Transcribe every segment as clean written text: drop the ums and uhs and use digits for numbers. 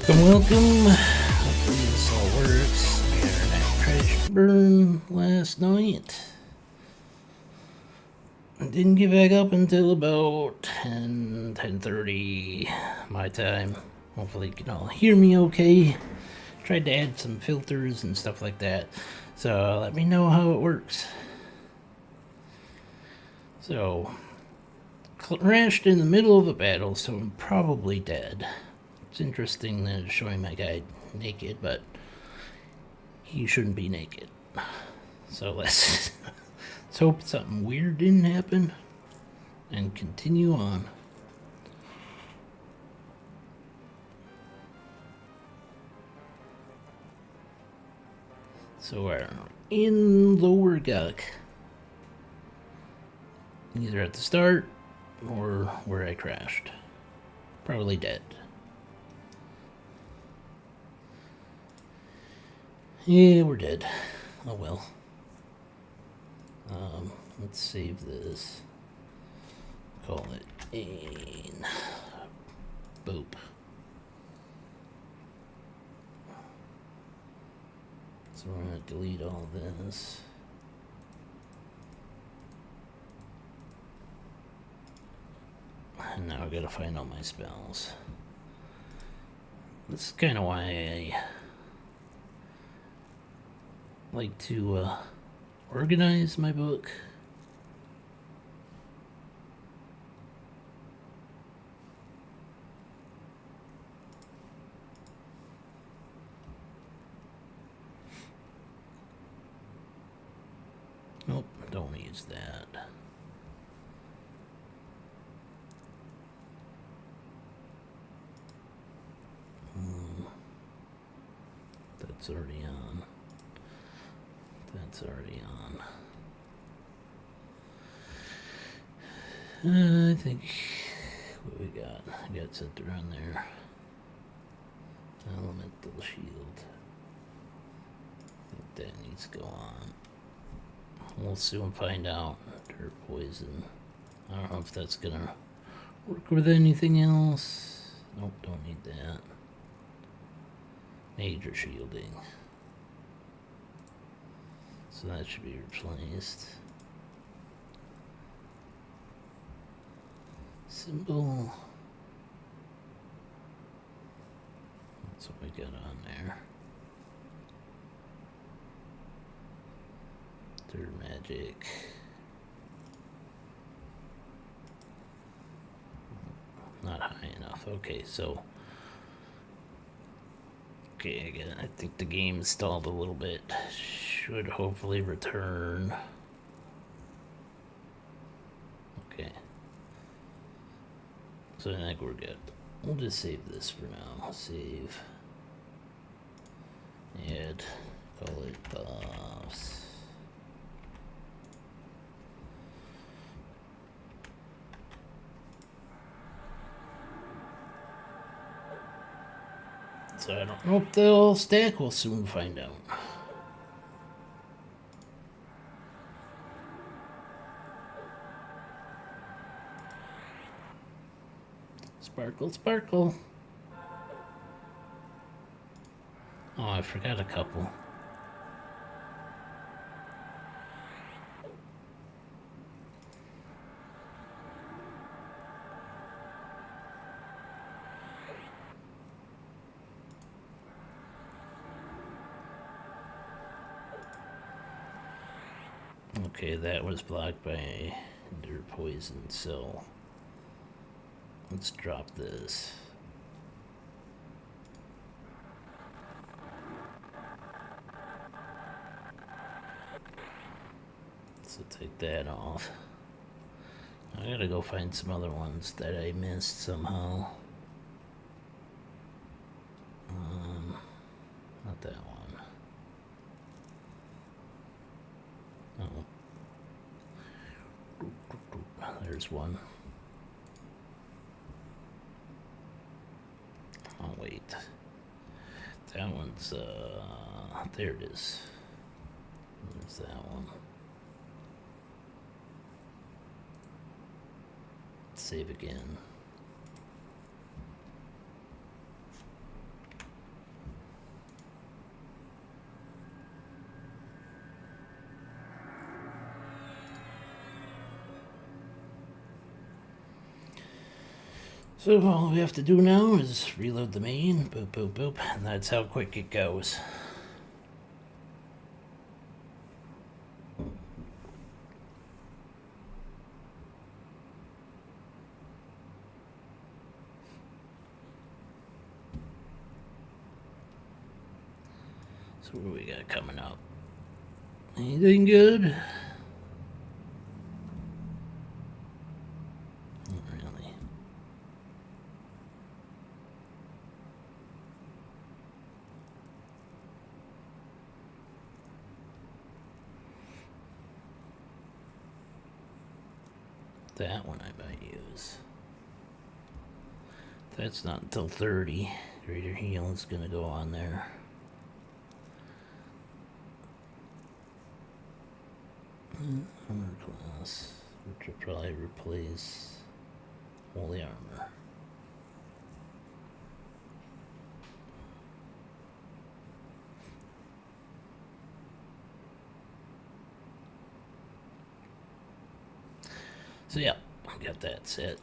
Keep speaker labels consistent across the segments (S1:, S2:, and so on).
S1: Welcome. Hopefully this all works. I got that crash burn last night. I didn't get back up until about 10:30 my time. Hopefully you can all hear me okay. Tried to add some filters and stuff like that. So let me know how it works. So, crashed in the middle of a battle, so I'm probably dead. It's interesting that it's showing my guy naked, but he shouldn't be naked. So let's hope something weird didn't happen and continue on. So we're in Lower Gulk. Either at the start or where I crashed. Probably dead. Yeah, we're dead. Oh well. Let's save this. Call it Ain. Boop. So we're gonna delete all this. And now I gotta find all my spells. This is kind of why I like to organize my book. Nope, don't use that. That's already on. That's already on. I think what we got? I got center on there. Elemental shield. I think that needs to go on. We'll soon find out. Dirt poison. I don't know if that's gonna work with anything else. Nope, don't need that. Major shielding. So that should be replaced. Symbol. That's what we got on there. Third magic. Not high enough. Okay, so. Okay, I think the game stalled a little bit. Should hopefully return. Okay. So I think we're good. We'll just save this for now. Save. Add. Call it buffs. So I don't know if they'll stack. We'll soon find out. Sparkle, sparkle. Oh, I forgot a couple. Okay, that was blocked by dirt poison, so let's drop this. So take that off. I gotta go find some other ones that I missed somehow. Not that one. Oh. There's one. Oh, wait. That one's, there it is. There's that one. Save again. So all we have to do now is reload the main, boop, boop, boop, and that's how quick it goes. So what do we got coming up? Anything good? Not really. That one I might use. That's not until 30. Greater heal is gonna go on there. Armor class, which will probably replace holy armor. So yeah, I got that set.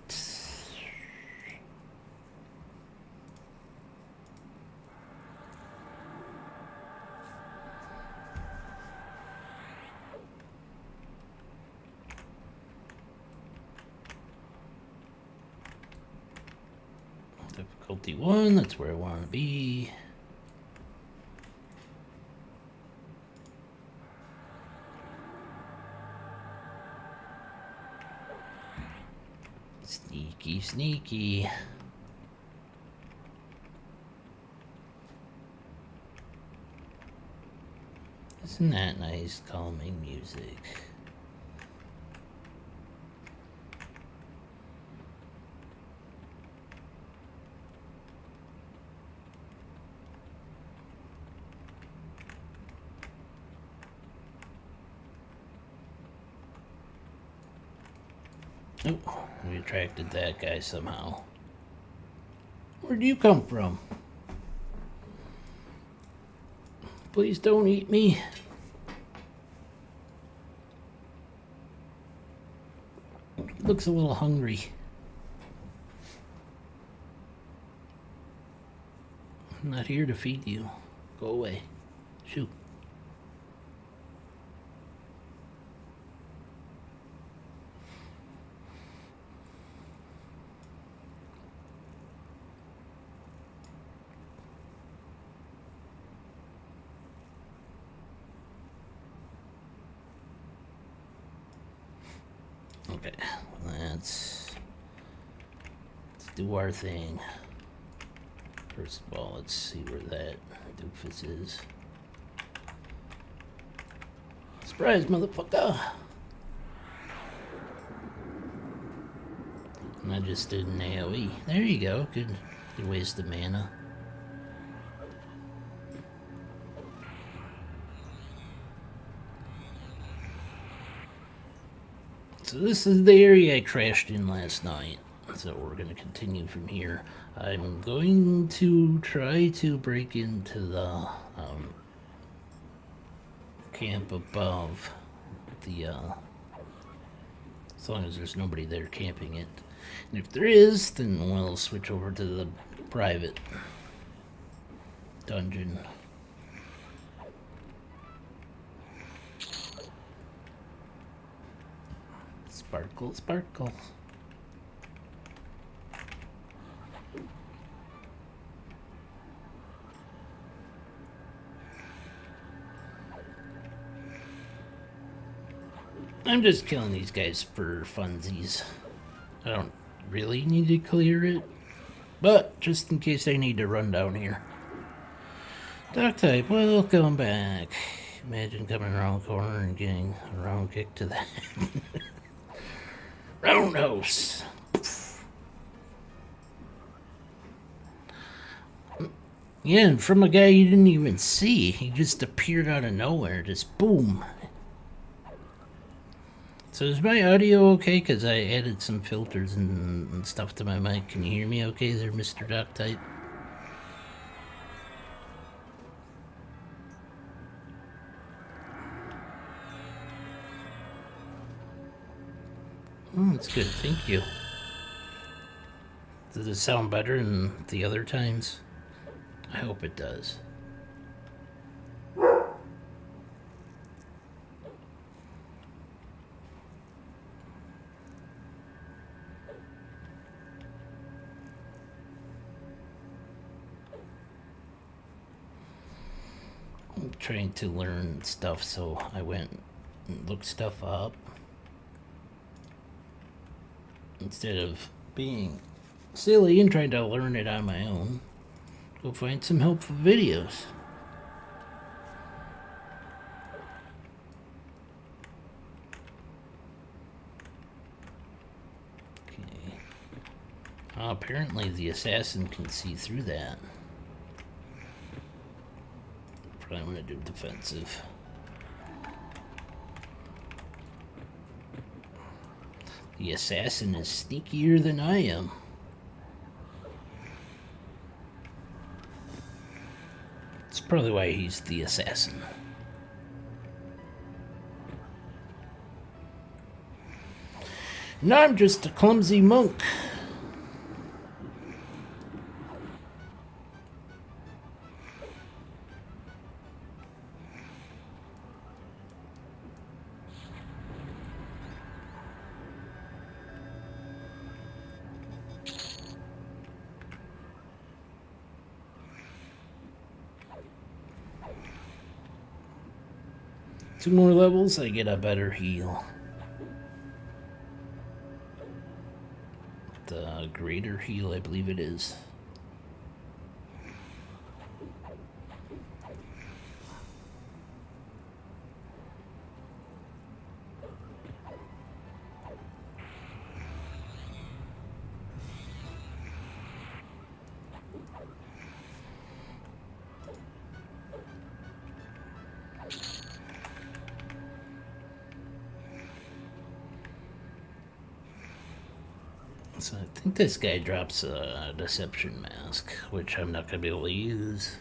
S1: Difficulty 1, that's where I want to be. Sneaky, sneaky. Isn't that nice, calming music? Oh, we attracted that guy somehow. Where'd you come from? Please don't eat me. Looks a little hungry. I'm not here to feed you. Go away. Shoot. Okay, let's do our thing. First of all, let's see where that doofus is. Surprise, motherfucker! And I just did an AoE. There you go. Good waste of mana. So this is the area I crashed in last night. So we're going to continue from here. I'm going to try to break into the camp above the as long as there's nobody there camping it. And if there is, then we'll switch over to the private dungeon. Sparkle, sparkle. I'm just killing these guys for funsies. I don't really need to clear it, but just in case I need to run down here. Duck type, welcome back. Imagine coming around the corner and getting a round kick to that. Roundhouse. Yeah, and from a guy you didn't even see. He just appeared out of nowhere. Just boom. So is my audio okay? Because I added some filters and stuff to my mic. Can you hear me okay there, Mr. Duck Type? Oh, that's good. Thank you. Does it sound better than the other times? I hope it does. trying to learn stuff, so I went and looked stuff up instead of being silly and trying to learn it on my own. Go find some helpful videos. Okay. Apparently the assassin can see through that. Probably want to do defensive. The assassin is sneakier than I am. That's probably why he's the assassin. And I'm just a clumsy monk. Two more levels, I get a better heal. The greater heal, I believe it is. So I think this guy drops a deception mask, which I'm not going to be able to use.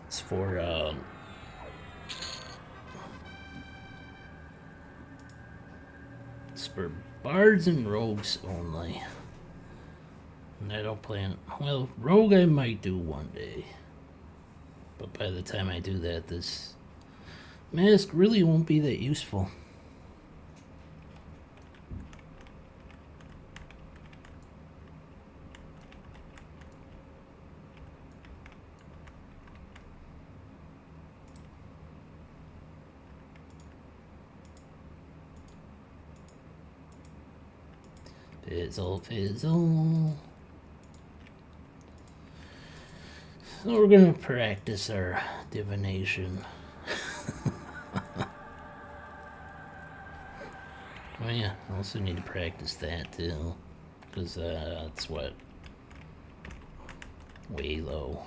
S1: It's for, it's for bards and rogues only. And I don't plan, well, rogue I might do one day. But by the time I do that, this mask really won't be that useful. Fizzle, fizzle. So we're gonna practice our divination. Oh yeah, I also need to practice that too, because that's what, way low.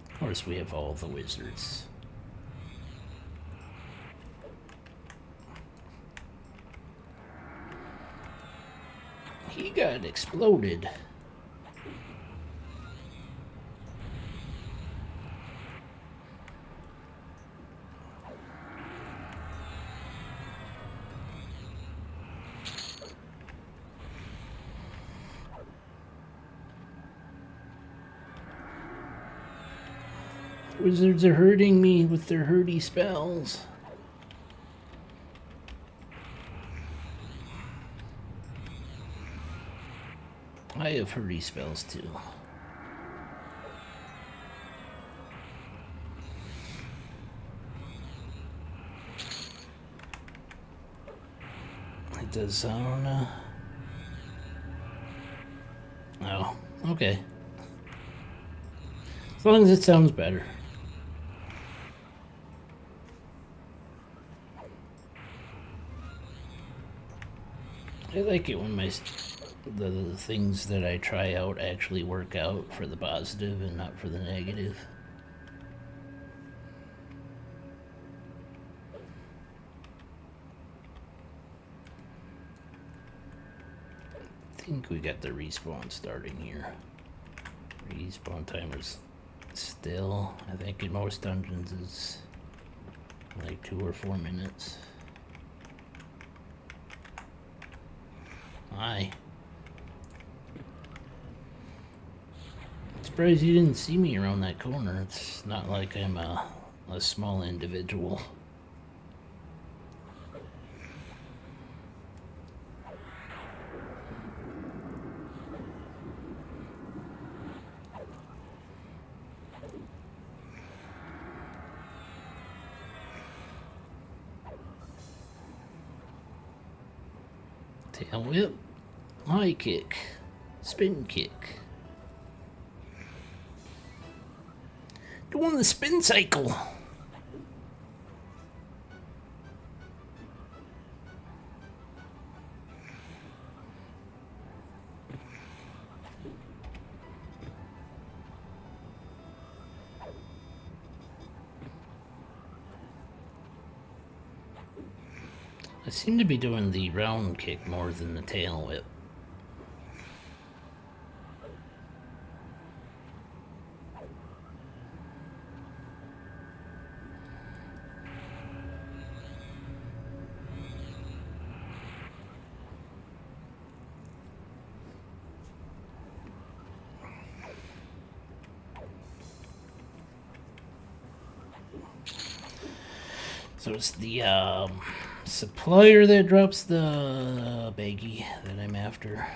S1: Of course, we have all the wizards. He got exploded. Wizards are hurting me with their hurty spells. I have hurty spells too. It does sound, oh, okay. As long as it sounds better. I like it when the things that I try out actually work out for the positive and not for the negative. I think we got the respawn starting here. Respawn timer's still, I think in most dungeons is like 2 or 4 minutes. Hi. I'm surprised you didn't see me around that corner. It's not like I'm a small individual. Tail whip. High kick. Spin kick. Doing the spin cycle. I seem to be doing the round kick more than the tail whip. So it's the supplier that drops the baggie that I'm after.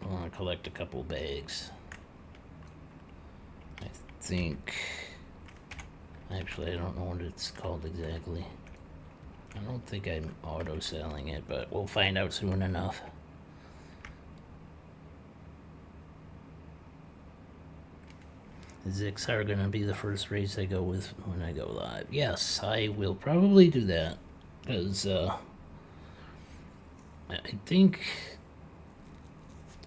S1: I want to collect a couple bags. I think... Actually, I don't know what it's called exactly. I don't think I'm auto-selling it, but we'll find out soon enough. Is XR going to be the first race I go with when I go live? Yes, I will probably do that. Because, I think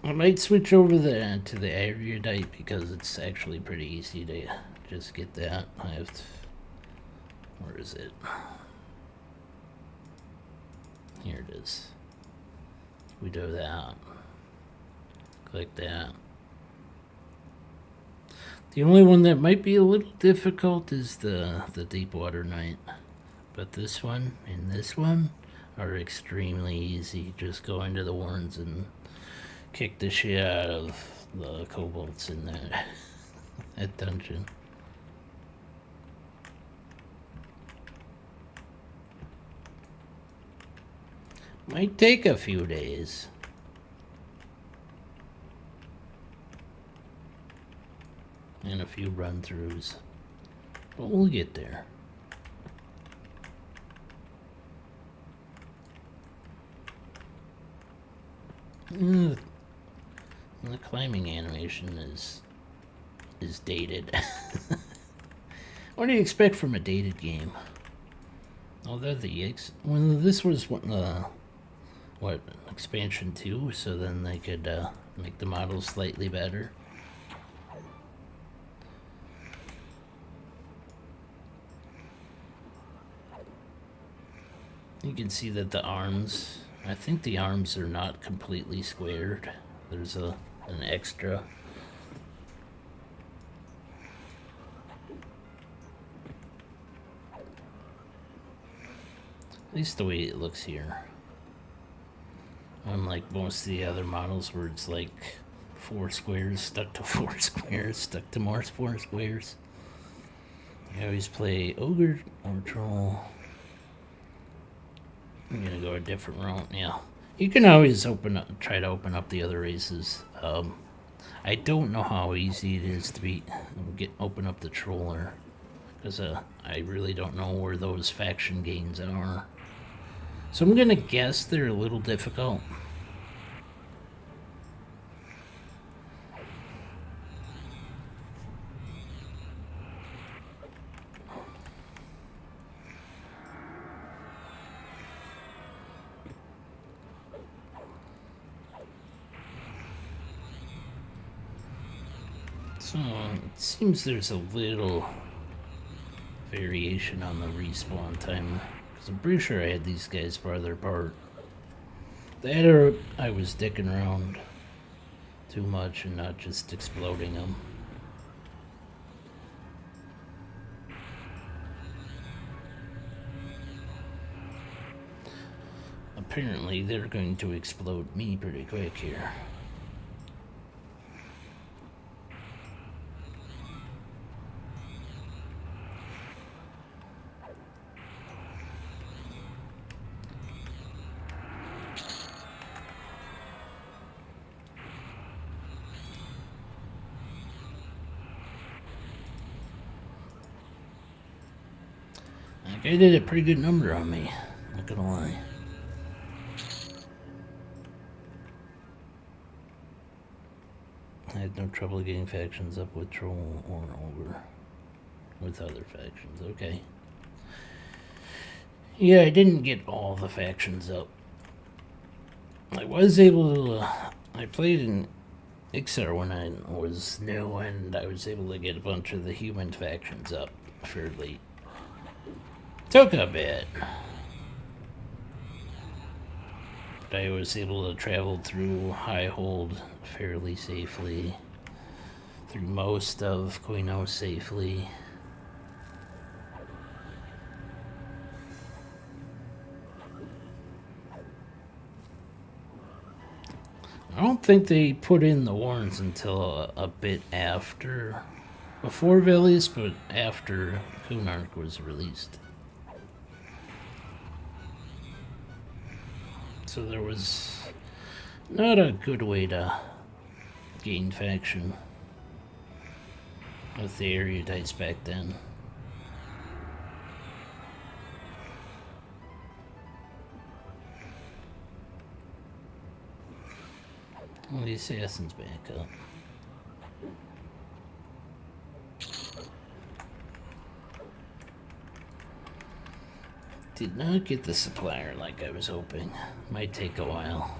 S1: I might switch over to the erudite because it's actually pretty easy to just get that. I have to... Where is it? Here it is. We do that. Click that. The only one that might be a little difficult is the Deepwater Night. But this one and this one are extremely easy. Just go into the warrens and kick the shit out of the kobolds in that dungeon. Might take a few days. And a few run-throughs. But we'll get there. The climbing animation is dated. What do you expect from a dated game? Oh, they're the well, this was what expansion 2, so then they could make the models slightly better. You can see that the arms, I think the arms are not completely squared. There's an extra. At least the way it looks here. Unlike most of the other models where it's like 4 squares stuck to 4 squares, stuck to more 4 squares. I always play Ogre or Troll. I'm gonna go a different route, yeah. You can always try to open up the other races. I don't know how easy it is to open up the Troller. Because I really don't know where those faction gains are. So I'm gonna guess they're a little difficult. So it seems there's a little variation on the respawn timer. Because I'm pretty sure I had these guys farther apart. That or I was dicking around too much and not just exploding them. Apparently they're going to explode me pretty quick here. That guy did a pretty good number on me, not gonna lie. had no trouble getting factions up with Troll or over with other factions. Okay. Yeah, I didn't get all the factions up. I was able to. I played in Ixar when I was new, and I was able to get a bunch of the human factions up fairly. Took a bit. But I was able to travel through High Hold fairly safely. Through most of Quino safely. I don't think they put in the warrants until a bit after. Before Velius, but after Kunark was released. So there was not a good way to gain faction with the erudites back then. Well, the assassin's back up. Did not get the supplier like I was hoping. Might take a while.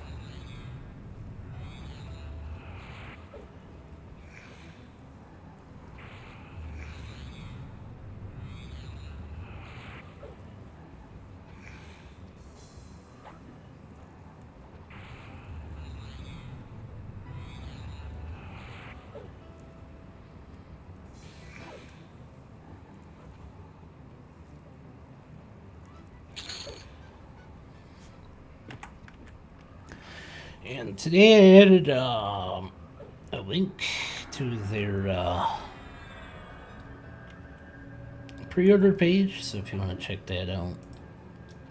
S1: And today I added a link to their pre-order page, so if you want to check that out,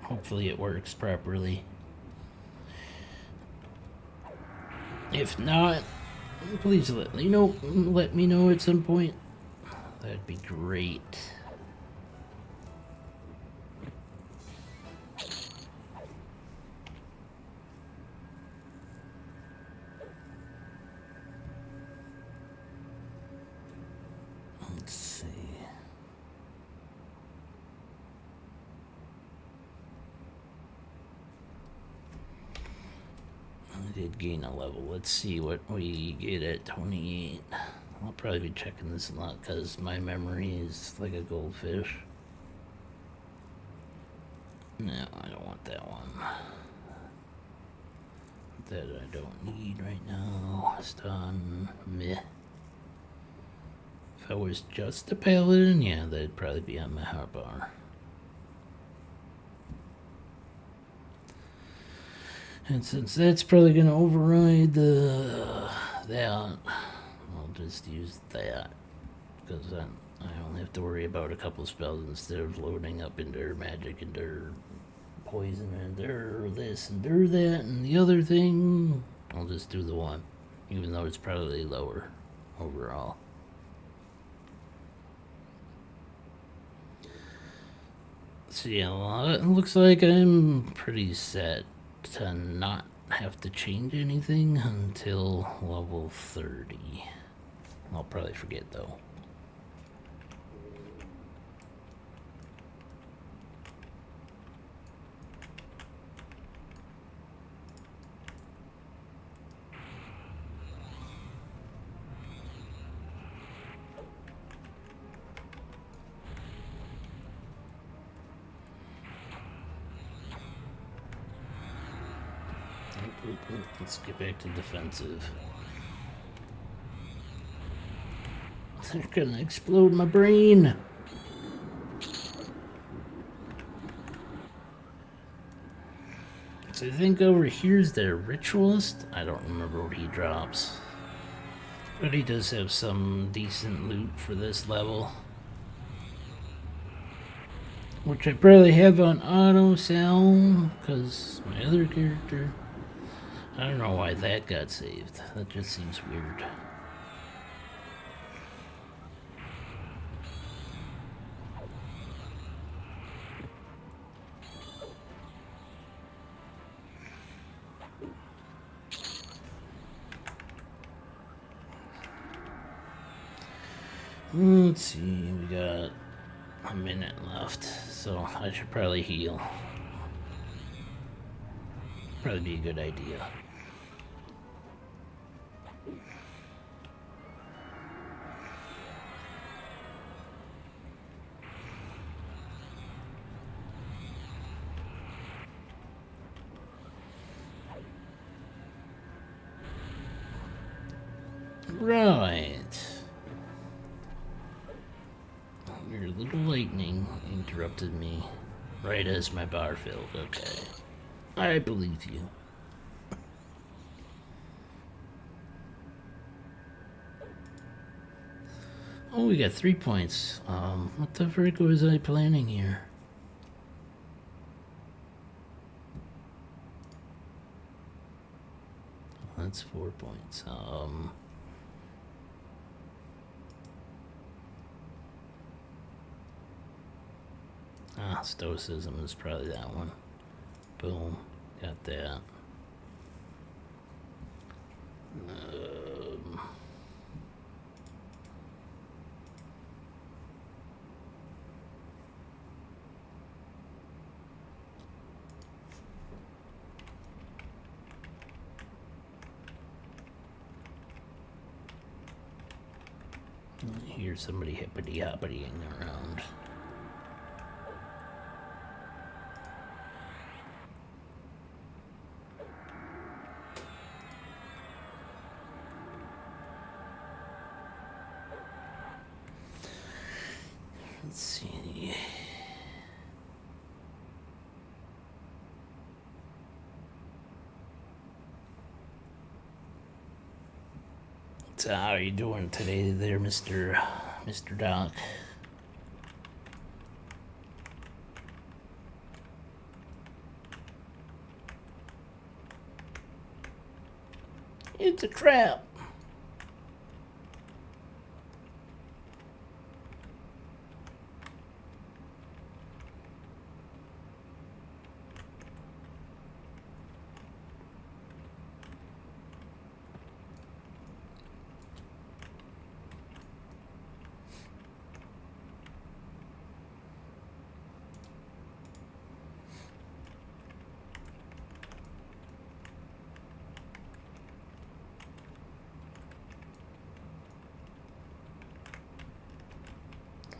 S1: hopefully it works properly. If not, please let me know at some point. That'd be great. Let's see. I did gain a level. Let's see what we get at 28. I'll probably be checking this a lot because my memory is like a goldfish. No, I don't want that one. That I don't need right now. Stun. Meh. If I was just a paladin, yeah, that'd probably be on my hotbar. And since that's probably gonna override that, I'll just use that because I only have to worry about a couple spells instead of loading up into magic and poison and this and that and the other thing. I'll just do the one, even though it's probably lower overall. So yeah, it looks like I'm pretty set to not have to change anything until level 30. I'll probably forget though. Let's get back to defensive. They're gonna explode my brain. So I think over here's the ritualist. I don't remember what he drops. But he does have some decent loot for this level. Which I probably have on auto sell because my other character. I don't know why that got saved. That just seems weird. Let's see, we got a minute left, so I should probably heal. Probably be a good idea. Right. Your little lightning interrupted me right as my bar filled. Okay. I believe you. Oh, we got 3 points. What the frick was I planning here? That's 4 points. Stoicism is probably that one. Boom. Got that. I hear somebody hippity-hoppitying around. Let's see. So how are you doing today there, Mr. Doc? It's a trap.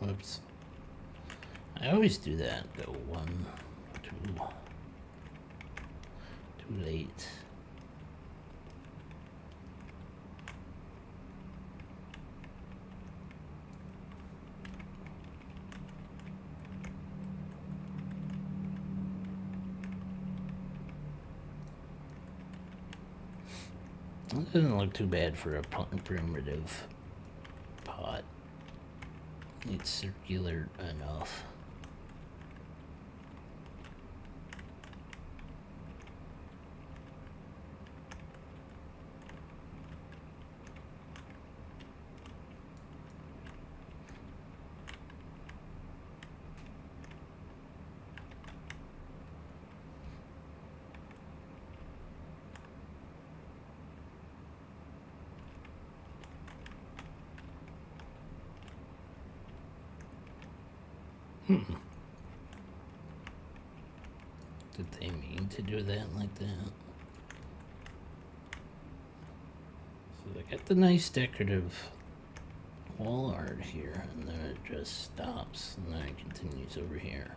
S1: Whoops. I always do that. Go 1, 2. Too late. It doesn't look too bad for a primitive pot. It's circular enough. Did they mean to do that like that? So they got the nice decorative wall art here, and then it just stops, and then it continues over here.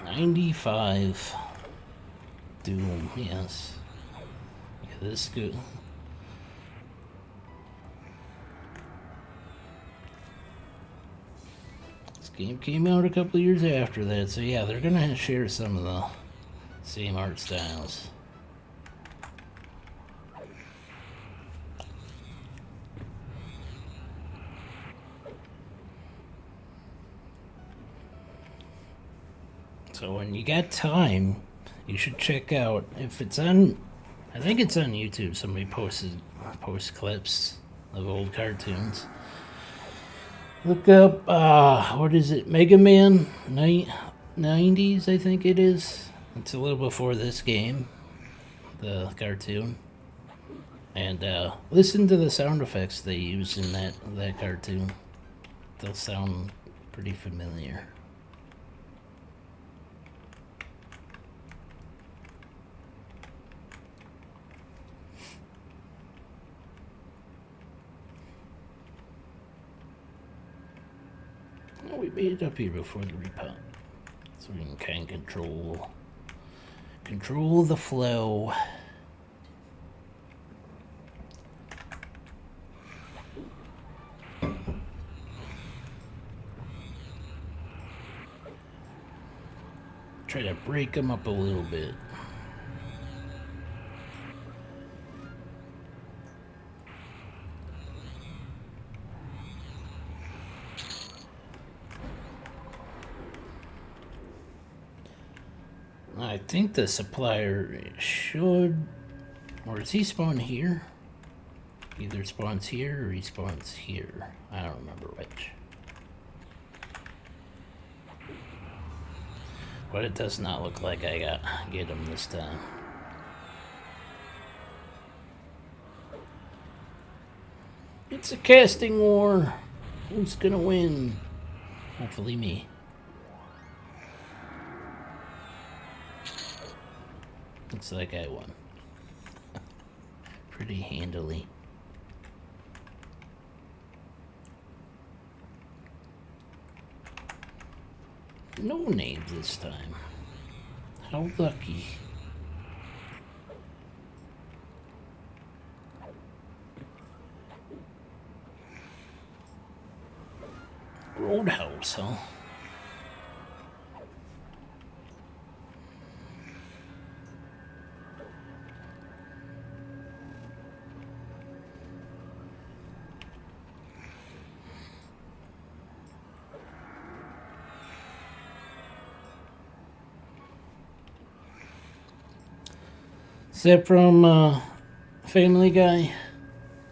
S1: 95 Doom, yes. Yeah, this good. This game came out a couple years after that, so yeah, they're gonna share some of the same art styles. So when you got time, you should check out, if it's on, I think it's on YouTube, somebody posted post clips of old cartoons. Look up, what is it, Mega Man 90s, I think it is. It's a little before this game, the cartoon. And listen to the sound effects they use in that cartoon. They'll sound pretty familiar. Oh, we made it up here before the repot, so we can kind of control the flow. Try to break them up a little bit. I think the supplier should, or does he spawn here? Either spawns here or he spawns here. I don't remember which. But it does not look like I get him this time. It's a casting war. Who's gonna win? Hopefully me. Looks like I won. Pretty handily. No name this time. How lucky. Roadhouse, huh? Is that from Family Guy?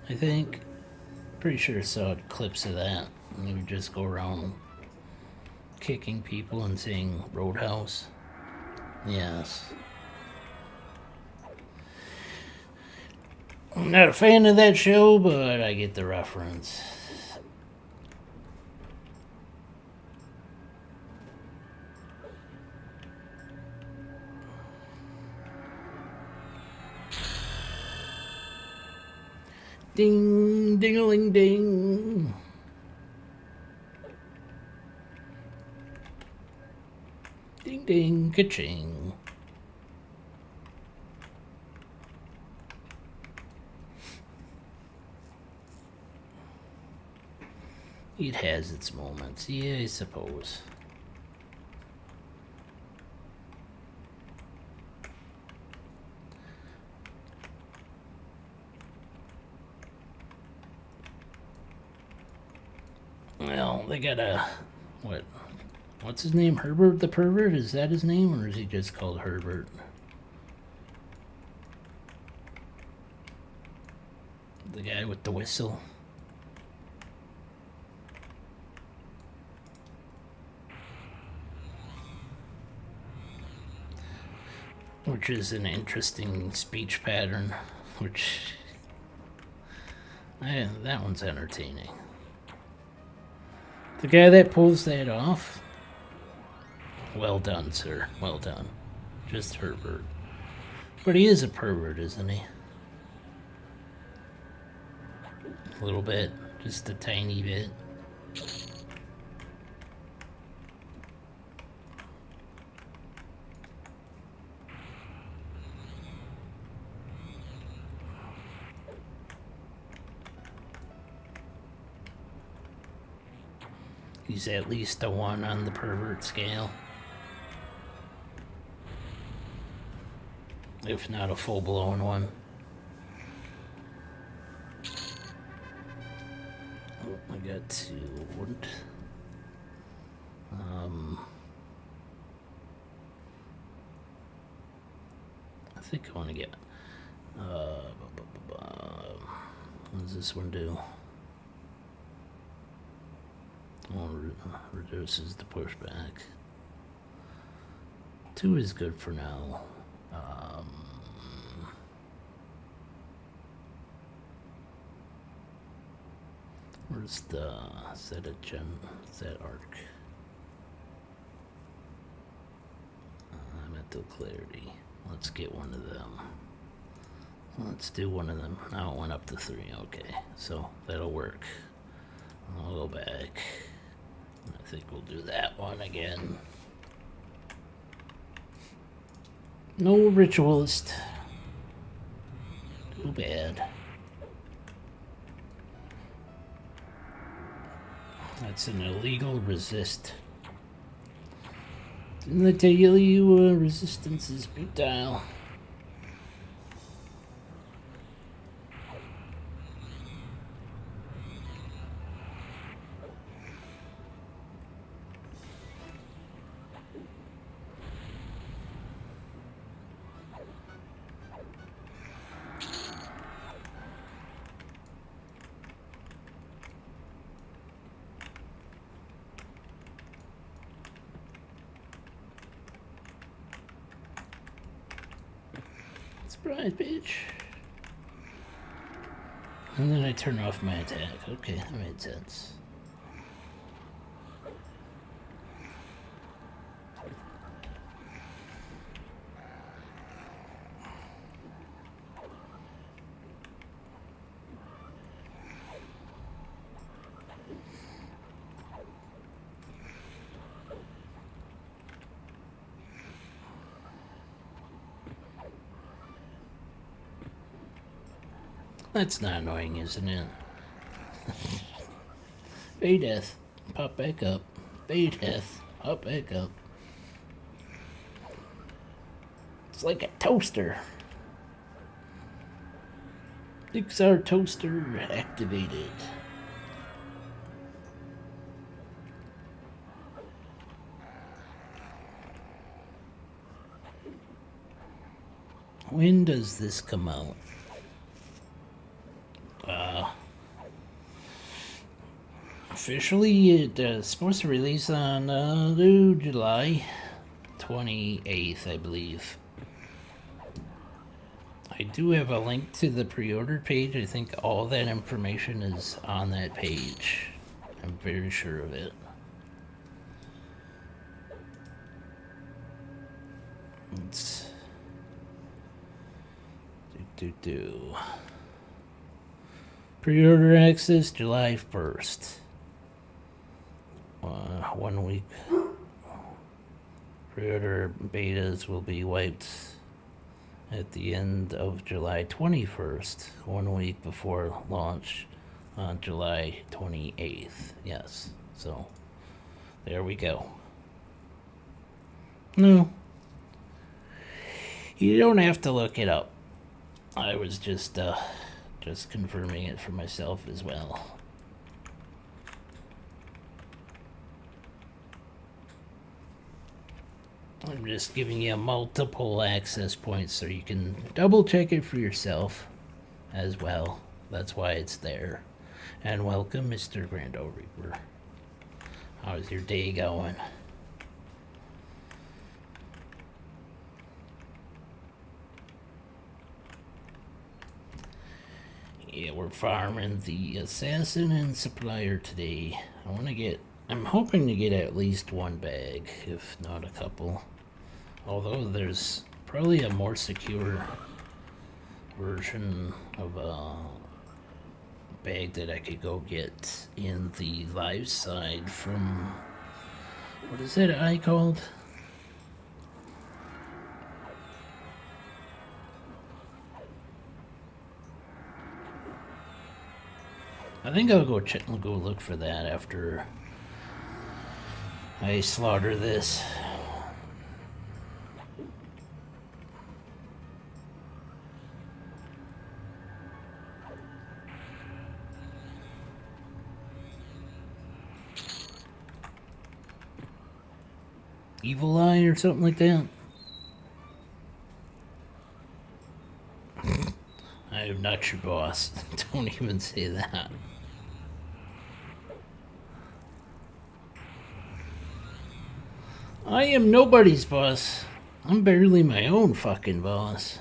S1: I think. Pretty sure I saw clips of that. And he would just go around kicking people and saying Roadhouse. Yes. I'm not a fan of that show, but I get the reference. Ding, ding-a-ling, ding. Ding, ding, ka-ching. It has its moments, yeah, I suppose. Well, they got a... What's his name? Herbert the Pervert? Is that his name, or is he just called Herbert? The guy with the whistle. Which is an interesting speech pattern, which... that one's entertaining. The guy that pulls that off, well done, sir. Well done. Just Herbert. But he is a pervert, isn't he? A little bit. Just a tiny bit. He's at least a 1 on the pervert scale. If not a full-blown one. Oh, I got to... I think I want to get... What does this one do? Oh, reduces the pushback. 2 is good for now. Where's the... Is that a gem? Is that arc? I'm at the clarity. Let's get one of them. Let's do one of them. Now it went up to 3. Okay, so that'll work. I'll go back. I think we'll do that one again. No ritualist. Too bad. That's an illegal resist. Didn't I tell you resistance is futile? Surprise, bitch. And then I turn off my attack. Okay, that made sense. That's not annoying, isn't it? Bay death. Pop back up. Bay death. Pop back up. It's like a toaster. XR toaster activated. When does this come out? Officially, it's supposed to release on July 28th, I believe. I do have a link to the pre-order page. I think all that information is on that page. I'm very sure of it. Let's do. Pre-order access July 1st. 1 week. Pre-order betas will be wiped at the end of July 21st, 1 week before launch on July 28th. Yes, so there we go. No, you don't have to look it up. I was just confirming it for myself as well. I'm just giving you multiple access points so you can double check it for yourself as well. That's why it's there. And welcome, Mr. Grando Reaper. How's your day going? Yeah, we're farming the assassin and supplier today. I'm hoping to get at least 1 bag, if not a couple. Although there's probably a more secure version of a bag that I could go get in the live side from, what is that eye called? I think I'll go look for that after I slaughter this. Evil Eye or something like that. I am not your boss. Don't even say that. I am nobody's boss. I'm barely my own fucking boss.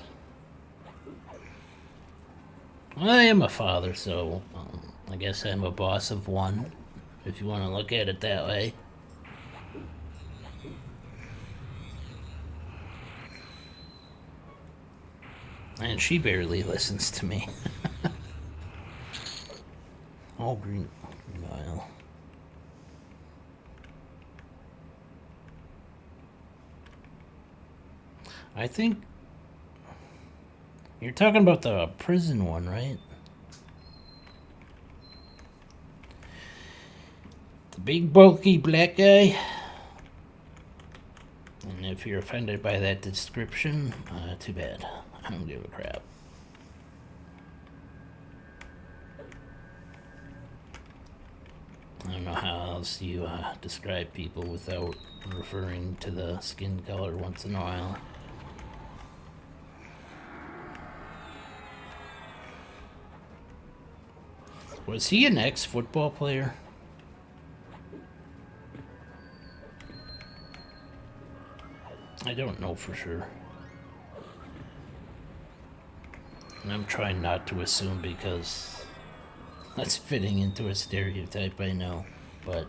S1: I am a father, so I guess I'm a boss of one, if you want to look at it that way. And she barely listens to me. All green mile. I think you're talking about the prison one, right? The big bulky black guy. And if you're offended by that description, too bad. I don't give a crap. I don't know how else you describe people without referring to the skin color once in a while. Was he an ex-football player? I don't know for sure. And I'm trying not to assume because that's fitting into a stereotype, I know. But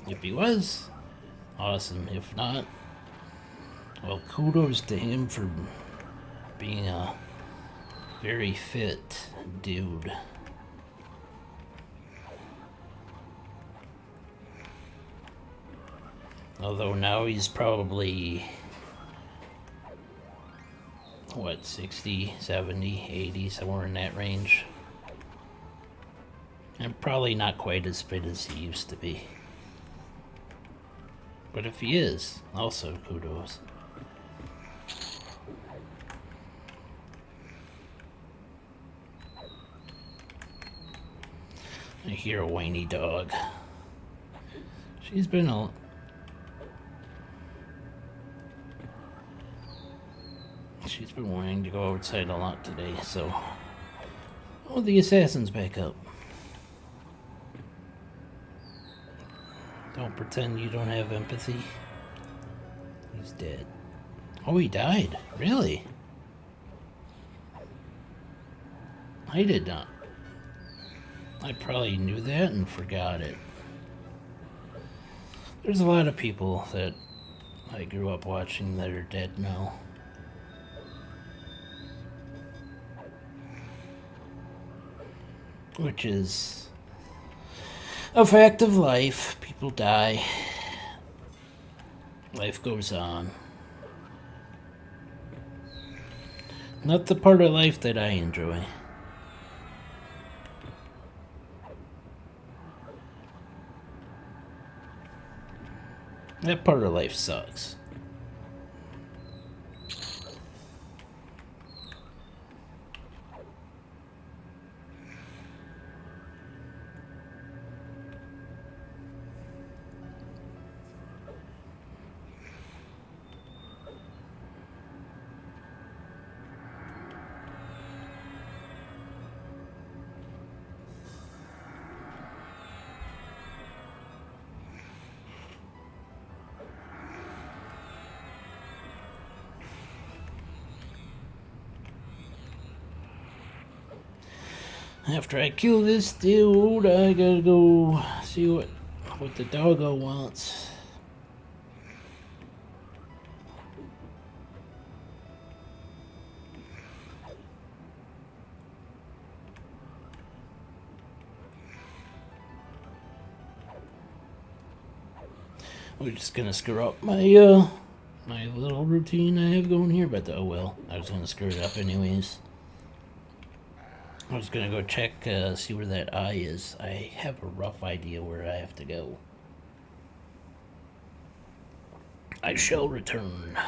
S1: if he was, awesome. If not, well, kudos to him for being a very fit dude. Although now he's probably, what, 60, 70, 80, somewhere in that range. And probably not quite as fit as he used to be. But if he is, also kudos. I hear a whiny dog. She's been wanting to go outside a lot today, so... Oh, the assassin's back up. Don't pretend you don't have empathy. He's dead. Oh, he died? Really? I did not. I probably knew that and forgot it. There's a lot of people that I grew up watching that are dead now. Which is a fact of life. People die. Life goes on. Not the part of life that I enjoy. That part of life sucks. After I kill this dude, I gotta go see what the doggo wants. We're just gonna screw up my my little routine I have going here, but oh well, I was gonna screw it up anyways. I was gonna go check, see where that eye is. I have a rough idea where I have to go. I shall return.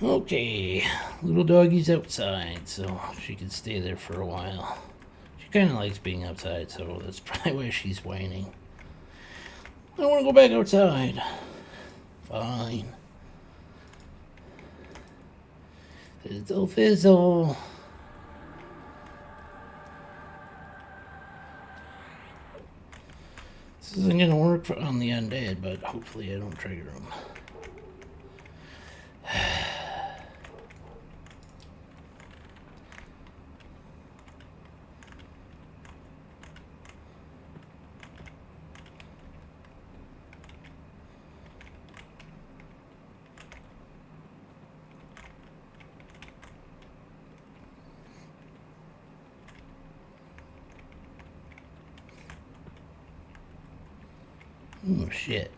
S1: Okay, little doggy's outside, so she can stay there for a while. She kind of likes being outside, so that's probably why she's whining. I want to go back outside. Fine. Fizzle, fizzle. This isn't going to work on the undead, but hopefully I don't trigger them. Oh, shit.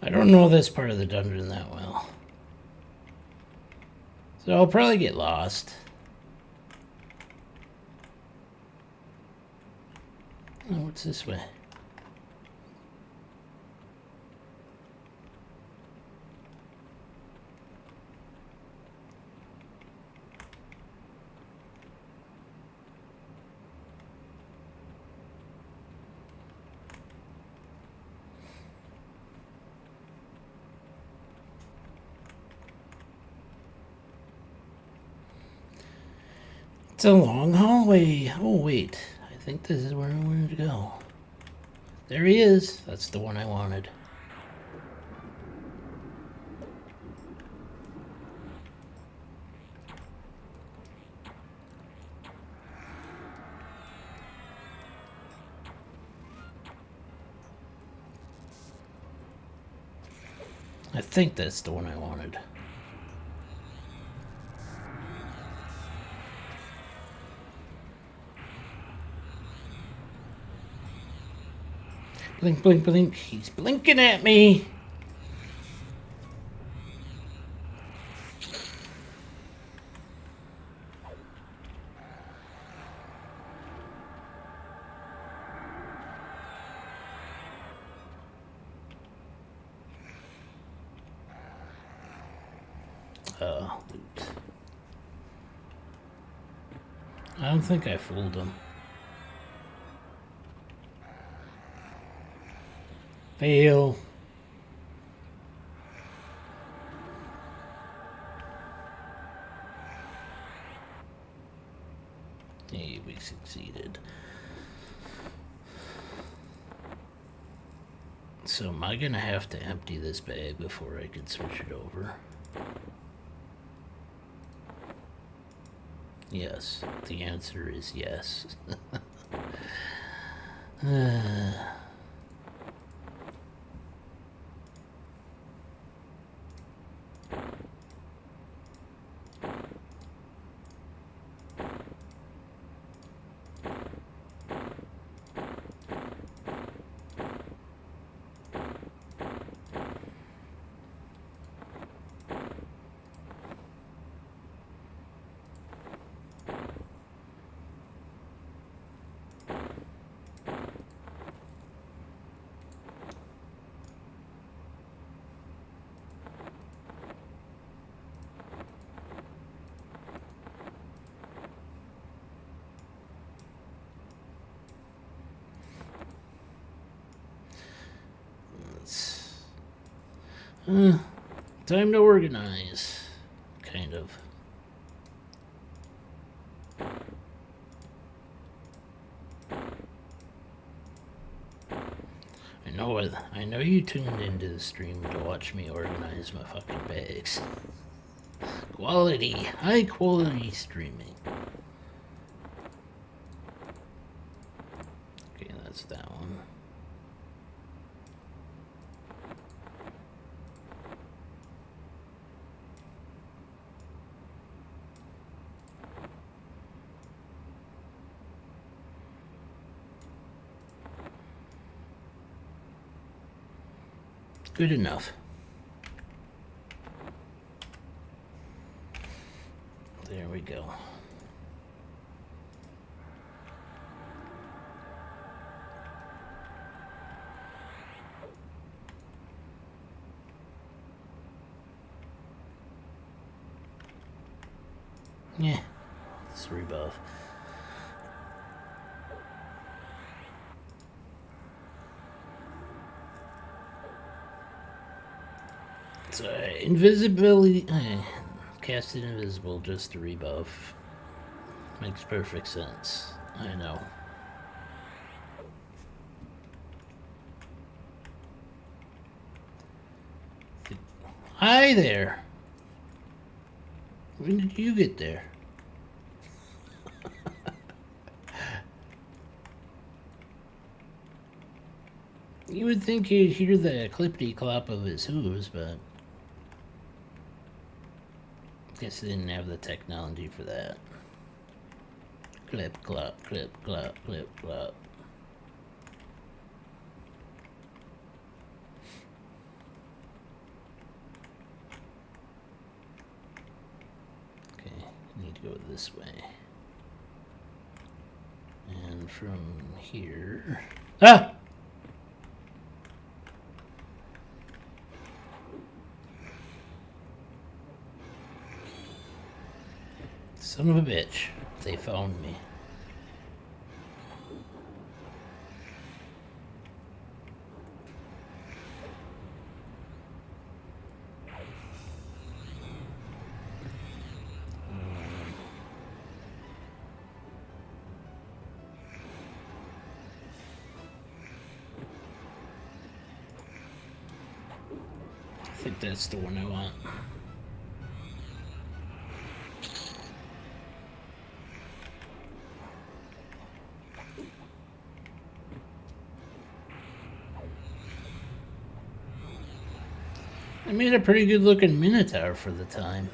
S1: I don't know this part of the dungeon that well. So I'll probably get lost. Oh, what's this way? It's a long hallway. Oh, wait. I think this is where I wanted to go. There he is. That's the one I wanted. I think that's the one I wanted. Blink, blink, blink. He's blinking at me. Loot. I don't think I fooled him. Fail. Hey, we succeeded. So am I gonna have to empty this bag before I can switch it over? Yes. The answer is yes. Time to organize. Kind of. I know you tuned into the stream to watch me organize my fucking bags. Quality, high quality streaming. Okay, that's that one. Good enough. There we go. Yeah, it's rebuff. So, invisibility. Casted invisible just to rebuff. Makes perfect sense. I know. Hi there. When did you get there? You would think you'd hear the clippity clop of his hooves, but I guess they didn't have the technology for that. Clip clop, clip clop, clip clop. Okay, need to go this way. And from here. Ah! Son of a bitch. They found me. I think that's the one I want. I made a pretty good looking Minotaur for the time.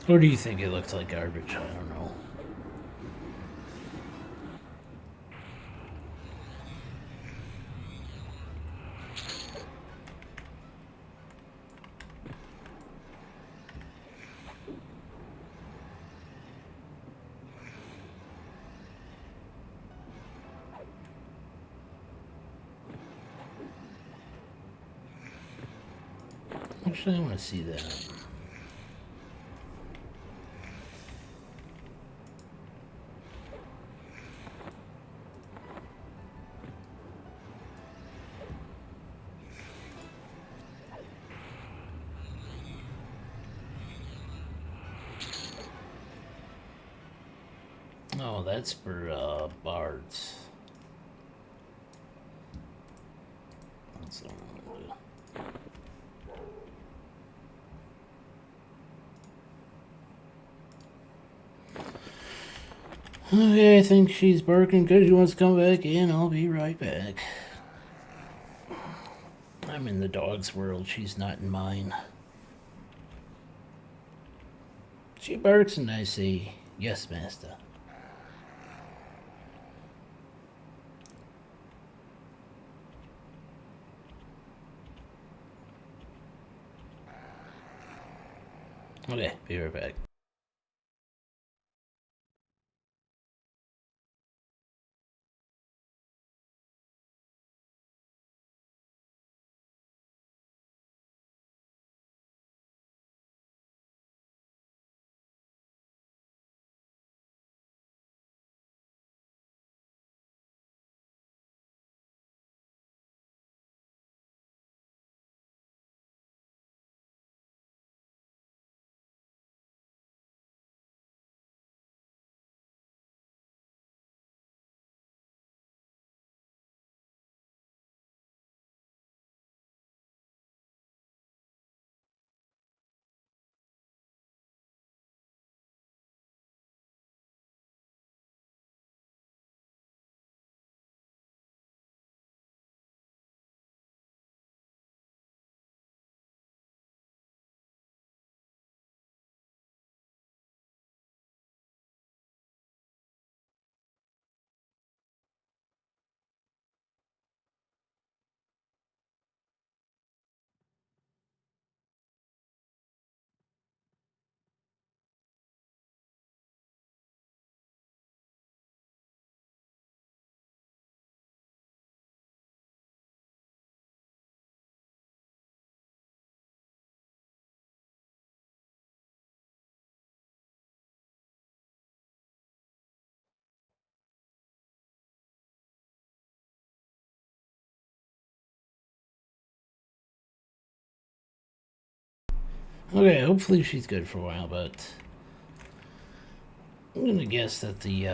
S1: Or do you think it looked like garbage? I don't know. Actually, I want to see that. Oh, that's for bards. That's what I'm gonna do. Okay, I think she's barking because she wants to come back in. I'll be right back. I'm in the dog's world. She's not in mine. She barks and I say, yes, master. Okay, be right back. Okay, hopefully she's good for a while, but I'm gonna guess that the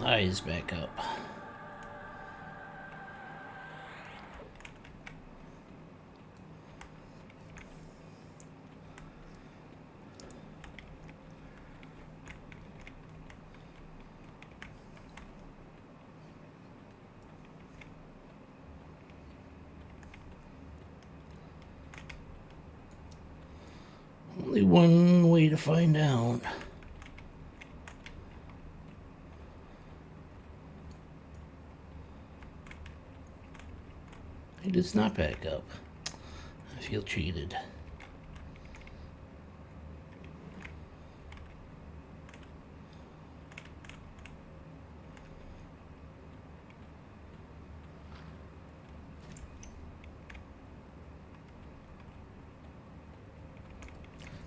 S1: eye is back up. Only one way to find out. It is not back up. I feel cheated.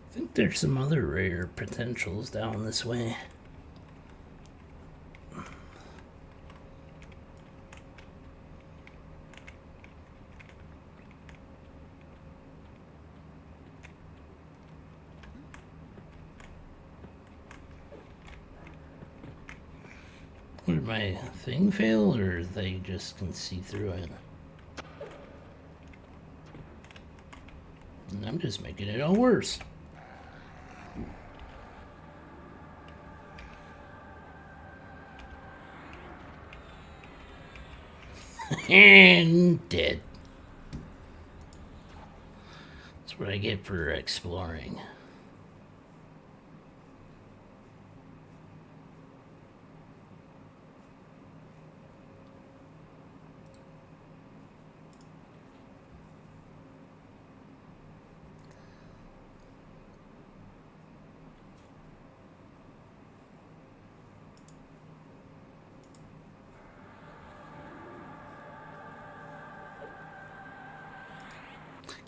S1: I think there's some other rare potentials down this way. Did my thing fail, or they just can see through it? And I'm just making it all worse. And dead. That's what I get for exploring.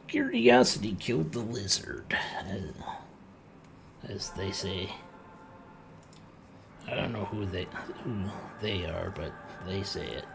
S1: Curiosity killed the lizard, as they say. I don't know who they are, but they say it.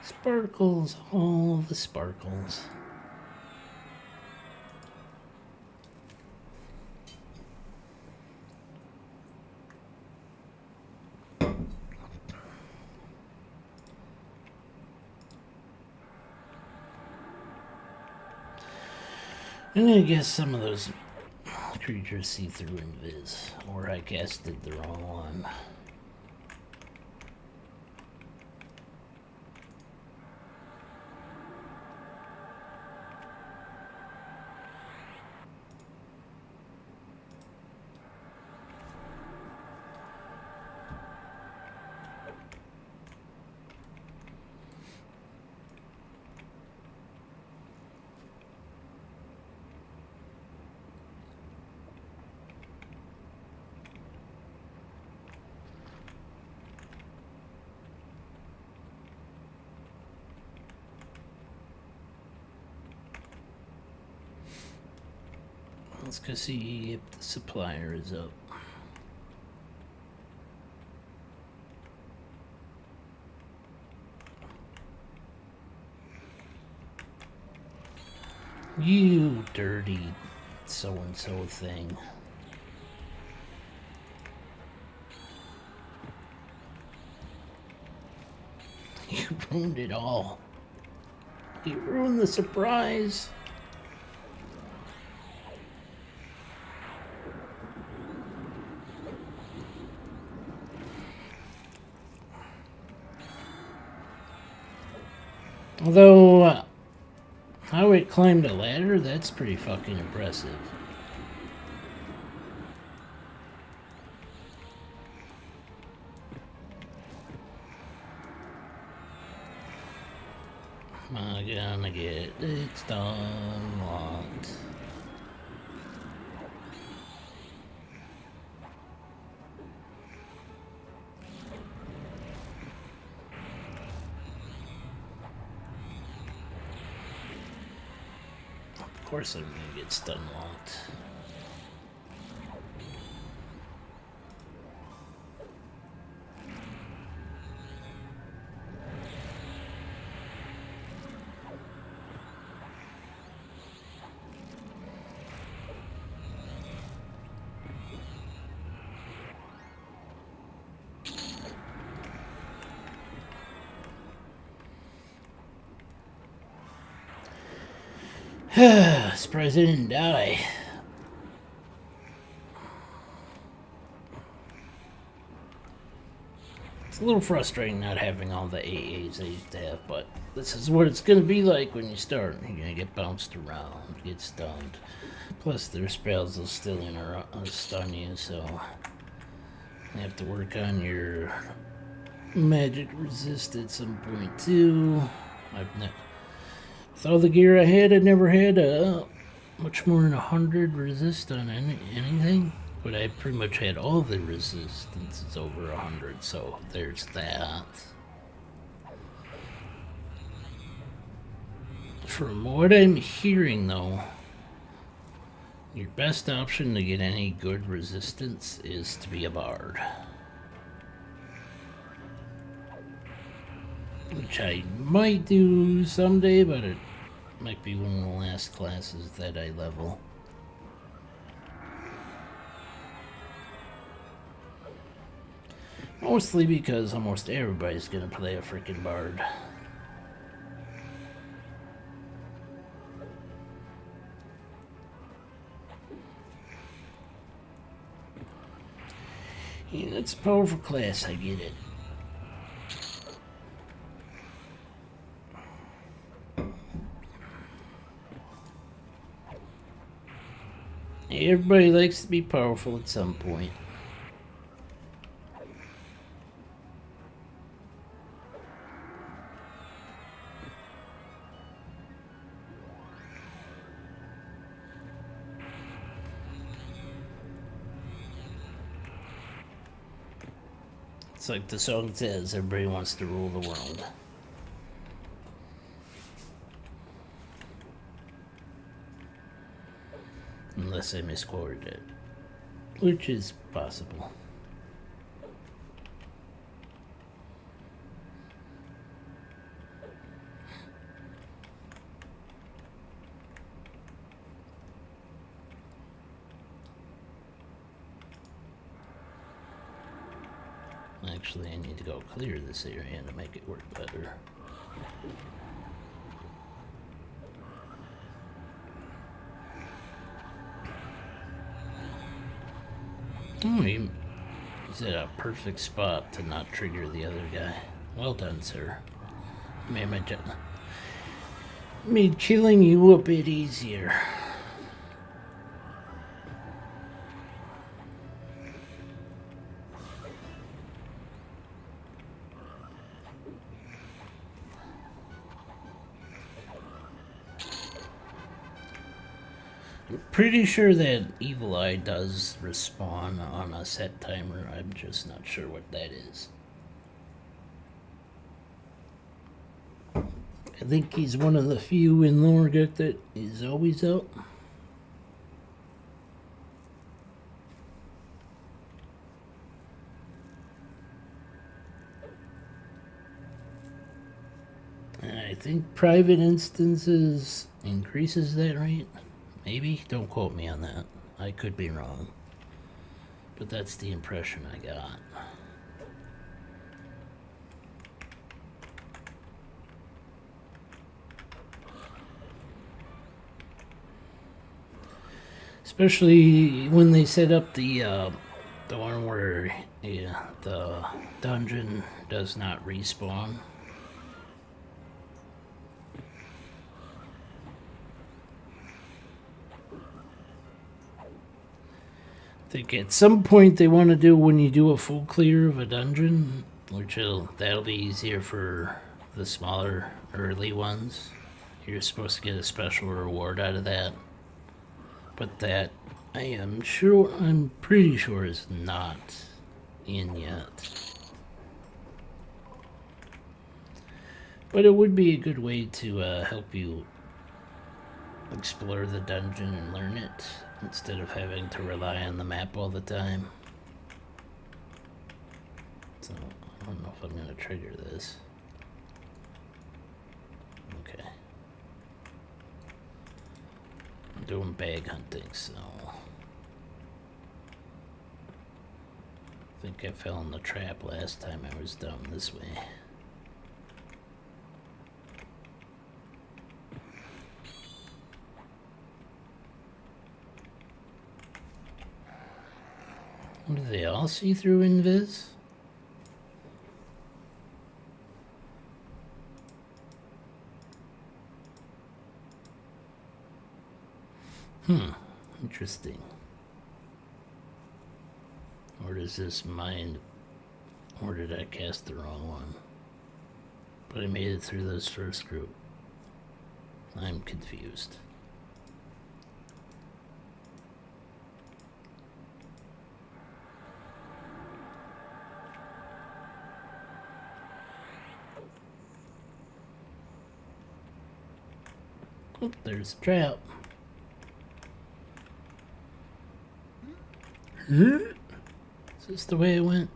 S1: Sparkles, all the sparkles. I'm gonna guess some of those creatures see through invis, or I casted the wrong one. Let's go see if the supplier is up. You dirty so-and-so thing. You ruined it all. You ruined the surprise. Although, how it climbed a ladder, that's pretty fucking impressive. Am I gonna get it unlocked? course I'm gonna get stun locked. Surprised I didn't die. It's a little frustrating not having all the AAs I used to have, but this is what it's going to be like when you start. You're going to get bounced around, get stunned. Plus, their spells will still stun you, so you have to work on your magic resist at some point, too. With all the gear I had, I never had much more than 100 resist on anything. But I pretty much had all the resistances over 100, so there's that. From what I'm hearing, though, your best option to get any good resistance is to be a bard. Which I might do someday, but it might be one of the last classes that I level. Mostly because almost everybody's gonna play a freaking bard. Yeah, it's a powerful class, I get it. Everybody likes to be powerful at some point. It's like the song says, everybody wants to rule the world. Unless I misquoted it. Which is possible. Actually, I need to go clear this area to make it work better. Oh, he's at a perfect spot to not trigger the other guy. Well done, sir. Made killing you a bit easier. I'm pretty sure that Evil Eye does respawn on a set timer. I'm just not sure what that is. I think he's one of the few in Lorgut that is always out. I think private instances increases that rate. Maybe? Don't quote me on that. I could be wrong. But that's the impression I got. Especially when they set up the one where the dungeon does not respawn. I think at some point they want to do when you do a full clear of a dungeon, that'll be easier for the smaller early ones. You're supposed to get a special reward out of that. But that I'm pretty sure is not in yet. But it would be a good way to help you explore the dungeon and learn it instead of having to rely on the map all the time. So I don't know if I'm going to trigger this. Okay. I'm doing bag hunting, so I think I fell in the trap last time I was down this way. Do they all see through invis? Interesting. Or does this mind... Or did I cast the wrong one? But I made it through this first group. I'm confused. Oh, there's a trap. Is this the way it went?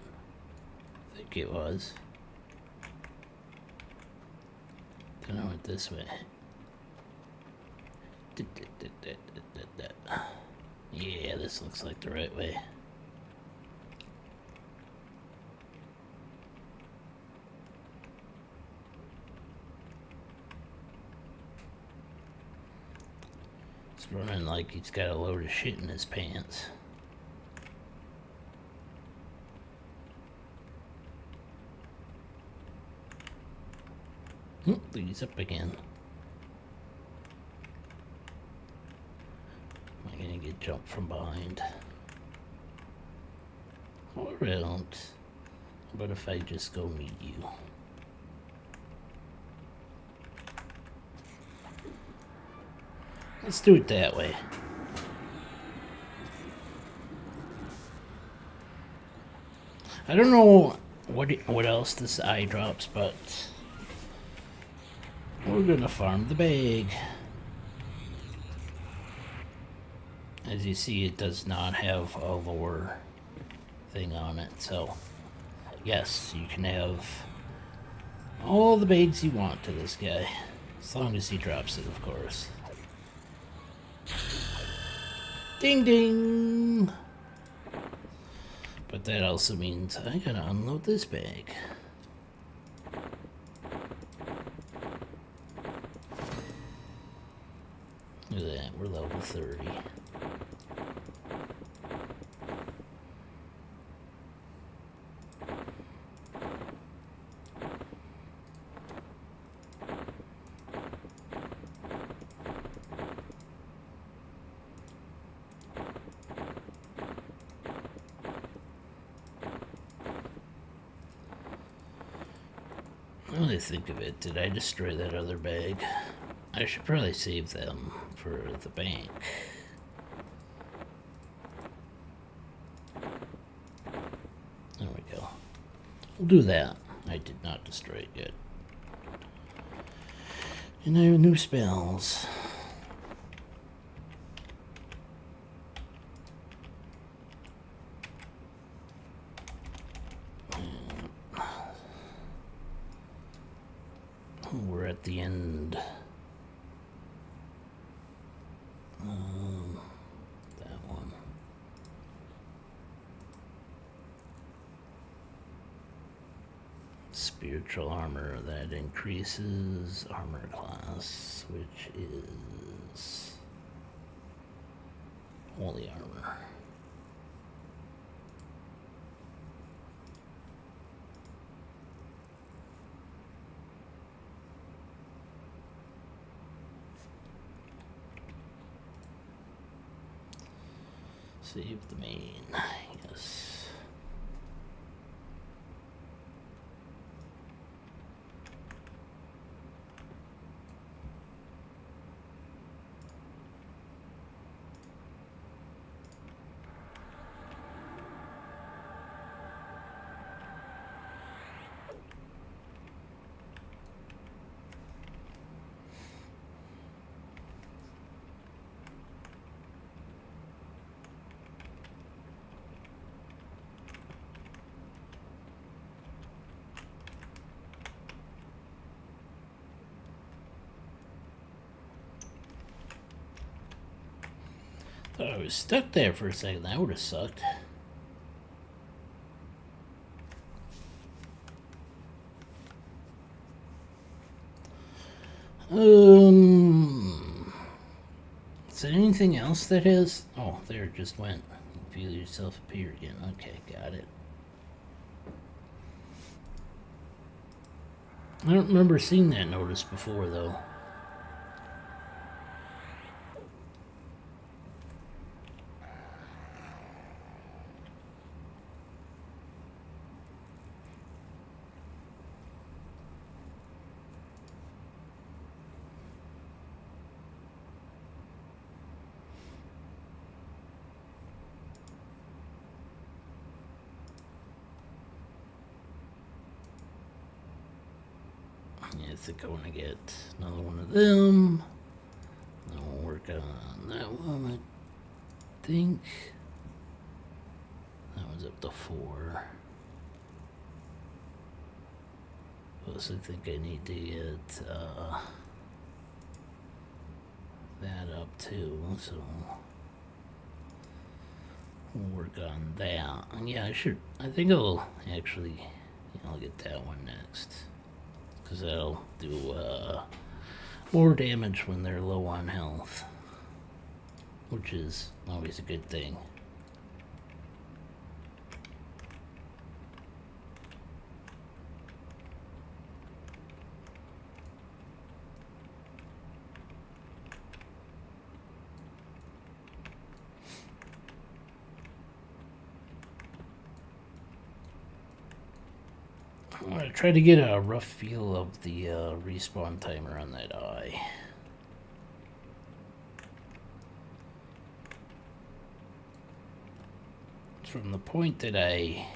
S1: I think it was. Then I went this way. Yeah, this looks like the right way. It's running like he's got a load of shit in his pants. Oh, he's up again. Am I gonna get jumped from behind? Or I don't. What if I just go meet you? Let's do it that way. I don't know what else this eye drops, but we're gonna farm the bag. As you see, it does not have a lore thing on it, so yes, you can have all the bags you want to this guy, as long as he drops it, of course. Ding ding! But that also means I gotta unload this bag. Look at that, we're level 30. Now that I think of it, did I destroy that other bag? I should probably save them for the bank. There we go. We'll do that. I did not destroy it yet. And I have new spells. We're at the end. That one. Spiritual armor, that increases armor class, which is holy armor. Save the main, yes. Thought I was stuck there for a second. That would have sucked. Is there anything else that has... Oh, there it just went. Feel yourself appear again. Okay, got it. I don't remember seeing that notice before, though. I think I want to get another one of them. Then we'll work on that one, I think. That was up to 4. Plus, I think I need to get that up too, so we'll work on that. And yeah, I think I'll actually, I'll get that one next. Because that'll do more damage when they're low on health, which is always a good thing. I'm going to try to get a rough feel of the respawn timer on that eye. From the point that I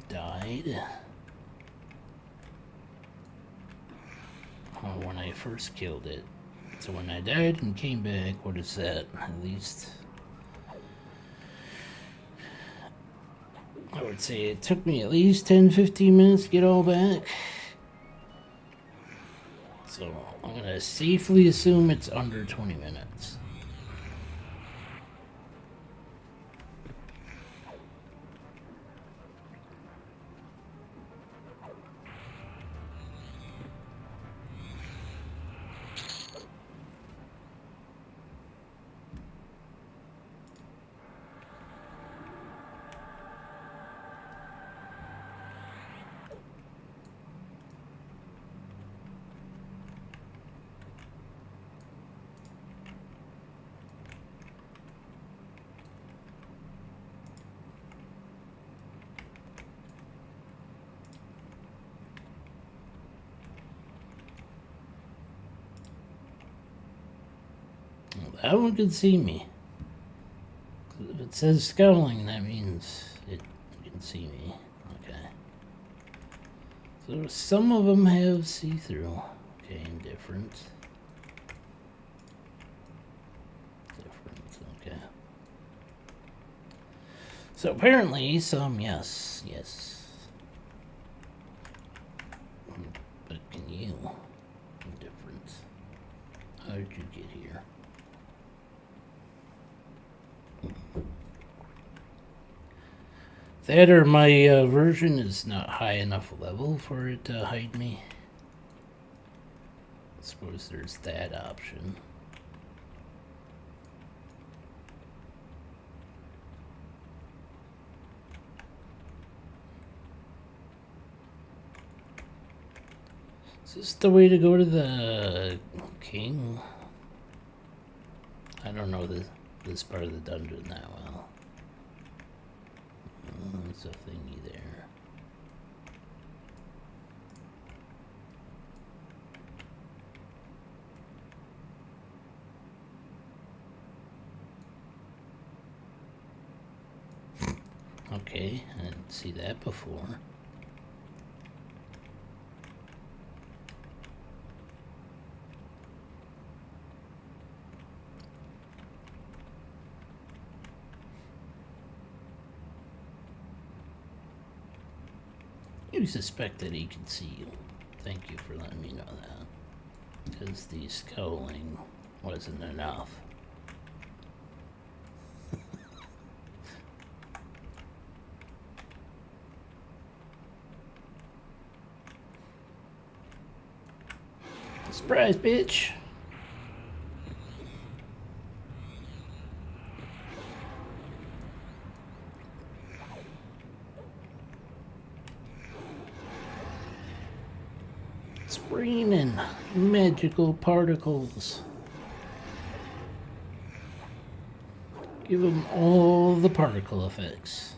S1: died, when I first killed it. So when I died and came back, what is that? At least... I would say it took me at least 10-15 minutes to get all back. So I'm going to safely assume it's under 20 minutes. That one can see me. If it says scowling, that means it can see me. Okay. So some of them have see-through. Okay, indifferent. Different, okay. So apparently some, yes. But can you? Indifferent. How did you get here? That or my version is not high enough level for it to hide me. I suppose there's that option. Is this the way to go to the king? I don't know this part of the dungeon that well. There's a thingy there. Okay, I didn't see that before. You suspect that he can see you. Thank you for letting me know that. Because the scowling wasn't enough. Surprise, bitch! It's raining magical particles. Give them all the particle effects.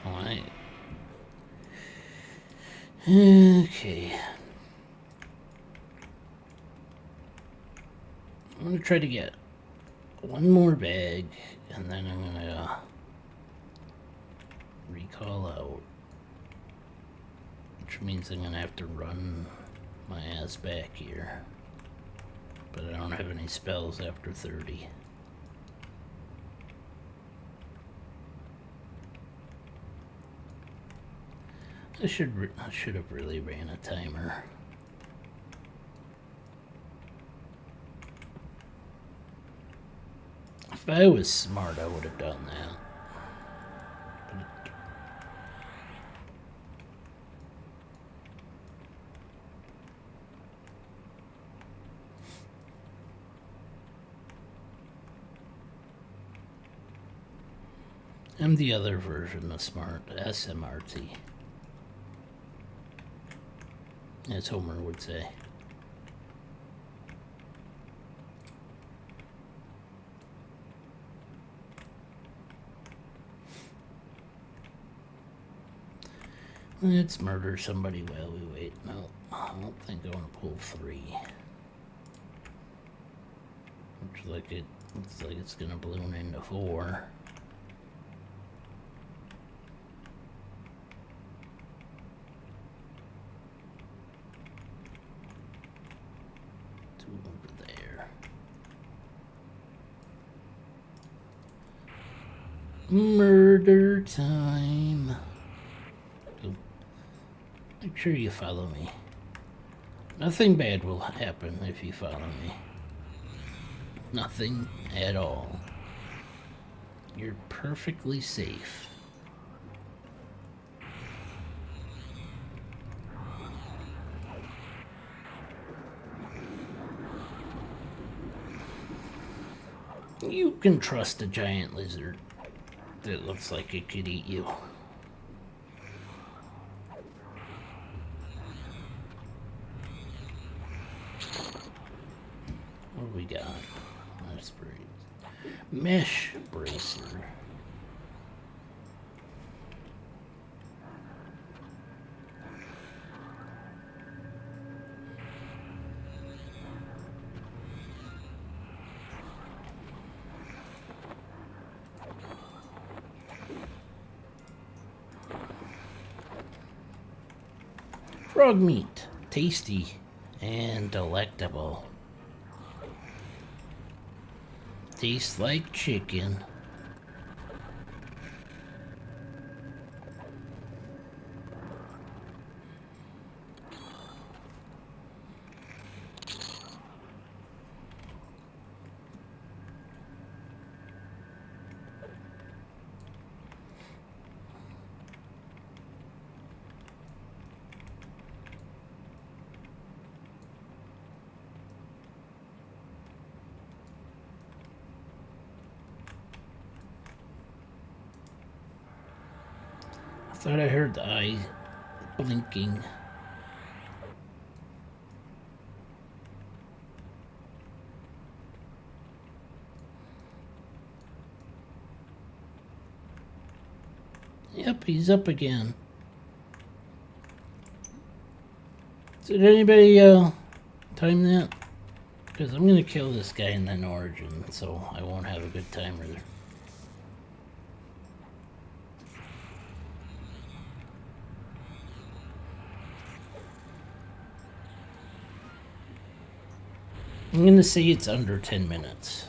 S1: Alright. Okay. I'm gonna try to get one more bag, and then I'm gonna recall out. Which means I'm gonna have to run my ass back here. But I don't have any spells after 30. I should have really ran a timer. If I was smart, I would have done that. I'm the other version of smart, SMRT. As Homer would say. Let's murder somebody while we wait. No, I don't think I want to pull 3. Looks like it's gonna balloon into 4. Over there. Murder time. Oh. Make sure you follow me. Nothing bad will happen if you follow me. Nothing at all. You're perfectly safe. You can trust a giant lizard that looks like it could eat you. What do we got? Mesh bracer. Frog meat, tasty and delectable. Tastes like chicken. I thought I heard the eye blinking. Yep, he's up again. Did anybody time that? Because I'm gonna kill this guy in then Origin, so I won't have a good timer there. I'm gonna say it's under 10 minutes.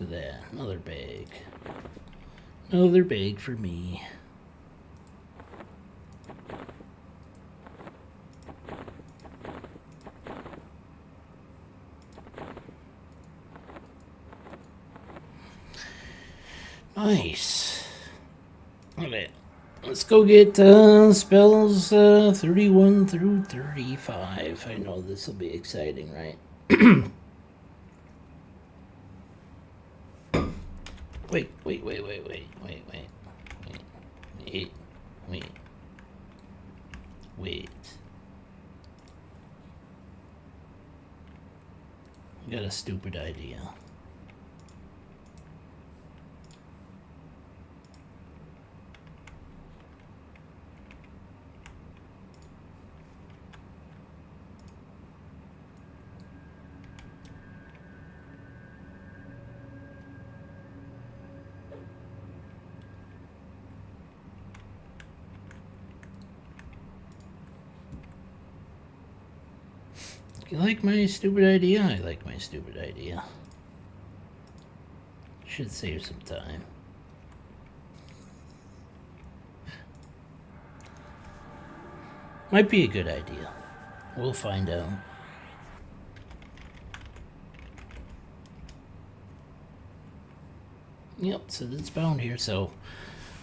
S1: Look at that. Another bag. Another bag for me. Nice. Okay. Let's go get spells 31 through 35. I know this will be exciting, right? Wait. I got a stupid idea. You like my stupid idea? I like my stupid idea. Should save some time. Might be a good idea. We'll find out. Yep, so it's bound here, so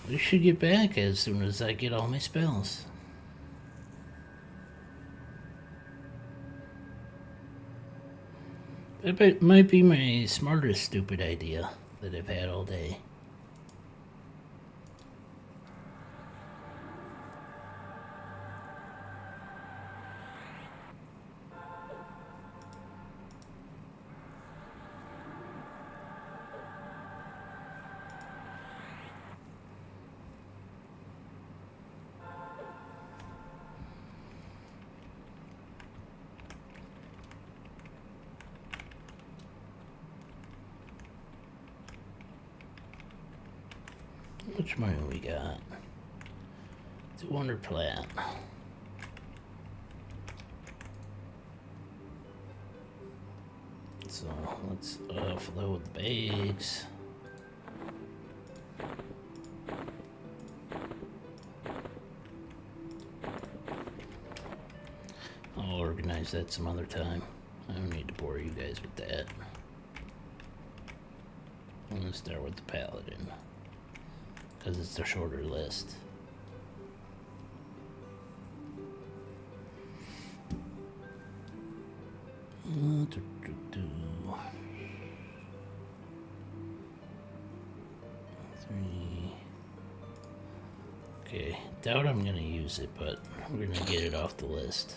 S1: we should get back as soon as I get all my spells. It might be my smartest stupid idea that I've had all day. Which money we got? 200 plat. So let's offload the bags. I'll organize that some other time. I don't need to bore you guys with that. I'm gonna start with the paladin, because it's the shorter list. Three. Okay, doubt I'm gonna use it, but we're gonna get it off the list.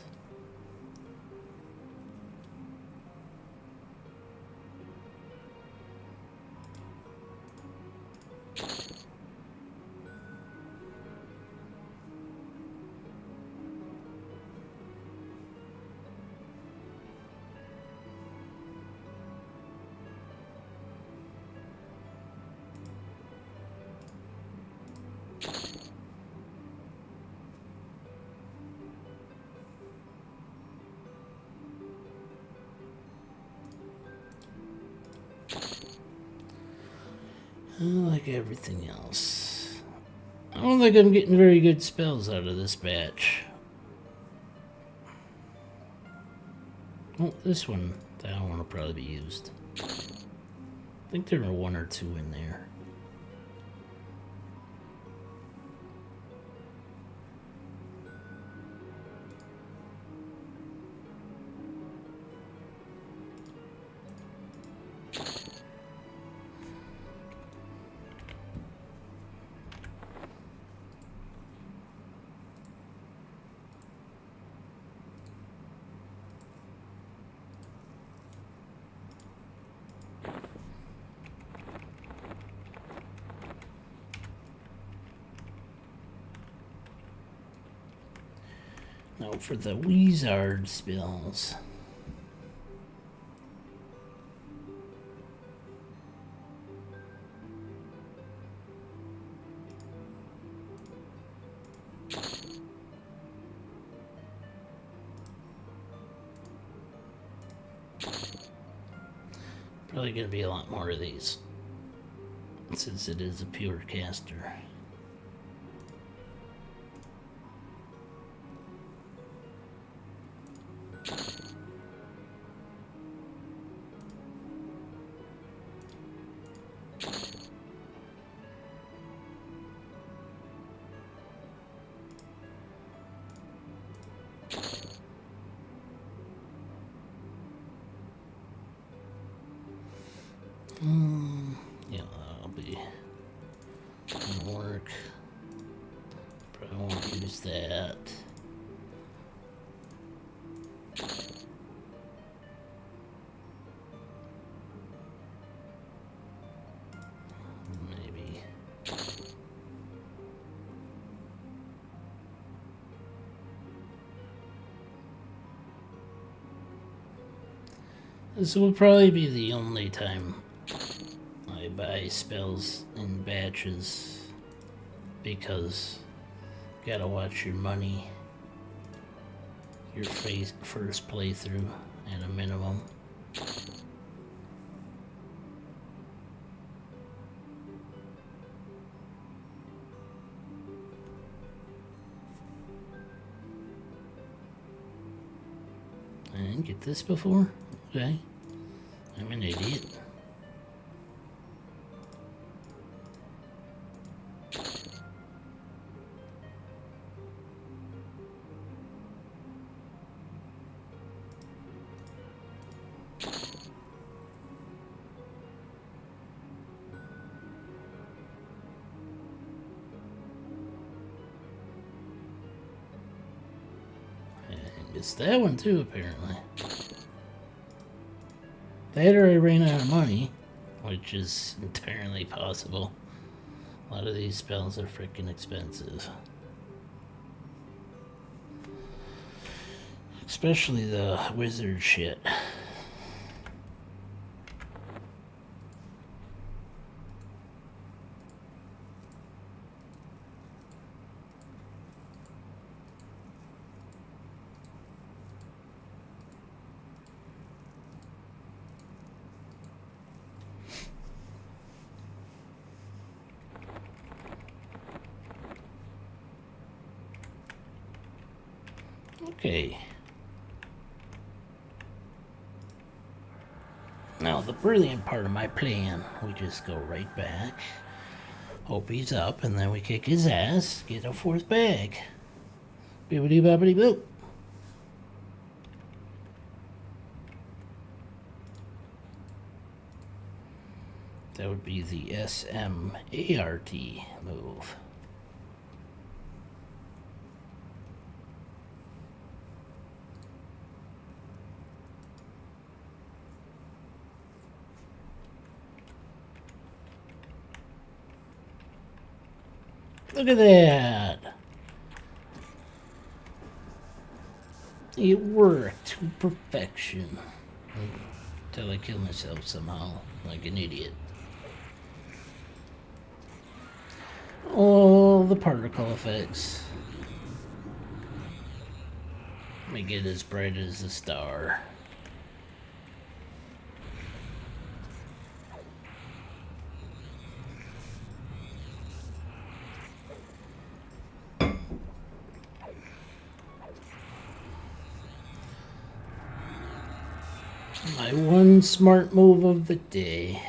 S1: Like everything else. I don't think I'm getting very good spells out of this batch. Oh, this one, that one will probably be used. I think there are one or two in there. Now for the wizard spells. Probably gonna be a lot more of these since it is a pure caster. Yeah, that'll be gonna work. Probably won't use that. Maybe. This will probably be the only time I buy spells in batches because you gotta watch your money your first playthrough at a minimum. I didn't get this before? Okay. I'm an idiot. I missed that one too, apparently. That or I ran out of money, which is entirely possible. A lot of these spells are freaking expensive. Especially the wizard shit. Okay. Now, the brilliant part of my plan, we just go right back, hope he's up, and then we kick his ass, get a fourth bag. Bibbidi bobbidi boop. That would be the SMART move. Look at that! It worked to perfection. Until I kill myself somehow, like an idiot. All the particle effects make it as bright as a star. My one smart move of the day.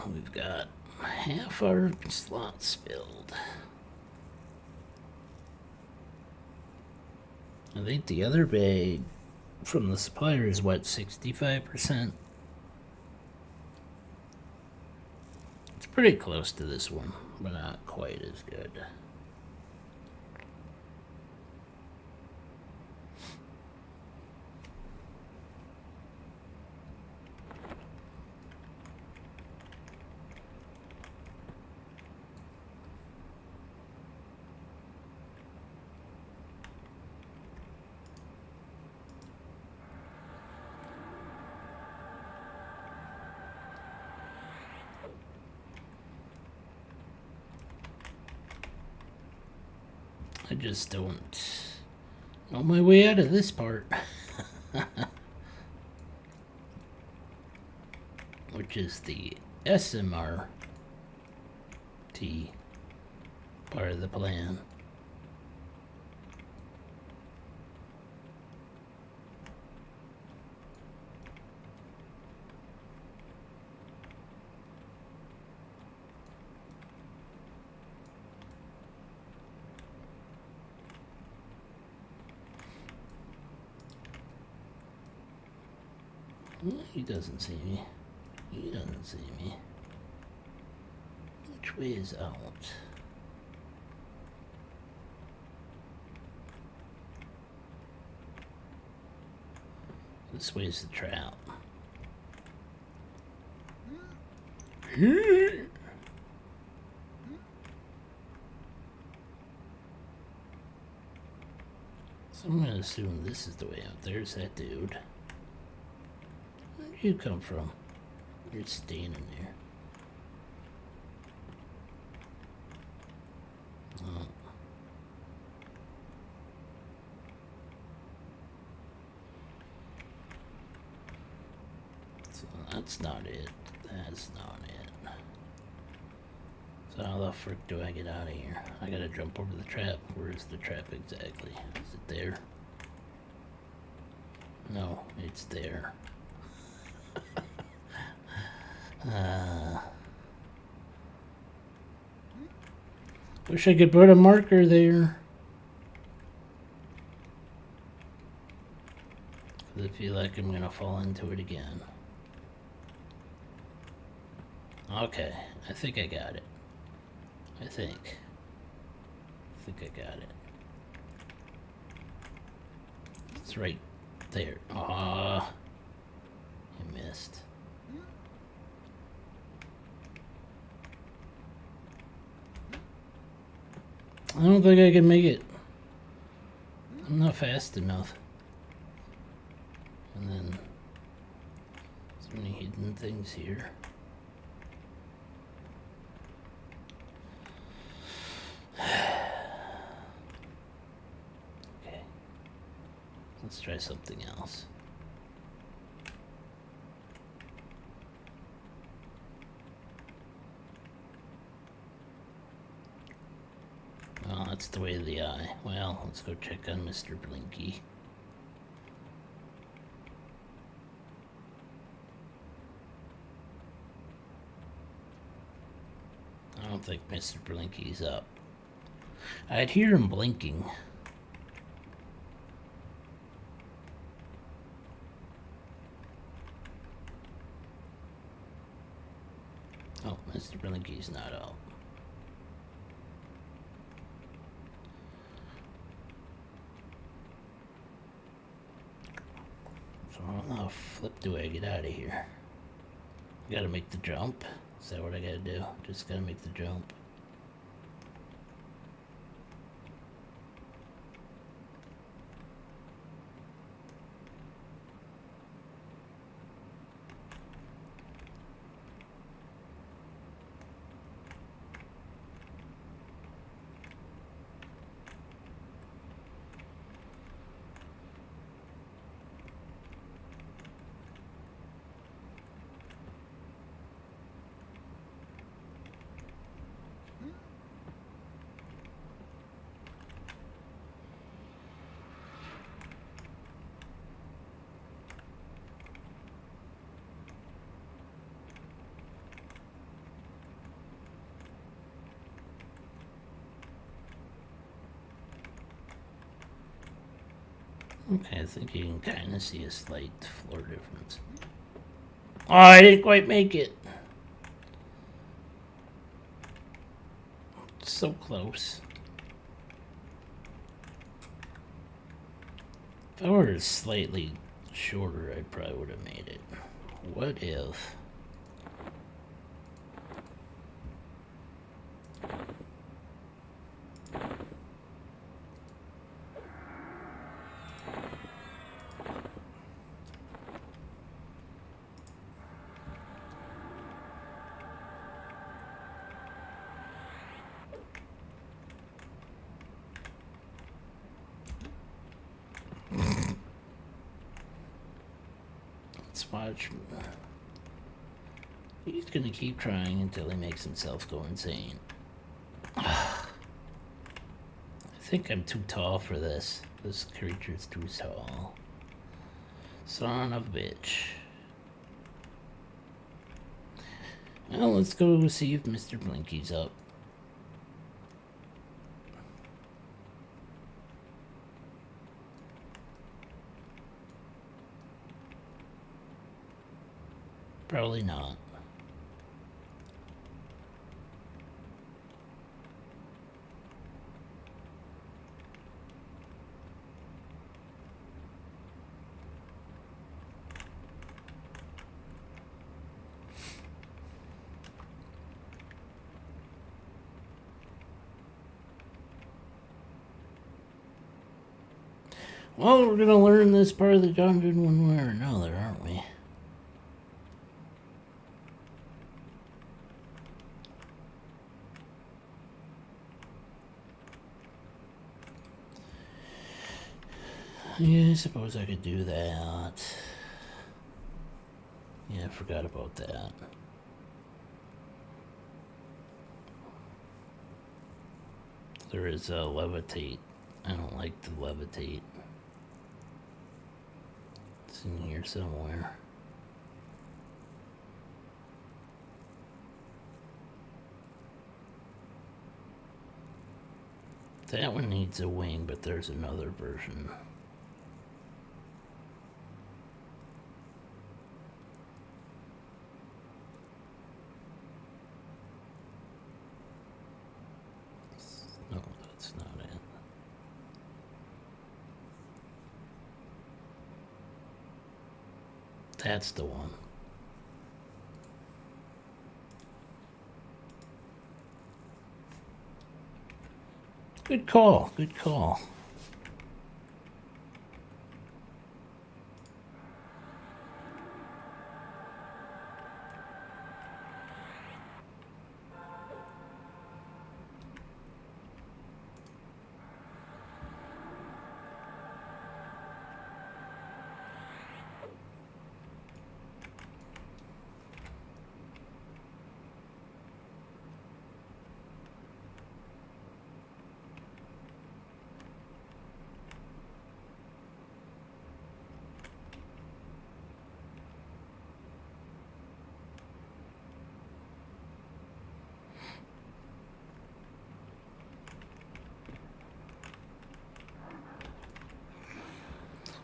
S1: We've got half our slots filled. I think the other bag from the supplier is what, 65%? It's pretty close to this one, but not quite as good. I just don't know my way out of this part. Which is the SMRT part of the plan. He doesn't see me. He doesn't see me. Which way is out? This way is the trap. So I'm gonna assume this is the way out. There's that dude. Where'd you come from? You're standing there. Oh. So that's not it. That's not it. So how the frick do I get out of here? I gotta jump over the trap. Where's the trap exactly? Is it there? No, it's there. Wish I could put a marker there. I feel like I'm gonna fall into it again. Okay, I think I got it. I think I got it. It's right there. Ah, I missed. I don't think I can make it. I'm not fast enough. And then, is there any hidden things here? Okay. Let's try something else. Oh, that's the way of the eye. Well, let's go check on Mr. Blinky. I don't think Mr. Blinky's up. I'd hear him blinking. Oh, Mr. Blinky's not up. So how flip do I get out of here? I gotta make the jump. Is that what I gotta do? Just gotta make the jump. Okay, I think you can kind of see a slight floor difference. Oh, I didn't quite make it. So close. If I were slightly shorter, I probably would have made it. What if... Just watch. He's gonna keep trying until he makes himself go insane. I think I'm too tall for this. This creature's too tall. Son of a bitch. Well, let's go see if Mr. Blinky's up. Probably not. Well, we're gonna learn this part of the dungeon one way or another, aren't we? Yeah, I suppose I could do that. Yeah, I forgot about that. There is a levitate. I don't like to levitate. It's in here somewhere. That one needs a wing, but there's another version. No, that's not it. That's the one. Good call, good call.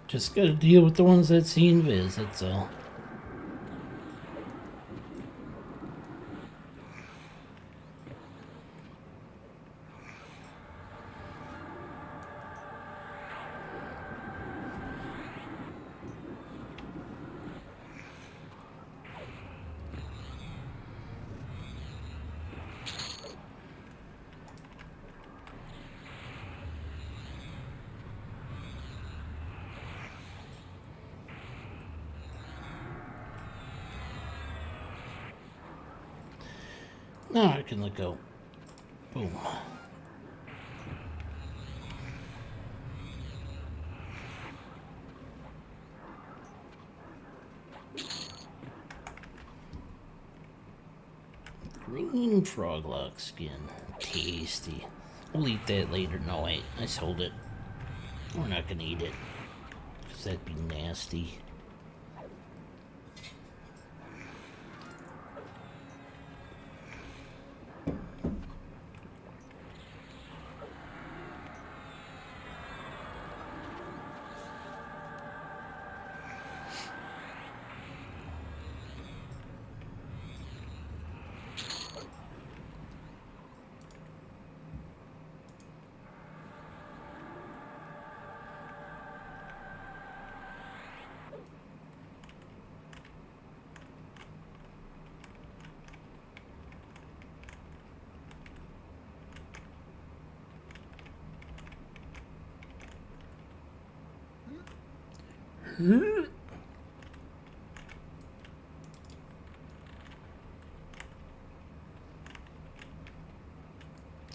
S1: Just gotta deal with the ones that see invis, that's all. Now I can let go. Boom. Green froglock skin. Tasty. We'll eat that later. No, wait. I sold it. We're not gonna eat it. Because that'd be nasty.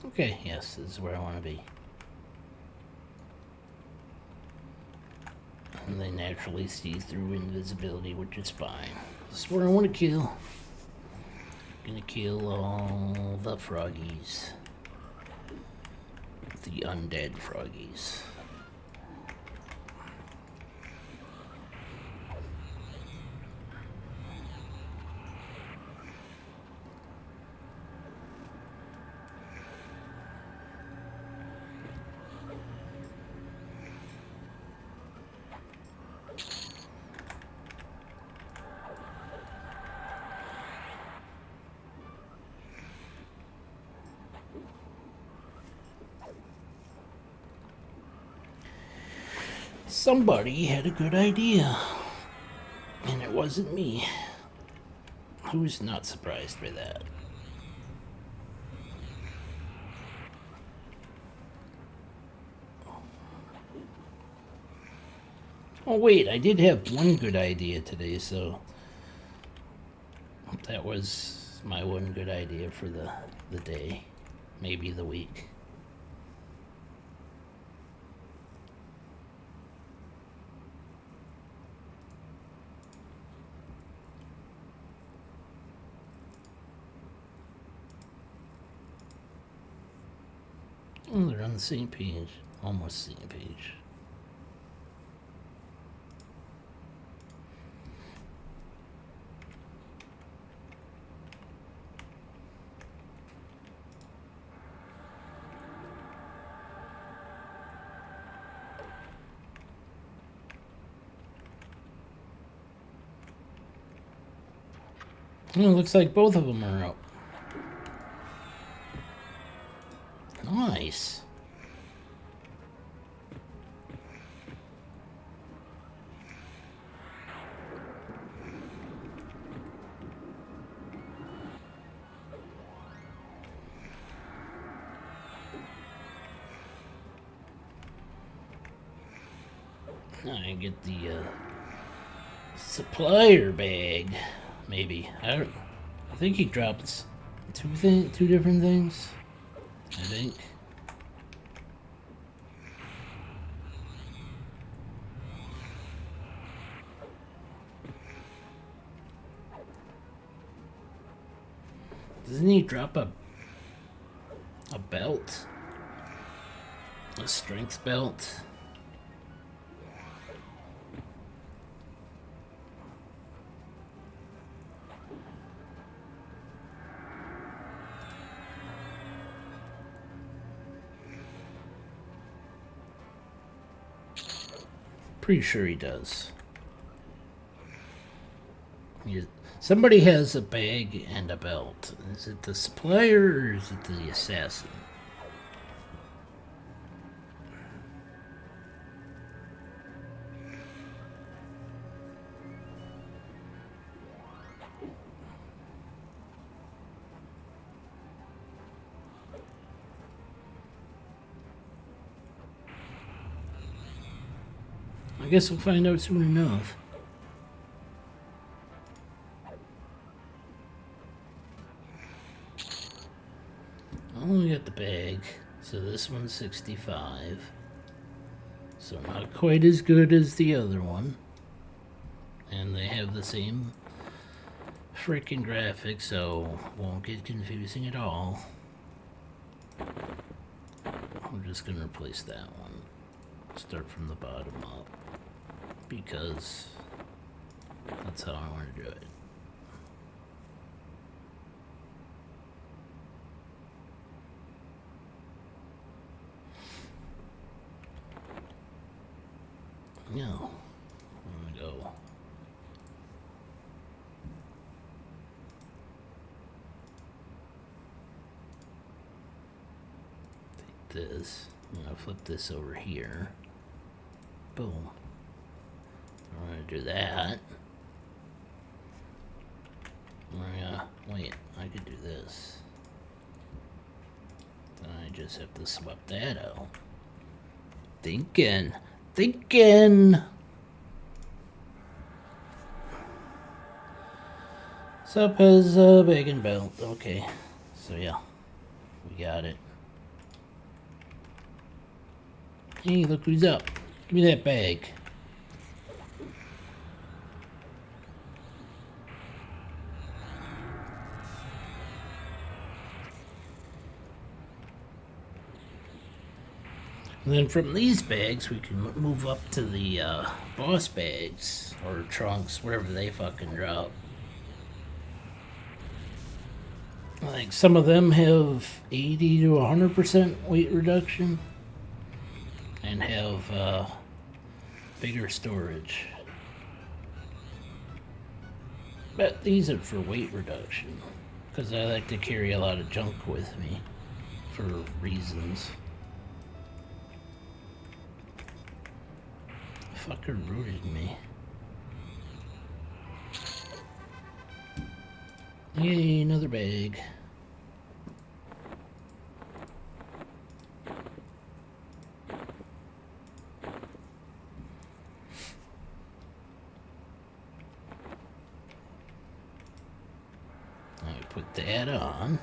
S1: Okay, yes, this is where I want to be. And they naturally see through invisibility, which is fine. This is what I want to kill. Gonna kill all the froggies. The undead froggies. Somebody had a good idea, and it wasn't me. Who's not surprised by that? Oh wait, I did have one good idea today, so that was my one good idea for the day, maybe the week. Oh, they're on the same page. Almost same page. Oh, looks like both of them are out. Nice. I get the supplier bag, maybe. I think he drops two different things. I think. Doesn't he drop a belt? A strength belt? Pretty sure he does. Somebody has a bag and a belt. Is it the supplier or is it the assassin? I guess we'll find out soon enough. I only got the bag, so this one's 65. So not quite as good as the other one. And they have the same freaking graphics, so won't get confusing at all. I'm just gonna replace that one. Start from the bottom up, because that's how I want to do it. Now, I'm gonna go. Take this. I'm gonna flip this over here. Boom. I'm gonna do that. I'm gonna, wait, I could do this. Then I just have to swap that out. Thinking. Sup has a bag and belt. Okay. So yeah. We got it. Hey, look who's up. Give me that bag. And then from these bags, we can move up to the boss bags or trunks, wherever they fucking drop. Like some of them have 80 to 100% weight reduction and have bigger storage. But these are for weight reduction because I like to carry a lot of junk with me for reasons. Fucker rooted me. Yay, another bag. I put that on.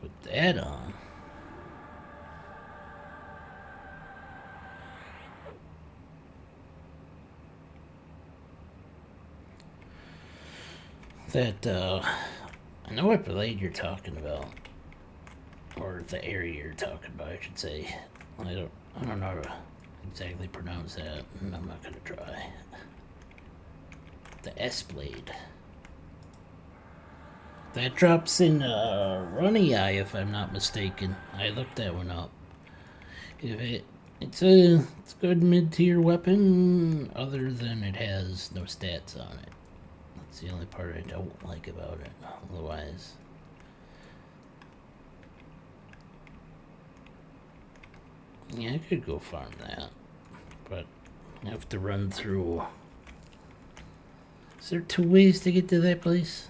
S1: Put that on. That, I know what blade you're talking about. Or the area you're talking about, I should say. I don't know how to exactly pronounce that, and I'm not gonna try. The S blade. That drops in Runny Eye, if I'm not mistaken. I looked that one up. It's a good mid-tier weapon, other than it has no stats on it. That's the only part I don't like about it. Otherwise, yeah, I could go farm that, but I have to run through. Is there 2 ways to get to that place?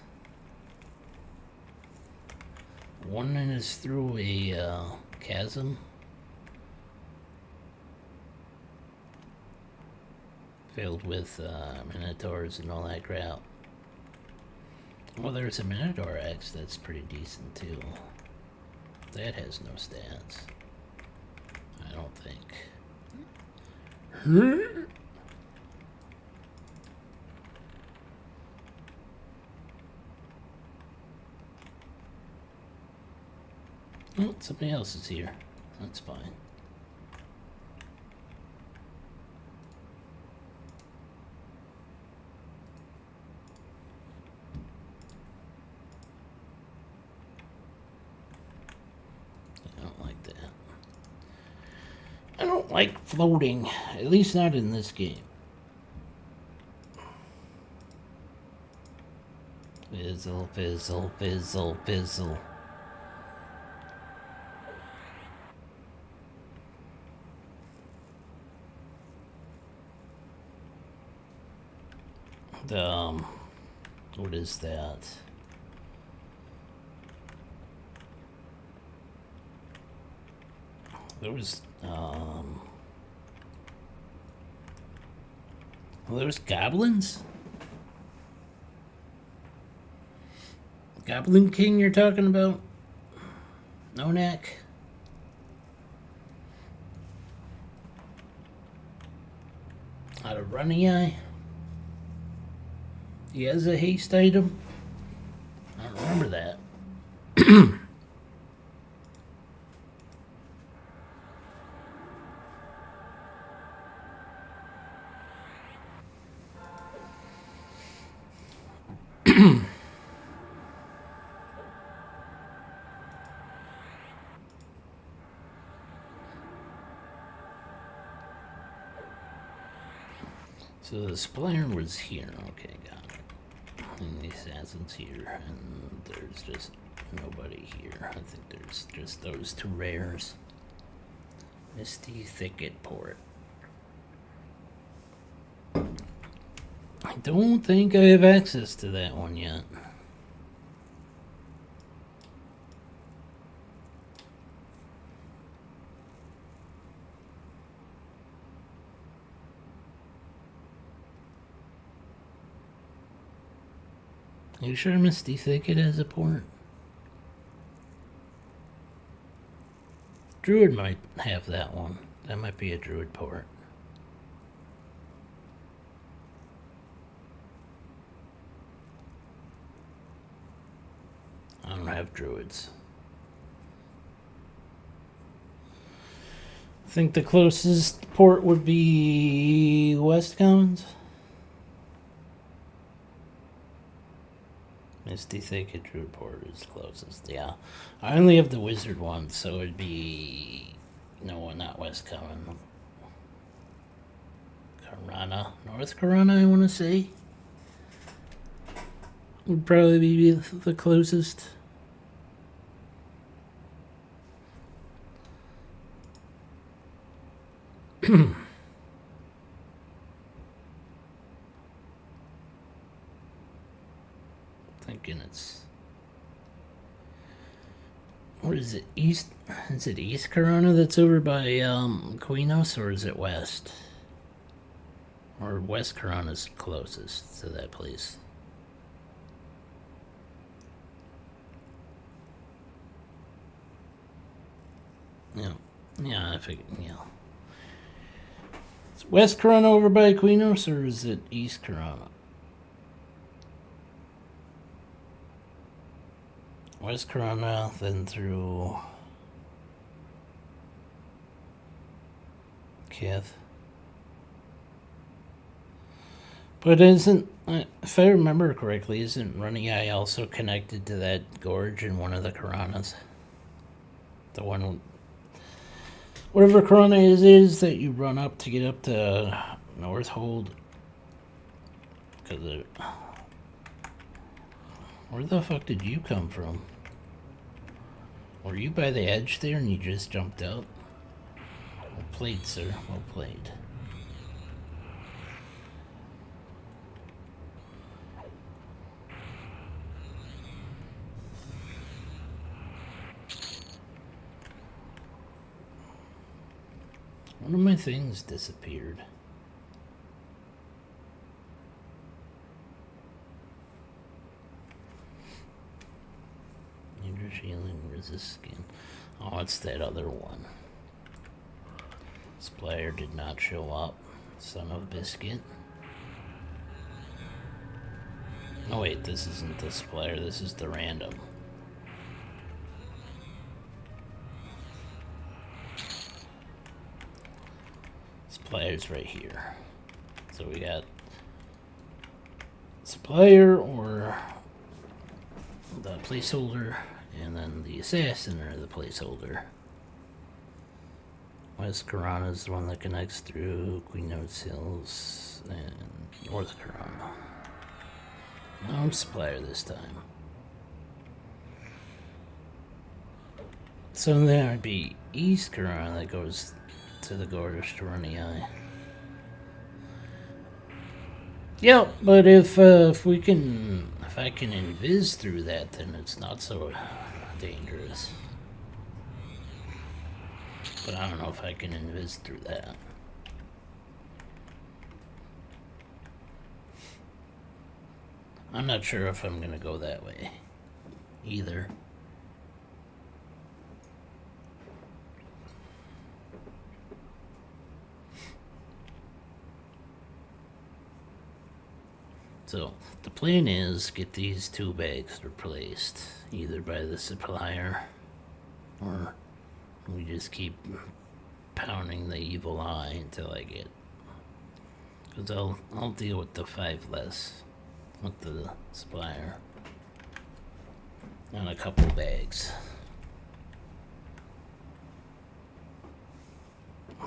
S1: One is through a chasm filled with minotaurs and all that crap. Well, there's a Minotaur X that's pretty decent too. That has no stats. I don't think. Oh, somebody else is here. That's fine. I don't like that. I don't like floating, at least not in this game. Fizzle, fizzle, fizzle, fizzle. What is that? There was, well, there was goblins? Goblin King you're talking about? No neck? Out of Runny Eye? He has a haste item? I don't remember that. So the supplier was here. Okay, got it. And the assassin's here, and there's just nobody here. I think there's just those 2 rares. Misty Thicket Port. I don't think I have access to that one yet. Are you sure Misty Thicket has a port? Druid might have that one. That might be a Druid port. I don't have druids. I think the closest port would be West Commons. Misty Thicket Druid Port is closest, yeah. I only have the wizard one, so it'd be... No, not West Common. Corona. North Corona, I want to say. Would probably be the closest. Thinking it's... What is it? East? Is it East Corona that's over by Quinos, or is it West? Or West Corona's closest to that place. Yeah. Yeah, I figured, yeah. Is West Corona over by Quinos, or is it East Corona? West Corona, then through Kith. But isn't, if I remember correctly, isn't Runny Eye also connected to that gorge in one of the Coronas? The one, whatever Corona is that you run up to get up to North Hold. Because where the fuck did you come from? Were you by the edge there and you just jumped out? Well played, sir. Well played. One of my things disappeared. Dangerous healing, resist skin. Oh, it's that other one. This player did not show up. Son of a biscuit. Oh wait, this isn't this player, this is the random. This player's right here. So we got supplier or the placeholder, and then the assassin or the placeholder. West Corona is the one that connects through Queen Notes Hills and North Corona. No, I'm supplier this time. So there would be East Corona that goes to the gorge to Runny Eye. Yep, but if I can invis through that, then it's not so dangerous. But I don't know if I can invis through that. I'm not sure if I'm gonna go that way either. So the plan is get these 2 bags replaced either by the supplier or we just keep pounding the evil eye until I get. Because I'll deal with the 5 less with the supplier and a couple bags.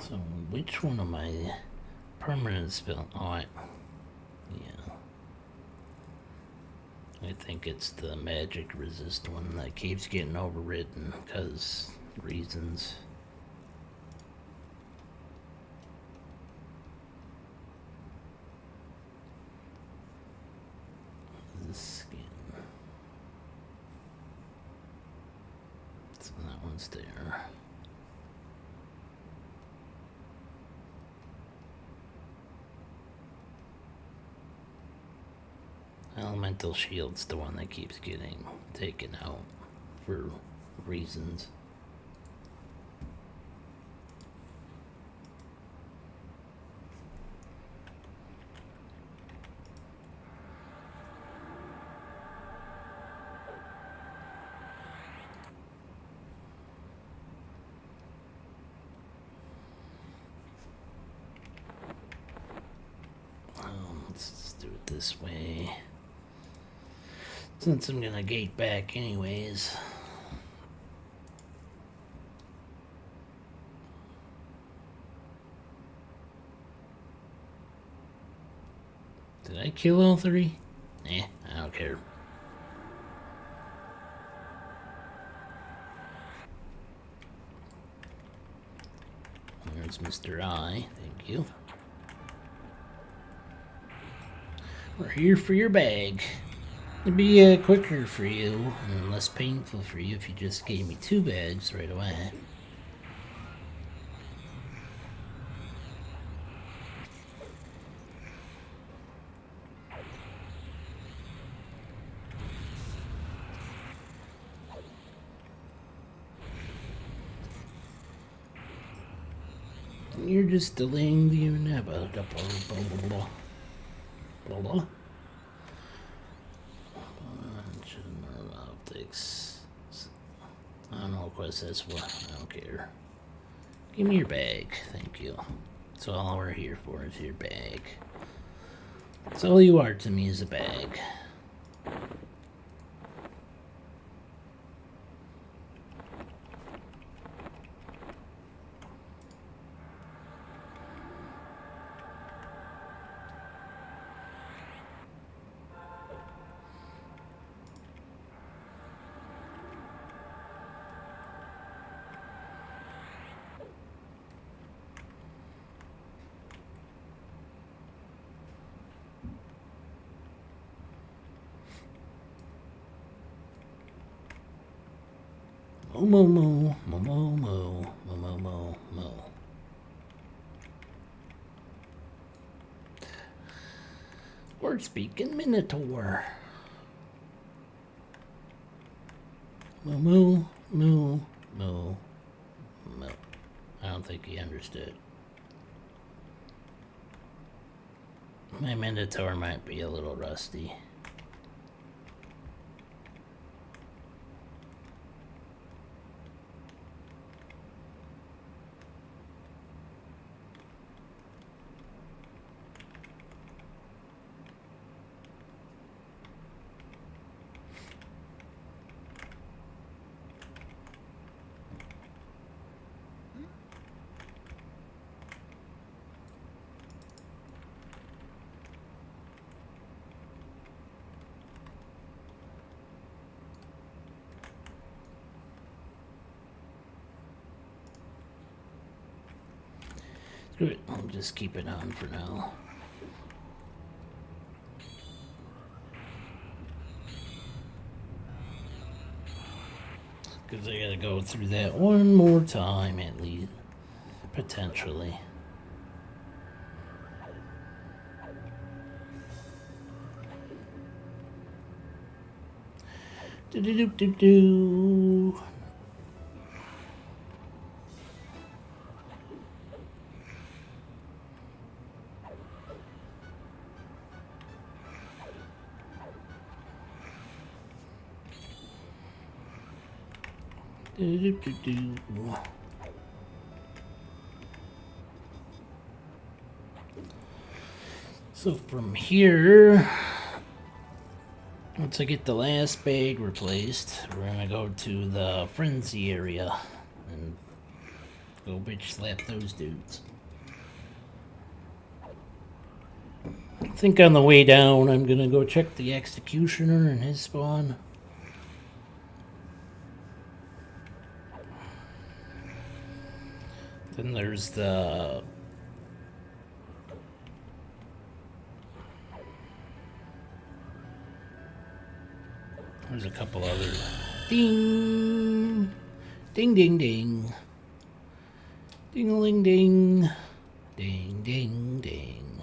S1: So which one of my permanent spell? Oh, yeah. I think it's the magic resist one that keeps getting overridden because reasons. The skin. So that one's there. Elemental shield's the one that keeps getting taken out for reasons. Let's do it this way. Since I'm gonna gate back anyways. Did I kill all three? I don't care. There's Mr. I. Thank you. We're here for your bag. It'd be quicker for you and less painful for you if you just gave me 2 bags right away. You're just delaying the inevitable. Optics. I don't know what quest that's for. I don't care. Give me your bag. Thank you. That's all we're here for is your bag. That's all you are to me is a bag. Mo mo mo mo mo mo mo mo mo. We're speaking Minotaur. Moo moo moo moo moo. I don't think he understood. My Minotaur might be a little rusty. Screw it, I'll just keep it on for now. Because I gotta go through that one more time at least. Potentially. Do do do do do. Do do do do. So from here, once I get the last bag replaced, we're gonna go to the frenzy area and go bitch slap those dudes. I think on the way down, I'm gonna go check the executioner and his spawn. Then there's the there's a couple other ding ding ding ding ding-a-ling ding ding ding ding.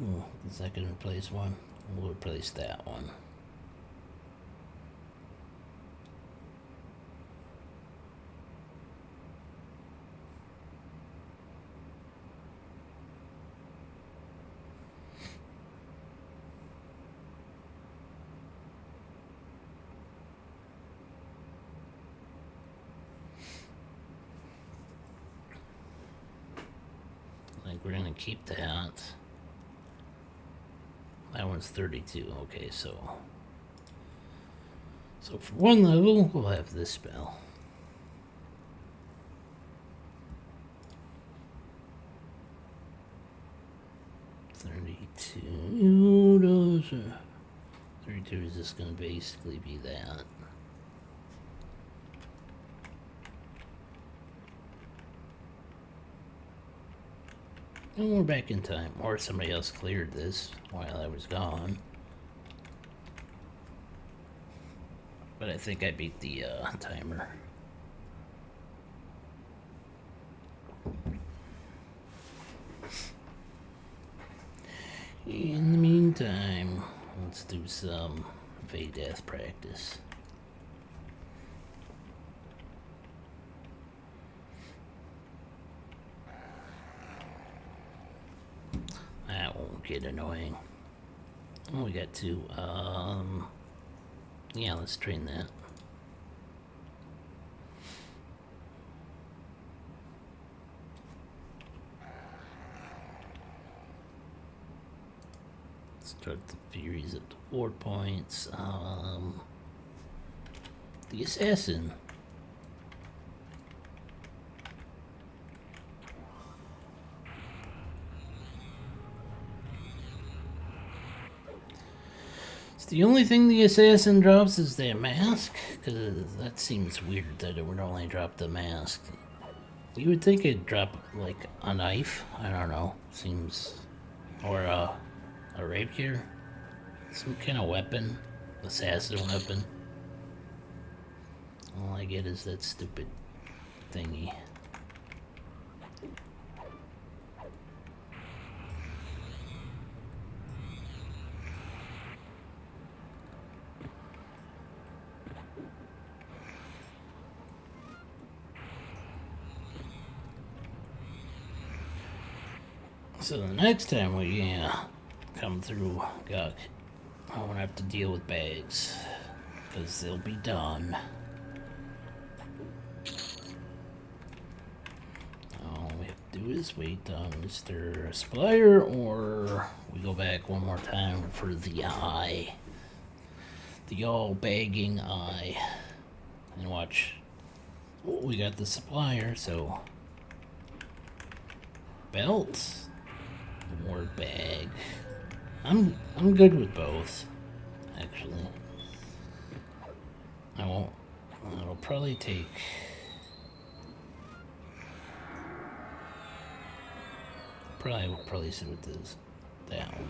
S1: Ooh, the second replace one. We'll replace that one. we're gonna keep that. That one's 32. Okay, so for one level, we'll have this spell. Those 32 is just gonna basically be that. And we're back in time. Or somebody else cleared this while I was gone. But I think I beat the timer. In the meantime, let's do some Death practice. That won't get annoying. Oh, we got two. Yeah, let's train that. Start the Furies at 4 points. The Assassin. The only thing the assassin drops is their mask, because that seems weird that it would only drop the mask. You would think it'd drop like a knife. I don't know. Seems, or a rapier, some kind of weapon, assassin weapon. All I get is that stupid thingy. So the next time we come through Guk, I won't have to deal with bags, because they'll be done. All we have to do is wait on Mr. Spire, or we go back one more time for the eye. The all bagging eye. And watch. Oh, we got the supplier, so belt. More bag. I'm good with both, actually. I won't. It'll probably take. Will probably sit with this. That one.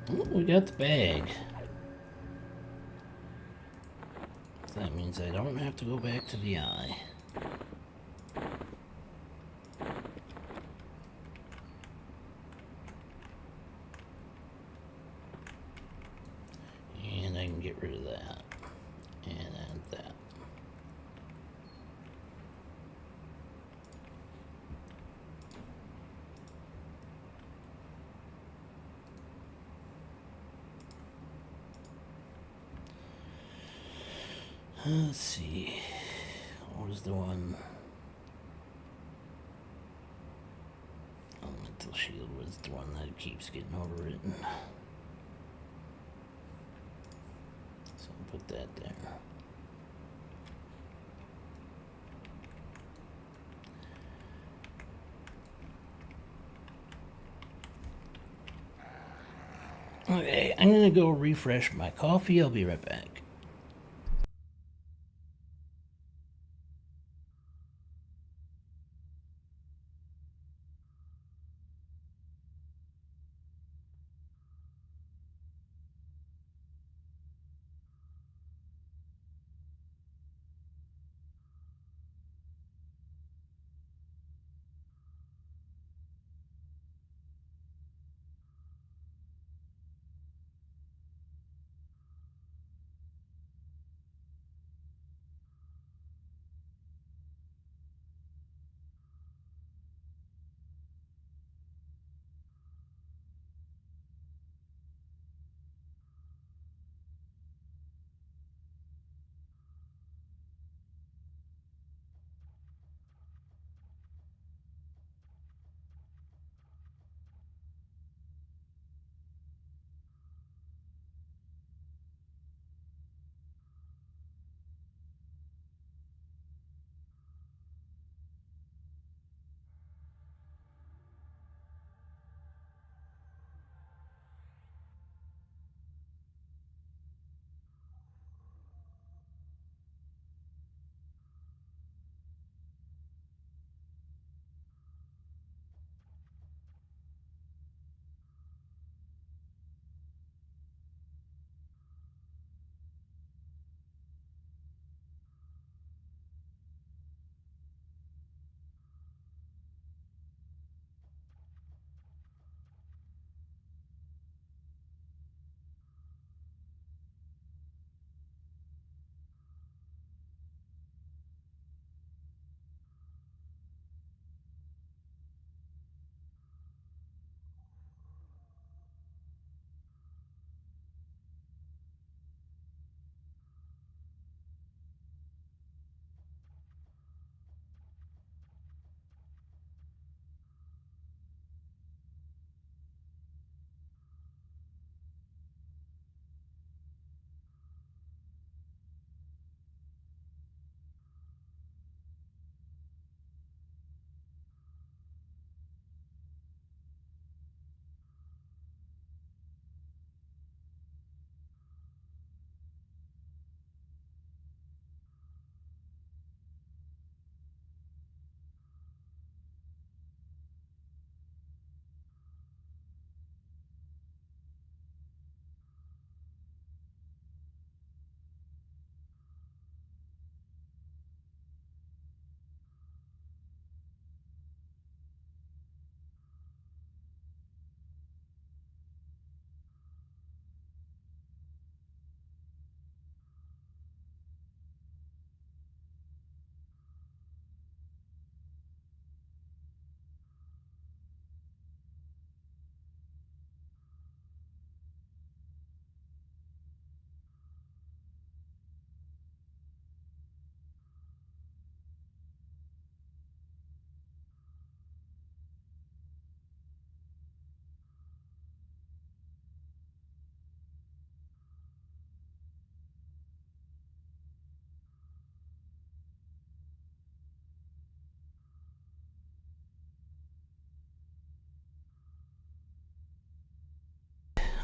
S1: Oh, we got the bag. So that means I don't have to go back to the eye. And I can get rid of that. And add that. Let's see. What was the one? Elemental Shield was the one that keeps getting overwritten. So I'll put that there. Okay, I'm gonna go refresh my coffee. I'll be right back.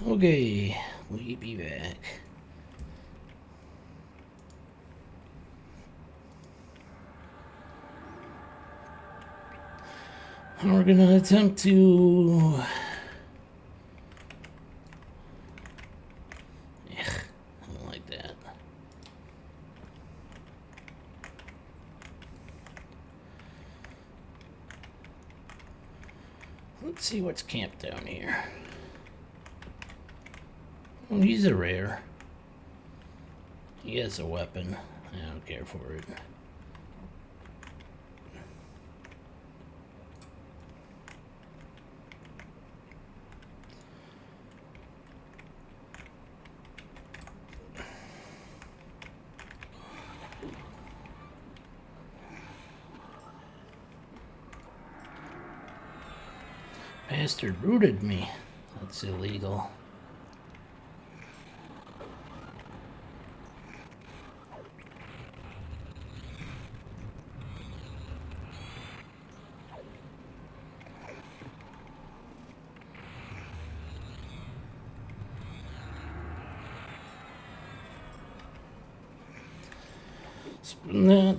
S1: Okay, we'll be back. We're gonna attempt to... I don't like that. Let's see what's camped down here. Oh, he's a rare. He has a weapon. I don't care for it. Bastard rooted me. That's illegal.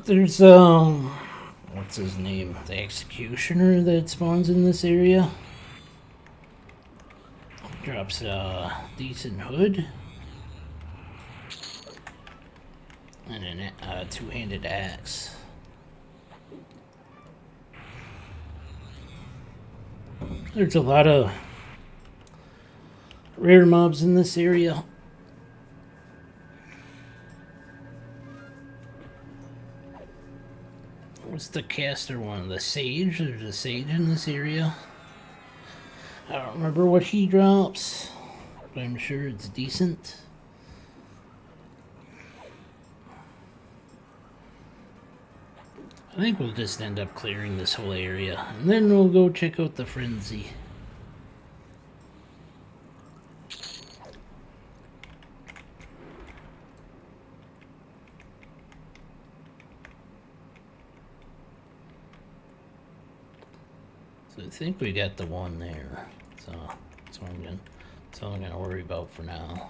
S1: There's what's his name? The executioner that spawns in this area. Drops a decent hood and a two-handed axe. There's a lot of rare mobs in this area. What's the caster one? The sage? There's a sage in this area. I don't remember what he drops, but I'm sure it's decent. I think we'll just end up clearing this whole area, and then we'll go check out the frenzy. So I think we got the one there. So that's what I'm gonna worry about for now.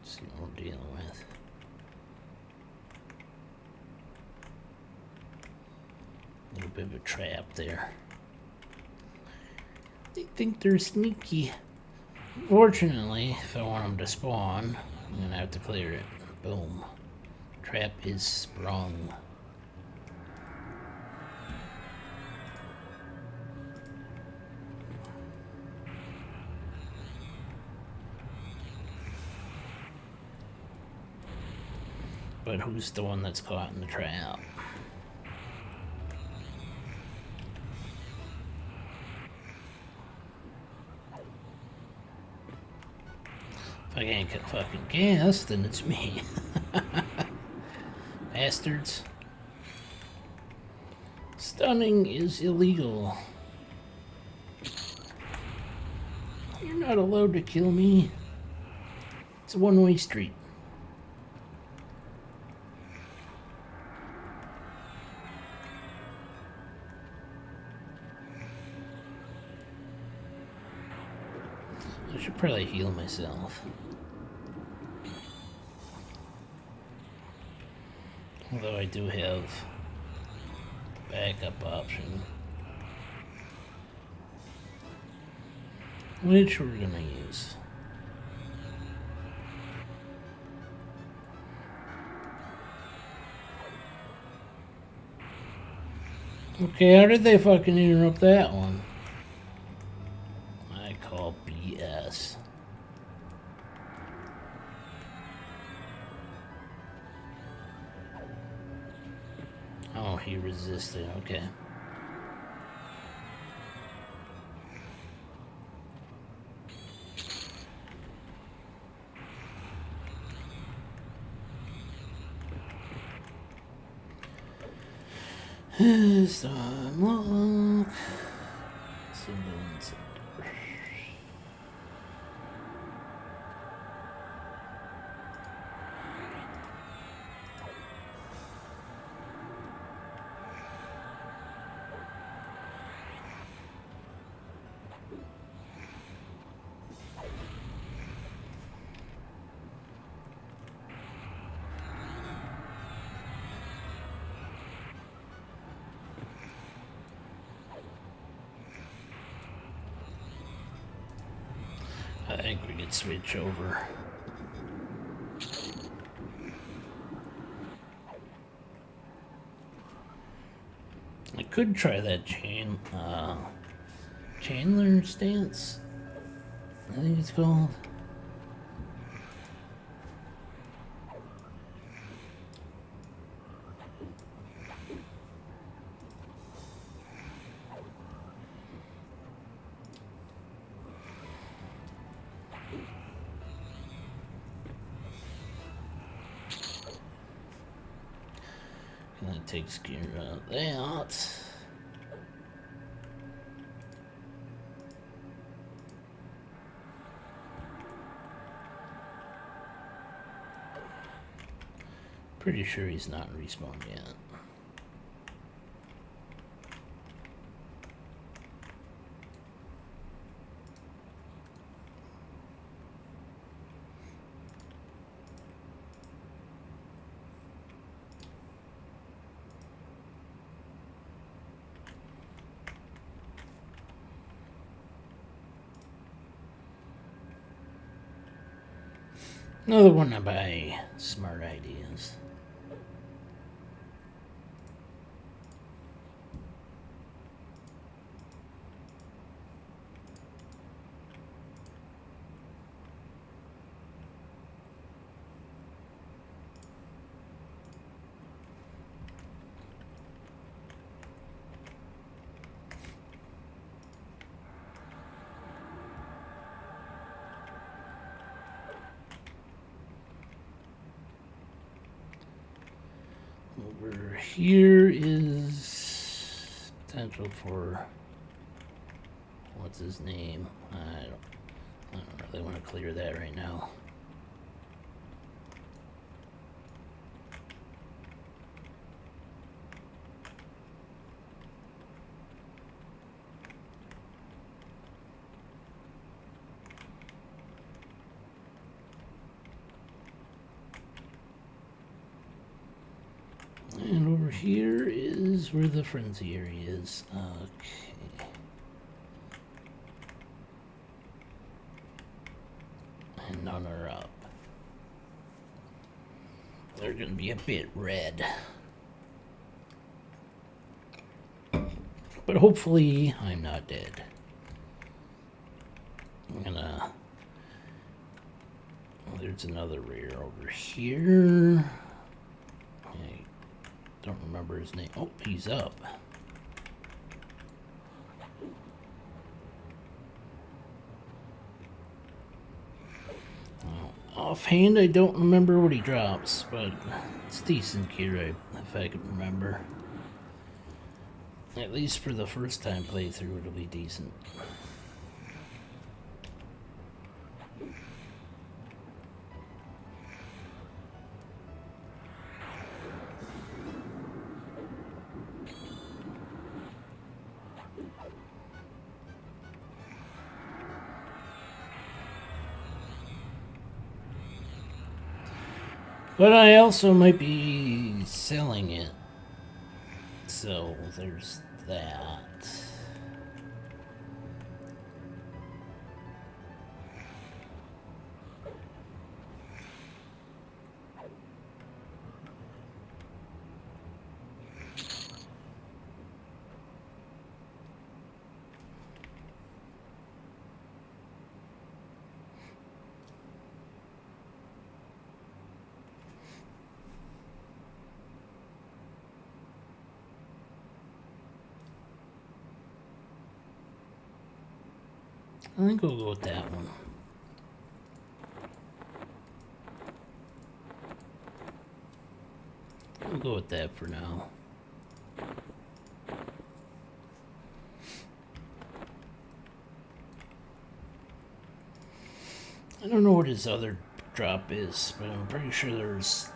S1: See what we're dealing with. A little bit of a trap there. They think they're sneaky. Fortunately, if I want them to spawn, I'm gonna have to clear it. Boom. Trap is sprung. But who's the one that's caught in the trap? If I can't get fucking gas, then it's me. Bastards. Stunning is illegal. You're not allowed to kill me. It's a one-way street. I should probably heal myself. Although I do have backup option, which we're gonna use. Okay, how did they fucking interrupt that one? I call BS. Oh, he resisted, okay. So unlock symbol and center. think we could switch over. I could try that Chandler stance, I think it's called. And that takes care of that. Pretty sure he's not respawned yet. Another one of my smart ideas. Over here is potential for what's his name? I don't really want to clear that right now. And over here is where the frenzy area is. Okay. And none are up. They're gonna be a bit red. But hopefully I'm not dead. I'm gonna... Well, there's another rear over here. Don't remember his name. Oh, he's up. Well, offhand, I don't remember what he drops, but it's decent gear if I can remember. At least for the first time playthrough, it'll be decent. But I also might be selling it. So there's that. I think we'll go with that one. We'll go with that for now. I don't know what his other drop is, but I'm pretty sure there's...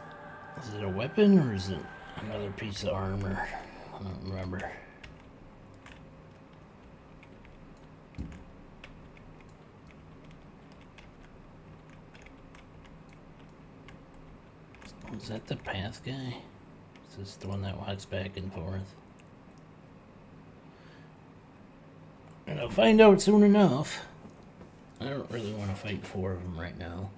S1: Is it a weapon or is it another piece of armor? I don't remember. Is that the path guy? Is this the one that walks back and forth? And I'll find out soon enough. I don't really want to fight 4 of them right now.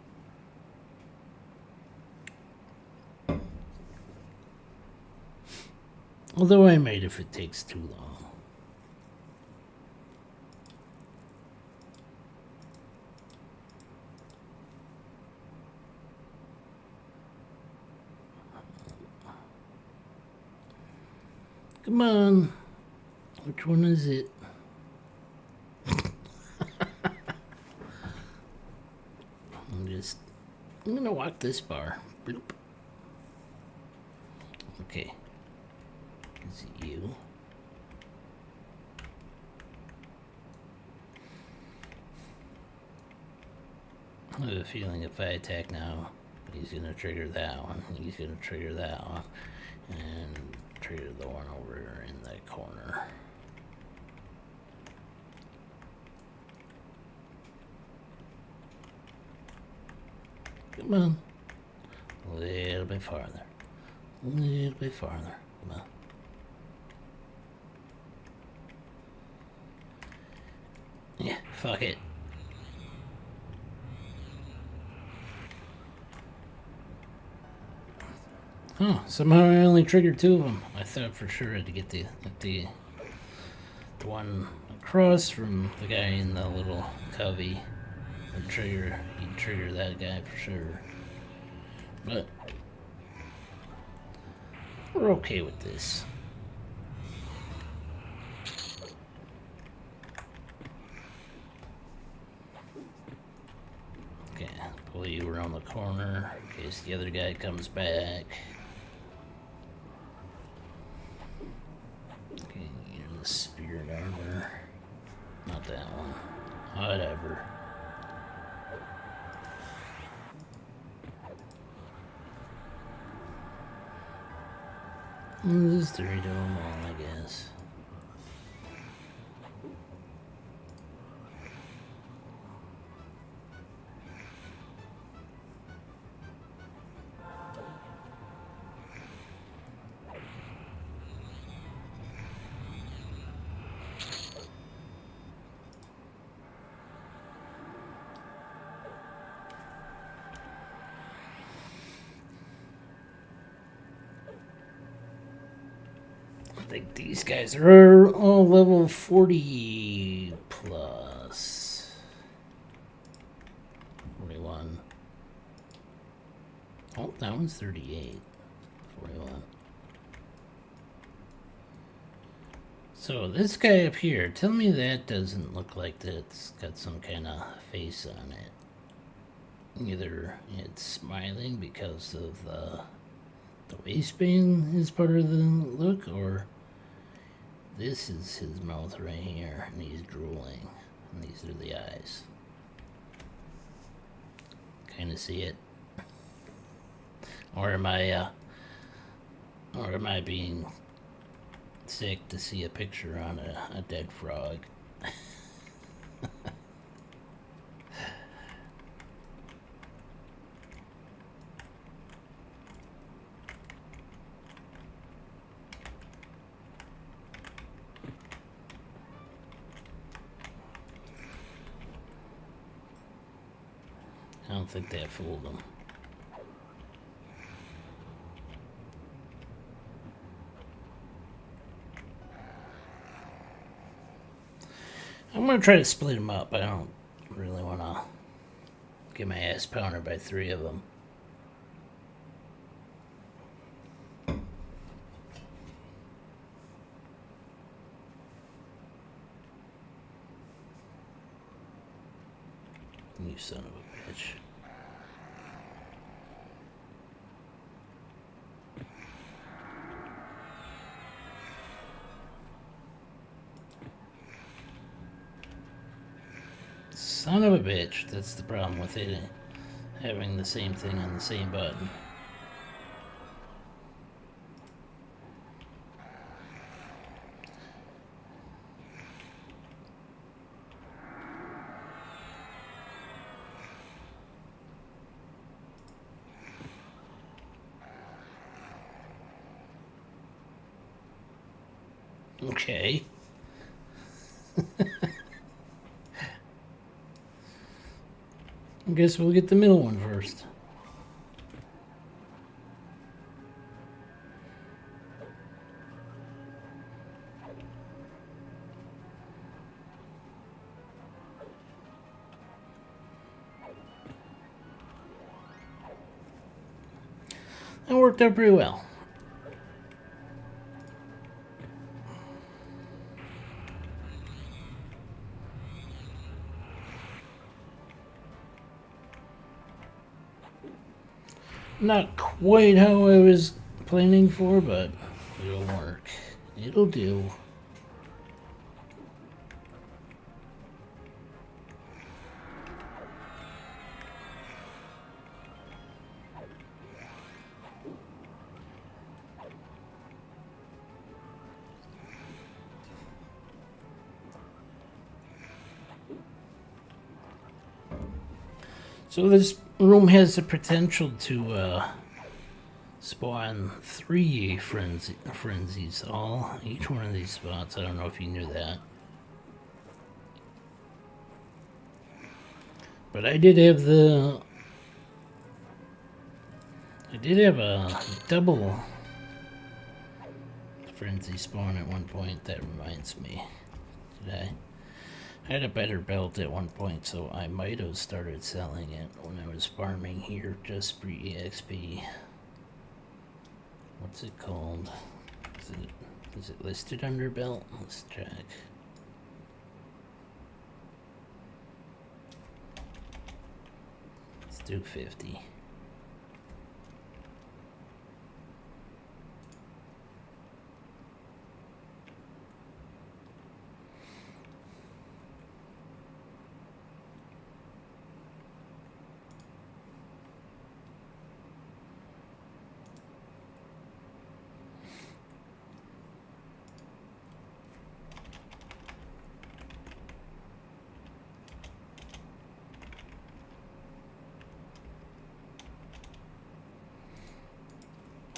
S1: Although I might if it takes too long. Come on. Which one is it? I'm gonna walk this bar. Bloop. Okay. Is it you? I have a feeling if I attack now, he's gonna trigger that one. He's gonna trigger that one. And trigger the one over in the corner. Come on. A little bit farther. A little bit farther. Come on. Yeah, fuck it. Oh, somehow I only triggered 2 of them. I thought for sure I had to get the one across from the guy in the little covey. He'd trigger that guy for sure. But we're okay with this. Okay, pull you around the corner in case the other guy comes back. Okay, you're in the spirit armor. Not that one. Whatever. Just redo them all, I guess. I think these guys are all level 40 plus. 41. Oh, that one's 38. 41. So this guy up here, tell me that doesn't look like that's got some kind of face on it. Either it's smiling because of the waistband is part of the look, or this is his mouth right here, and he's drooling, and these are the eyes. Kind of see it, or am I being sick to see a picture on a dead frog? I don't think that fooled them. I'm gonna try to split them up. I don't really want to get my ass pounded by 3 of them. You son of a bitch. Son of a bitch. That's the problem with it having the same thing on the same button. Okay. I guess we'll get the middle one first. That worked out pretty well. Not quite how I was planning for, but it'll work. It'll do. So this room has the potential to spawn 3 frenzies all each one of these spots. I don't know if you knew that, but I did have a double frenzy spawn at one point. That reminds me, I had a better belt at one point, so I might have started selling it when I was farming here just for EXP. What's it called? Is it listed under belt? Let's check. Let's do 50.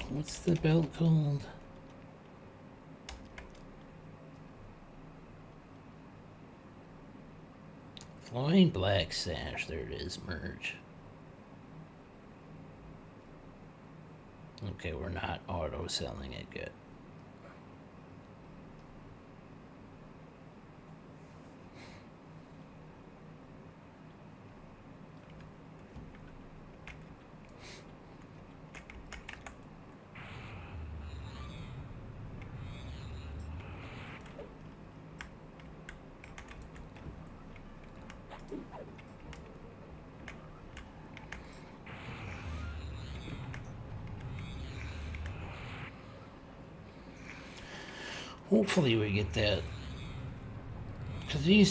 S1: What's the belt called? Flying Black Sash. There it is. Merge. Okay, we're not auto selling it yet. Hopefully we get that. Because he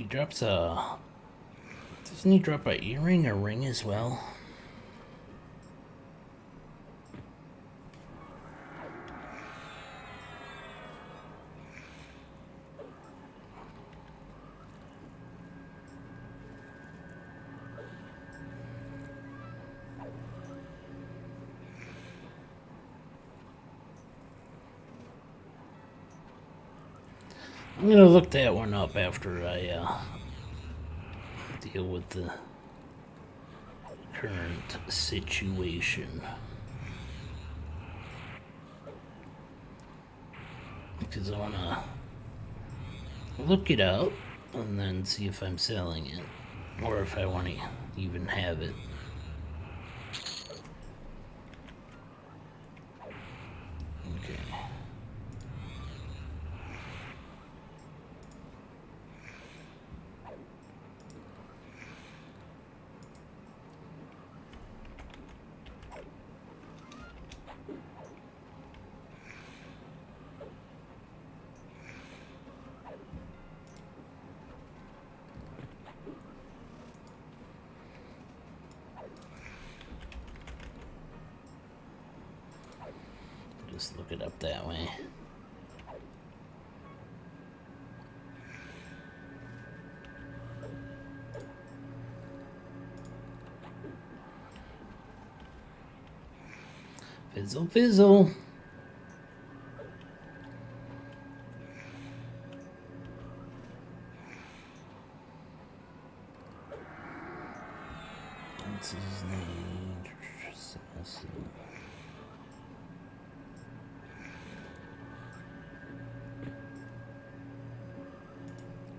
S1: drops a... Doesn't he drop a earring or ring as well? I'm gonna look that one up after I deal with the current situation, because I wanna look it up and then see if I'm selling it or if I want to even have it. Okay. Just look it up that way. Fizzle, fizzle. What's his name? Assassin.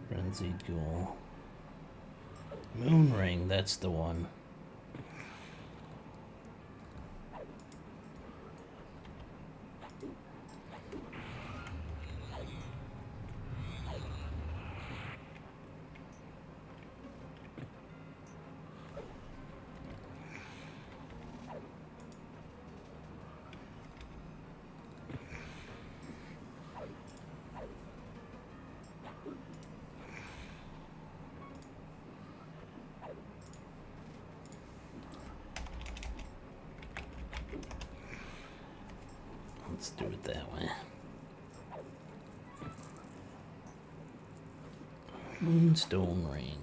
S1: Frenzied Ghoul. Moonring, that's the one. Let's do it that way. Moonstone Ring.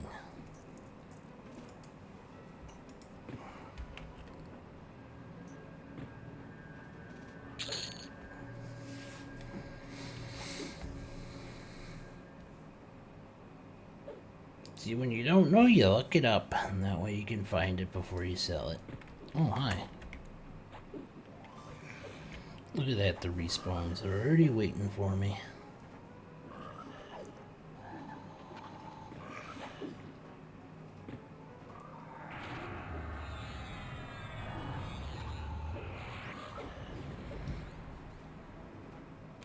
S1: See, when you don't know, you look it up, and that way you can find it before you sell it. Oh, hi. Look at that, the respawns are already waiting for me.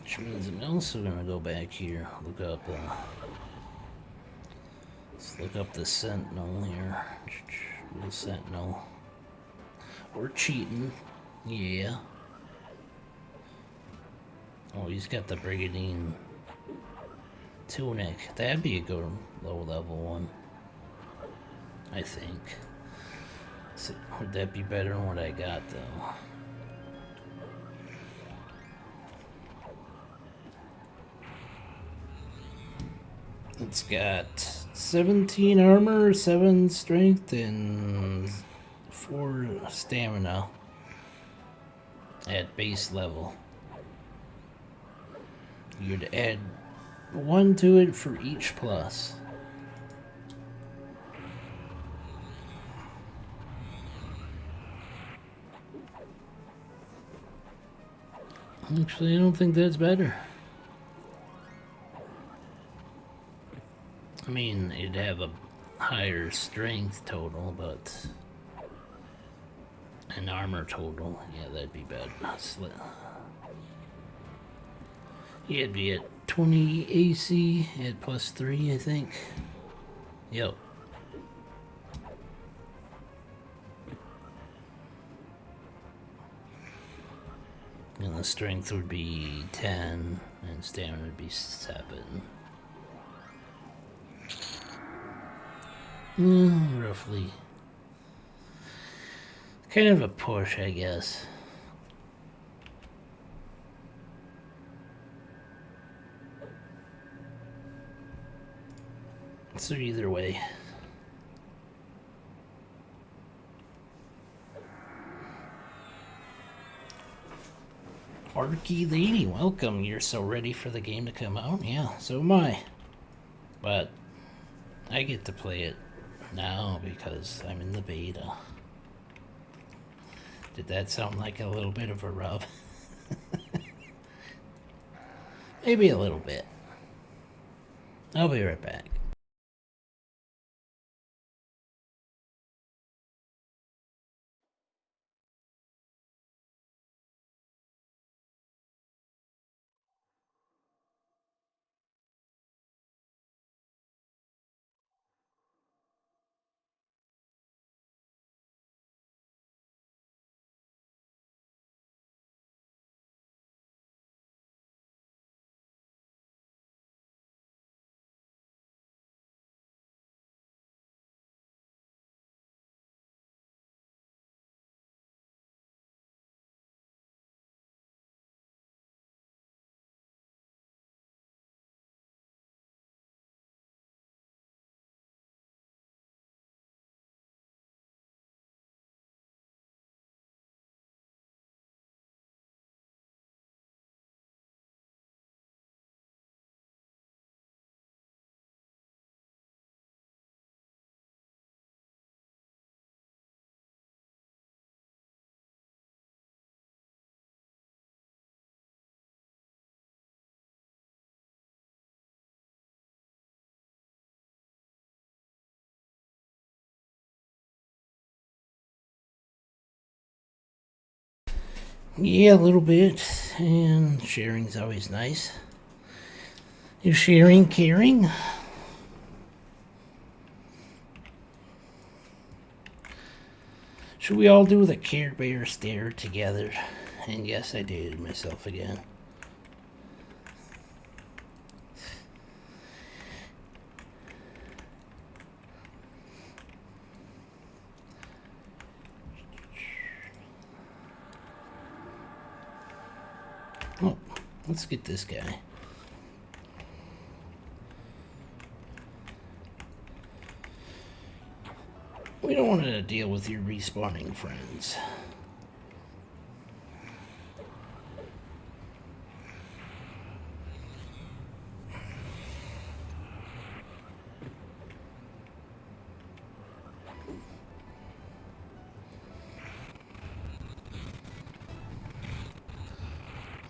S1: Which means I'm also gonna go back here, look up, let's look up the Sentinel here. The Sentinel. We're cheating. Yeah. Oh, he's got the Brigandine tunic. That'd be a good low level one, I think. So, would that be better than what I got, though? It's got 17 armor, 7 strength, and 4 stamina at base level. You'd add 1 to it for each plus. Actually, I don't think that's better. I mean, it'd have a higher strength total, but an armor total, yeah, that'd be better. Yeah, it'd be at 20 AC at +3, I think. Yep. And the strength would be 10, and stamina would be 7. Roughly. Kind of a push, I guess. So either way. Arky Lady, welcome. You're so ready for the game to come out? Yeah, so am I. But I get to play it now because I'm in the beta. Did that sound like a little bit of a rub? Maybe a little bit. I'll be right back. Yeah, a little bit, and sharing's always nice. Is sharing caring? Should we all do the Care Bear stare together? And yes, I dated myself again. Oh, let's get this guy. We don't want to deal with your respawning friends.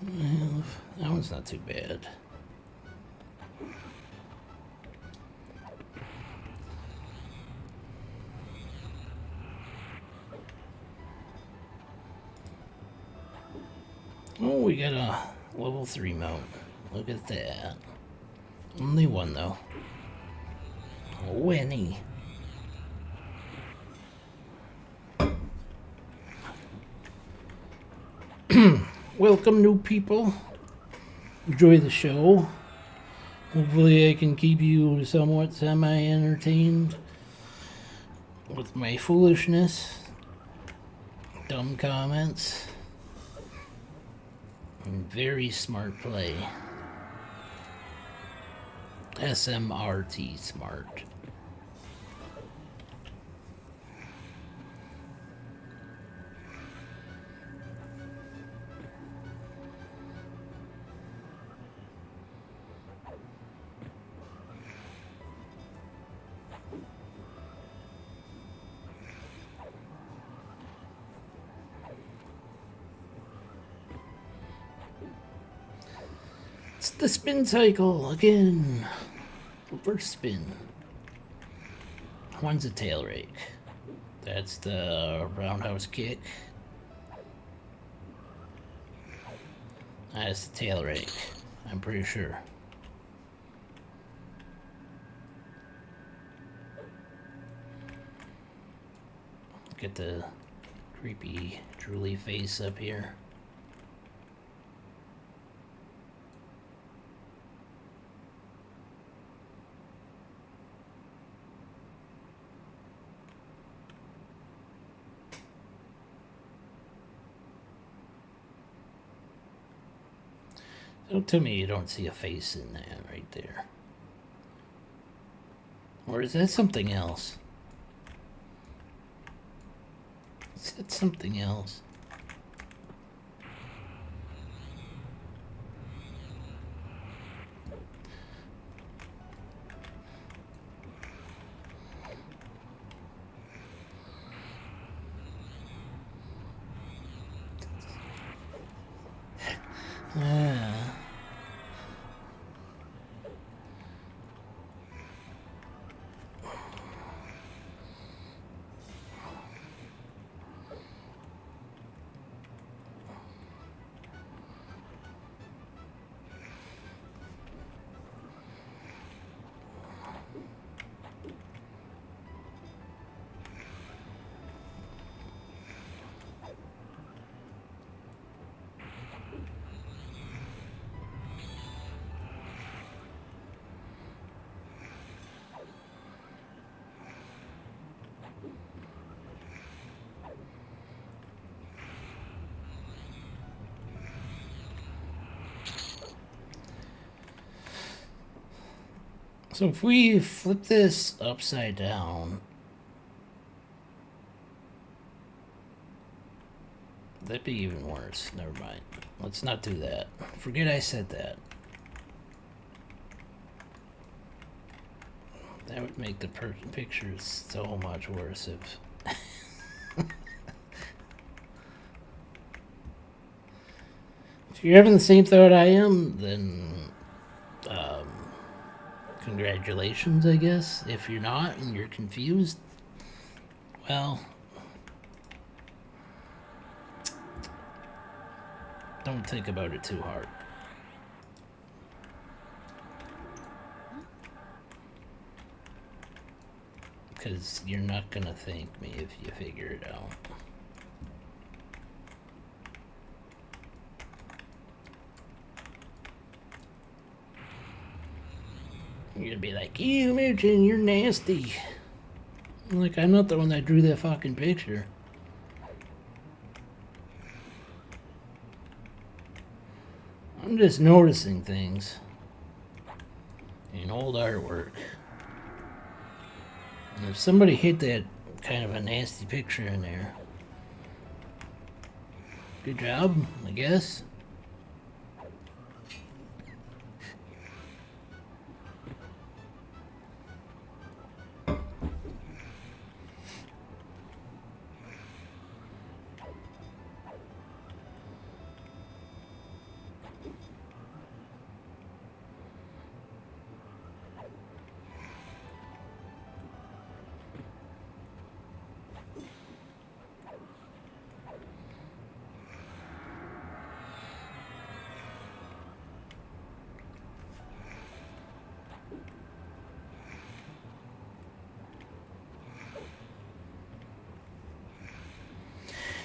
S1: Well, that one's not too bad. Oh, we got a level 3 mount. Look at that. Only one, though. Winnie. Welcome, new people. Enjoy the show. Hopefully I can keep you somewhat semi-entertained with my foolishness, dumb comments, and very smart play. SMRT smart. It's the spin cycle again. Reverse spin. One's a tail rake. That's the roundhouse kick. That's the tail rake. I'm pretty sure. Get the creepy drooly face up here. Don't tell me you don't see a face in that right there. Or is that something else? Is that something else? Ah. So if we flip this upside down, that'd be even worse. Never mind. Let's not do that. Forget I said that. That would make the pictures so much worse if... If you're having the same thought I am, then congratulations, I guess. If you're not and you're confused, well, Don't think about it too hard. Because you're not gonna thank me if you figure it out. You're gonna be like, "You, Merchant, you're nasty." I'm like, I'm not the one that drew that fucking picture. I'm just noticing things in old artwork. And if somebody hit that kind of a nasty picture in there, good job, I guess.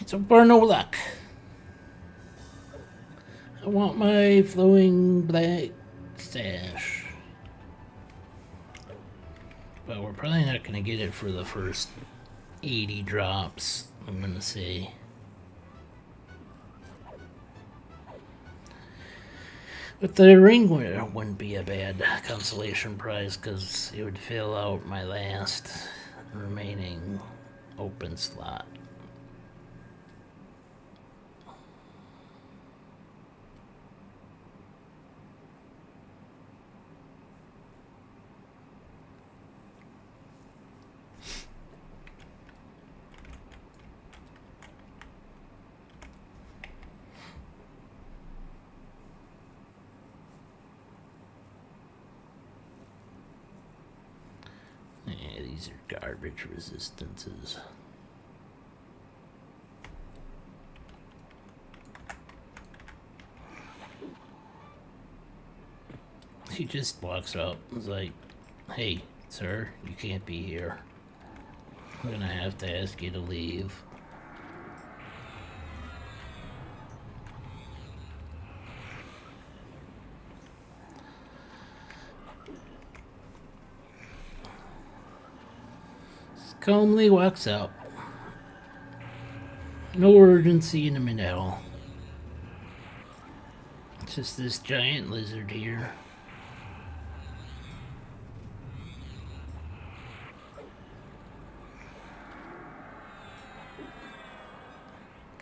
S1: So far, no luck. I want my flowing black stash. But we're probably not going to get it for the first 80 drops, I'm going to say. But the ring wouldn't be a bad consolation prize because it would fill out my last remaining open slot. Yeah, these are garbage resistances. He just walks up and is like, "Hey, sir, you can't be here. I'm gonna have to ask you to leave." Just calmly walks out. No urgency in him at all. It's just this giant lizard here.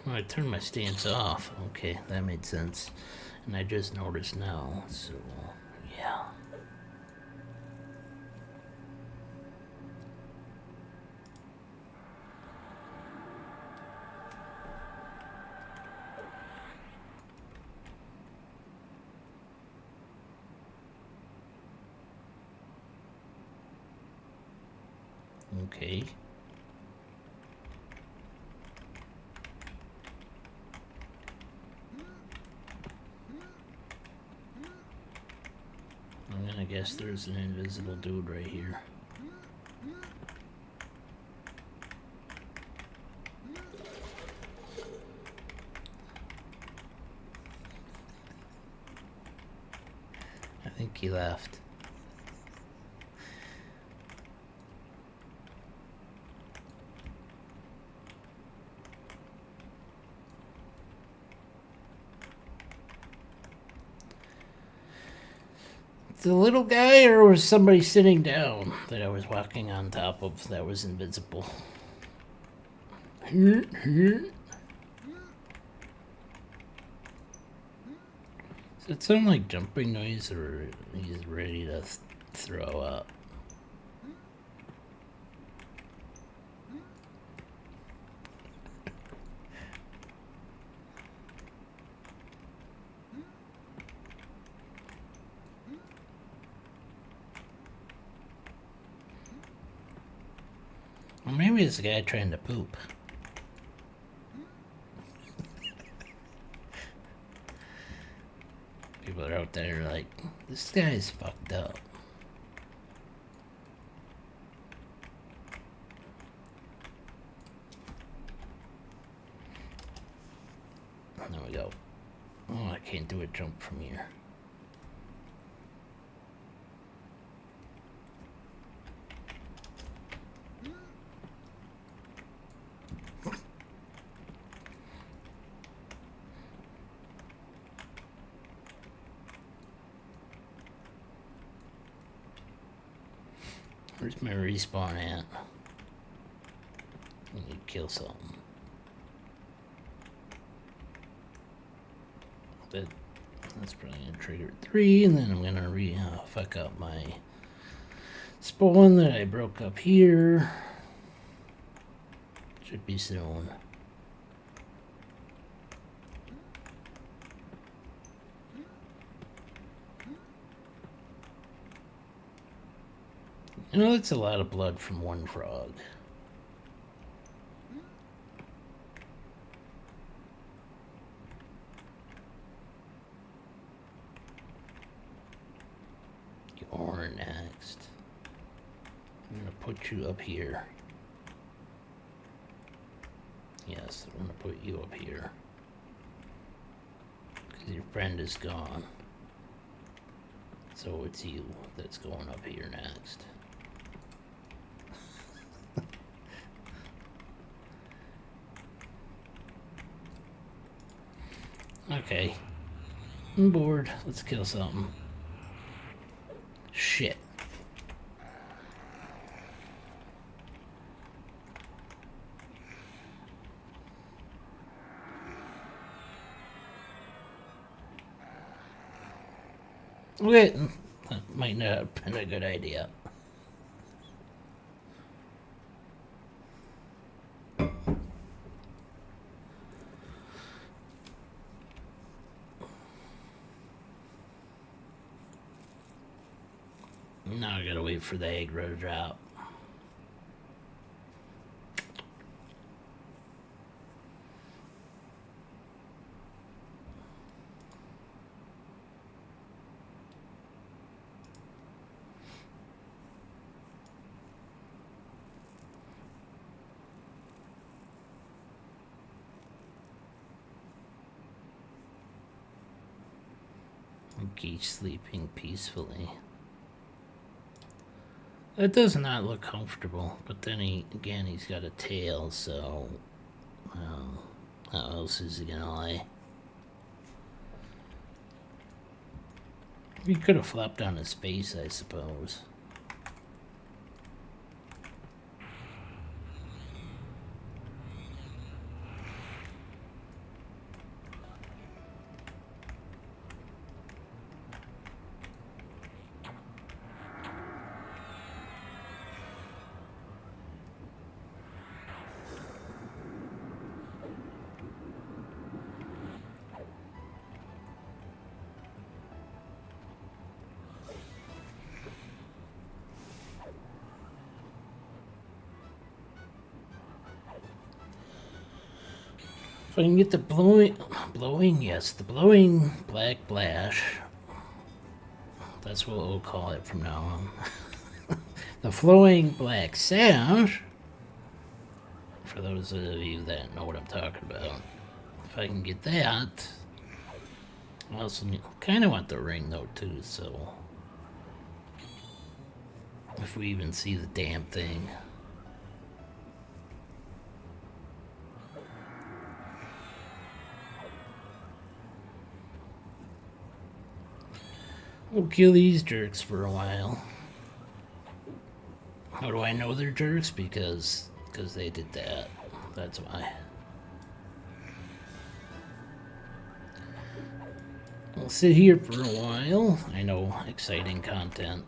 S1: Oh, I turned my stance off. Okay, that made sense. And I just noticed now, so yeah. Okay. I'm gonna guess there's an invisible dude right here. I think he left. The little guy, or was somebody sitting down that I was walking on top of that was invisible? Does it sound like jumping noise, or he's ready to throw up? Or maybe it's a guy trying to poop. people are out there like, this guy's fucked up. There we go. Oh, I can't do a jump from here. Where's my respawn at? I need to kill something. That's probably gonna trigger 3, and then I'm gonna fuck up my spawn that I broke up here. Should be soon. You know, that's a lot of blood from one frog. You're next. I'm gonna put you up here. Yes, I'm gonna put you up here. Because your friend is gone. So it's you that's going up here next. Okay. I'm bored. Let's kill something. Shit. Wait, that might not have been a good idea. Now I gotta wait for the aggro to drop. Geese sleeping peacefully. That does not look comfortable, but then he's got a tail, so how else is he gonna lay? He could have flopped on his face, I suppose. If I can get the blowing black blash. That's what we'll call it from now on. The flowing black sash. For those of you that know what I'm talking about. If I can get that. I also kind of want the ring though too, so. If we even see the damn thing. We'll kill these jerks for a while. How do I know they're jerks? Because they did that. That's why. I'll sit here for a while. I know, exciting content.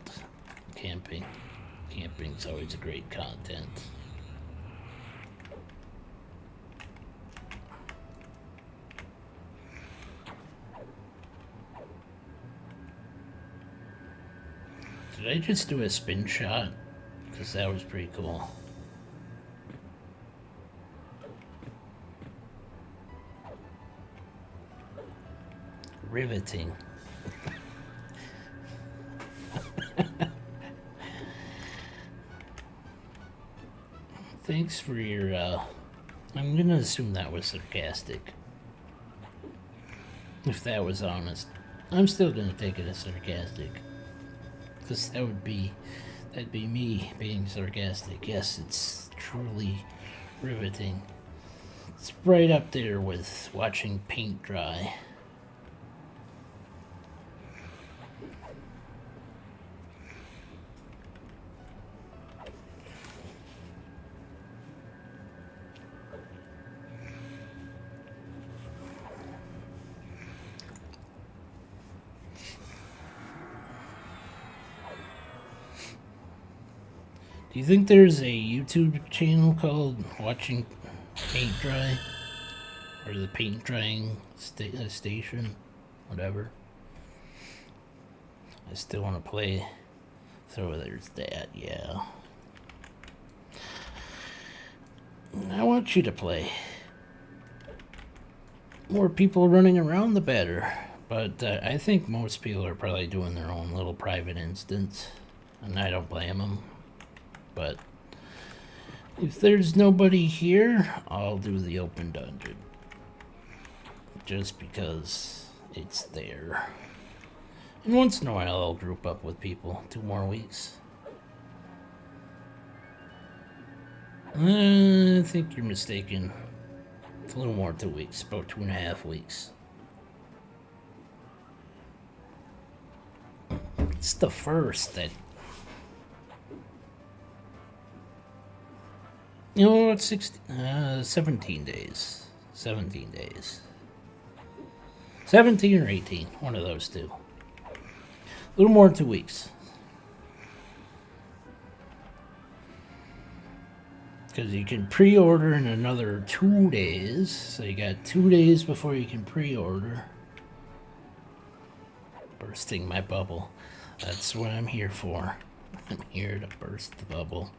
S1: Camping. Camping's always a great content. Did I just do a spin shot? Because that was pretty cool. Riveting. Thanks for your, I'm gonna assume that was sarcastic. If that was honest. I'm still gonna take it as sarcastic. Because that'd be me being sarcastic. Yes, it's truly riveting. It's right up there with watching paint dry. Do you think there's a YouTube channel called Watching Paint Dry? Or the Paint Drying Station? Whatever. I still want to play. So there's that, yeah. I want you to play. More people running around, the better. But I think most people are probably doing their own little private instance. And I don't blame them. But if there's nobody here, I'll do the open dungeon. Just because it's there. And once in a while I'll group up with people. 2 more weeks. I think you're mistaken. It's a little more than 2 weeks. About 2.5 weeks. It's the first that... You know, it's 17 days. 17 days. 17 or 18. One of those two. A little more than 2 weeks. Because you can pre-order in another 2 days. So you got 2 days before you can pre-order. Bursting my bubble. That's what I'm here for. I'm here to burst the bubble.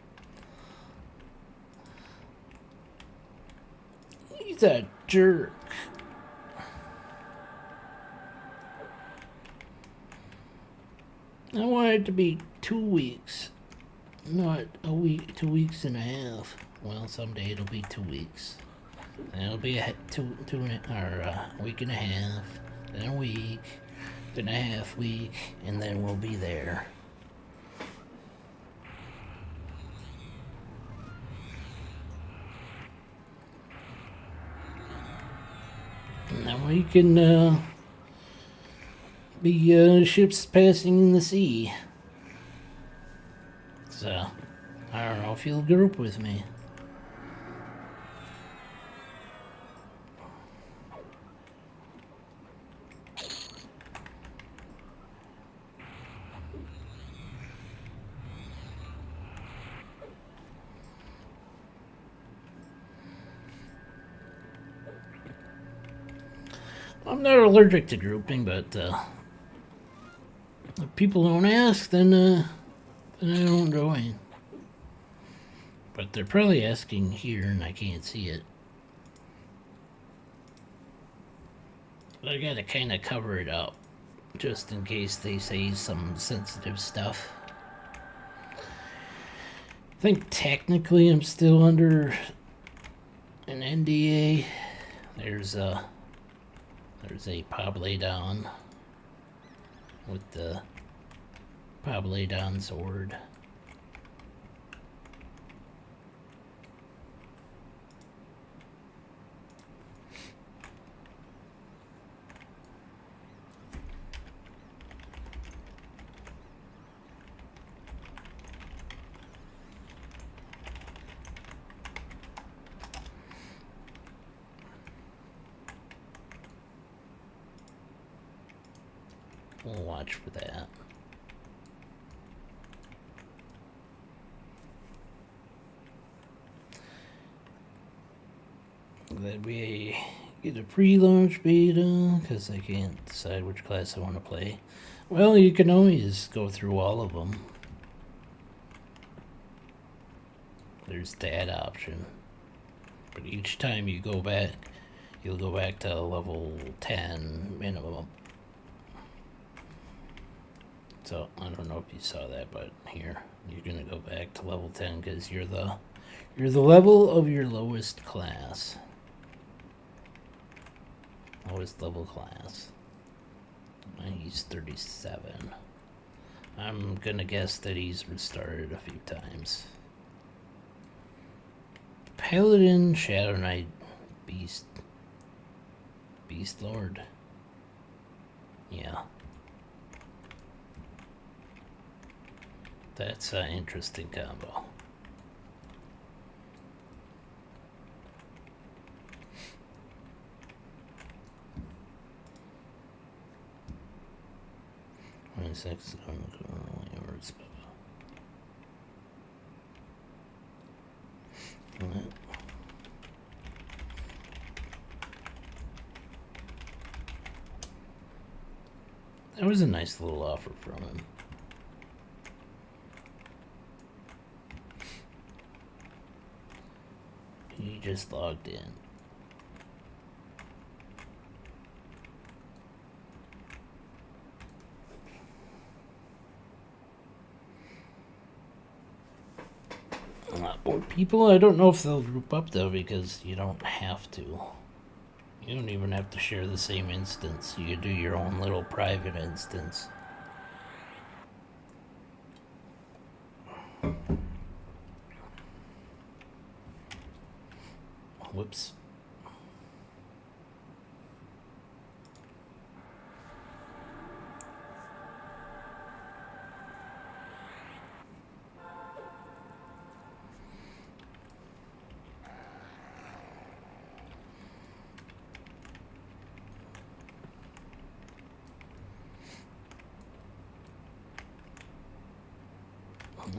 S1: He's a jerk. I want it to be 2 weeks. Not a week, 2 weeks and a half. Well, someday it'll be 2 weeks. Then it'll be a week and a half. Then a week. Then a half week. And then we'll be there. Now we can be ships passing in the sea. So, I don't know if you'll group with me. I'm not allergic to grouping, but if people don't ask, then I don't join. But they're probably asking here, and I can't see it. But I gotta kind of cover it up, just in case they say some sensitive stuff. I think technically I'm still under an NDA. There's a Pobledon with the Pobledon sword. We'll watch for that. That we get a pre-launch beta, because I can't decide which class I want to play. Well, you can always go through all of them. There's that option. But each time you go back, you'll go back to level 10 minimum. So, I don't know if you saw that, but here, you're going to go back to level 10 because you're the You're the level of your lowest class. Lowest level class. He's 37. I'm gonna guess that he's restarted a few times. Paladin, Shadow Knight, Beast Lord. Yeah. That's an interesting combo. Six. That was a nice little offer from him. He just logged in. A lot more people. I don't know if they'll group up though, because you don't have to. You don't even have to share the same instance. You can do your own little private instance. Whoops.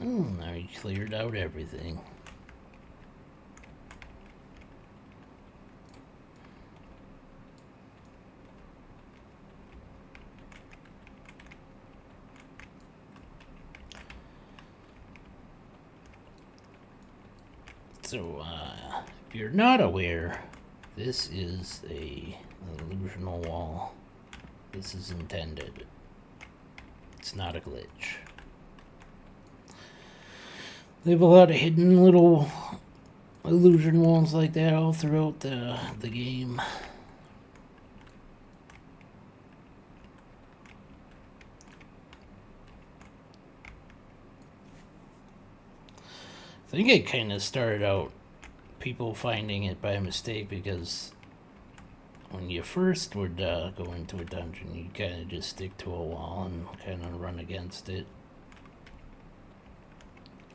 S1: Oh, now you cleared out everything. So, if you're not aware, this is an illusional wall. This is intended. It's not a glitch. They have a lot of hidden little illusion walls like that all throughout the game. I think it kind of started out people finding it by mistake, because when you first would go into a dungeon, you kind of just stick to a wall and kind of run against it.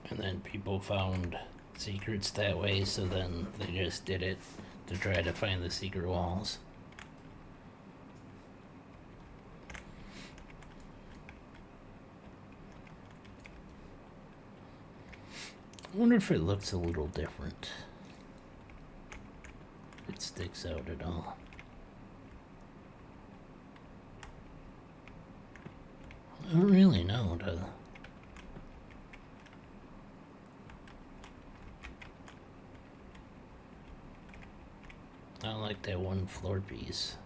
S1: And then people found secrets that way, so then they just did it to try to find the secret walls. I wonder if it looks a little different. If it sticks out at all. I don't really know. I like that one floor piece.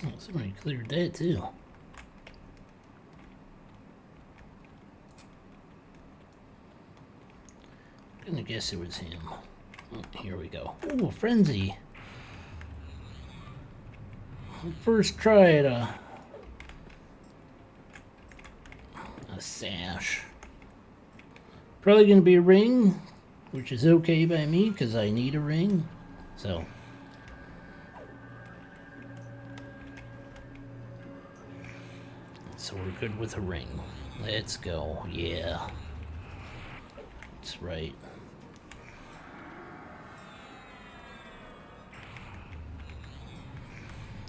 S1: Oh, somebody cleared that too. Gonna guess it was him. Oh, here we go. Oh, frenzy. First try at a sash. Probably gonna be a ring, which is okay by me because I need a ring. So So we're good with a ring. Let's go. Yeah. That's right.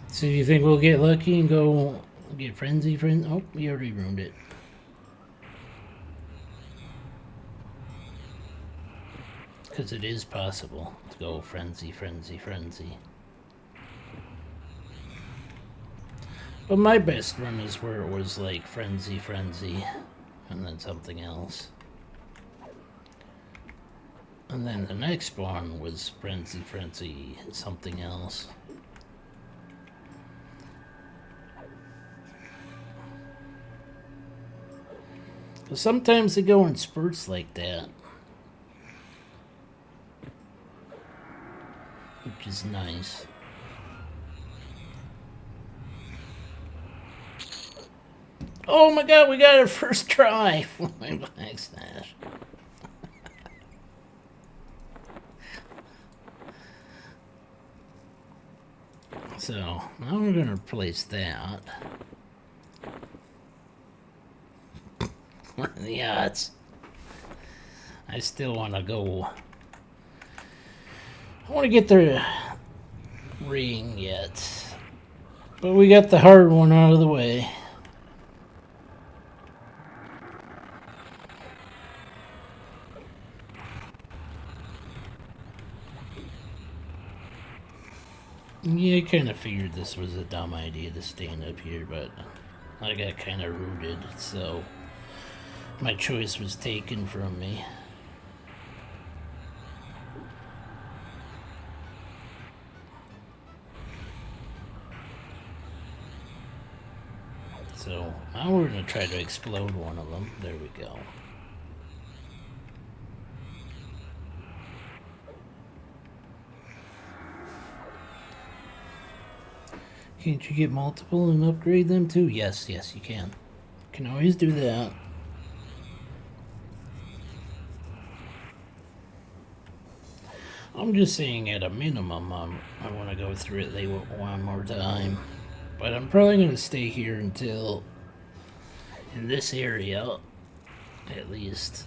S1: So you think we'll get lucky and go get frenzy? Oh, we already ruined it. Because it is possible to go frenzy, frenzy, frenzy. But my best run is where it was like frenzy, frenzy, and then something else. And then the next one was frenzy, frenzy, something else. But sometimes they go in spurts like that, which is nice. Oh my god, we got it first try! Flying backsdash. So, now we're going to replace that. What are the odds? I still want to go. I want to get the ring yet. But we got the hard one out of the way. Yeah, I kind of figured this was a dumb idea to stand up here, but I got kind of rooted, so my choice was taken from me. So now we're going to try to explode one of them. There we go. Can't you get multiple and upgrade them too? Yes, yes, you can. Can always do that. I'm just saying at a minimum, I want to go through it one more time. But I'm probably going to stay here until, in this area, at least,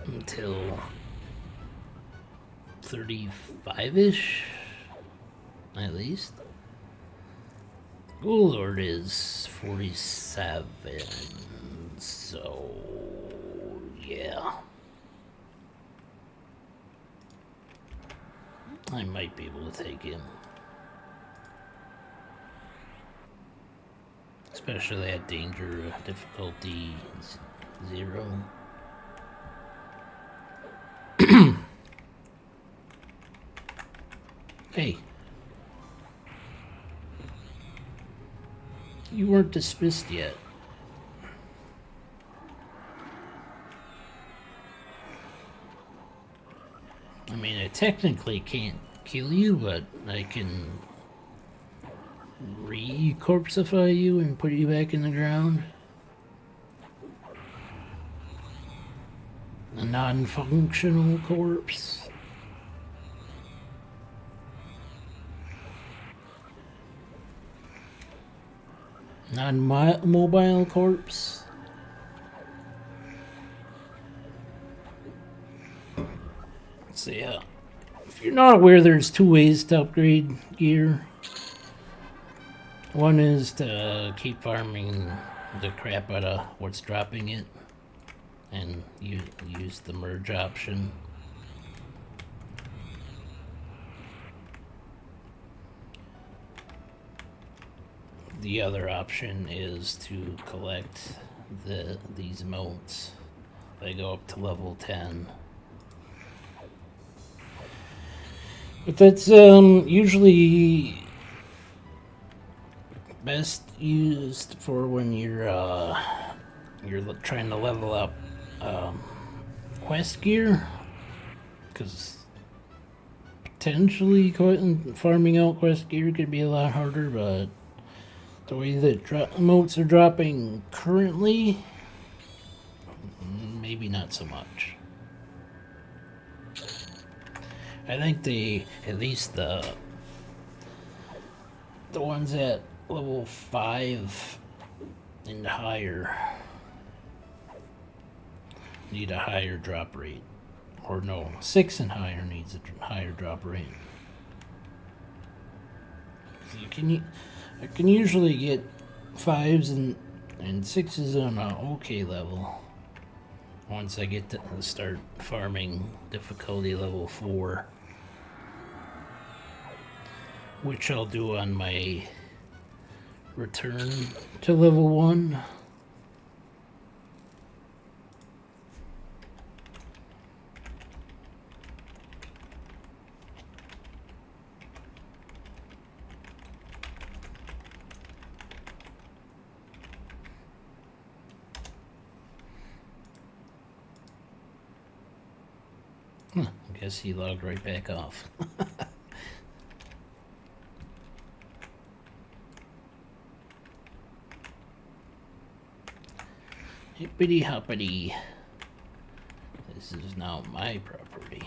S1: until 35-ish, at least. Ghoul Lord is 47, so, yeah. I might be able to take him. Especially at danger difficulty 0. Hey. You weren't dismissed yet. I mean, I technically can't kill you, but I can re-corpsify you and put you back in the ground. A non-functional corpse. Non-mobile corpse. So yeah, if you're not aware, there's 2 ways to upgrade gear. One is to keep farming the crap out of what's dropping it, and you use the merge option. The other option is to collect these motes. They go up to level 10. But that's usually best used for when you're trying to level up quest gear, because potentially farming out quest gear could be a lot harder, but the way that motes are dropping currently, maybe not so much. I think at least the ones that level 5 and higher need a higher drop rate. Or no, 6 and higher needs a higher drop rate. I can usually get 5s and 6s on an okay level once I get to start farming difficulty level 4, which I'll do on my return to level 1. I guess he logged right back off. Hippity hoppity. This is now my property.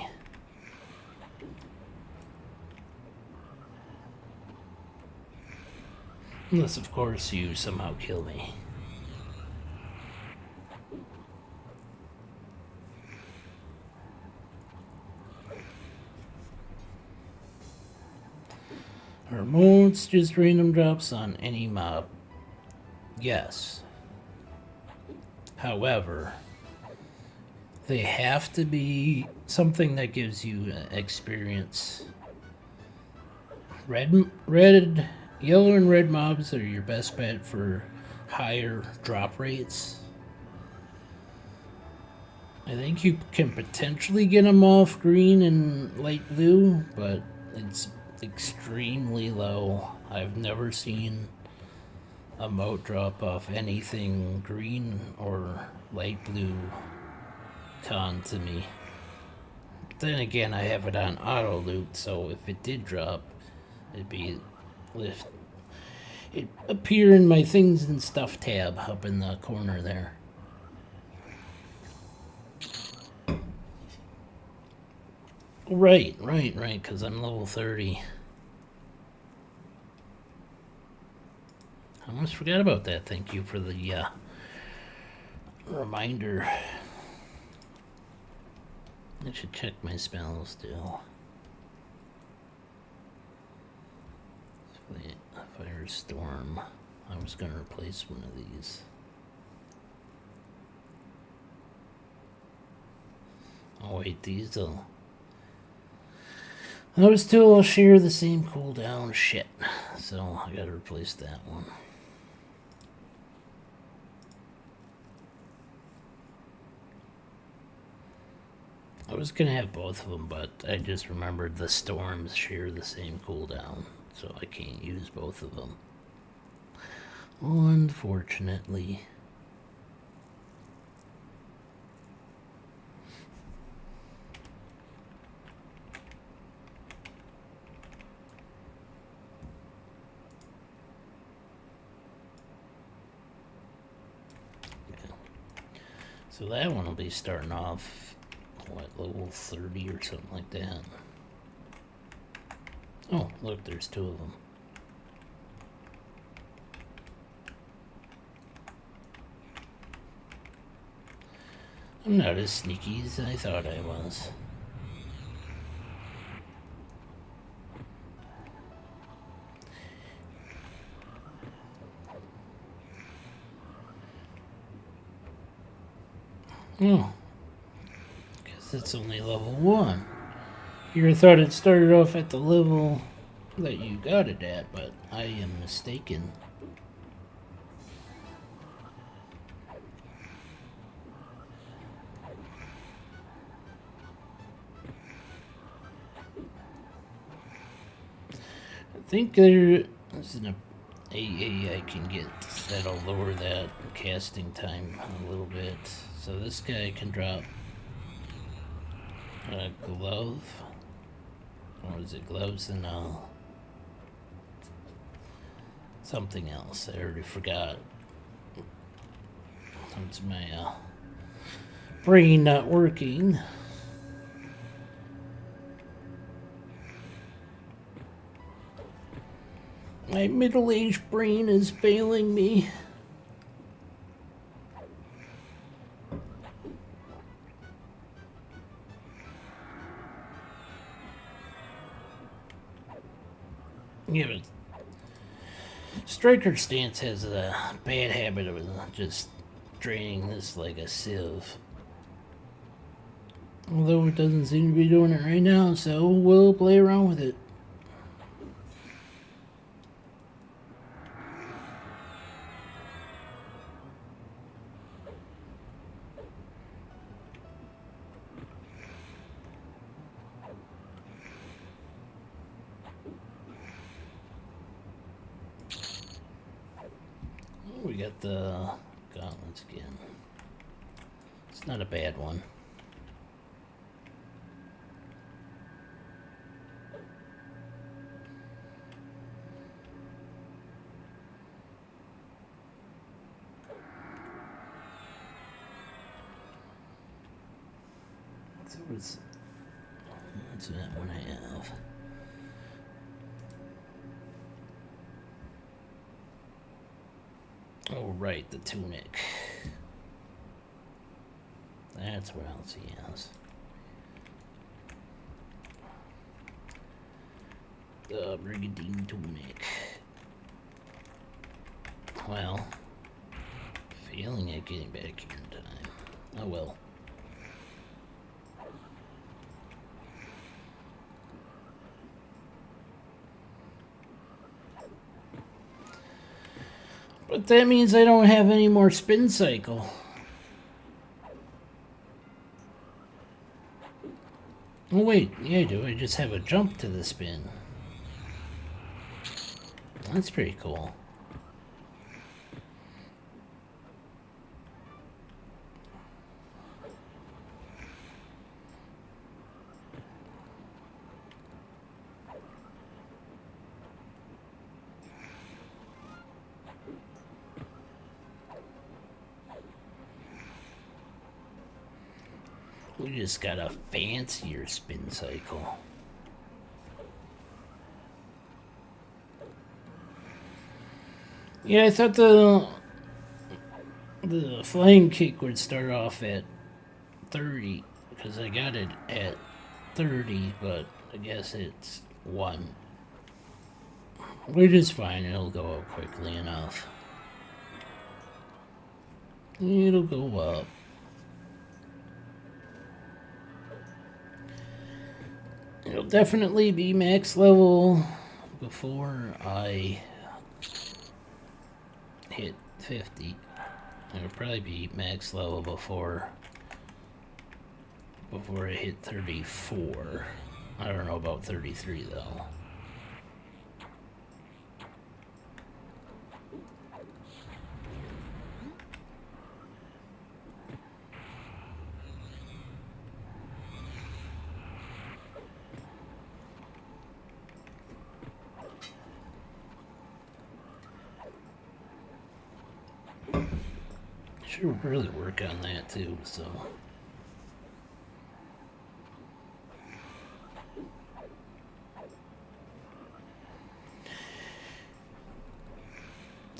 S1: Unless, of course, you somehow kill me. Are modes just random drops on any mob? Yes. However, they have to be something that gives you experience. Yellow and red mobs are your best bet for higher drop rates. I think you can potentially get them off green and light blue, but it's extremely low. I've never seen a moat drop off anything green or light blue con to me. But then again, I have it on auto loot, so if it did drop, it'd appear in my things and stuff tab up in the corner there. Right, because I'm level 30. I almost forgot about that. Thank you for the reminder. I should check my spells still. Firestorm. I was going to replace one of these. Oh wait, these will... Those two will share the same cooldown. Shit. So I gotta replace that one. I was gonna have both of them, but I just remembered the storms share the same cooldown, so I can't use both of them. Unfortunately. So that one will be starting off, what, level 30 or something like that. Oh, look, there's two of them. I'm not as sneaky as I thought I was. Oh, guess it's only level 1. You thought it started off at the level that you got it at, but I am mistaken. I think there's an AA I can get that'll lower that casting time a little bit. So this guy can drop a glove. Or is it gloves and something else? I already forgot. It's my brain not working. My middle-aged brain is failing me. Yeah, but Striker Stance has a bad habit of just draining this like a sieve. Although it doesn't seem to be doing it right now, so we'll play around with it. We got the gauntlet skin. It's not a bad one. What's that one I have? Oh, right, the tunic. That's what else he has. The Brigandine tunic. Well, failing at getting back here in time. Oh well. But that means I don't have any more spin cycle. Oh wait, yeah I do. I just have a jump to the spin. That's pretty cool. We just got a fancier spin cycle. Yeah, I thought the flying kick would start off at 30 because I got it at 30, but I guess it's 1. Which is fine, it'll go up quickly enough. It'll go up. It'll definitely be max level before I hit 50. It'll probably be max level before I hit 34. I don't know about 33 though. Should really work on that too, so.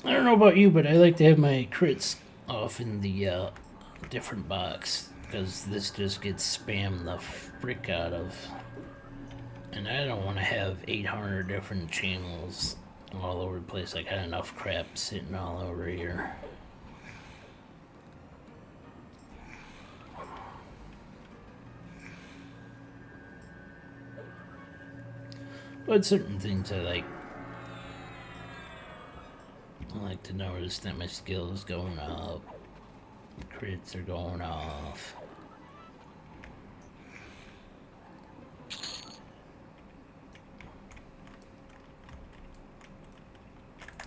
S1: I don't know about you, but I like to have my crits off in the different box, because this just gets spammed the frick out of. And I don't want to have 800 different channels all over the place. I got enough crap sitting all over here. But certain things I like to notice that my skill is going up. Crits are going off.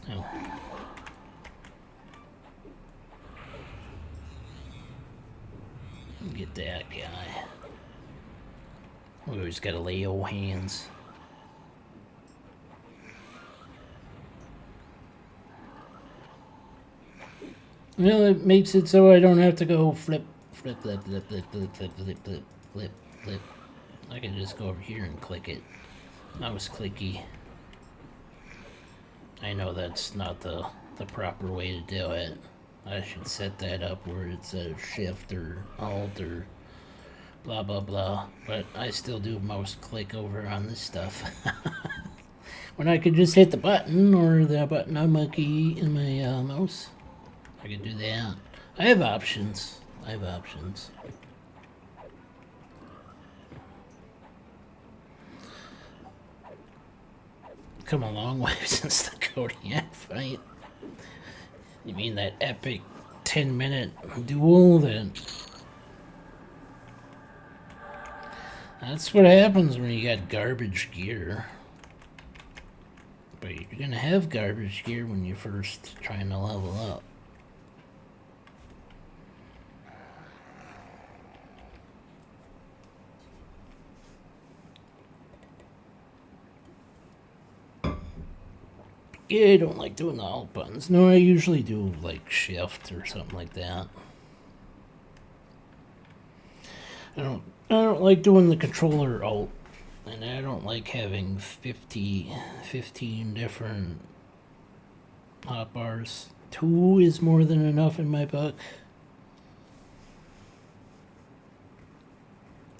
S1: Oh. Get that guy. We always gotta lay old hands. Well, it makes it so I don't have to go flip, flip, flip, flip, flip, flip, flip, flip, flip, flip, flip. I can just go over here and click it. Mouse clicky. I know that's not the proper way to do it. I should set that up where it's a shift or alt or blah blah blah. But I still do mouse click over on this stuff. When I could just hit the button or the button on my key in my mouse. I could do that. I have options. Come a long way since the Kodiak fight. You mean that epic 10-minute duel that... That's what happens when you got garbage gear. But you're gonna have garbage gear when you're first trying to level up. Yeah, I don't like doing the alt buttons. No, I usually do like shift or something like that. I don't like doing the controller alt, and I don't like having 15 different hotbars. 2 is more than enough in my book.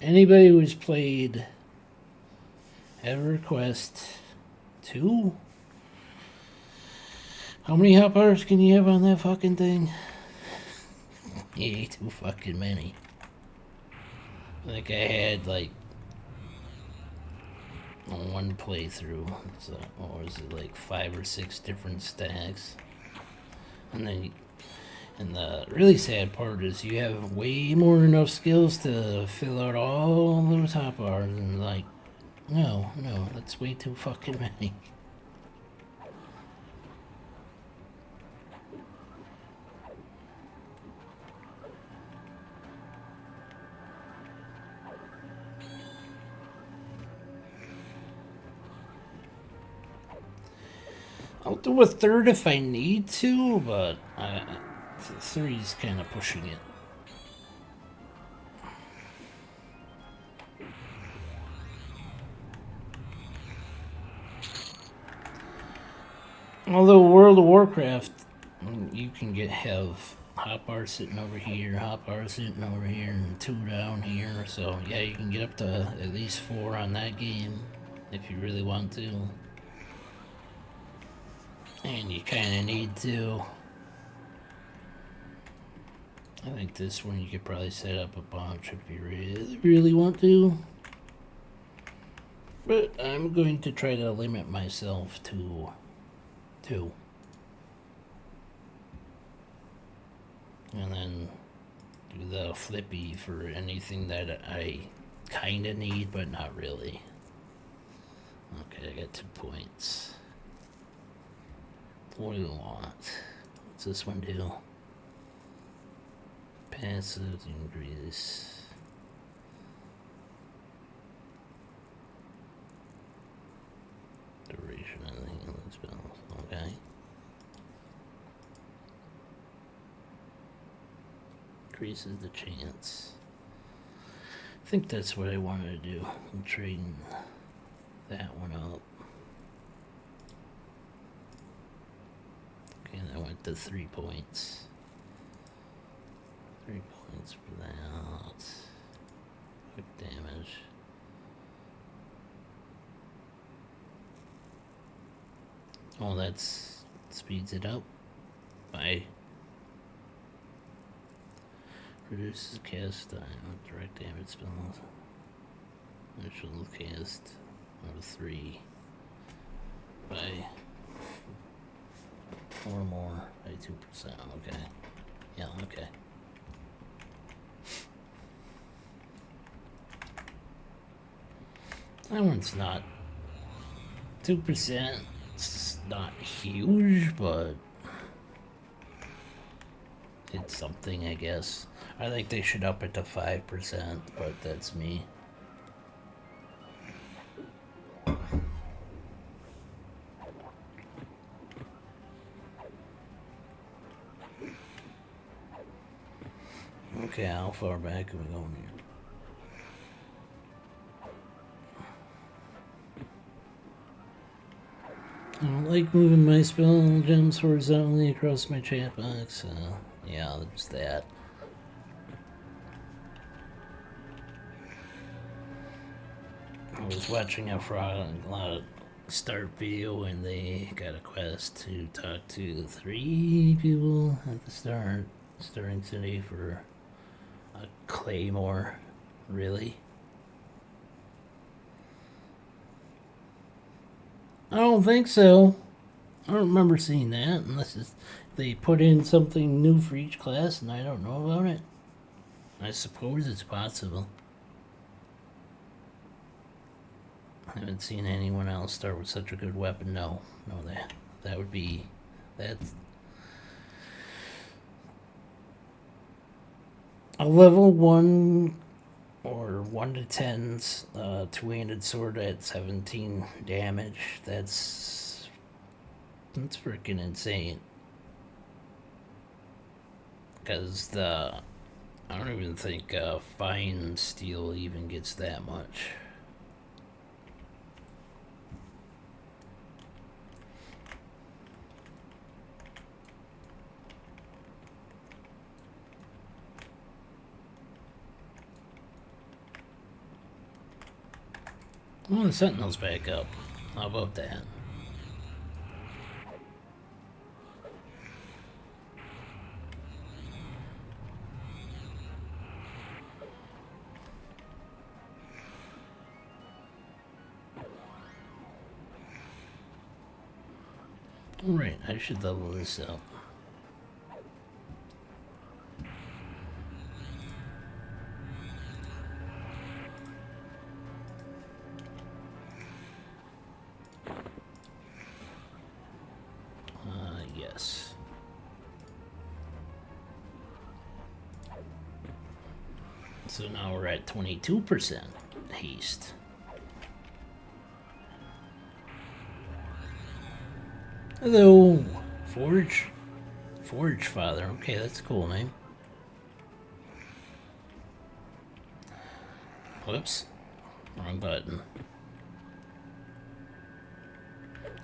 S1: Anybody who's played Everquest 2? How many hotbars can you have on that fucking thing? Yeah, too fucking many. Like I had like on one playthrough, so what was it, like 5 or 6 different stacks, and then and the really sad part is you have way more than enough skills to fill out all those hotbars, and like no, that's way too fucking many. I'll do a third if I need to, but 3's kind of pushing it. Although World of Warcraft, you can have hotbar sitting over here, hotbar sitting over here, and 2 down here. So yeah, you can get up to at least 4 on that game if you really want to. And you kind of need to. I think this one you could probably set up a bunch if you really want to. But I'm going to try to limit myself to 2. And then do the flippy for anything that I kind of need, but not really. Okay, I got 2 points. What do you want? What's this one do? Passive increase. Duration of the healing spells. Okay. Increases the chance. I think that's what I wanted to do. I'm trading that one up. Okay, and I went to 3 points. 3 points for that. Quick damage. Oh, that speeds it up by reduces cast time with direct damage spells. Initial cast of 3 by 4 more by 2%. Okay. Yeah, okay. That one's not 2%. It's not huge, but it's something, I guess. I think they should up it to 5%, but that's me. Okay, how far back are we going here? I don't like moving my spell gems horizontally across my chat box. Yeah, there's that. I was watching a lot of start video and they got a quest to talk to 3 people at the starting city for a claymore. Really? I don't think so. I don't remember seeing that unless they put in something new for each class and I don't know about it. I suppose it's possible. I haven't seen anyone else start with such a good weapon. No, that would be that's a level 1 or 1 to 10's two-handed sword at 17 damage. That's freaking insane. Because I don't even think fine steel even gets that much. Oh, the sentinel's back up. How about that? Alright, I should level this up. Yes. So now we're at 22% haste. Hello, Forge Father. Okay, that's cool name. Whoops, wrong button.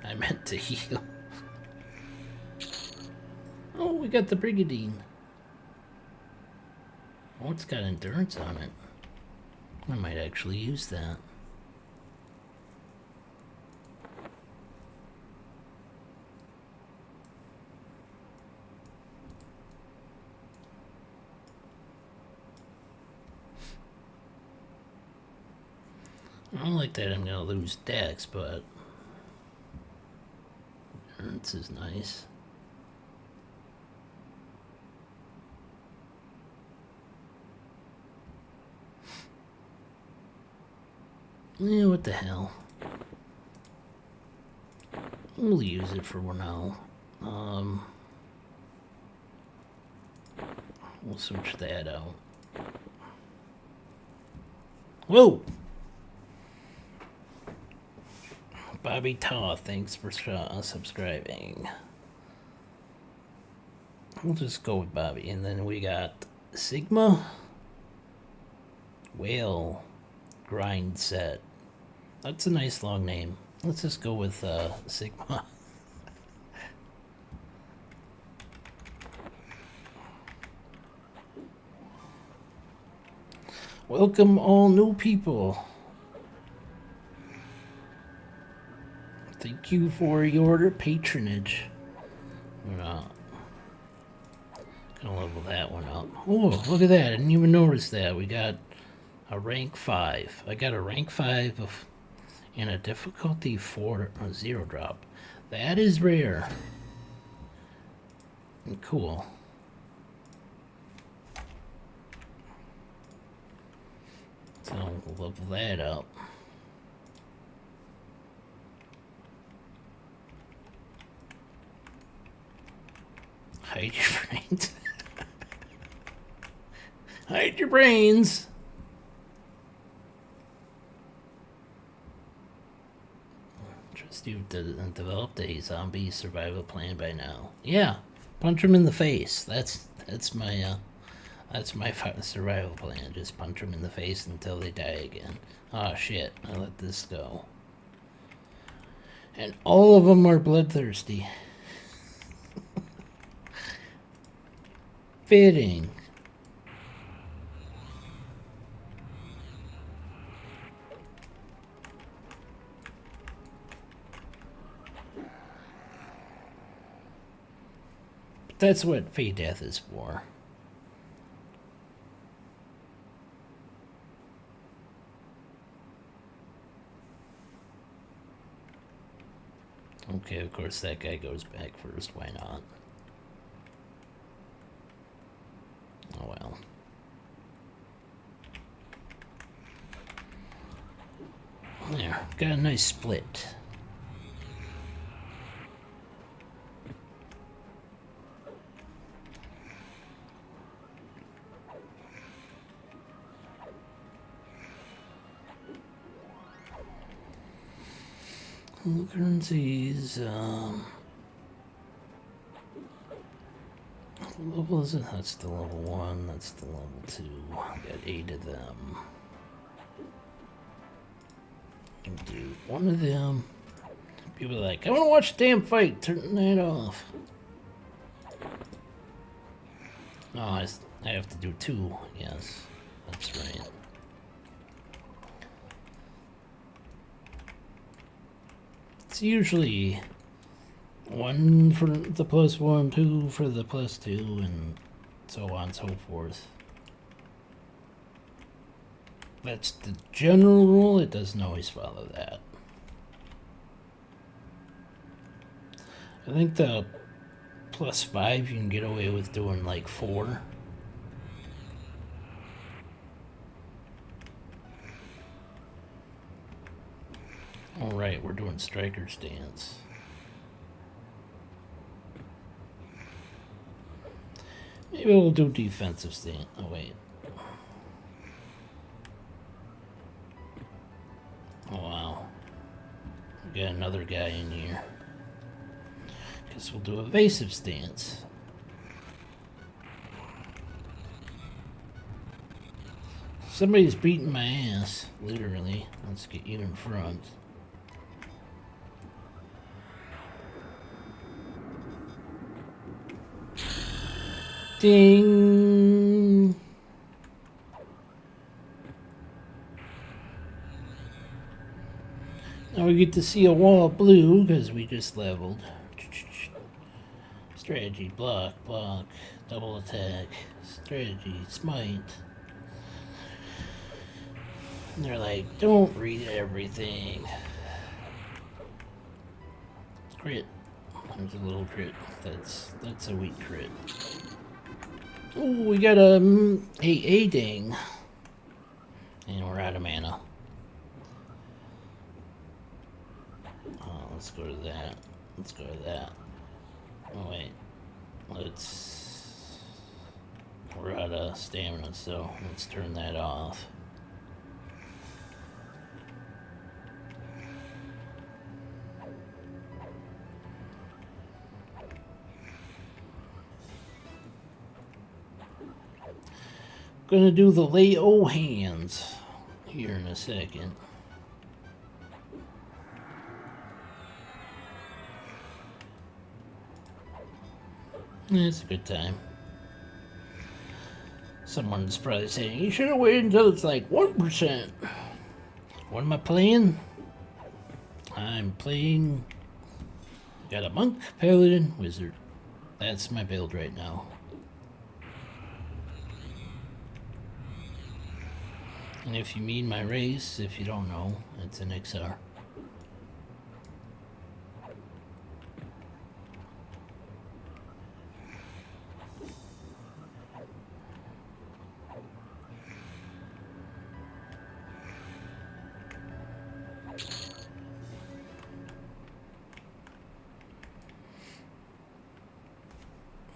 S1: I meant to heal. Oh, we got the Brigadine. Oh, it's got endurance on it. I might actually use that. I don't like that I'm gonna lose dex, but endurance is nice. Yeah, what the hell? We'll use it for now. We'll switch that out. Whoa! Bobby Taw, thanks for subscribing. We'll just go with Bobby. And then we got Sigma Whale Grind Set. That's a nice long name. Let's just go with Sigma. Welcome all new people. Thank you for your patronage. We're gonna level that one up. Oh, look at that. I didn't even notice that. We got a rank 5. I got a rank 5 and a difficulty 4 or 0 drop. That is rare. And cool. So we'll level that up. Hide your brains. Hide your brains. Trust you've developed a zombie survival plan by now. Yeah, punch them in the face. That's my survival plan. Just punch them in the face until they die again. Oh shit, I let this go. And all of them are bloodthirsty. Fitting. But that's what Fate Death is for. Okay, of course that guy goes back first. Why not? Oh well. There, got a nice split. Currencies, what level is it? That's the level 1, that's the level 2. I got 8 of them. I'll do one of them. People are like, I want to watch the damn fight. Turn that off. Oh, I have to do 2. Yes, that's right. It's usually 1 for the +1, 2 for the +2, and so on and so forth. That's the general rule. It doesn't always follow that. I think the +5 you can get away with doing like 4. Alright, we're doing striker stance. Maybe we'll do defensive stance. Oh, wait. Oh, wow. We got another guy in here. Guess we'll do evasive stance. Somebody's beating my ass, literally. Let's get you in front. Ding! Now we get to see a wall of blue because we just leveled. Strategy, block, block, double attack, strategy, smite. And they're like, don't read everything. Crit. There's a little crit. That's a weak crit. Oh, we got a ding. And we're out of mana. Oh, let's go to that. Let's go to that. Oh, wait. We're out of stamina, so let's turn that off. Gonna do the lay-o hands here in a second. It's a good time. Someone's probably saying, you should have waited until it's like 1%. What am I playing? I'm playing... Got a monk, paladin, wizard. That's my build right now. And if you mean my race, if you don't know, it's an XR.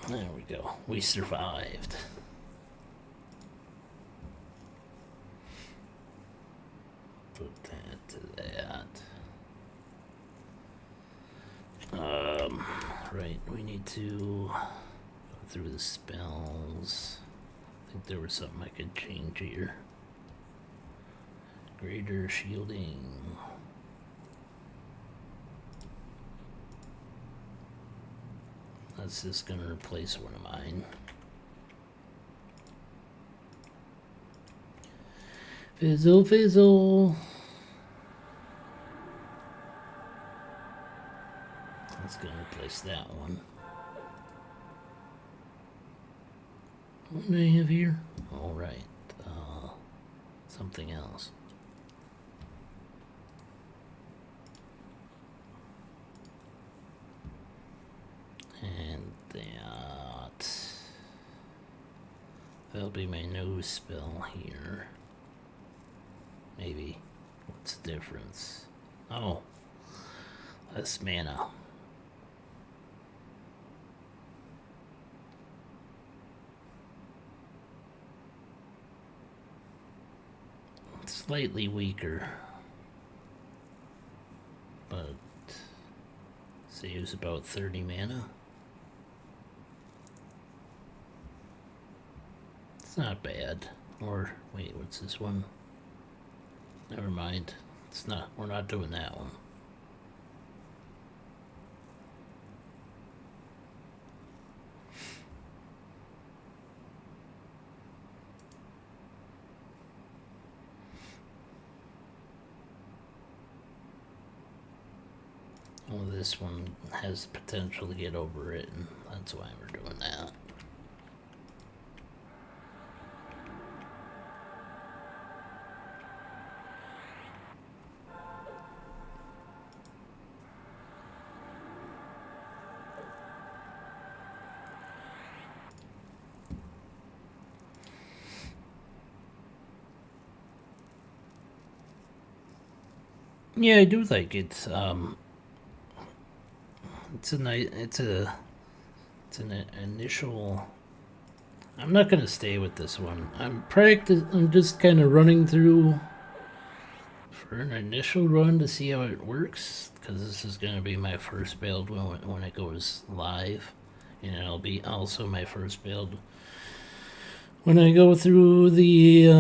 S1: There we go. We survived. Put that to that. Right, we need to go through the spells. I think there was something I could change here. Greater shielding. That's just gonna replace one of mine. Fizzle, fizzle. That's gonna replace that one. What do I have here? All right. Something else. And that'll be my nose spell here. Maybe. What's the difference? Oh, less mana. Slightly weaker, but saves about 30 mana. It's not bad. Or wait, what's this one? Never mind. It's not. We're not doing that one. Well, this one has potential to get overwritten. That's why we're doing that. Yeah, I do like it. It's a nice. It's an initial. I'm not gonna stay with this one. I'm just kind of running through for an initial run to see how it works, because this is gonna be my first build when it goes live, and it'll be also my first build when I go through the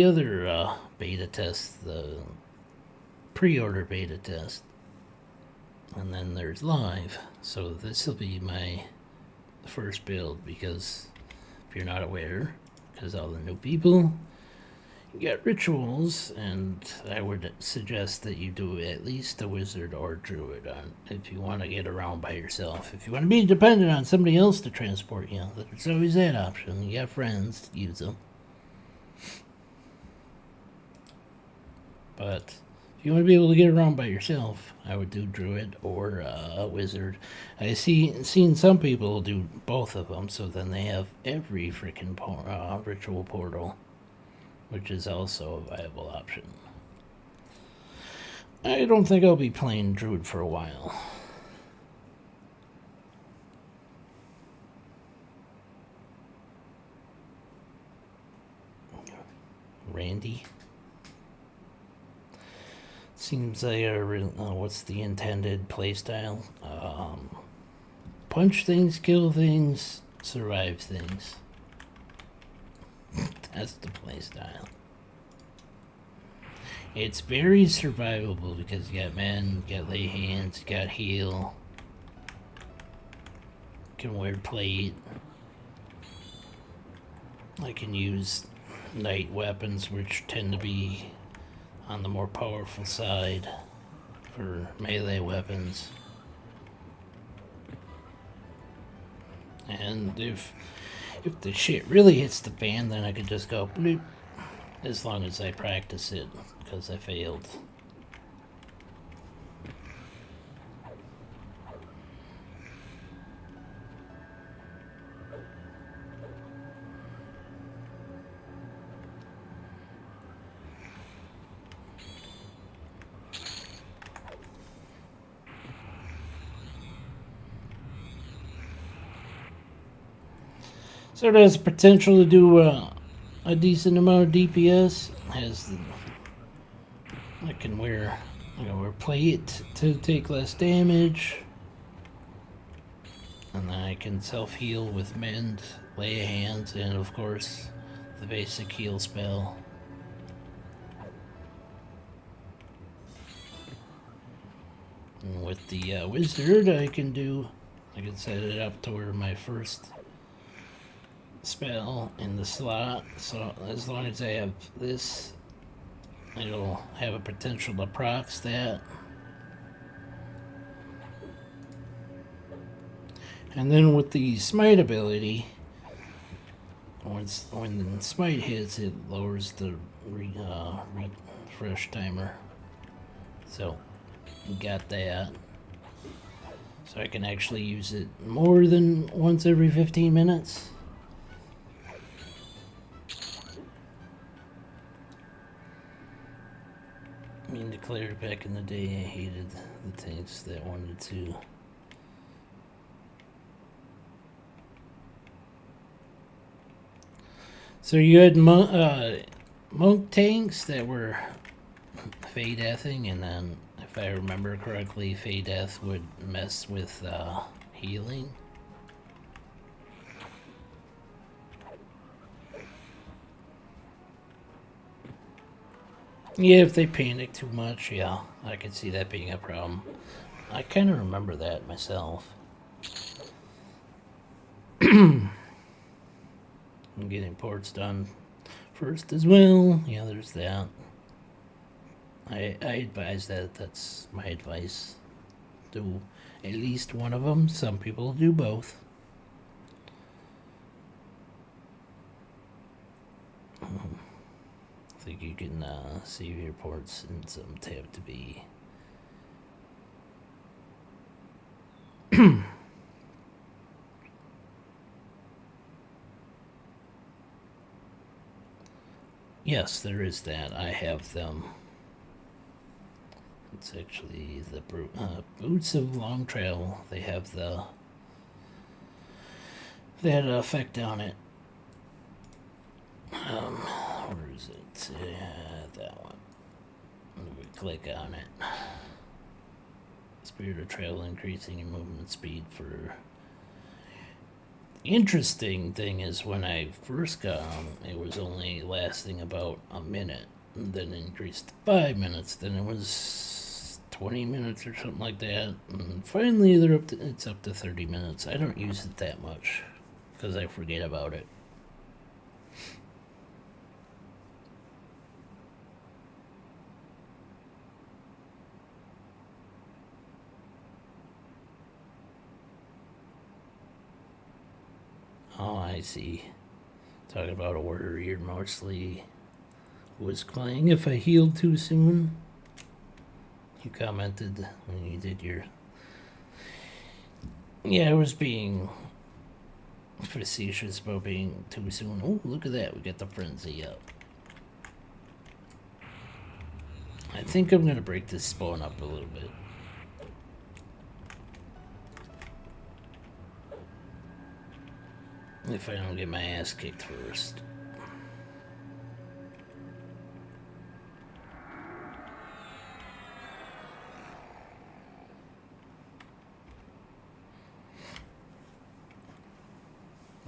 S1: other beta test, the pre-order beta test, and then there's live. So this will be my first build, because if you're not aware, because all the new people, you get rituals, and I would suggest that you do at least a wizard or druid on if you want to get around by yourself. If you want to be dependent on somebody else to transport you, there's always that option. You got friends, use them. But if you want to be able to get around by yourself, I would do druid or a wizard. I seen some people do both of them, so then they have every freaking ritual portal, which is also a viable option. I don't think I'll be playing druid for a while. Randy? Seems like what's the intended playstyle? Punch things, kill things, survive things. That's the playstyle. It's very survivable because you got men, you got lay hands, you got heal. You can wear plate. I can use night weapons, which tend to be on the more powerful side for melee weapons. And if the shit really hits the fan, then I could just go bloop, as long as I practice it, because I failed. So it has potential to do a decent amount of DPS. I can wear plate to take less damage, and then I can self heal with mend, lay of hands, and of course the basic heal spell. And with the wizard, I can set it up to where my first spell in the slot. So as long as I have this, it'll have a potential to proc that. And then with the smite ability, when the smite hits, it lowers the refresh timer. So you got that. So I can actually use it more than once every 15 minutes. I mean, declared back in the day, I hated the tanks that wanted to. So you had monk tanks that were Fey Deathing, and then, if I remember correctly, Fey Death would mess with healing. Yeah, if they panic too much, yeah, I could see that being a problem. I kind of remember that myself. I'm getting ports done first as well. Yeah, there's that. I advise that. That's my advice. Do at least one of them. Some people do both. I think you can save your ports in some tab to be. Yes, there is that. I have them. It's actually the boots of long travel. They have that effect on it. Where is it? That one. Let me click on it. Spirit of travel, increasing your movement speed for. Interesting thing is, when I first got them, it was only lasting about a minute, and then increased to 5 minutes. Then it was 20 minutes or something like that, and finally it's up to 30 minutes. I don't use it that much because I forget about it. Oh, I see. Talking about a warrior mostly was playing if I healed too soon. You commented when you did your. Yeah, I was being facetious about being too soon. Oh, look at that. We got the frenzy up. I think I'm going to break this spawn up a little bit. If I don't get my ass kicked first.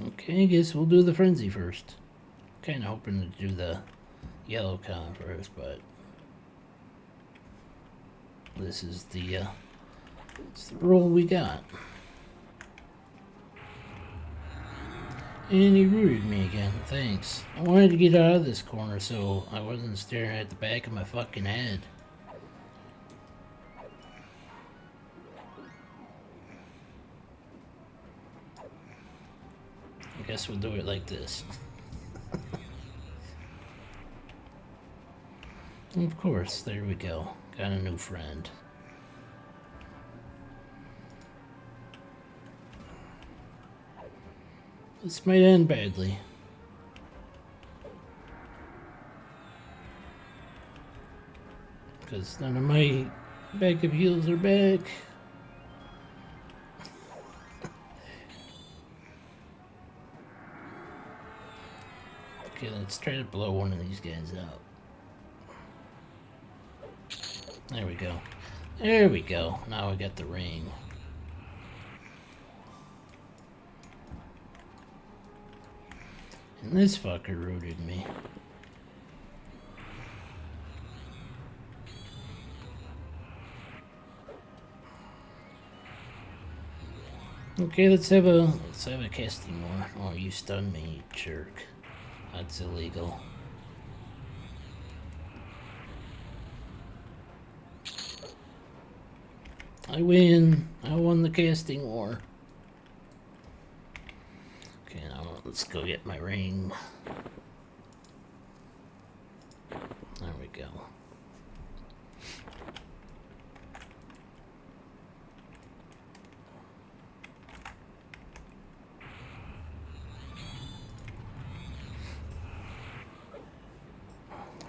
S1: Okay, I guess we'll do the frenzy first. Kind of hoping to do the yellow con first, but this is the roll we got. And he rooted me again. Thanks. I wanted to get out of this corner so I wasn't staring at the back of my fucking head. I guess we'll do it like this. Of course, there we go. Got a new friend. This might end badly. Because none of my backup heals are back. Okay, let's try to blow one of these guys out. There we go. There we go. Now we got the ring. And this fucker rooted me. Okay, let's have a casting war. Oh, you stunned me, jerk. That's illegal. I win. I won the casting war. Okay, now let's go get my ring. There we go.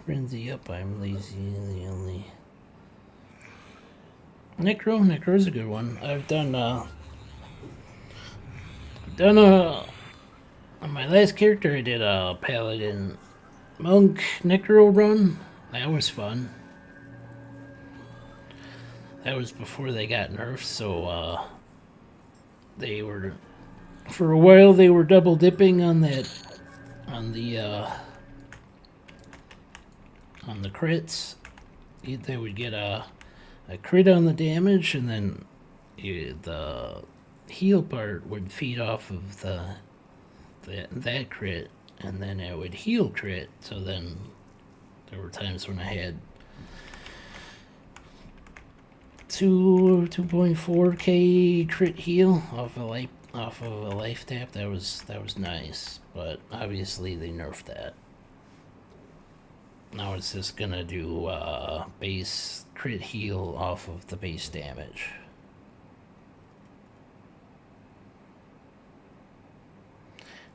S1: Frenzy up, I'm lazy, the only... Necro's a good one. I've done, on my last character I did a Paladin Monk Necro run. That was fun. That was before they got nerfed, so, they were... For a while they were double dipping on that... On the crits. They would get a crit on the damage, and then the heal part would feed off of that crit, and then it would heal crit. So then there were times when I had 2.4k crit heal off of a life tap. That was nice, but obviously they nerfed that. Now it's just gonna do base crit heal off of the base damage.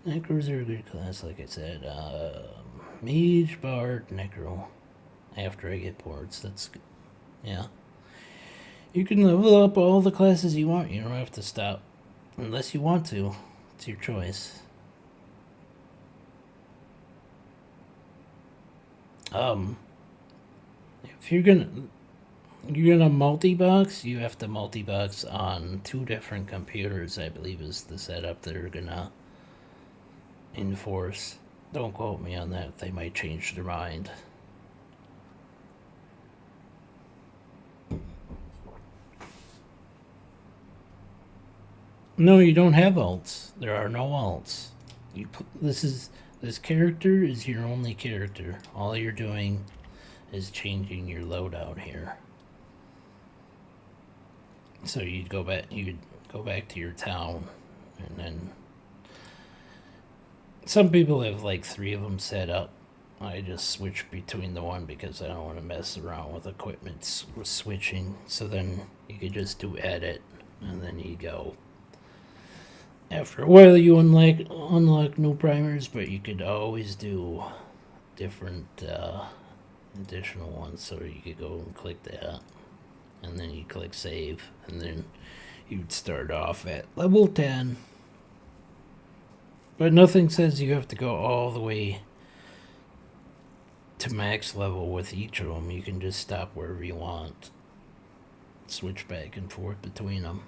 S1: Necros are a good class, like I said. Mage, Bard, Necro. After I get boards, that's good. Yeah. You can level up all the classes you want. You don't have to stop unless you want to. It's your choice. If you're gonna multi-box, you have to multi-box on 2 different computers, I believe is the setup they're gonna enforce. Don't quote me on that, they might change their mind. No, you don't have alts. There are no alts. This character is your only character. All you're doing is changing your loadout here. So you'd go back to your town, and then some people have like 3 of them set up. I just switch between the one because I don't want to mess around with equipment switching. So then you could just do edit, and then you go. After a while, you unlock new primers, but you could always do different additional ones. So you could go and click that, and then you click save, and then you'd start off at level 10. But nothing says you have to go all the way to max level with each of them. You can just stop wherever you want. Switch back and forth between them.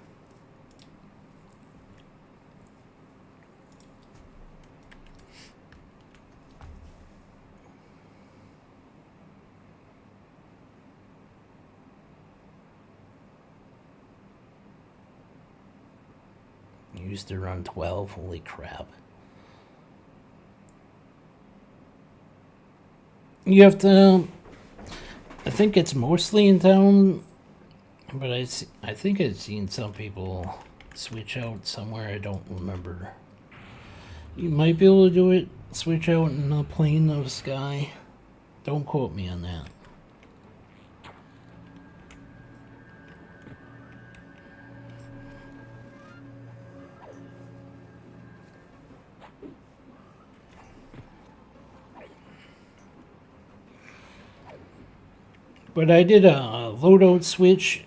S1: Used to run 12, holy crap. You have to, I think it's mostly in town, but I think I've seen some people switch out somewhere, I don't remember. You might be able to do it, switch out in a plane of sky. Don't quote me on that. But I did a loadout switch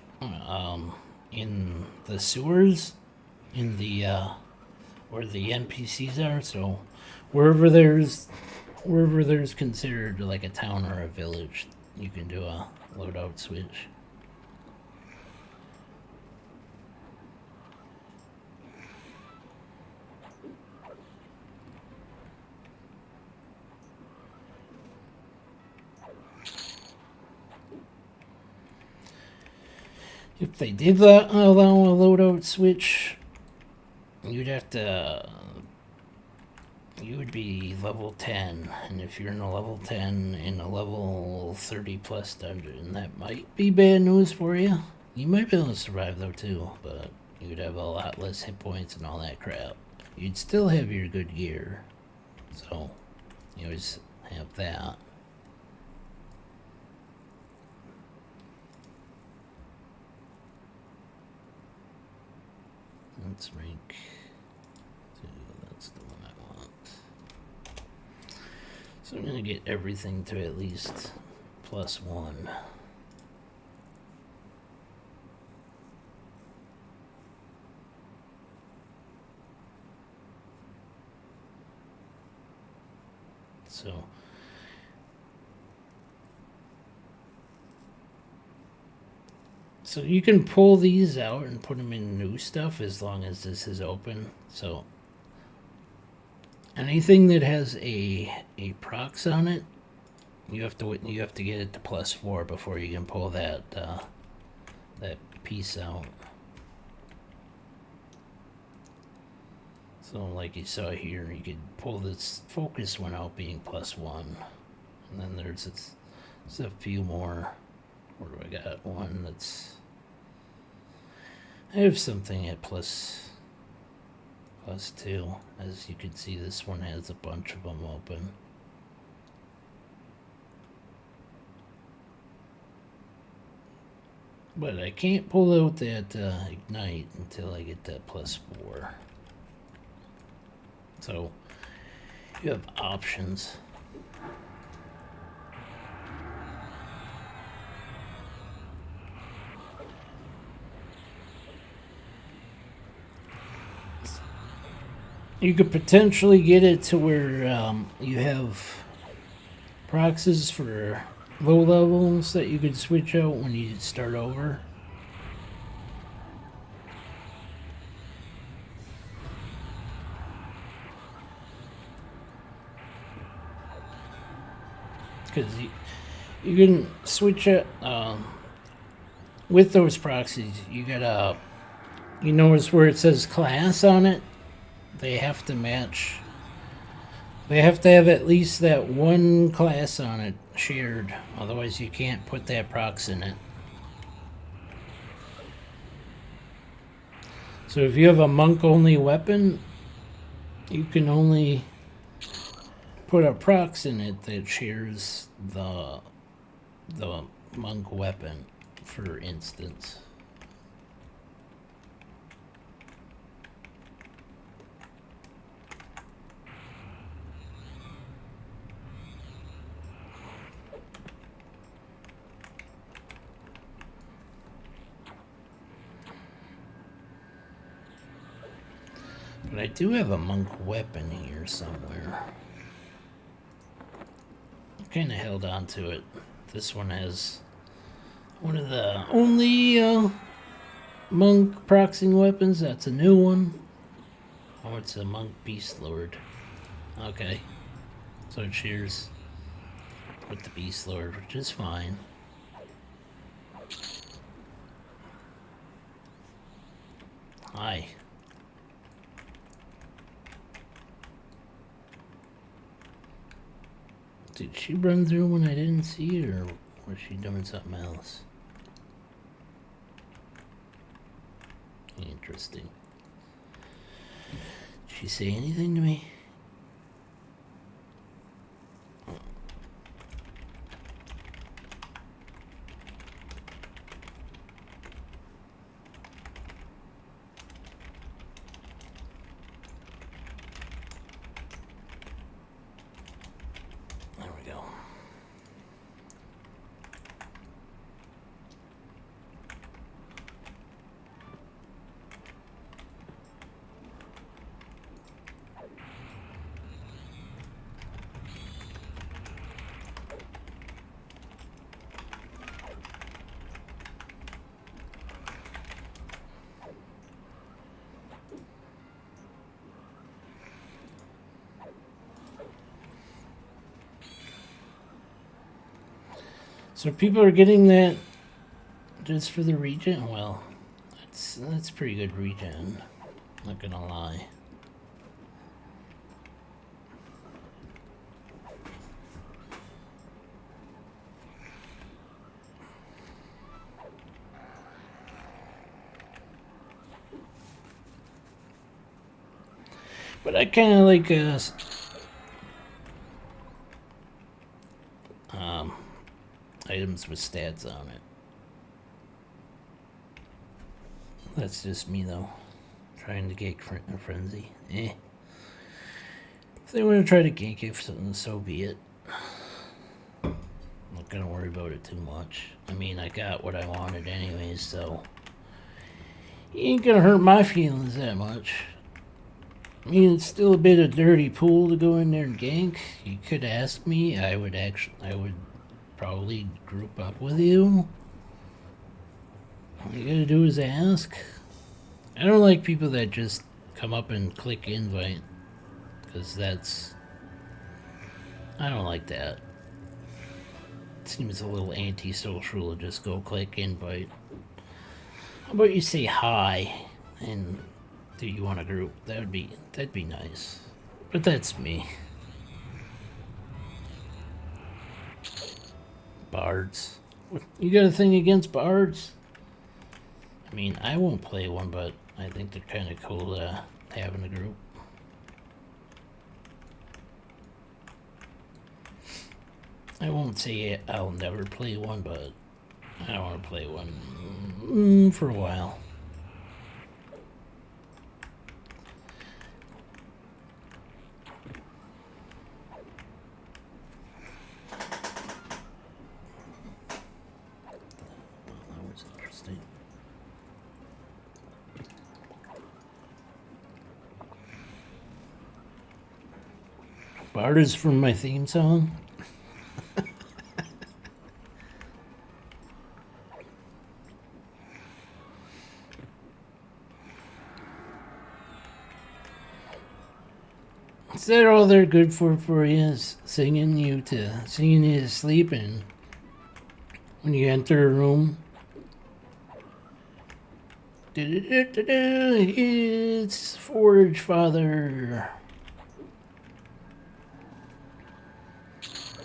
S1: in the sewers, in the where the NPCs are. So wherever there's considered like a town or a village, you can do a loadout switch. If they did allow a loadout switch, you'd have to. You would be level 10, and if you're in a level 10 in a level 30 plus dungeon, that might be bad news for you. You might be able to survive though too, but you'd have a lot less hit points and all that crap. You'd still have your good gear, so you always have that. Let's rank 2, that's the one I want. So I'm gonna get everything to at least +1. So you can pull these out and put them in new stuff as long as this is open. So anything that has a prox on it, you have to get it to +4 before you can pull that that piece out. So like you saw here, you could pull this focus one out being +1, and then there's a few more. Where do I got one that's? I have something at +2. As you can see, this one has a bunch of them open. But I can't pull out that ignite until I get that +4. So you have options. You could potentially get it to where you have proxies for low levels that you could switch out when you start over. Because you can switch it with those proxies. You gotta, you notice where it says class on it. They have to match. They have to have at least that one class on it shared. Otherwise, you can't put that prox in it. So if you have a monk-only weapon, you can only put a prox in it that shares the monk weapon, for instance. But I do have a monk weapon here somewhere. I kind of held on to it. This one has one of the only monk proxying weapons. That's a new one. Oh, it's a monk beast lord. Okay. So it shares with the beast lord, which is fine. Hi. Did she run through when I didn't see her, or was she doing something else? Interesting. Did she say anything to me? There we go. So people are getting that just for the regen? Well, that's pretty good regen. Not gonna lie. But I kind of like items with stats on it. That's just me though, trying to get a frenzy. Eh. If they want to try to gank it for something, so be it. I'm not gonna worry about it too much. I mean, I got what I wanted anyways, so it ain't gonna hurt my feelings that much. I mean, it's still a bit of dirty pool to go in there and gank. You could ask me. I would probably group up with you. All you gotta do is ask. I don't like people that just come up and click invite, because I don't like that. It seems a little antisocial to just go click invite. How about you say hi and do you want a group? That'd be nice. But that's me. Bards. You got a thing against bards? I mean, I won't play one, but I think they're kind of cool having a group. I won't say I'll never play one, but I want to play one for a while. That was interesting. Bard is from my theme song. Is that all they're good for you is singing you to sleep, and when you enter a room, it's Forge Father.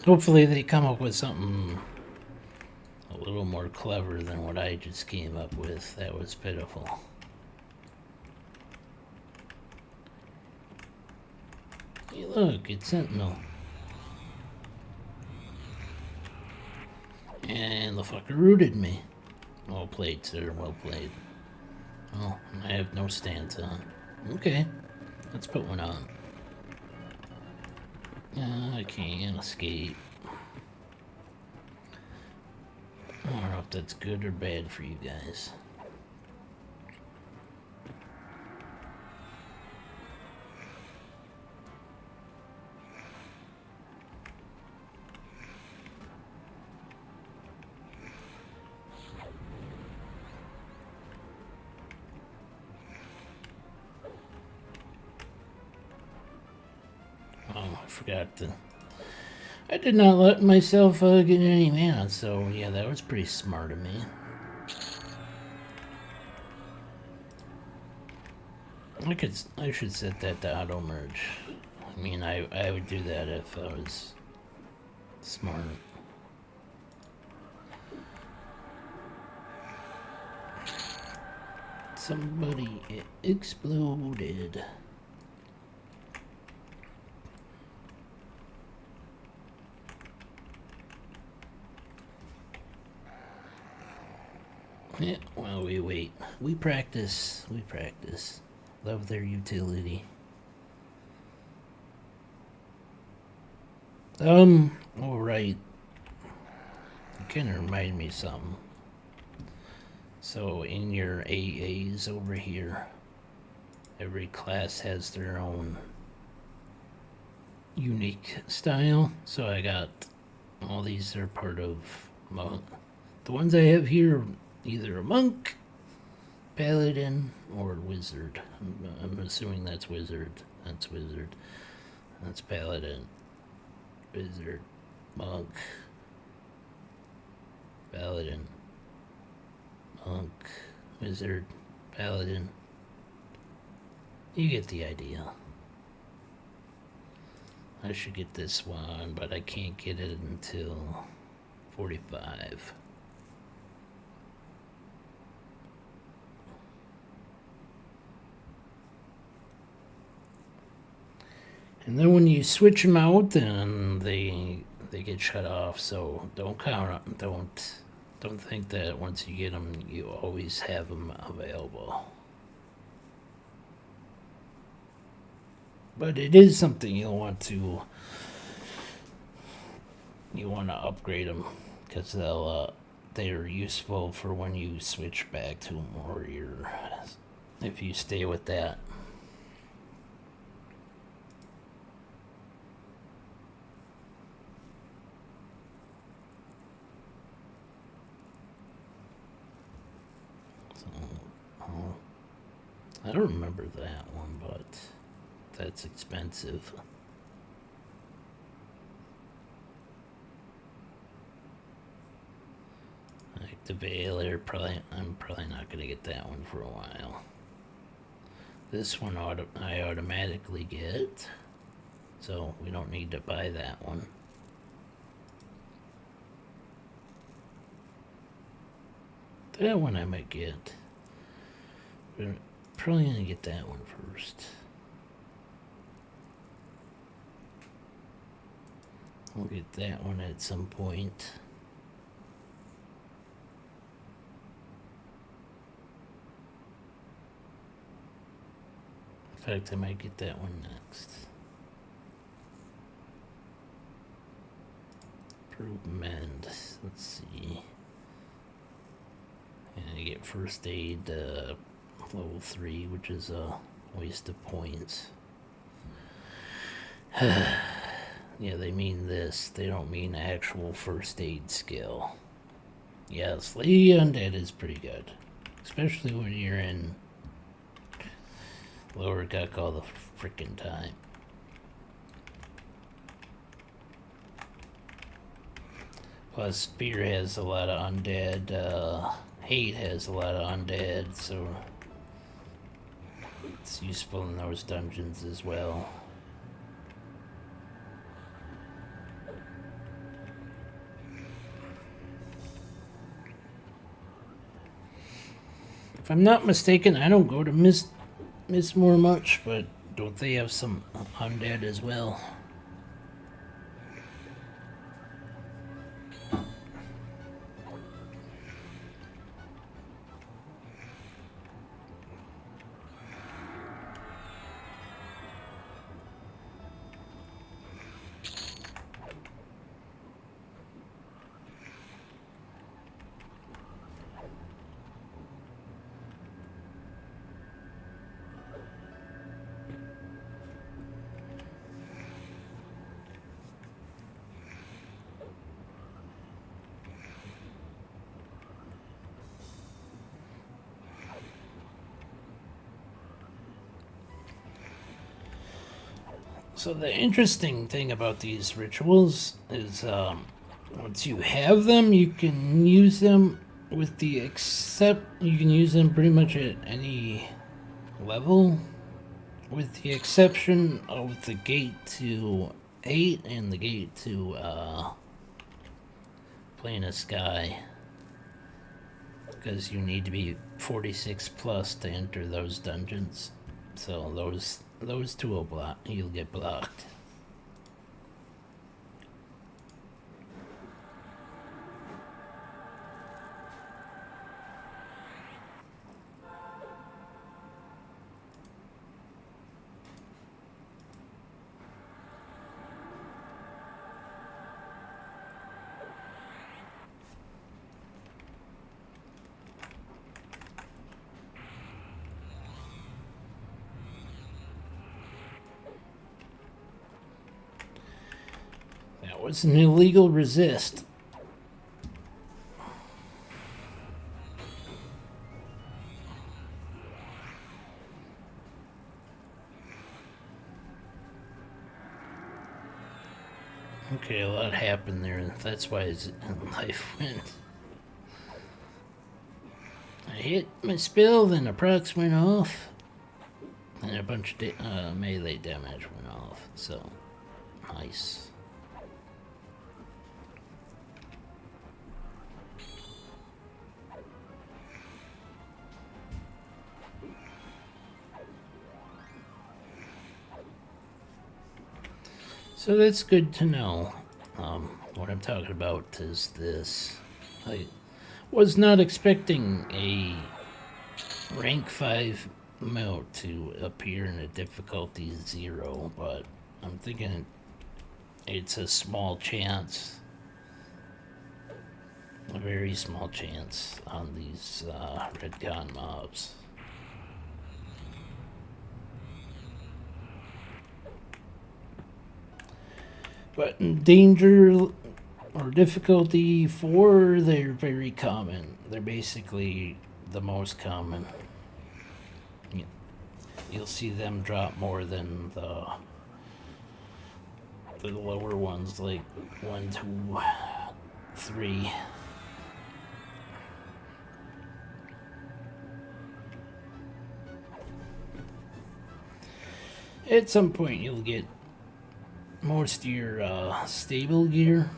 S1: Hopefully they come up with something a little more clever than what I just came up with. That was pitiful. Hey, look, it's Sentinel. And the fucker rooted me. Well played, sir. Well played. Oh, I have no stance on. Okay, let's put one on. I can't escape. I don't know if that's good or bad for you guys. Oh, I forgot to... I did not let myself get any mana, so yeah, that was pretty smart of me. I should set that to auto merge. I mean, I would do that if I was smart. Somebody exploded. Yeah, well, we wait. We practice. We practice. Love their utility. Alright. You kind of remind me of something. So, in your AAs over here, every class has their own unique style. So, I got all these are part of the ones I have here, either a monk, paladin, or wizard. I'm assuming that's wizard. That's wizard. That's paladin. Wizard. Monk. Paladin. Monk. Wizard. Paladin. You get the idea. I should get this one, but I can't get it until 45. And then when you switch them out, then they get shut off. So don't count on, don't think that once you get them, you always have them available. But it is something you'll want to upgrade them because they're useful for when you switch back to them, or if you stay with that. I don't remember that one, but that's expensive. Like the Veiler, I'm probably not gonna get that one for a while. This one I automatically get, so we don't need to buy that one. That one I might get. But probably gonna get that one first. We'll get that one at some point. In fact, I might get that one next. Improve mend. Let's see. And I get first aid level 3, which is a waste of points. Yeah, they mean this. They don't mean actual first aid skill. Yes, Lady Undead is pretty good. Especially when you're in Lower Guck all the frickin' time. Plus, Spear has a lot of undead. Hate has a lot of undead, so it's useful in those dungeons as well. If I'm not mistaken, I don't go to Mistmoore much, but don't they have some undead as well? So the interesting thing about these rituals is once you have them, you can use them you can use them pretty much at any level, with the exception of the gate to 8 and the gate to Plane of Sky, because you need to be 46 plus to enter those dungeons. So those two will you'll get blocked. That was an illegal resist. Okay, a lot happened there. That's why his life went. I hit my spell, then the procs went off. And a bunch of melee damage went off, so nice. So that's good to know. What I'm talking about is this. I was not expecting a rank 5 mount to appear in a difficulty 0, but I'm thinking it's a small chance, a very small chance on these redcon mobs. But in danger or difficulty 4, they're very common. They're basically the most common. You'll see them drop more than the lower ones, like 1, 2, 3. At some point, you'll get most of your stable gear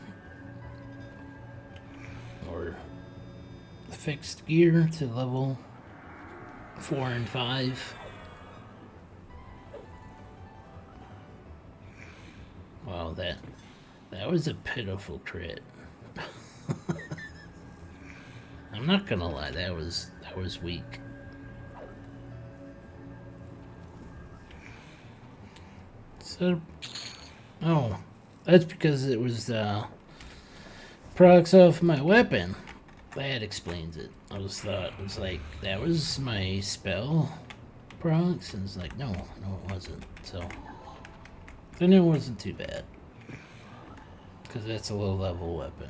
S1: or fixed gear to level 4 and 5. Wow, that was a pitiful crit. I'm not gonna lie, that was weak. So, oh, that's because it was procs off my weapon. That explains it. I was like, that was my spell procs, and it's like, no, it wasn't. So then it wasn't too bad because that's a low level weapon.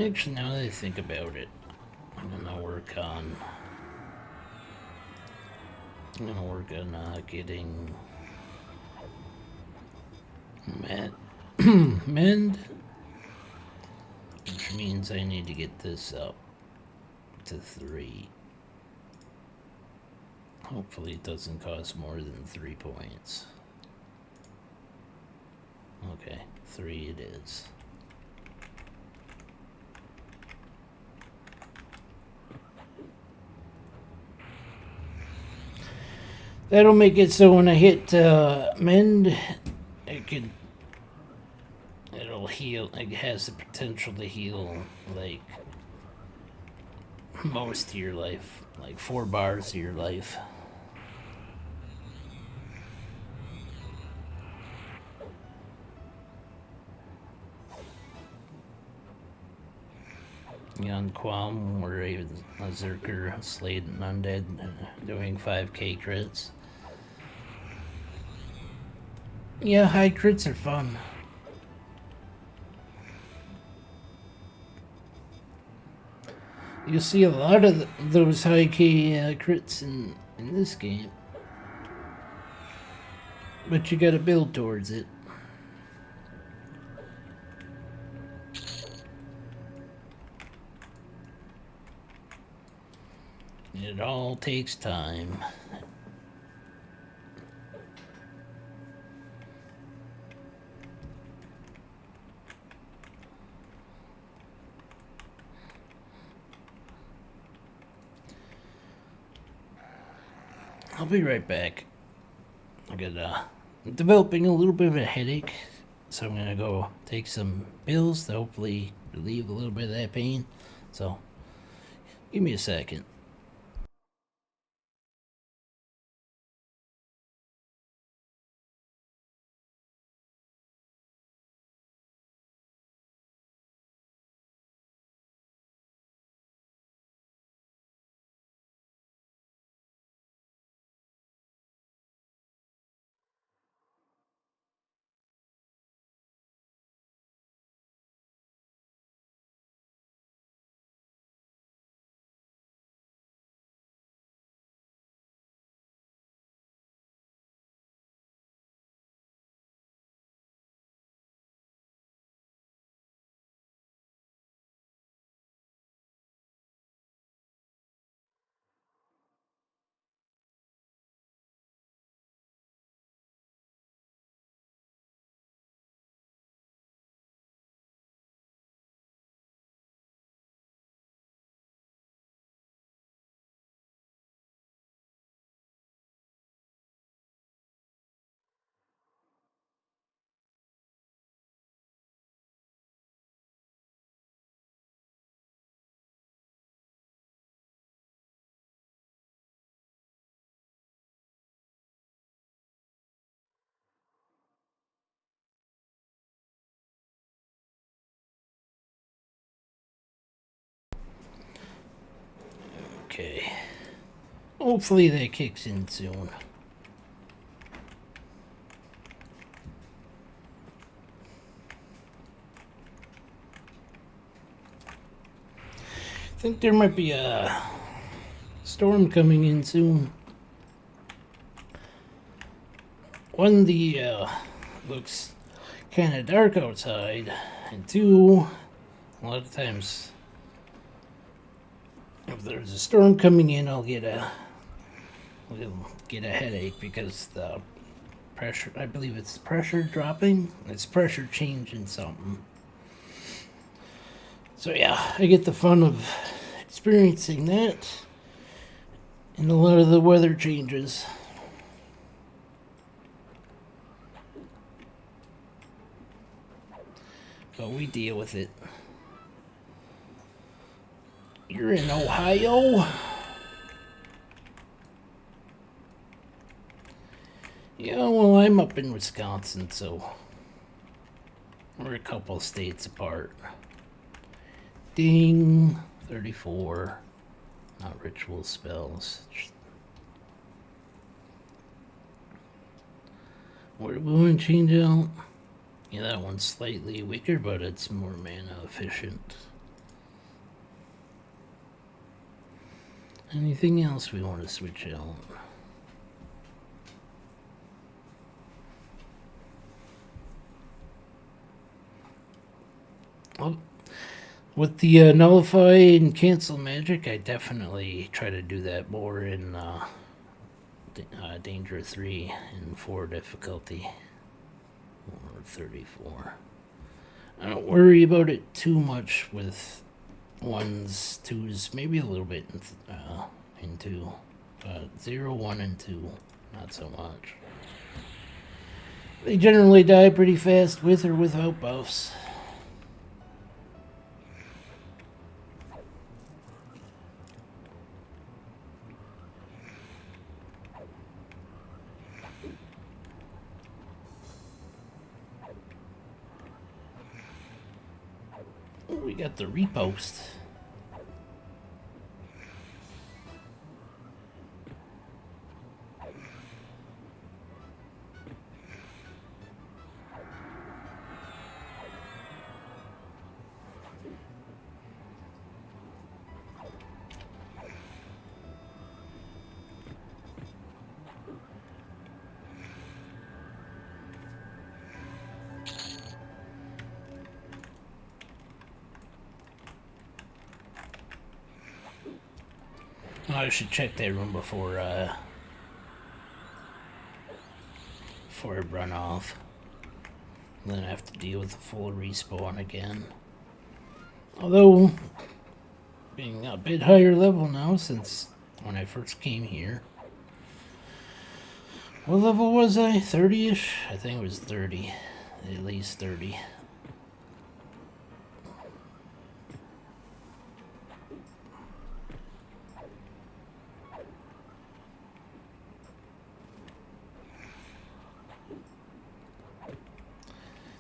S1: Actually, now that I think about it, I'm gonna work on getting mend, which means I need to get this up to 3. Hopefully, it doesn't cost more than 3 points. Okay, 3 it is. That'll make it so when I hit mend, it'll heal. It has the potential to heal like most of your life, like 4 bars of your life. On Qualm, where a Zerker slayed an undead doing 5k crits. Yeah, high crits are fun. You see a lot of those high K crits in this game, but you gotta build towards it. It all takes time. I'll be right back. I got developing a little bit of a headache, so I'm gonna go take some pills to hopefully relieve a little bit of that pain. So, give me a second. Okay. Hopefully that kicks in soon. I think there might be a storm coming in soon. One, the looks kind of dark outside, and two, a lot of times if there's a storm coming in, I'll get a headache because the pressure, I believe it's pressure dropping. It's pressure changing something. So yeah, I get the fun of experiencing that and a lot of the weather changes. But we deal with it. You're in Ohio? Yeah, well, I'm up in Wisconsin, so we're a couple states apart. Ding, 34. Not ritual spells. What do we want to change out? Yeah, that one's slightly weaker, but it's more mana efficient. Anything else we want to switch out? Well, with the nullify and cancel magic, I definitely try to do that more in Danger 3 and 4 difficulty. Or 34. I don't worry about it too much with 1s, 2s, maybe a little bit in 2. But 0, 1, and 2, not so much. They generally die pretty fast with or without buffs. We got the repost. I should check that room before I run off. Then I have to deal with the full respawn again. Although, being a bit higher level now since when I first came here. What level was I? 30-ish? I think it was 30. At least 30.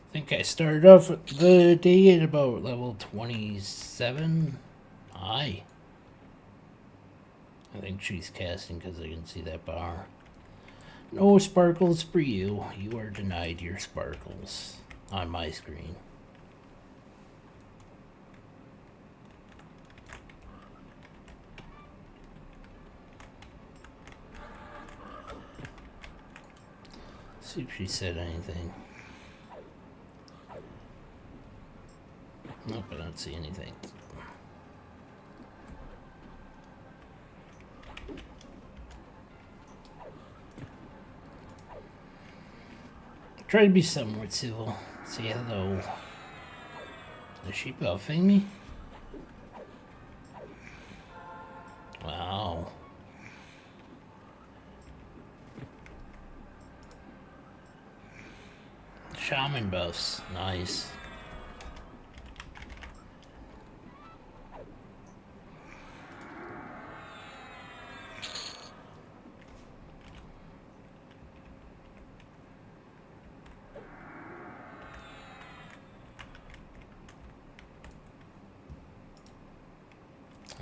S1: I think I started off the day at about level 27. I think she's casting because I can see that bar. No sparkles for you. You are denied your sparkles on my screen. See if she said anything. Nope, I don't see anything. Try to be somewhat civil. Say hello. Is she buffing me? Wow. Shaman buffs. Nice.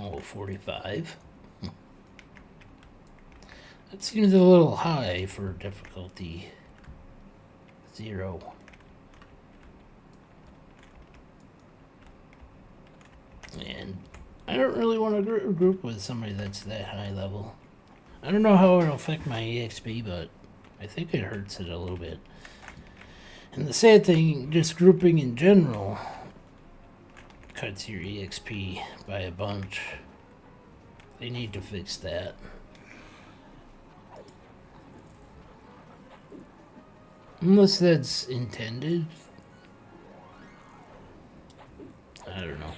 S1: Oh, 45. That seems a little high for difficulty 0. And I don't really want to group with somebody that's that high level. I don't know how it'll affect my EXP, but I think it hurts it a little bit. And the sad thing, just grouping in general cuts your EXP by a bunch. They need to fix that. Unless that's intended. I don't know.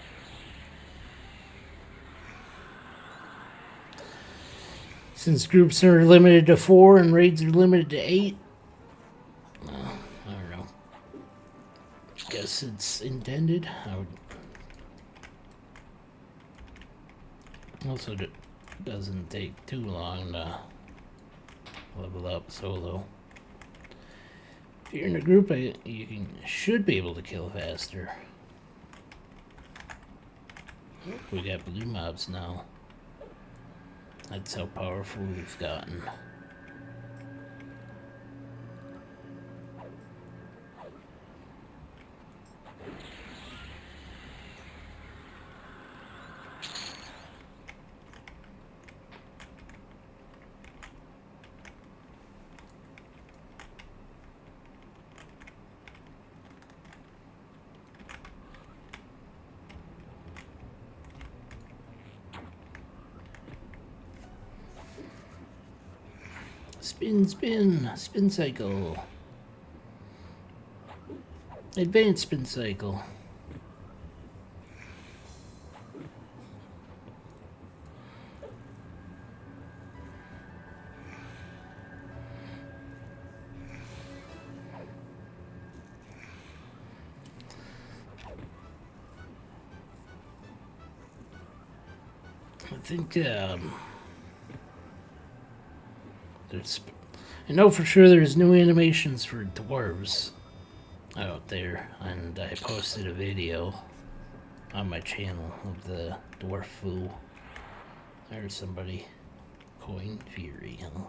S1: Since groups are limited to 4 and raids are limited to 8, I don't know. Guess it's intended. I would. Also, it doesn't take too long to level up solo. If you're in a group, you should be able to kill faster. We got blue mobs now. That's how powerful we've gotten. Spin cycle. Advanced spin cycle. I think I know for sure there's new animations for dwarves out there, and I posted a video on my channel of the dwarf foo. There's somebody. Coin Fury, huh?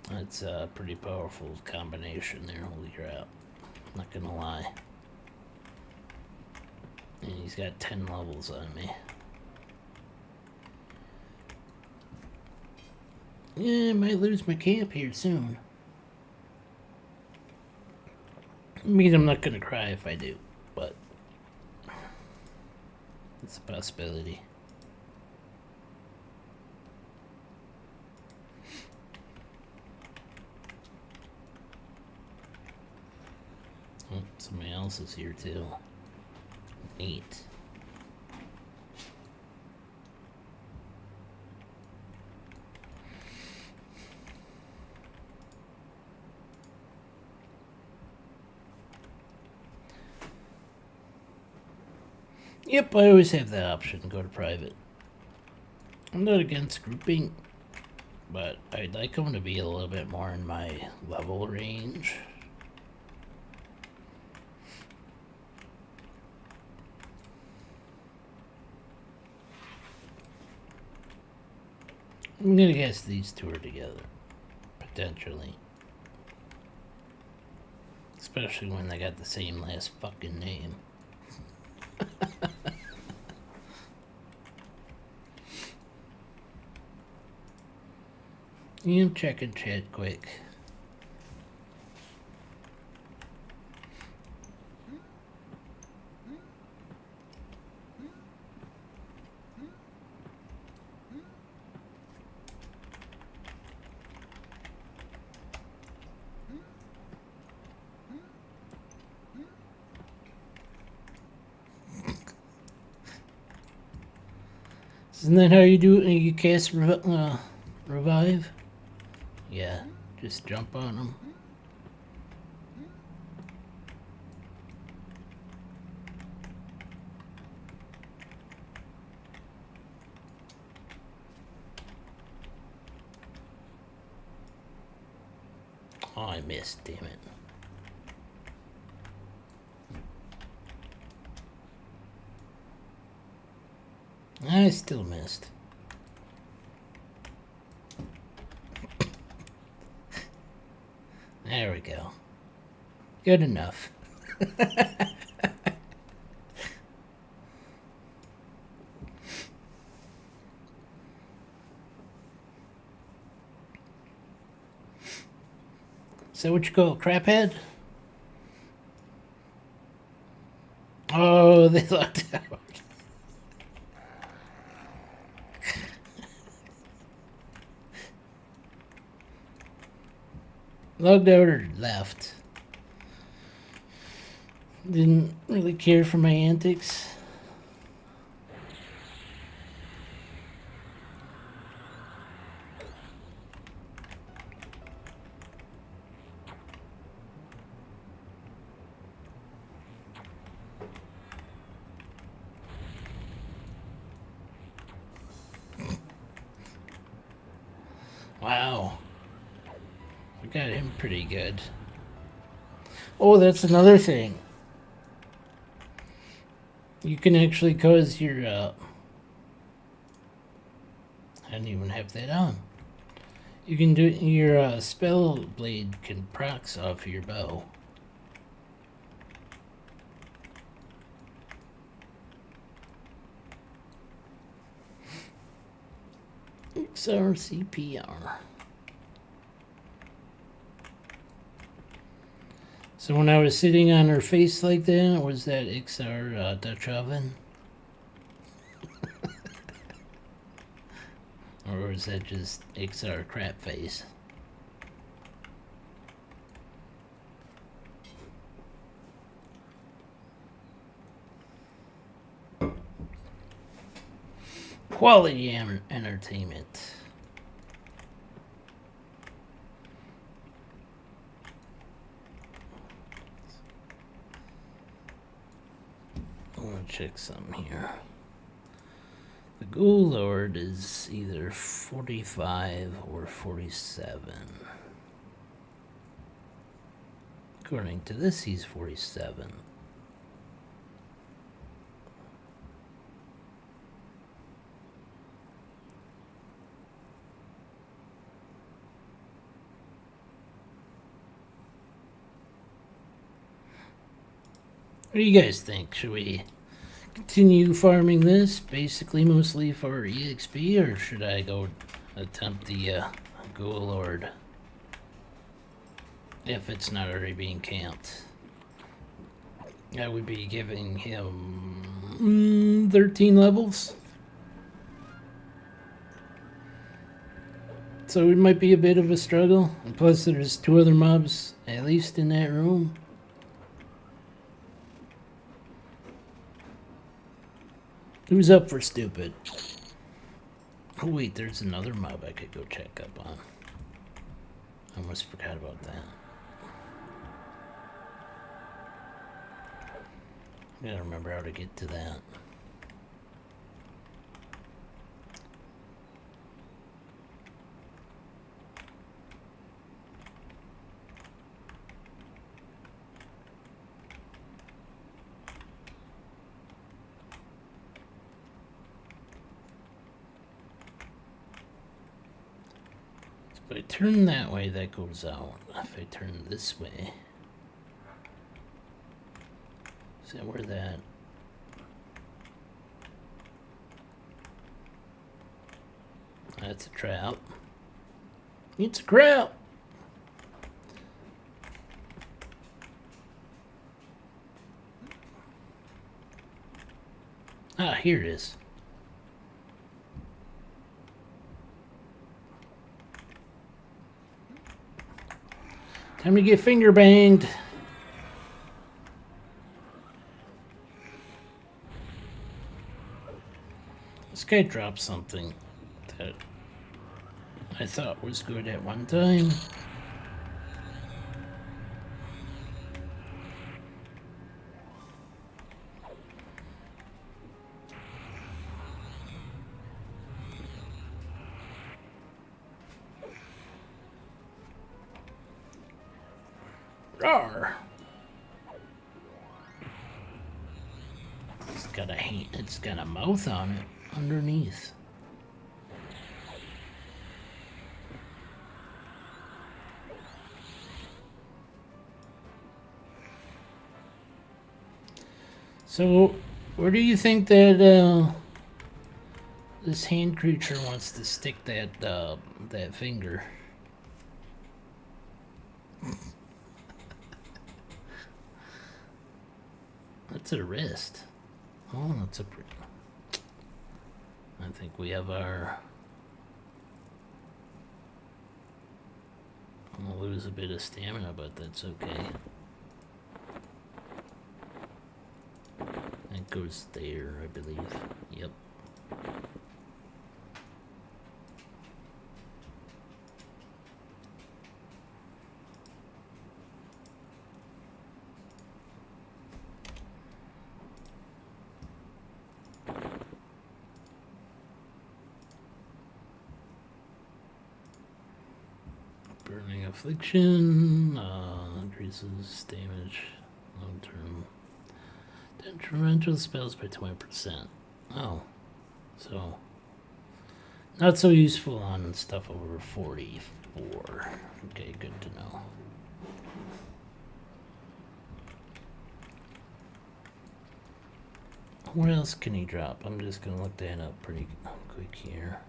S1: That's a pretty powerful combination there, holy crap. Not gonna lie. And he's got 10 levels on me. Yeah, I might lose my camp here soon. I mean, I'm not gonna cry if I do, but it's a possibility. Oh, somebody else is here too. Neat. Yep, I always have that option to go to private. I'm not against grouping, but I'd like them to be a little bit more in my level range. I'm gonna guess these two are together, potentially. Especially when they got the same last fucking name. You check and chat quick. Isn't that how you do it? You cast revive? Yeah, just jump on them. Oh, I missed, damn it. I still missed. There we go. Good enough. So what you call it, craphead? Oh, they locked out. Logged out or left. Didn't really care for my antics. Wow. We got him pretty good. Oh, that's another thing. You can actually cause your, I didn't even have that on. You can do, your spell blade can procs off your bow. XR CPR. So when I was sitting on her face like that, was that XR Dutch oven? Or was that just XR crap face? Quality entertainment. I want to check something here. The Ghoul Lord is either 45 or 47. According to this, he's 47. What do you guys think? Should we continue farming this, basically mostly for EXP, or should I go attempt the Ghoul Lord? If it's not already being camped. I would be giving him 13 levels. So it might be a bit of a struggle. And plus there's 2 other mobs, at least in that room. Who's up for stupid? Oh wait, there's another mob I could go check up on. I almost forgot about that. I gotta remember how to get to that. If I turn that way, that goes out. If I turn this way... Is that where that... That's a trap. It's a trap! Ah, here it is. Time to get finger banged. This guy dropped something that I thought was good at one time. Rawr. It's got a hand, it's got a mouth on it underneath. So, where do you think that this hand creature wants to stick that finger? That's a wrist. Oh, that's a pretty. I think we have our. I'm gonna lose a bit of stamina, but that's okay. That goes there, I believe. Yep. Burning Affliction increases damage long term. Detrimental spells by 20%. Oh, so not so useful on stuff over 44. Okay, good to know. What else can he drop? I'm just gonna look that up pretty quick here.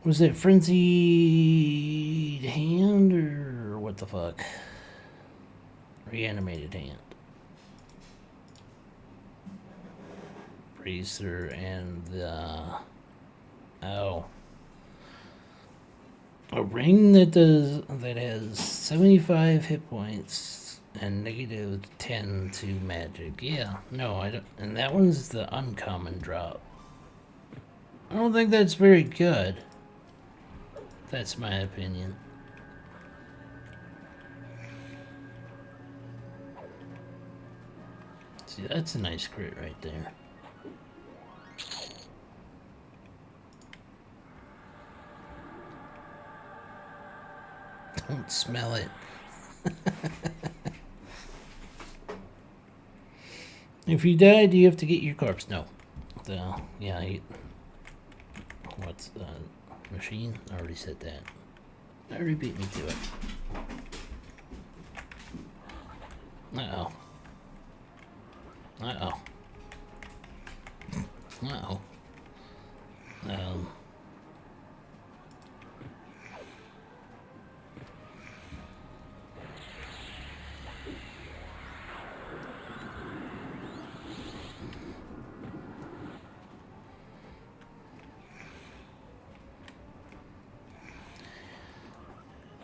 S1: Was it Frenzied Hand or what the fuck? Reanimated Hand. Bracer and oh. A ring that has 75 hit points and negative 10 to magic. Yeah, no, I don't. And that one's the uncommon drop. I don't think that's very good. That's my opinion. See, that's a nice crit right there. Don't smell it. If you die, do you have to get your corpse? No. Yeah, what's machine? I already said that. I already beat me to it. Uh-oh. Uh-oh. Uh-oh.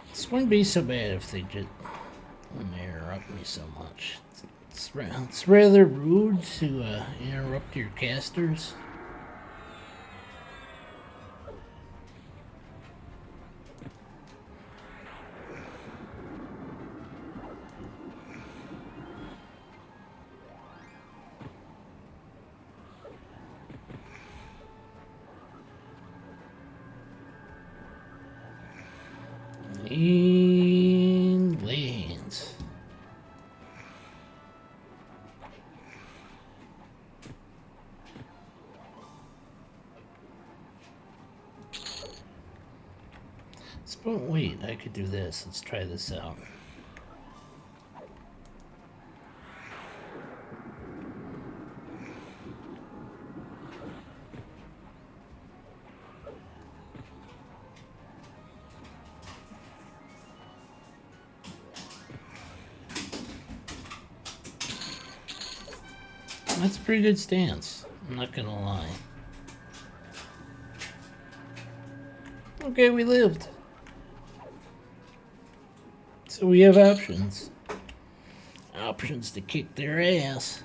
S1: This wouldn't be so bad if they just wouldn't interrupt me so much. It's rather rude to interrupt your casters. And lay hands. But wait, I could do this. Let's try this out. That's a pretty good stance. I'm not gonna lie. Okay, we lived. So we have options. Options to kick their ass.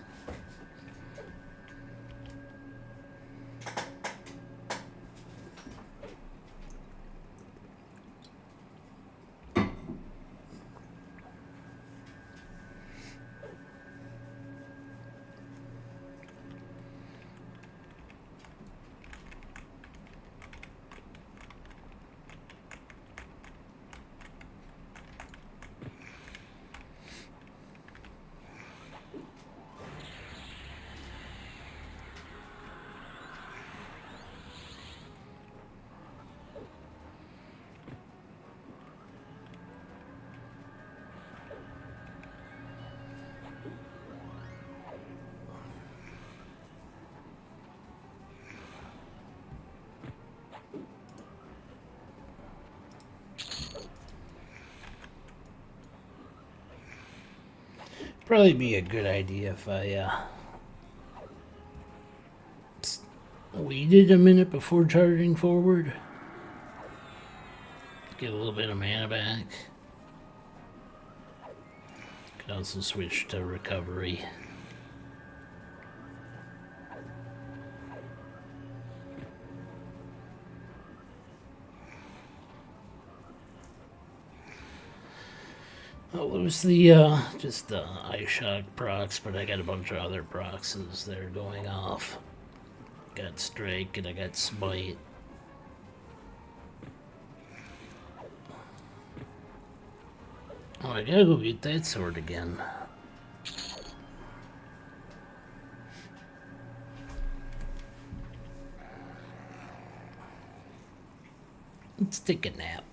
S1: Probably be a good idea if I waited a minute before charging forward. Get a little bit of mana back. Could also switch to recovery. I'll lose the just the ice shock procs, but I got a bunch of other procs that are going off. Got strike and I got smite. Oh, I gotta go get that sword again. Let's take a nap.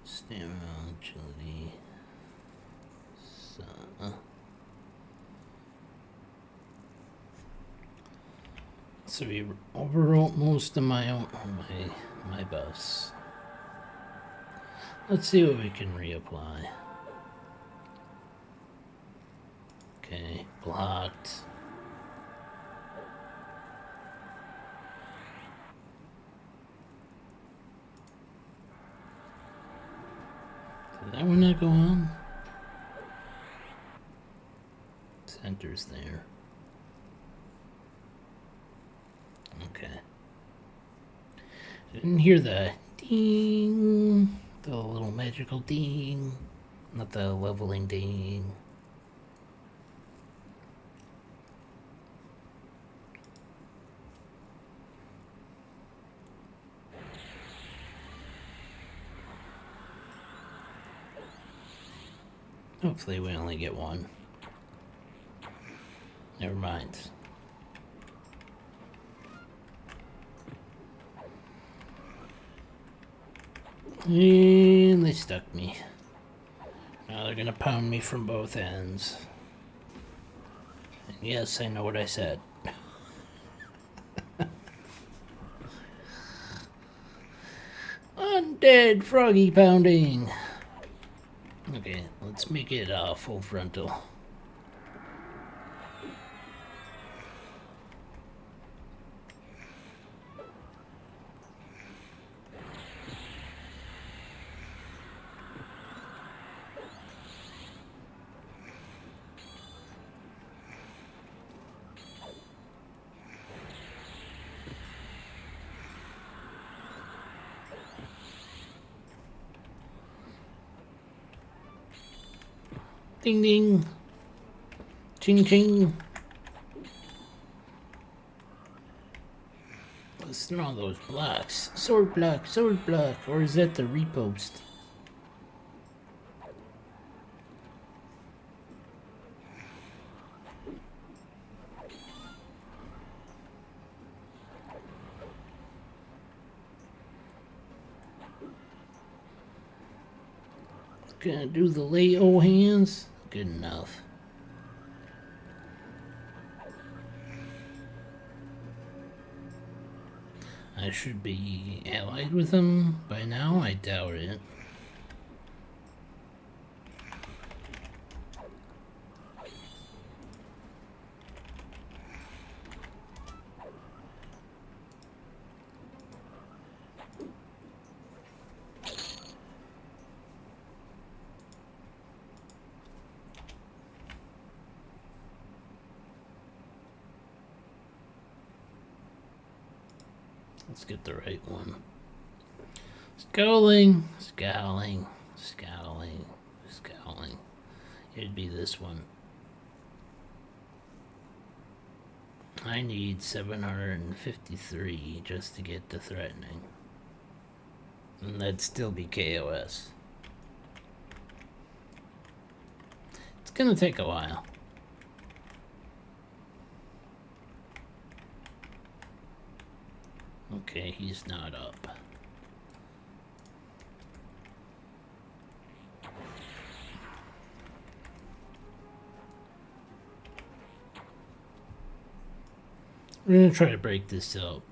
S1: Stamina, agility. So we overwrote most of my buffs. Let's see what we can reapply. Okay, blocked. Did that one not go on? Center's there. Okay. Didn't hear the ding, the little magical ding, not the leveling ding. Hopefully we only get one. Never mind. And they stuck me. Now they're gonna pound me from both ends. And yes, I know what I said. Undead froggy pounding. Okay, let's make it full frontal. Ding ding. Ching ching. Listen to all those blocks. Sword block, or is that the repost? Gonna do the lay old hands. Good enough. I should be allied with him by now. I doubt it. Let's get the right one. Scowling, scowling, scowling, scowling. It'd be this one. I need 753 just to get to threatening. And that'd still be KOS. It's gonna take a while. Okay, he's not up. We're gonna try to break this up.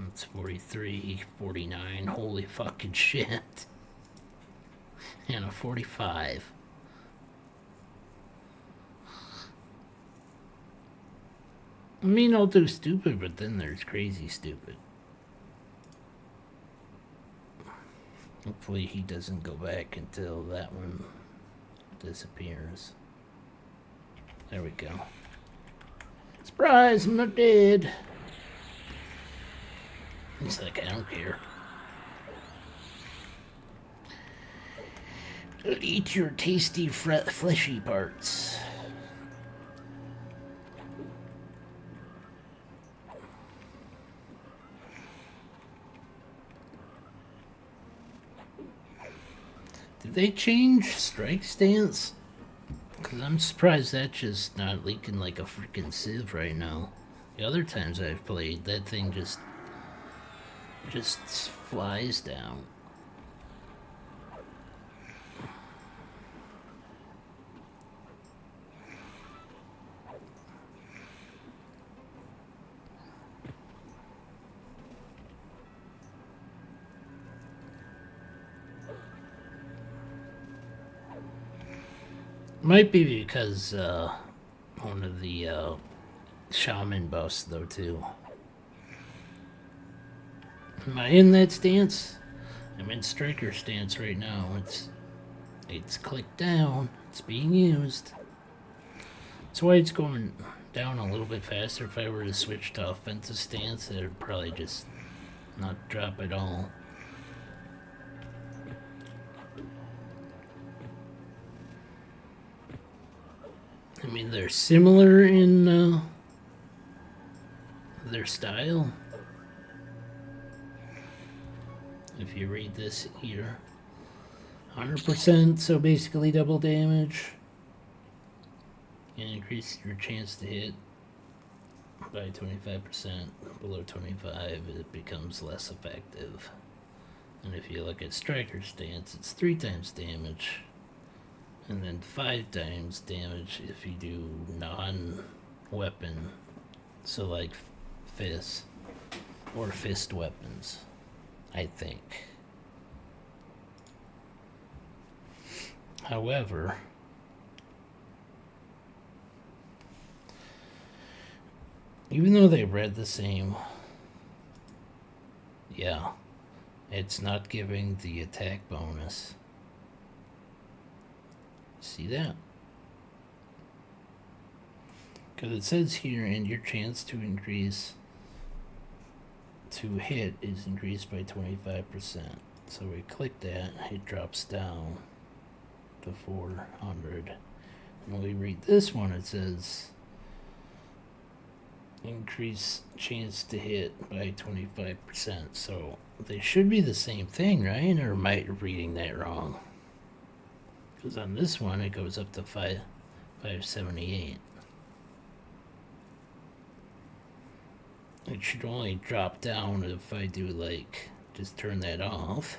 S1: It's 43, 49, holy fucking shit. And a 45. I mean, I'll do stupid, but then there's crazy stupid. Hopefully he doesn't go back until that one disappears. There we go. Surprise, I'm not dead. He's like, I don't care. I'll eat your tasty, fleshy parts. Did they change strike stance? Because I'm surprised that's just not leaking like a freaking sieve right now. The other times I've played, that thing just flies down. Might be because one of the shaman buffs though too. Am I in that stance? I'm in striker stance right now. It's clicked down. It's being used. That's why it's going down a little bit faster. If I were to switch to offensive stance, it would probably just not drop at all. I mean, they're similar in their style. If you read this here, 100%, so basically double damage. And increase your chance to hit by 25%. Below 25, it becomes less effective. And if you look at striker stance, it's 3 times damage. And then 5 times damage if you do non-weapon. So like fists or fist weapons, I think. However, even though they read the same, yeah, it's not giving the attack bonus. See that? Because it says here, and your chance to increase to hit is increased by 25%. So we click that, it drops down to 400. When we read this one, it says increase chance to hit by 25%. So they should be the same thing, right? Or am I reading that wrong? Because on this one, it goes up to 578. It should only drop down if I do, like, just turn that off.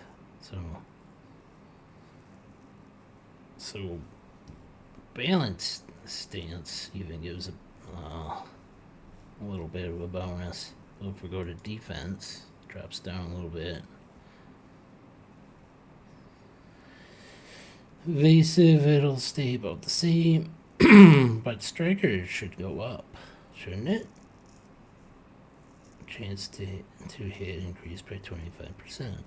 S1: So balance stance even gives a little bit of a bonus. So if we go to defense, it drops down a little bit. Evasive, it'll stay about the same. But striker should go up, shouldn't it? Chance to hit increased by 25%.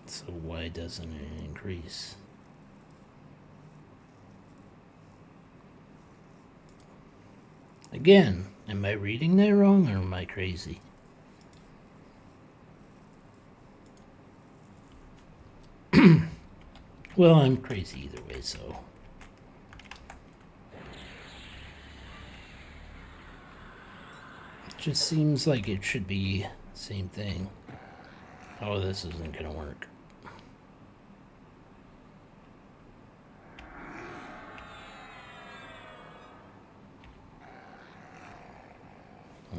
S1: So why doesn't it increase? Again, am I reading that wrong or am I crazy? Well, I'm crazy either way, so. It just seems like it should be same thing. Oh, this isn't gonna work.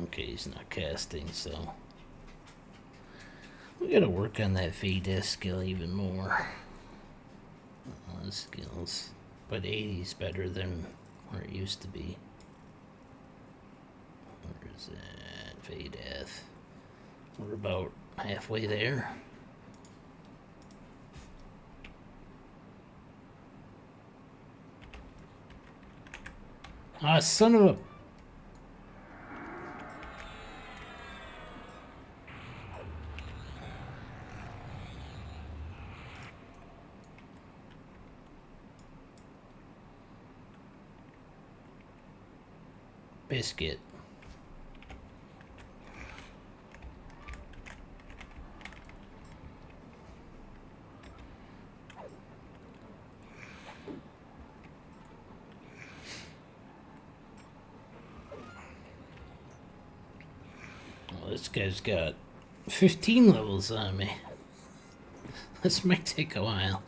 S1: Okay, he's not casting, so we gotta work on that fade skill even more. Skills, but 80's better than where it used to be. Where is that? Fade death. We're about halfway there. Ah, son of a... Biscuit. Well, this guy's got 15 levels on me. This might take a while.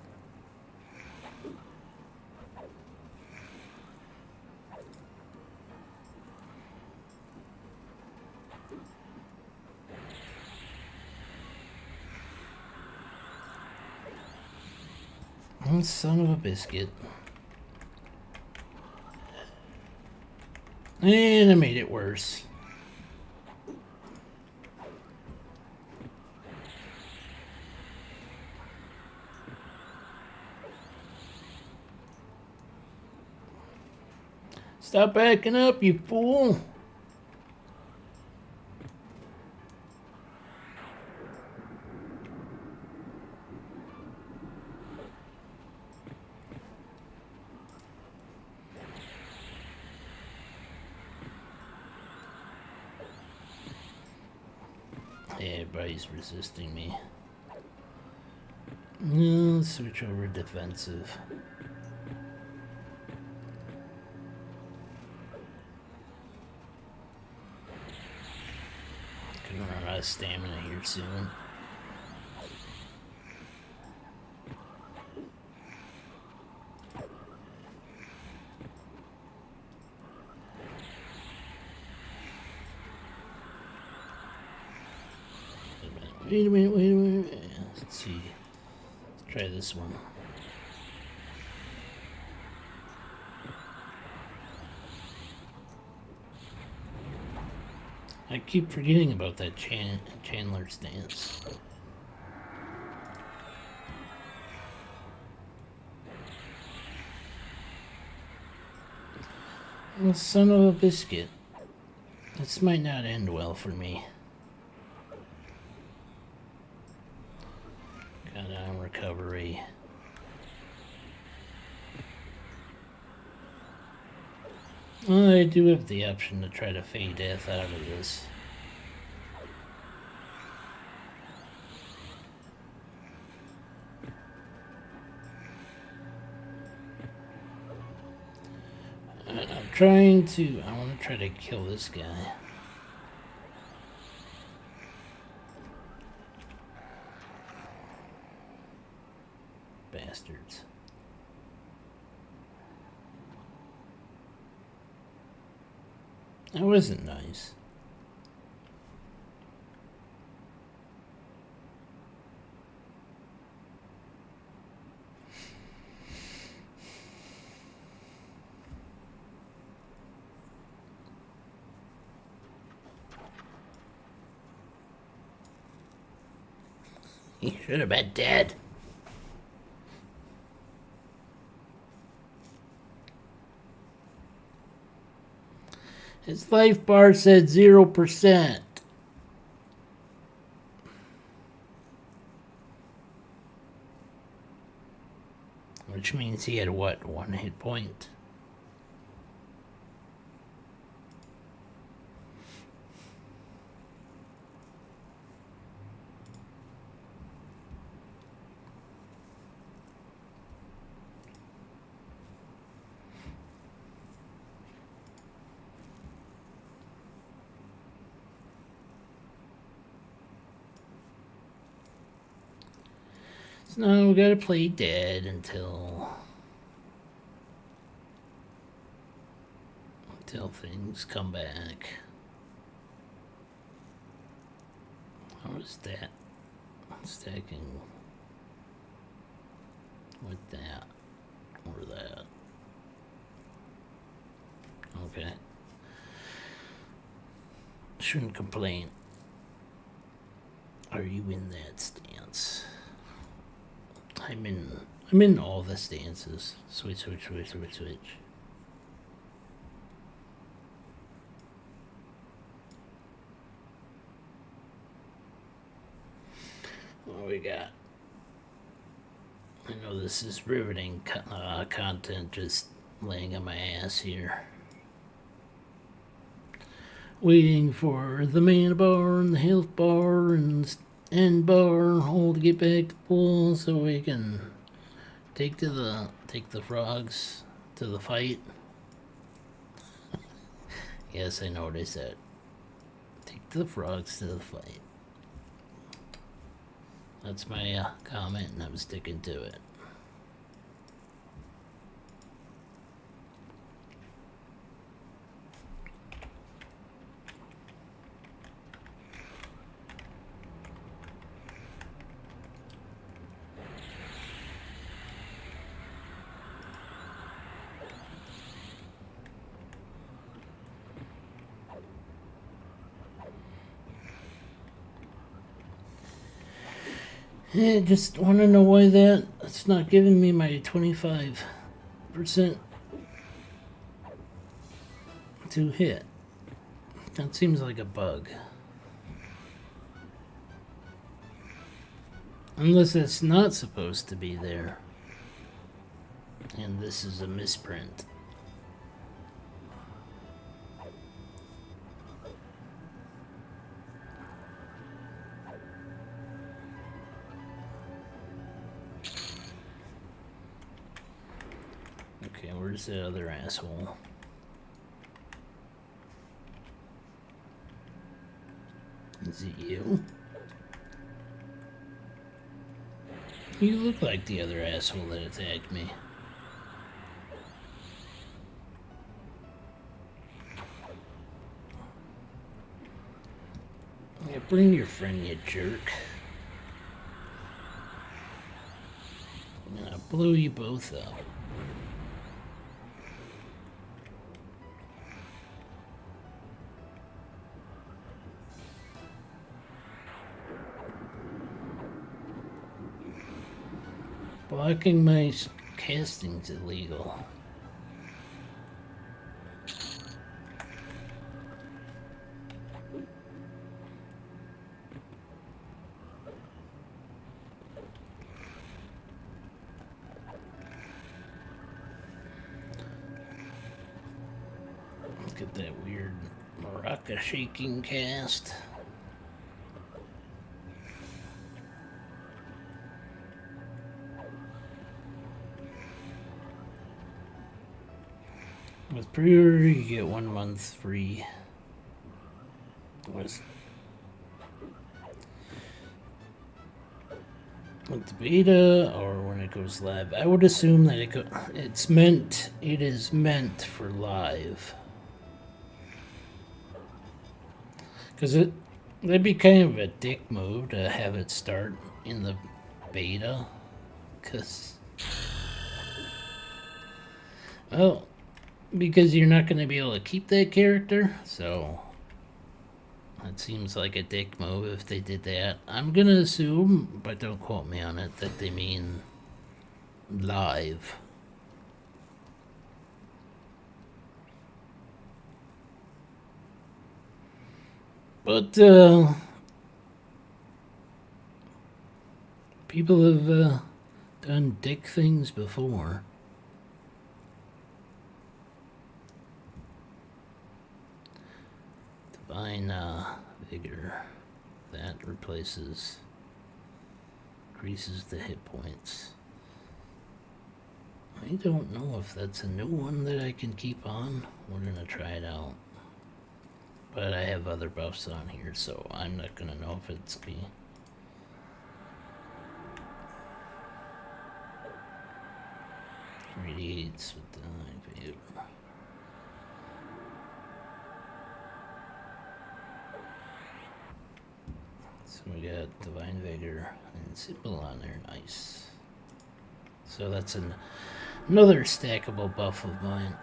S1: Oh, son of a biscuit. And I made it worse. Stop backing up, you fool. Everybody's resisting me. Let's switch over defensive. Gonna run out of stamina here soon. Wait a minute. Let's see. Let's try this one. I keep forgetting about that Chandler's dance. Well, son of a biscuit. This might not end well for me. Got on recovery. Well, I do have the option to try to fade death out of this. I want to try to kill this guy. Bastards. That wasn't nice. He should have been dead. His life bar said 0%. Which means he had what, 1 hit point? So now we gotta play dead until things come back. How is that stacking with that or that? Okay. Shouldn't complain. Are you in that stance? I'm in all the stances. Switch, switch, switch, switch, switch. What we got? I know this is riveting content, just laying on my ass here. Waiting for the man bar and the health bar and end bar all to get back to the pool so we can take the frogs to the fight. Yes, I know what I said. Take the frogs to the fight. That's my comment, and I'm sticking to it. I just want to know why it's not giving me my 25% to hit. That seems like a bug. Unless it's not supposed to be there. And this is a misprint. Okay, where's the other asshole? Is it you? You look like the other asshole that attacked me. Yeah, bring your friend, you jerk. I'm gonna blow you both up. Blocking my casting's illegal. Look at that weird maraca shaking cast. With pre-order, you get 1 month free. With the beta, or when it goes live, I would assume that it is meant for live. Because that'd be kind of a dick move to have it start in the beta. Because you're not going to be able to keep that character, so it seems like a dick move if they did that. I'm going to assume, but don't quote me on it, that they mean live. But people have done dick things before. Divine Vigor. That increases the hit points. I don't know if that's a new one that I can keep on. We're gonna try it out. But I have other buffs on here, so I'm not gonna know if it's me. Radiates with the view. So We got Divine Vigor and Symbol on there. Nice. So that's another stackable buff of mine.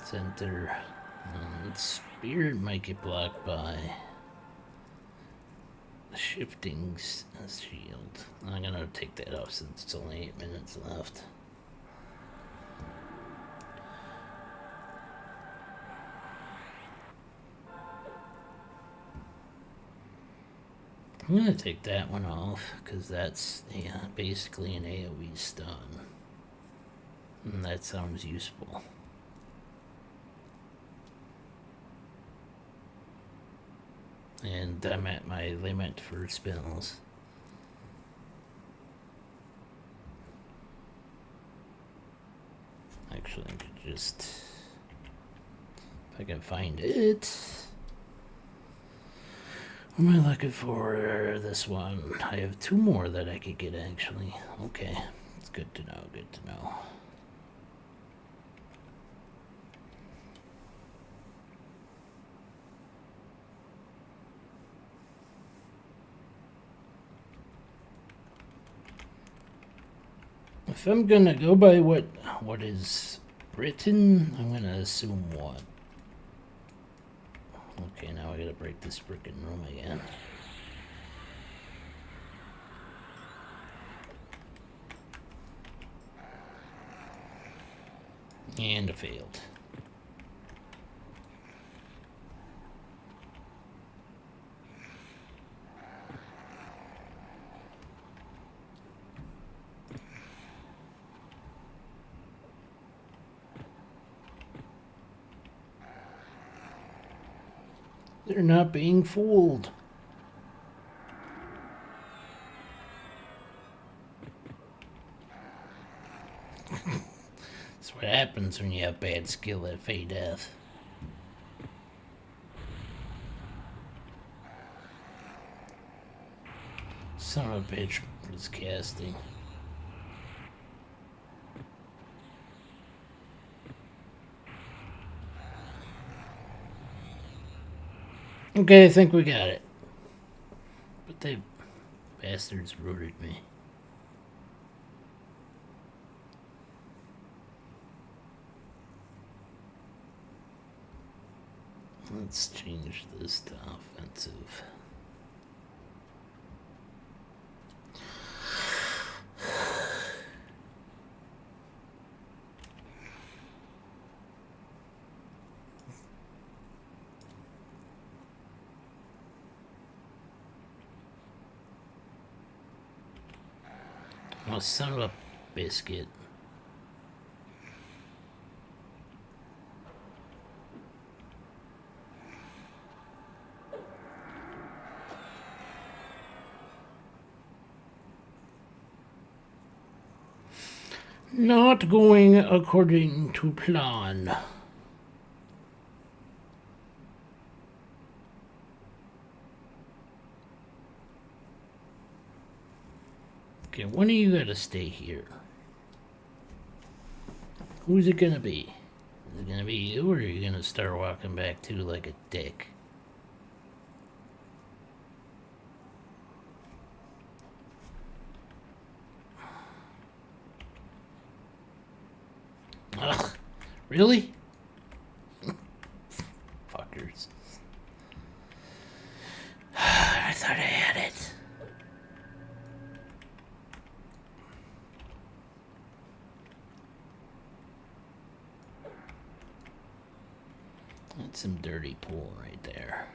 S1: Center. Spirit might get blocked by the shifting shield. I'm gonna take that off since it's only 8 minutes left. I'm gonna take that one off because that's basically an AoE stun. And that sounds useful. And I'm at my limit for spells. Actually, I could just, if I can find it. What am I looking for? This one. I have 2 more that I could get actually. Okay, it's good to know, good to know. If I'm gonna go by what is written, I'm gonna assume what. Okay, now I gotta break this frickin' room again. And I failed. They're not being fooled. That's what happens when you have bad skill at Fey Death. Son of a bitch was casting. Okay, I think we got it. But they bastards rooted me. Let's change this to offensive. Oh, son of a biscuit. Not going according to plan. Okay, when are you gonna stay here? Who's it gonna be? Is it gonna be you, or are you gonna start walking back too like a dick? Ugh, really? Fuckers. I thought I had it. That's some dirty pool right there.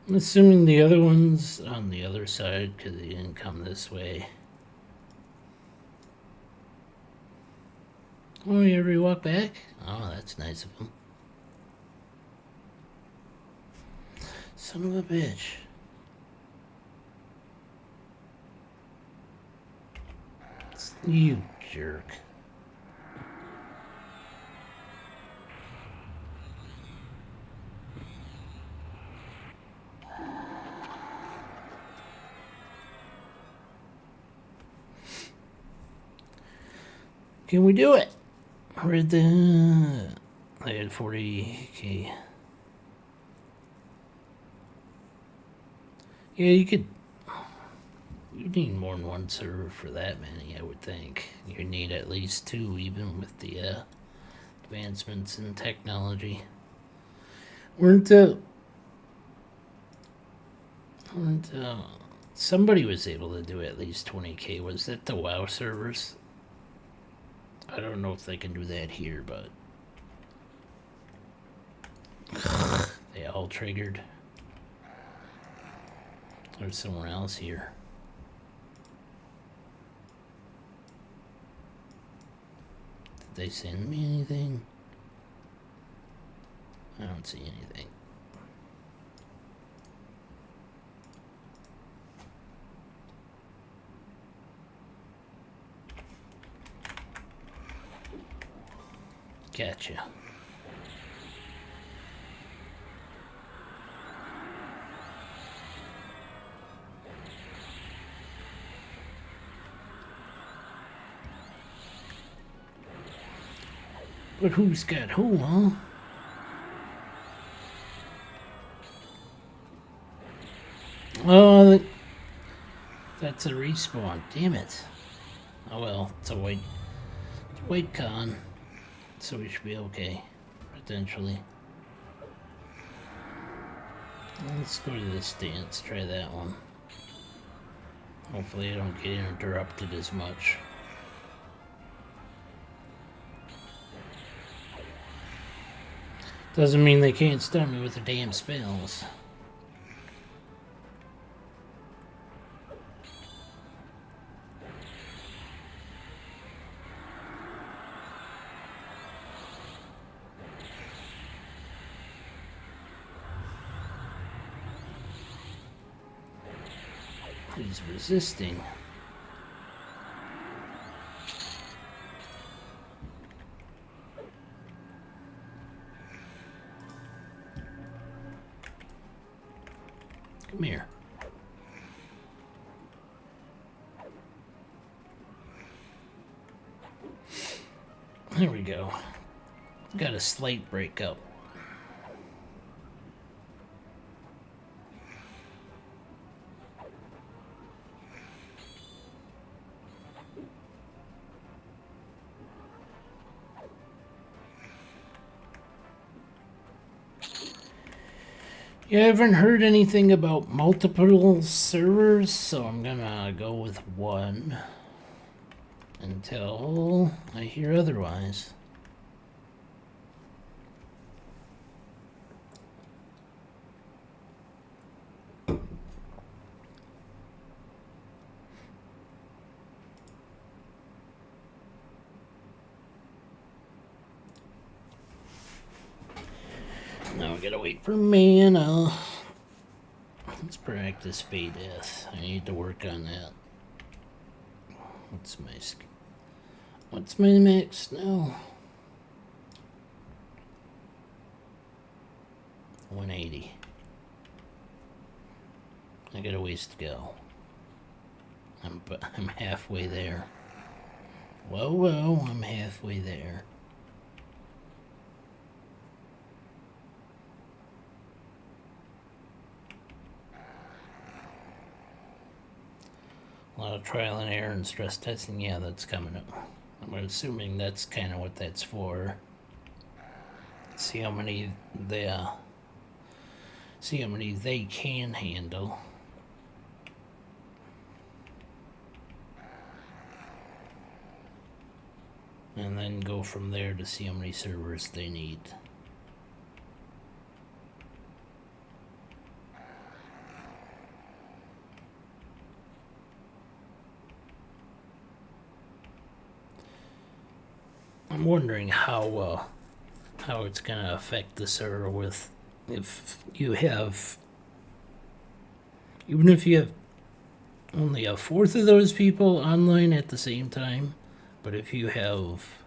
S1: I'm assuming the other one's on the other side because he didn't come this way. Oh, you ever walk back? Oh, that's nice of him. Son of a bitch. You jerk. Can we do it? Read the... I had 40k. Yeah, you could... You need more than one server for that many, I would think. You need at least two, even with the advancements in technology. Weren't somebody was able to do at least 20k? Was that the WoW servers? I don't know if they can do that here, but they all triggered. Or somewhere else here. Did they send me anything? I don't see anything. Gotcha. But who's got who, huh? Oh, that's a respawn. Damn it. Oh well, it's a white con, so we should be okay, potentially. Let's go to this dance, try that one. Hopefully I don't get interrupted as much. Doesn't mean they can't stun me with the damn spells. He's resisting. Come here. There we go. Got a slight breakup. You haven't heard anything about multiple servers, so I'm gonna go with one until I hear otherwise. Now we gotta wait for mana. Let's practice Bay Death. I need to work on that. What's my max now? 180. I got a ways to go. I'm halfway there. Whoa, I'm halfway there. A lot of trial and error and stress testing. Yeah, that's coming up. I'm assuming that's kind of what that's for. See how many they can handle. And then go from there to see how many servers they need. I'm wondering how it's gonna affect the server with if you have, even if you have only a fourth of those people online at the same time. But if you have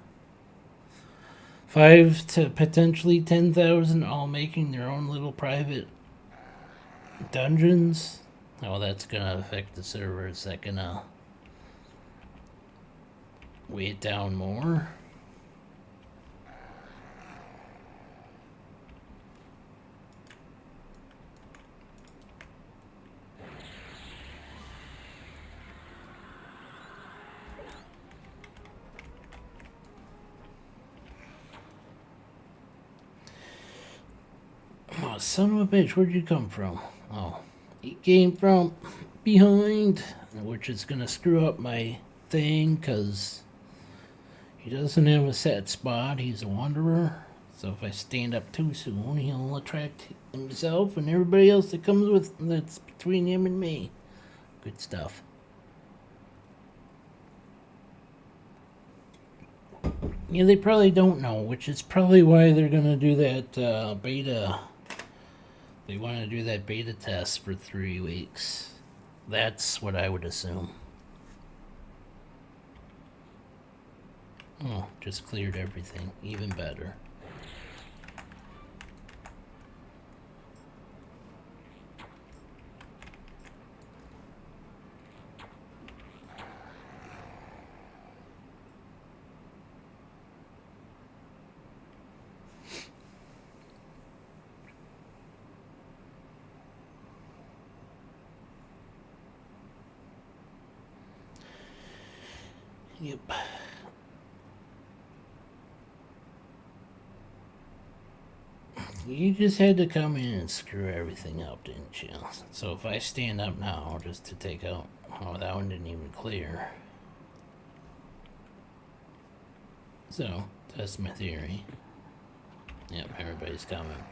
S1: 5 to potentially 10,000 all making their own little private dungeons, oh, that's gonna affect the server. Is that gonna weigh it down more? Oh, son of a bitch, where'd you come from? Oh, he came from behind, which is gonna screw up my thing, because he doesn't have a set spot. He's a wanderer. So if I stand up too soon, he'll attract himself and everybody else that comes with that's between him and me. Good stuff. Yeah, they probably don't know, which is probably why they're gonna do that beta. They want to do that beta test for 3 weeks. That's what I would assume. Oh, just cleared everything. Even better. Yep. You just had to come in and screw everything up, didn't you? So if I stand up now just to take out... Oh, that one didn't even clear. So, that's my theory. Yep, everybody's coming.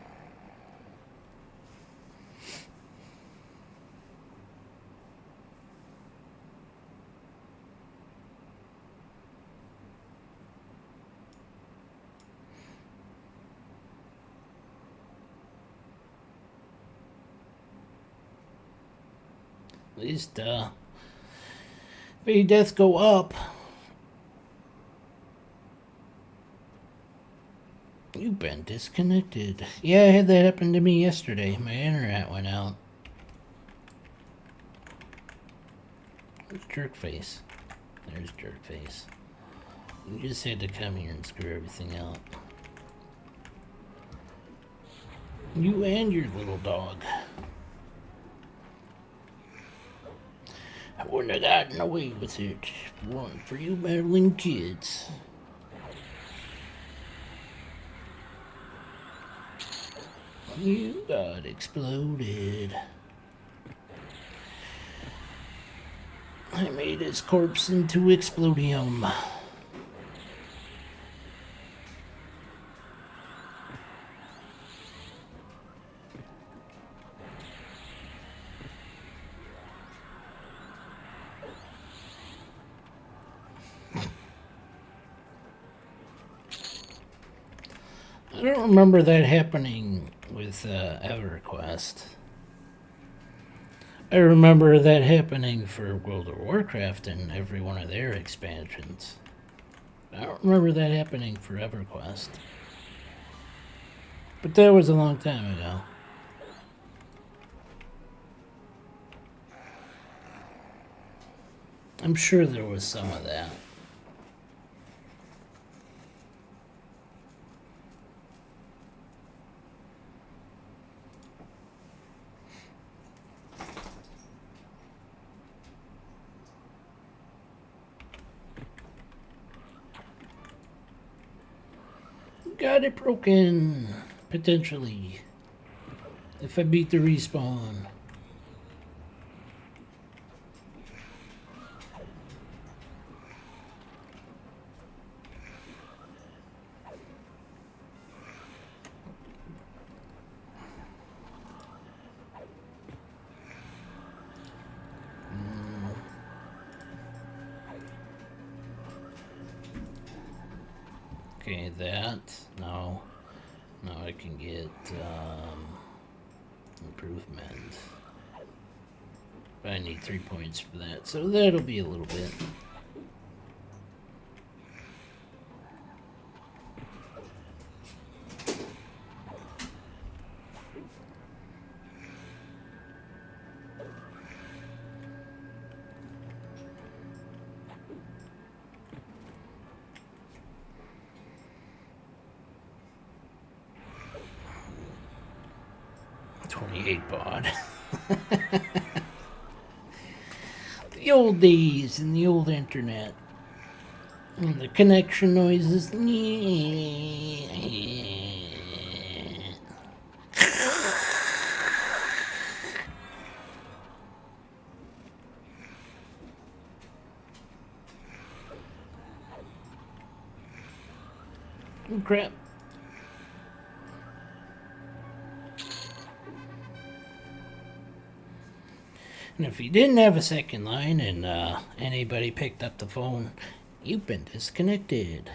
S1: At least, maybe deaths go up. You've been disconnected. Yeah, I had that happen to me yesterday. My internet went out. Where's Jerkface? There's Jerkface. You just had to come here and screw everything up. You and your little dog. I wouldn't have gotten away with it. One for you meddling kids. You got exploded. I made his corpse into explodium. I don't remember that happening with Everquest. I remember that happening for World of Warcraft and every one of their expansions. I don't remember that happening for EverQuest. But that was a long time ago. I'm sure there was some of that. Got it broken. Potentially. If I beat the respawn. Okay, that. Now I can get improvement. But I need 3 points for that, so that'll be a little bit. Baud. The old days and the old internet. And the connection noises. Oh, crap. And if you didn't have a second line and anybody picked up the phone, you've been disconnected.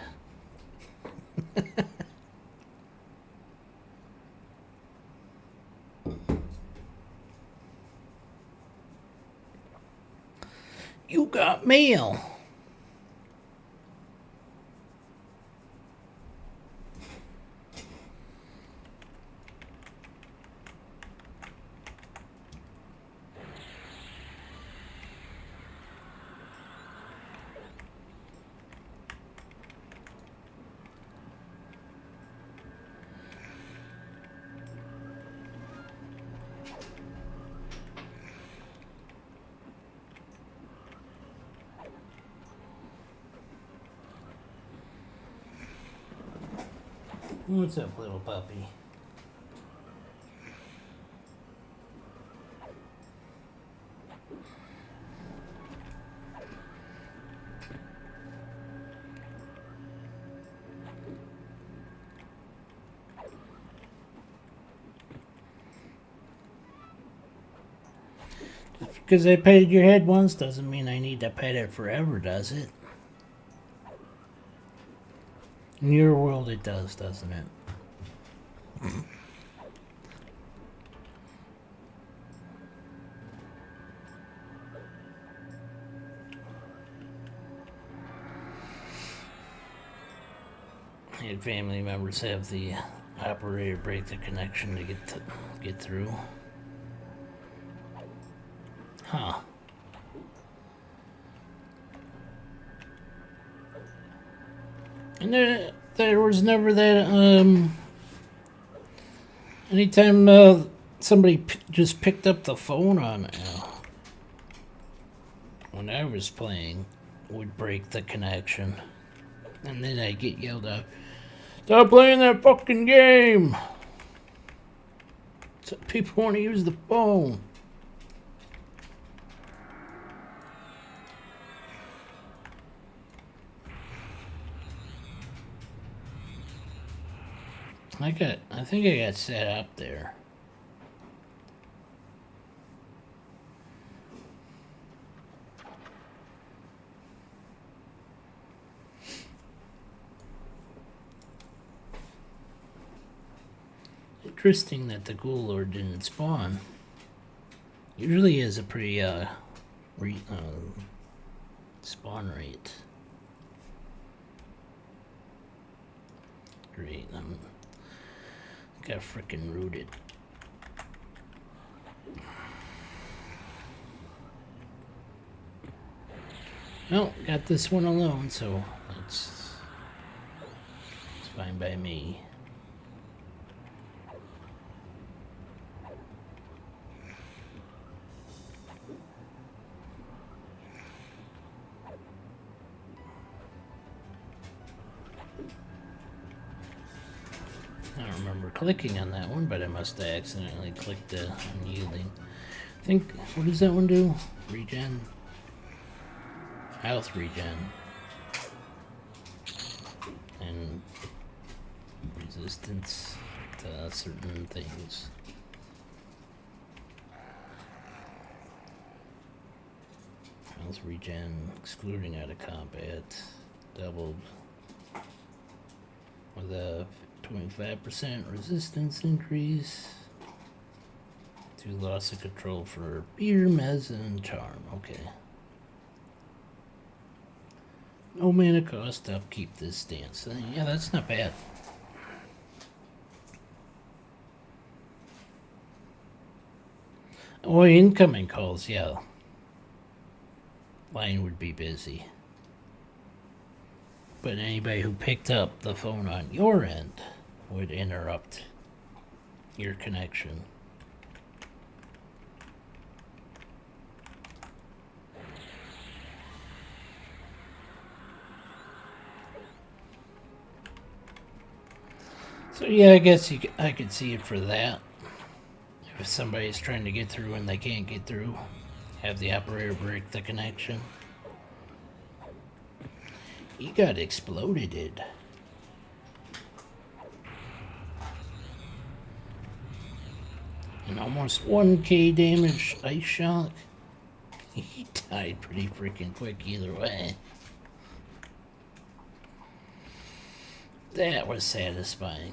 S1: You got mail. What's up, little puppy? Just because I petted your head once doesn't mean I need to pet it forever, does it? In your world, it does, doesn't it? I had family members have the operator break the connection to get through. Huh. And there was never that, anytime somebody just picked up the phone on when I was playing, would break the connection. And then I'd get yelled at, "Stop playing that fucking game!" So people want to use the phone. I think I got set up there. Interesting that the Ghoul Lord didn't spawn. Usually has a pretty spawn rate. Great, got frickin' rooted. Well, got this one alone, so it's fine by me. I don't remember clicking on that one, but I must have accidentally clicked unyielding. I think, what does that one do? Regen? Health regen. And resistance to certain things. Health regen, excluding out of combat, doubled with a 25% resistance increase, Do loss of control for beer, mez, and charm. Okay. No mana cost to upkeep this stance. Yeah, that's not bad. Oh, incoming calls, yeah. Line would be busy. But anybody who picked up the phone on your end would interrupt your connection. So yeah, I guess I could see it for that. If somebody's trying to get through and they can't get through, have the operator break the connection. He got exploded. And almost 1k damage ice shock. He died pretty freaking quick either way. That was satisfying.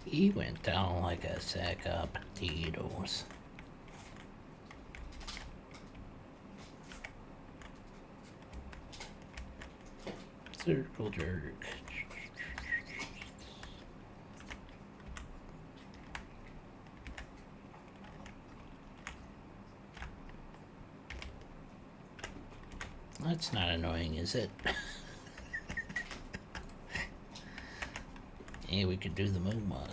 S1: He went down like a sack of potatoes. Circle jerk. That's not annoying, is it? Hey, we could do the moonwalk.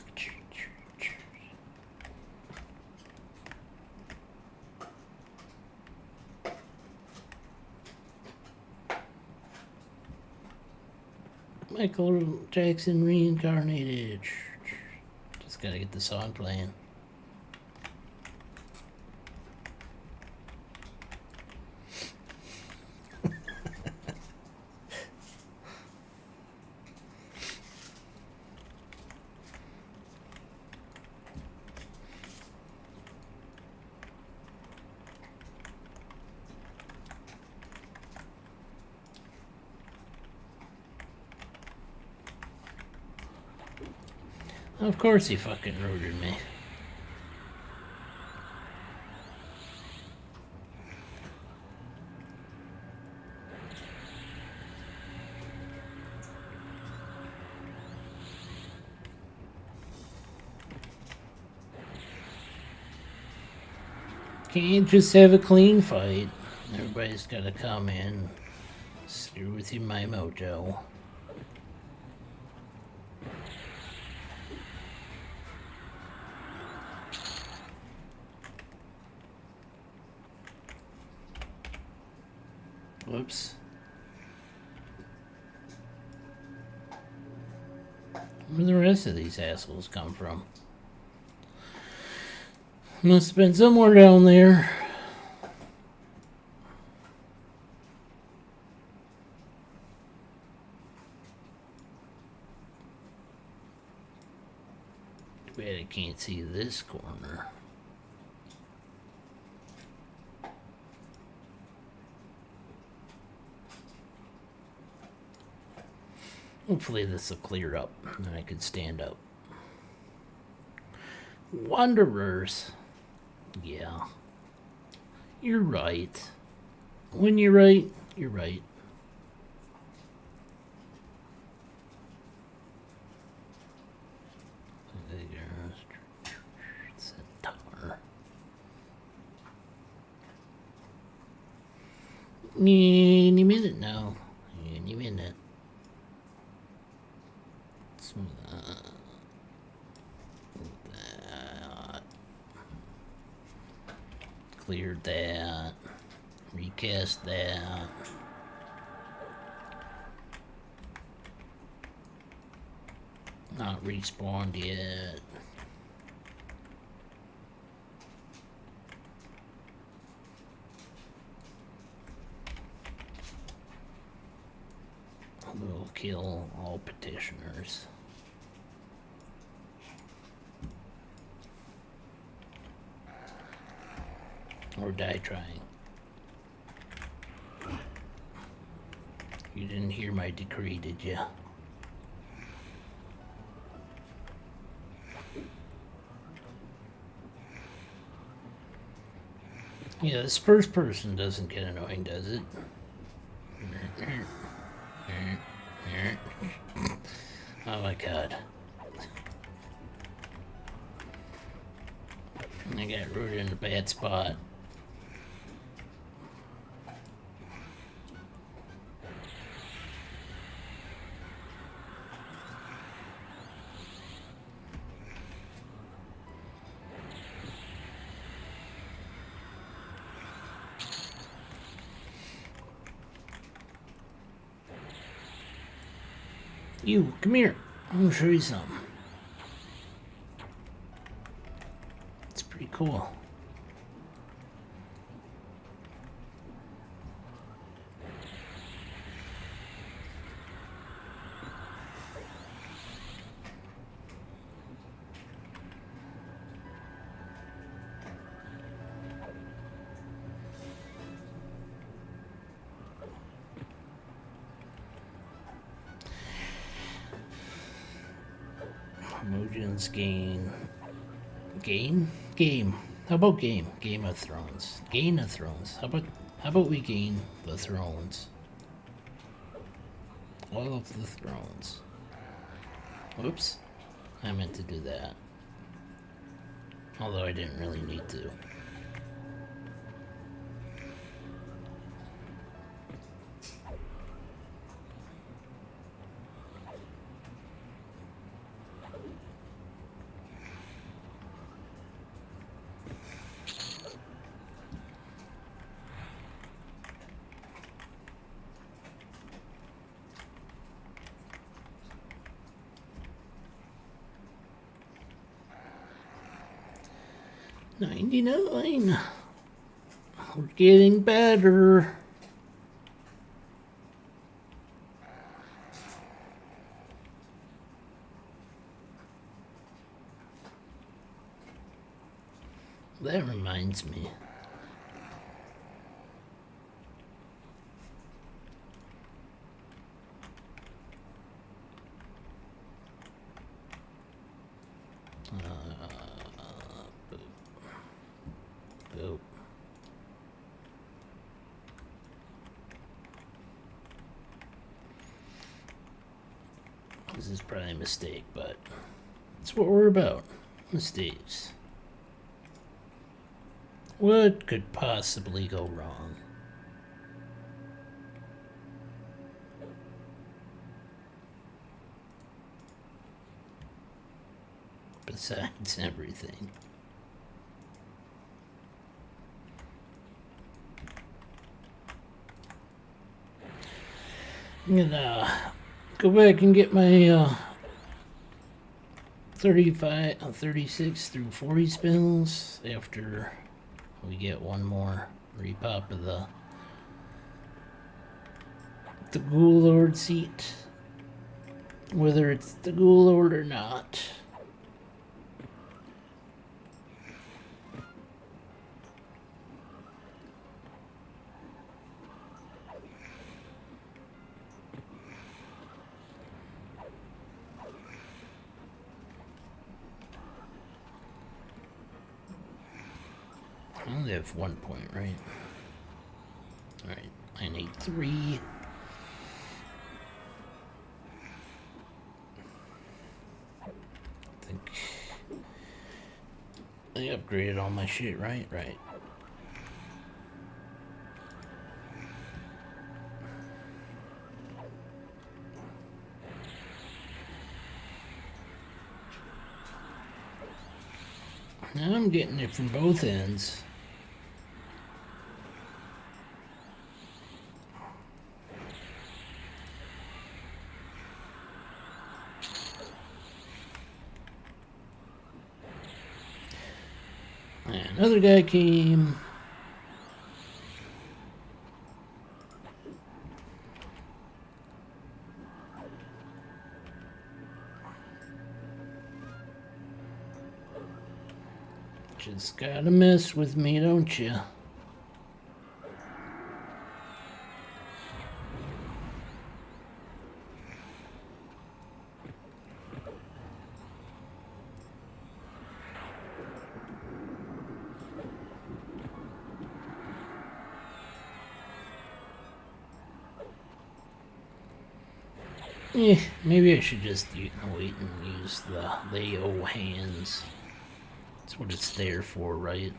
S1: Michael Jackson reincarnated. Just gotta get the song playing. Of course he fucking rooted me. Can't just have a clean fight. Everybody's gotta come in. Screw with you, my mojo. Whoops. Where the rest of these assholes come from? Must have been somewhere down there. Too bad I can't see this corner. Hopefully this will clear up and I can stand up. Wanderers. Yeah. You're right. When you're right, you're right. Centaur. Any minute now. Any minute. Smooth that. Cleared that. Recast that. Not respawned yet. We'll kill all petitioners. Or die trying. You didn't hear my decree, did you? Yeah, this first person doesn't get annoying, does it? Oh my god. I got rooted in a bad spot. You, come here. I'm gonna show you something. It's pretty cool. Emojins gain. Game. How about game? Game of Thrones. Game of Thrones. How about we gain the thrones? All of the thrones. Whoops. I meant to do that. Although I didn't really need to. $99. We're getting better. That reminds me. Boop. This is probably a mistake, but that's what we're about. Mistakes. What could possibly go wrong? Besides everything. I'm gonna go back and get my 36 through 40 spells after we get one more repop of the Ghoul Lord seat. Whether it's the Ghoul Lord or not. I only have 1 point, right? Alright, I need 3. I think I upgraded all my shit, right? Right. Now I'm getting it from both ends. And another guy came. Just gotta mess with me, don't you? Maybe I should just wait and use the old hands. That's what it's there for, right?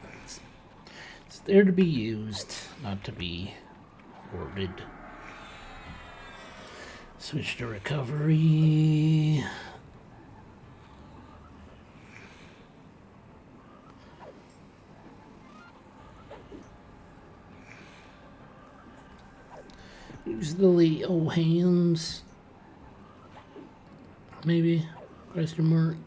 S1: It's there to be used, not to be hoarded. Switch to recovery. Use the old hands. Maybe? Question mark.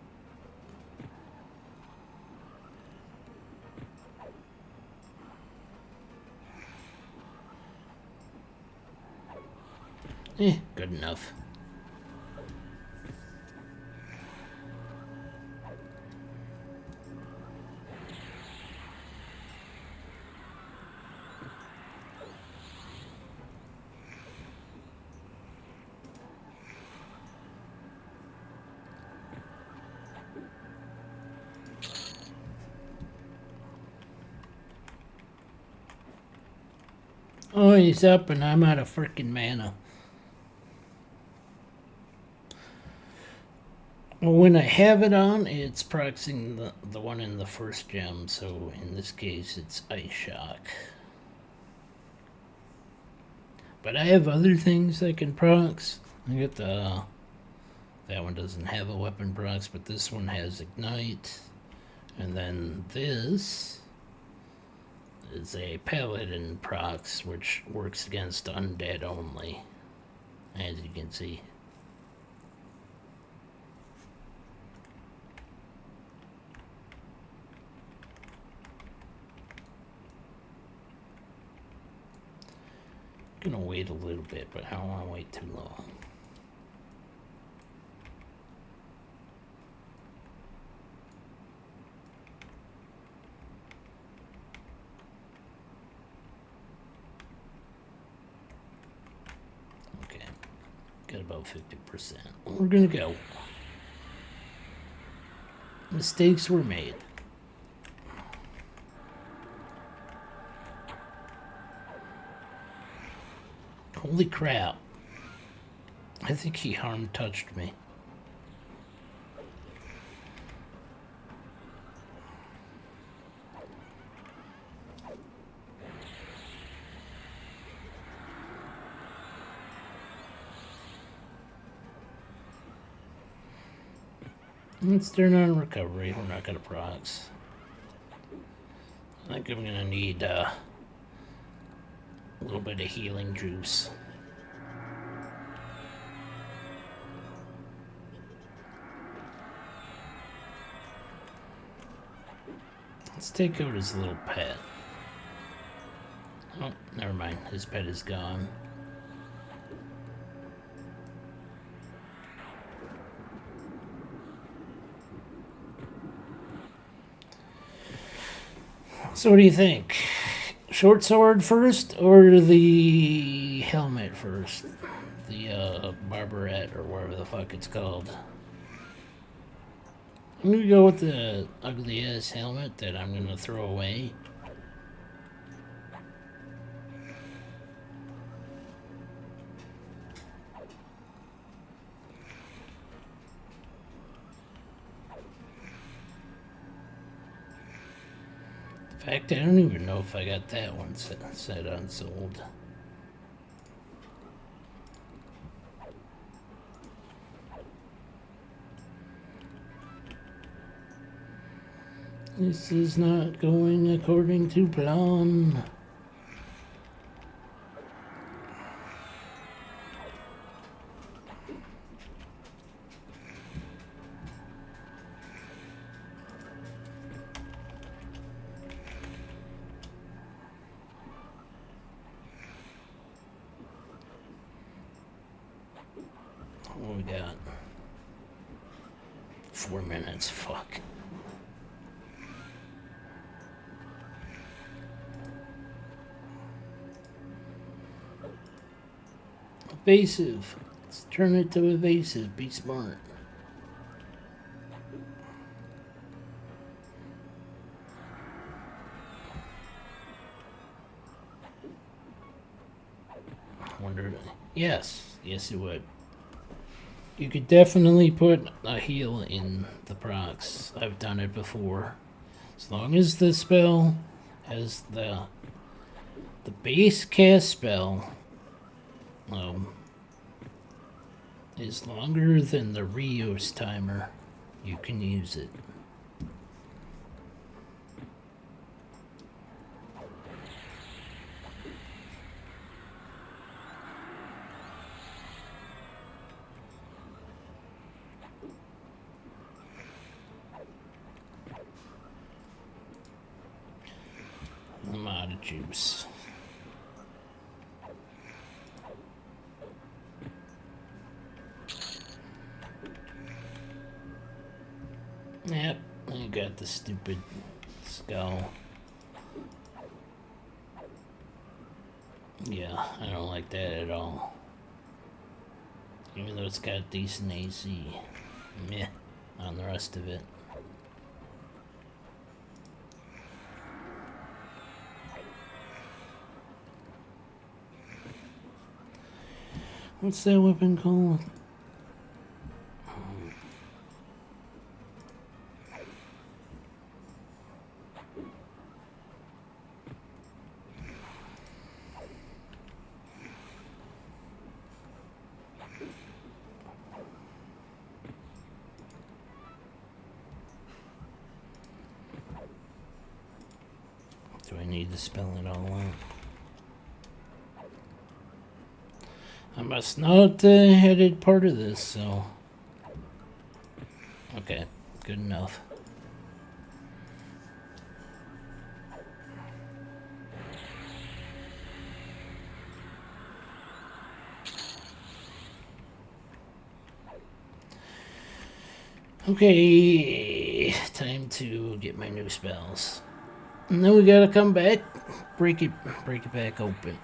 S1: Good enough. Oh, he's up and I'm out of freaking mana. Well, when I have it on, it's proxying the one in the first gem, so in this case it's Ice Shock. But I have other things that can prox. I got that one doesn't have a weapon prox, but this one has Ignite. And then this is a Paladin prox, which works against undead only, as you can see. Gonna wait a little bit, but I don't want to wait too long. Okay, got about 50%. We're gonna go. Mistakes were made. Holy crap. I think he harm touched me. Let's turn on recovery. We're not gonna prox. I think I'm gonna need a little bit of healing juice. Let's take out his little pet. Oh, never mind. His pet is gone. So what do you think? Short sword first or the helmet first? The barbarette or whatever the fuck it's called. I'm gonna go with the ugly ass helmet that I'm gonna throw away. In fact, I don't even know if I got that one set unsold. This is not going according to plan. What we got? 4 minutes, fuck. Evasive. Let's turn it to evasive. Be smart. Wonder. Yes. Yes, it would. You could definitely put a heal in the procs. I've done it before. As long as the spell has the base cast spell is longer than the reuse timer, you can use it. I'm out of juice. Yep, I got the stupid skull. Yeah, I don't like that at all. Even though it's got decent AC. Meh on the rest of it. What's that weapon called? Do I need to spell it all out? I must not edit part of this, so... Okay, good enough. Okay, time to get my new spells. And then we gotta come back, break it back open.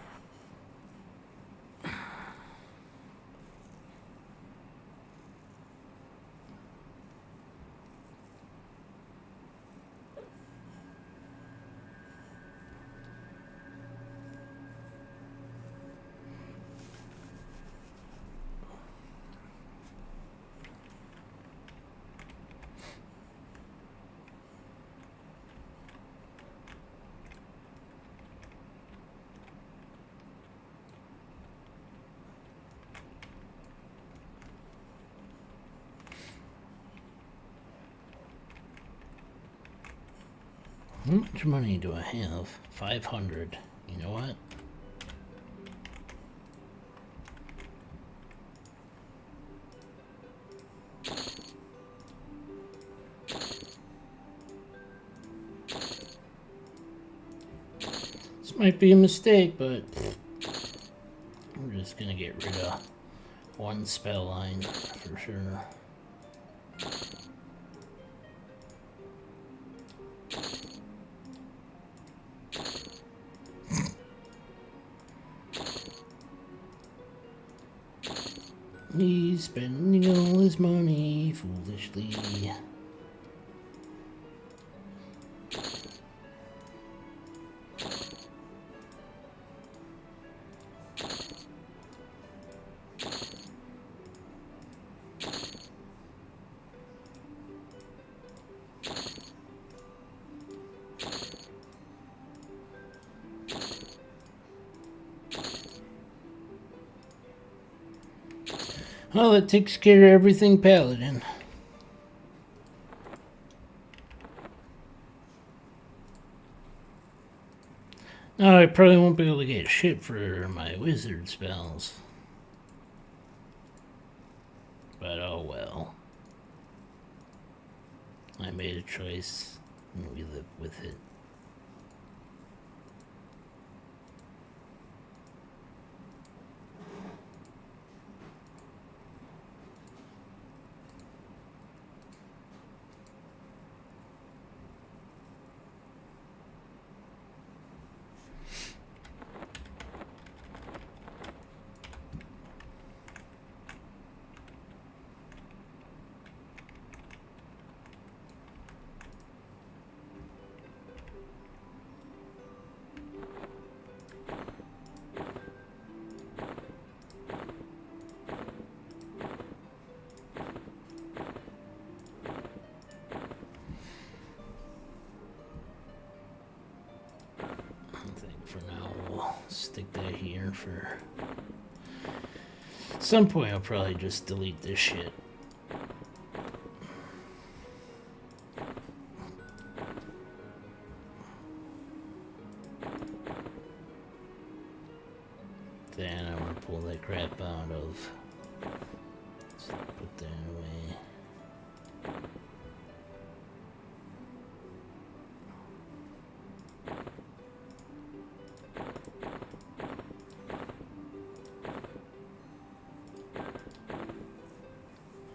S1: How much money do I have? 500. You know what? This might be a mistake, but we're just gonna get rid of one spell line for sure. He's spending all his money foolishly. Well, that takes care of everything Paladin. Now I probably won't be able to get shit for my wizard spells. But oh well. I made a choice and we live with it. stick that here for... At some point I'll probably just delete this shit. Then I'm gonna pull that crap out of... Let's put that away.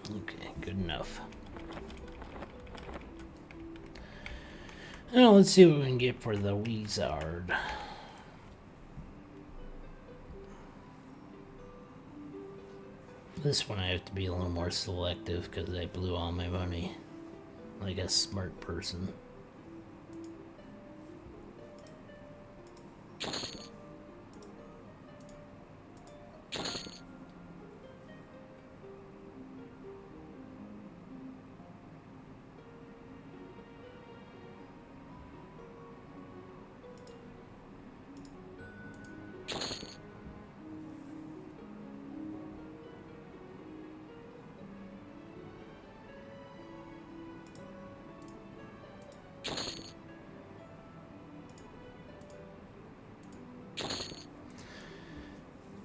S1: Okay, good enough. Now let's see what we can get for the wizard. This one I have to be a little more selective because I blew all my money like a smart person.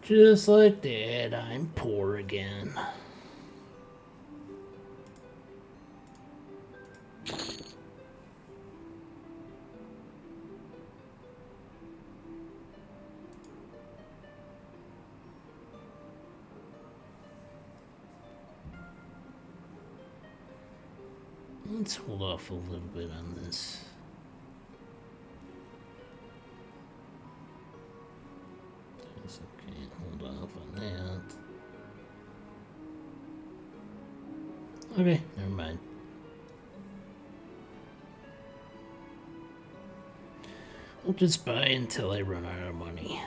S1: Just like that, I'm poor again. Let's hold off a little bit on this. Okay, hold off on that. Okay, never mind. We'll just buy until I run out of money.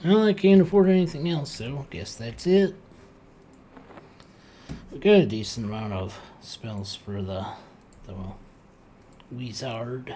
S1: Well, I can't afford anything else, so guess that's it. We got a decent amount of spells for the wizard.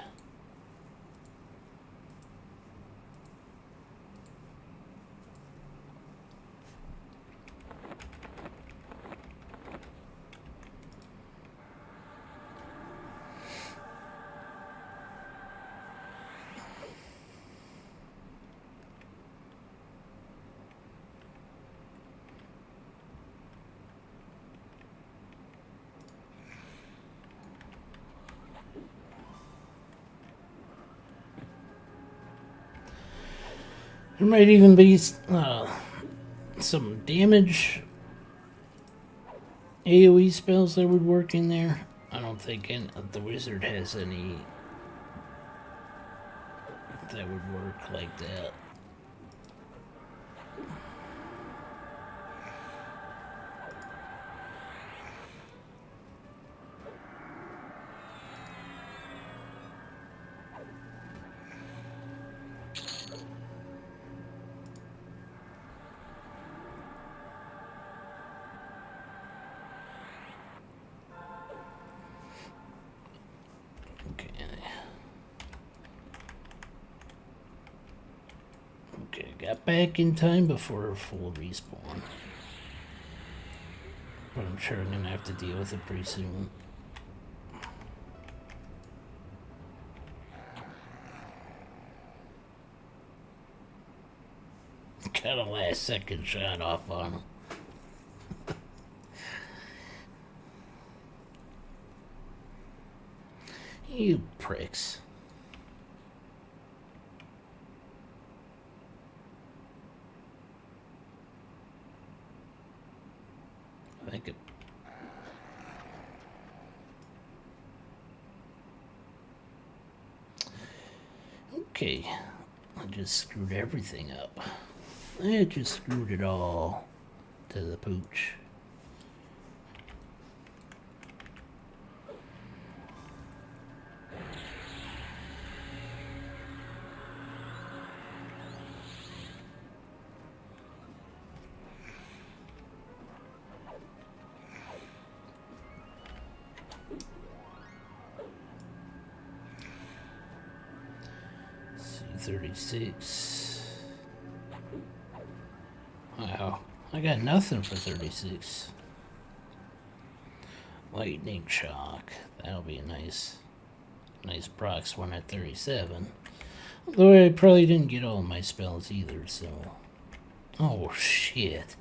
S1: There might even be some damage AoE spells that would work in there. I don't think the wizard has any that would work like that. Okay, got back in time before a full respawn. But I'm sure I'm gonna have to deal with it pretty soon. Got a last second shot off on him. You pricks. I think it. Okay, I just screwed everything up. I just screwed it all to the pooch. 36. Wow, I got nothing for 36. Lightning shock. That'll be a nice procs one at 37. Although I probably didn't get all my spells either, so. Oh shit.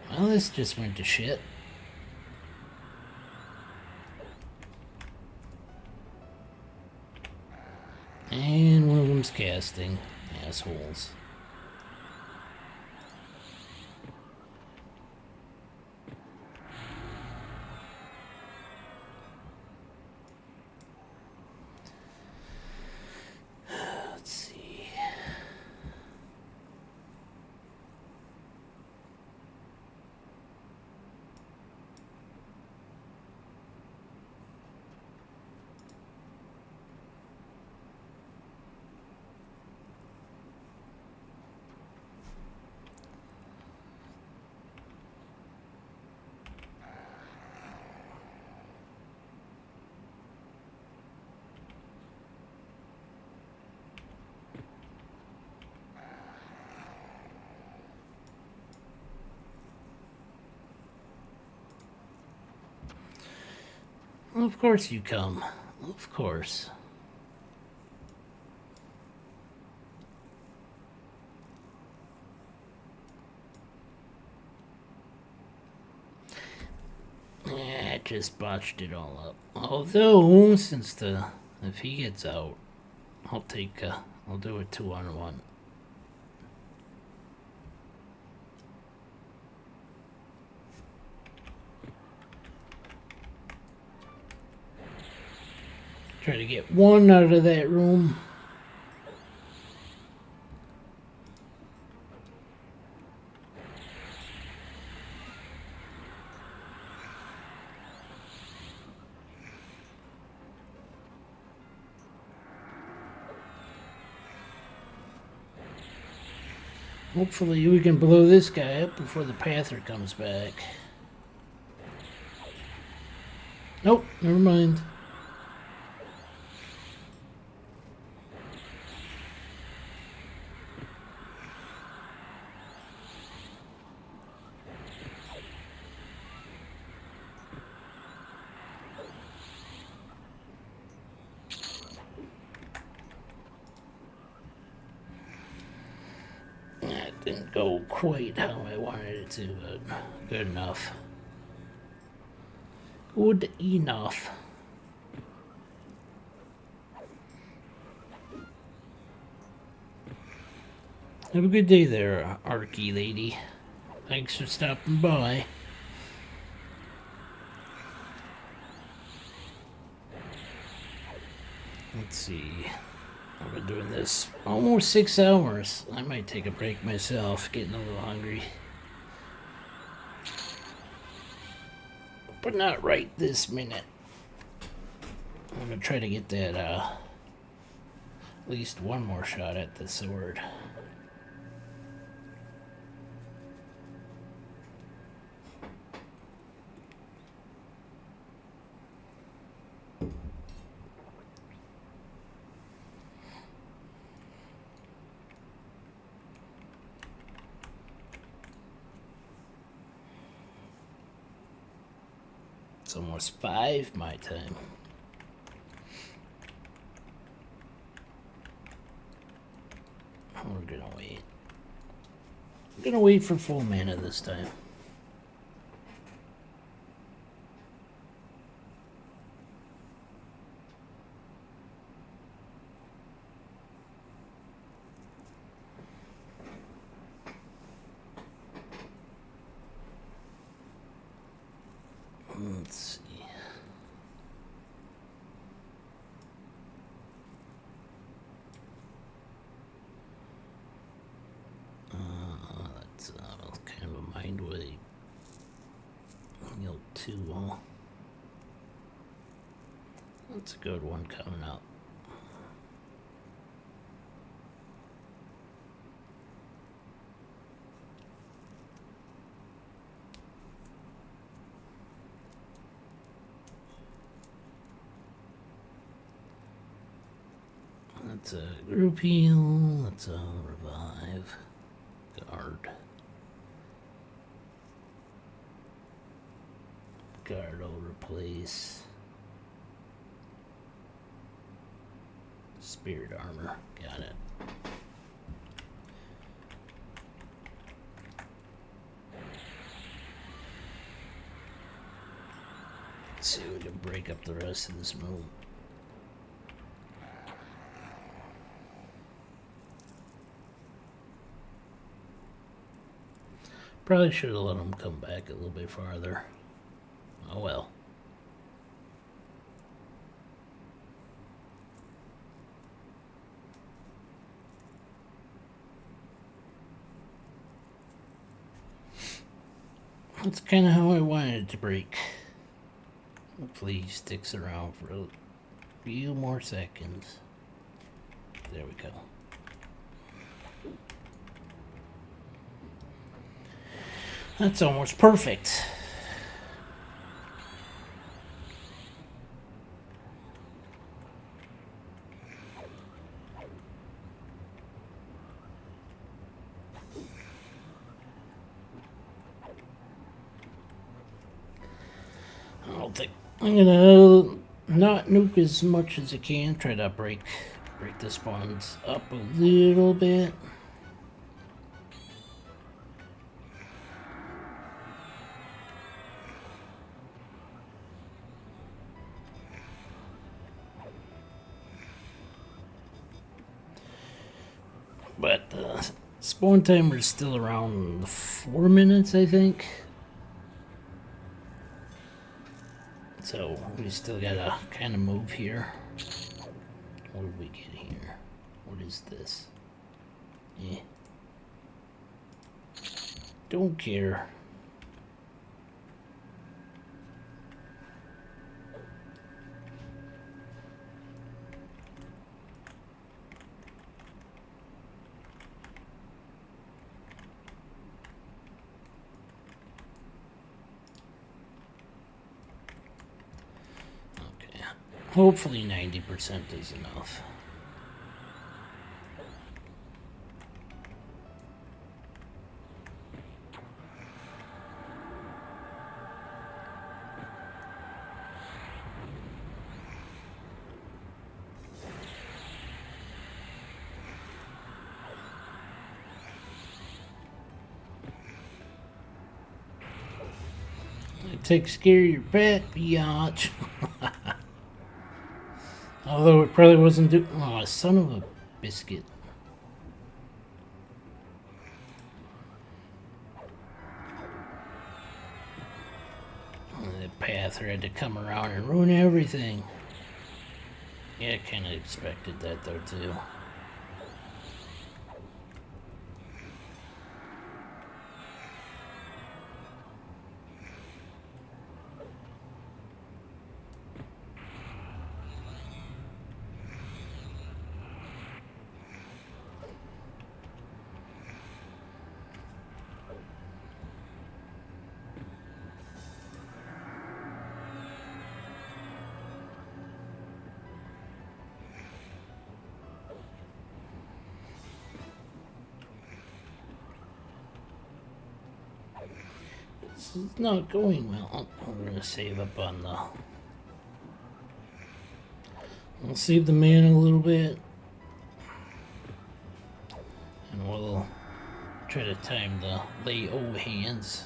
S1: Well, this just went to shit. And one of them's casting. Assholes. Let's see. Well, of course you come. Of course. Yeah, I just botched it all up. Although, if he gets out, I'll do a 2-on-1. Try to get one out of that room. Hopefully we can blow this guy up before the Panther comes back. Nope, never mind. That didn't go quite how I wanted it to, but good enough. Good enough. Have a good day there, Arky lady. Thanks for stopping by. Let's see. I've been doing this almost 6 hours. I might take a break myself, getting a little hungry. But not right this minute. I'm gonna try to get that, at least one more shot at the sword. It's almost 5 my time. We're gonna wait. I'm gonna wait for full mana this time. Let's see. That's kind of a mind way. Heal 2, huh? That's a good one coming up. That's a group heal. That's a revive. Guard. Guard will replace. Spirit armor. Got it. Let's see if we can break up the rest of this move. Probably should have let him come back a little bit farther. Oh well. That's kind of how I wanted it to break. Hopefully he sticks around for a few more seconds. There we go. That's almost perfect. I'm gonna not nuke as much as I can. Try to break the spawns up a little bit. But the spawn timer is still around 4 minutes, I think. So we still gotta kind of move here. What did we get here? What is this? Yeah. Don't care. Hopefully 90% is enough. It takes care of your pet, biatch. Although it probably wasn't doing. Oh, son of a biscuit. The Panther had to come around and ruin everything. Yeah, I kind of expected that though, too. This is not going well. We're gonna save up on the. We'll save the mana a little bit, and we'll try to time the lay O hands.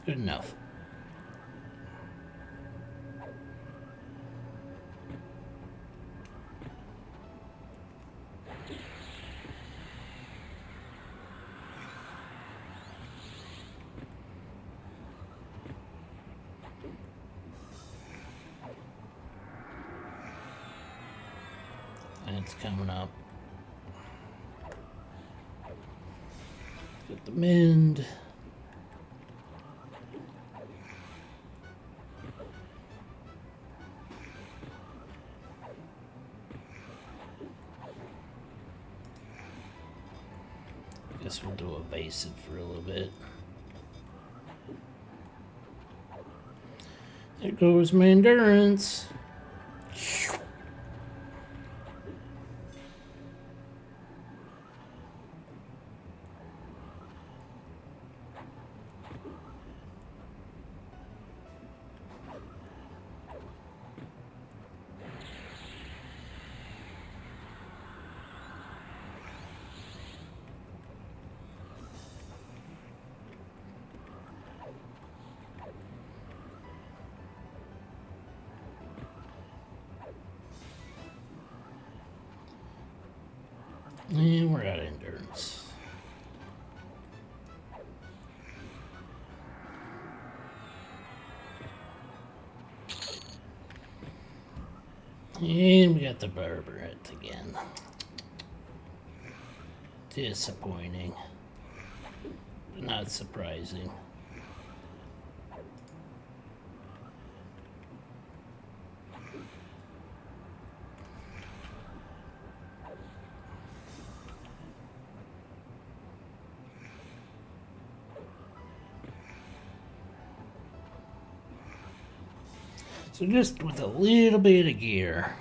S1: Good enough. It's coming up. Get the mend. Guess we'll do evasive for a little bit. goes my endurance. And we're out of endurance. And we got the barber again. Disappointing. Not surprising. So just with a little bit of gear,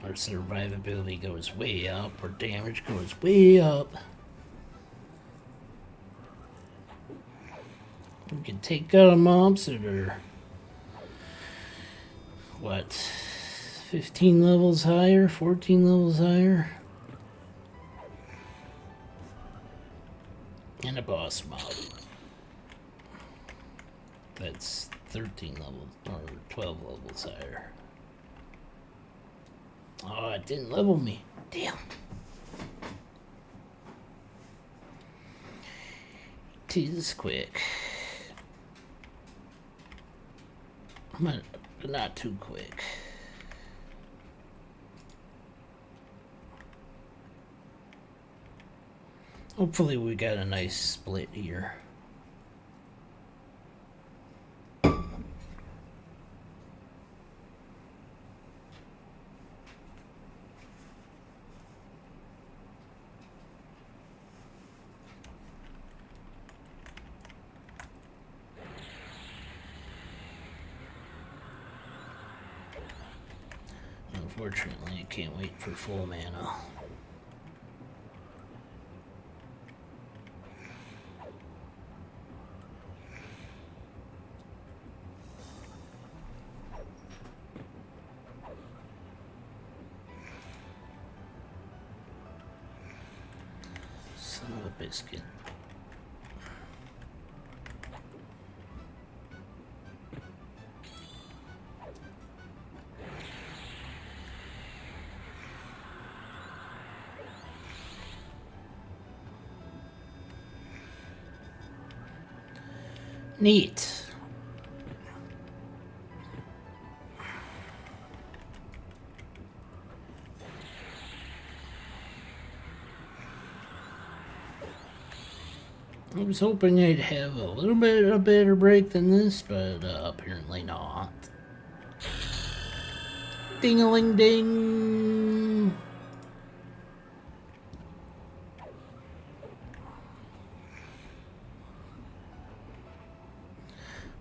S1: our survivability goes way up, our damage goes way up. We can take out mobs that are, what, 15 levels higher, 14 levels higher? And a boss mob. That's 13 levels, or 12 levels higher. Oh, it didn't level me. Damn. Tis quick. But not too quick. Hopefully we got a nice split here. Unfortunately, I can't wait for full mana. Son of a biscuit. Neat. I was hoping I'd have a little bit of a better break than this, but apparently not. Ding-a-ling-ding!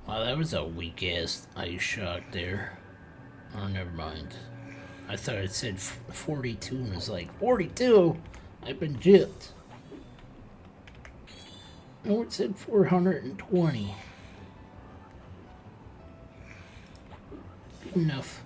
S1: Wow, that was a weak-ass ice shot there. Oh, never mind. I thought it said 42 and it was like, 42? I've been gypped. No, it said 420. Good enough.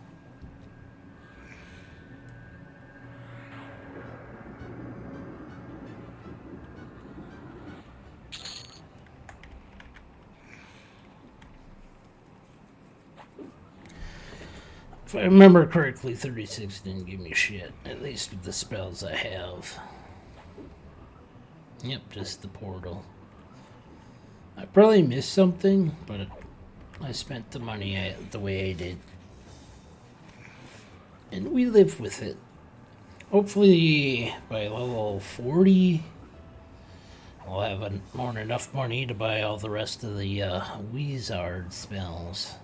S1: If I remember correctly, 36 didn't give me shit. At least with the spells I have. Yep, just the portal. I probably missed something, but I spent the money the way I did. And we live with it. Hopefully by level 40, I'll have more than enough money to buy all the rest of the Wizard spells.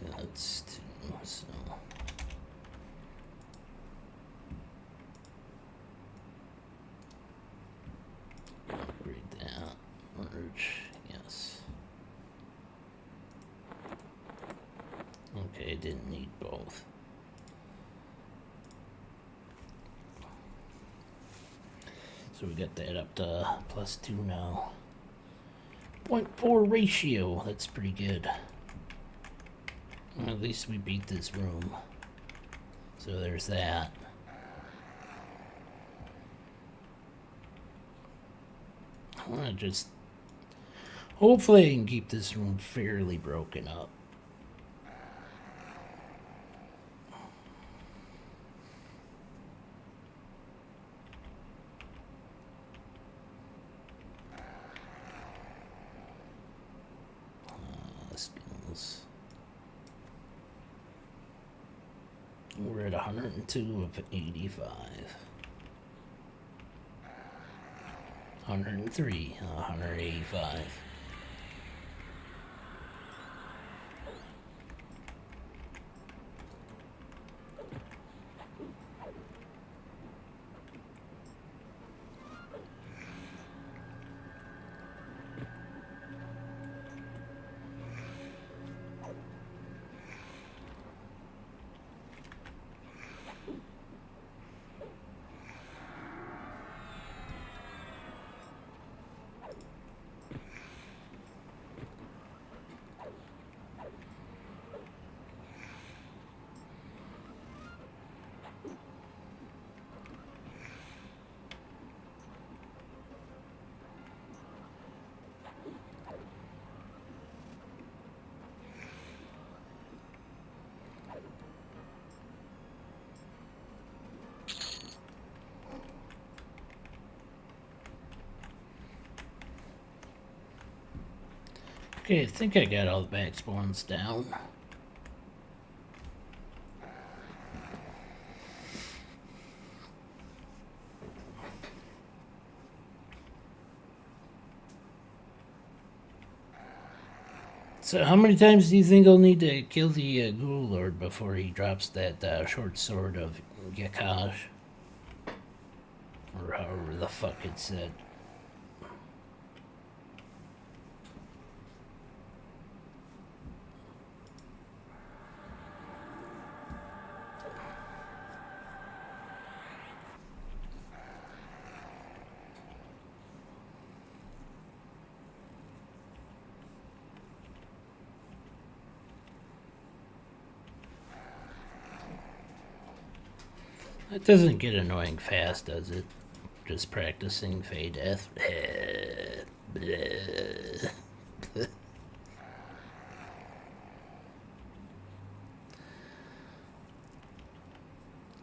S1: That's 2, so... Upgrade that. Merge, yes. Okay, didn't need both. So we got that up to +2 now. 0.4 ratio, that's pretty good. Well, at least we beat this room. So there's that. I want to just... Hopefully I can keep this room fairly broken up. Skills. We're at 102 of 85. 103, 185. Okay, I think I got all the back spawns down. So how many times do you think I'll need to kill the Ghoul Lord before he drops that short sword of Yakash? Or however the fuck it said. It doesn't get annoying fast, does it? Just practicing Fey Death.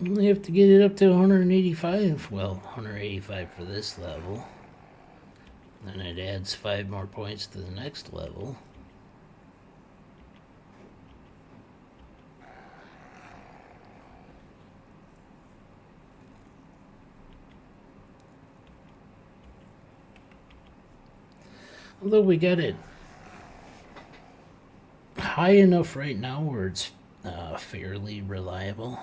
S1: Only have to get it up to 185. Well, 185 for this level. Then it adds 5 more points to the next level. Although we got it high enough right now where it's fairly reliable.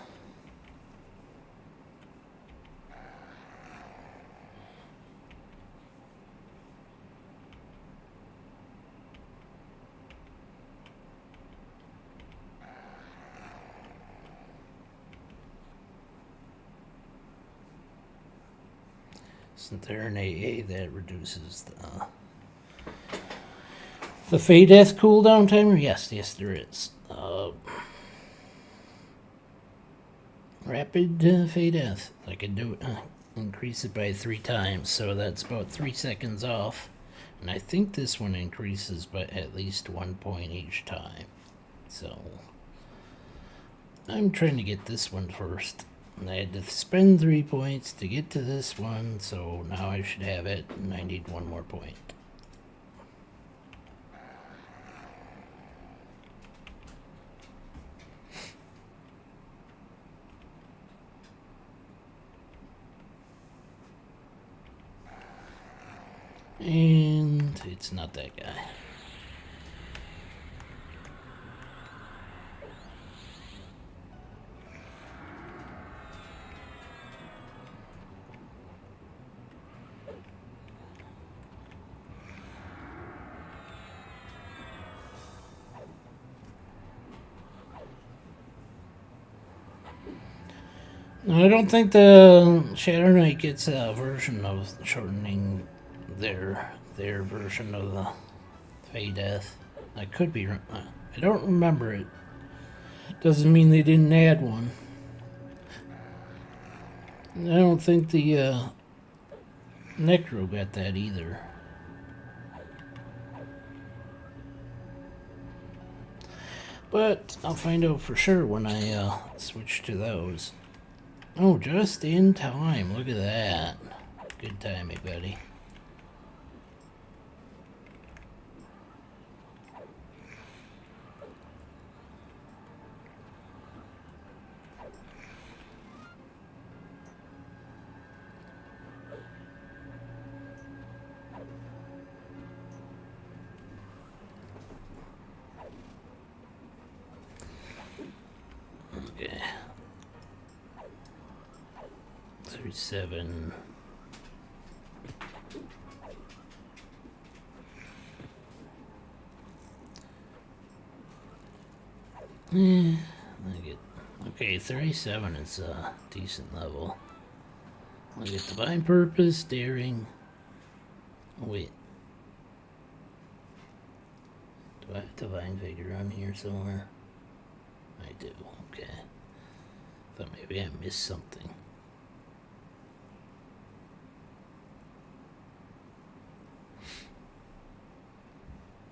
S1: Isn't there an AA that reduces the Fey Death cooldown timer? Yes, there is. Rapid Fey Death. I can do it. Increase it by 3 times, so that's about 3 seconds off. And I think this one increases by at least 1 point each time. So I'm trying to get this one first. And I had to spend 3 points to get to this one, so now I should have it, and I need 1 more point. And it's not that guy. I don't think the Shadow Knight gets a version of shortening their version of the Fey Death. I could be. I don't remember it. Doesn't mean they didn't add one. I don't think the Necro got that either. But I'll find out for sure when I switch to those. Oh, just in time. Look at that. Good timing, buddy. Okay. 37. I get okay. 37 is a decent level. I get divine purpose, daring. Oh, wait, do I have divine vigor on here somewhere? I do. Okay. Thought maybe I missed something.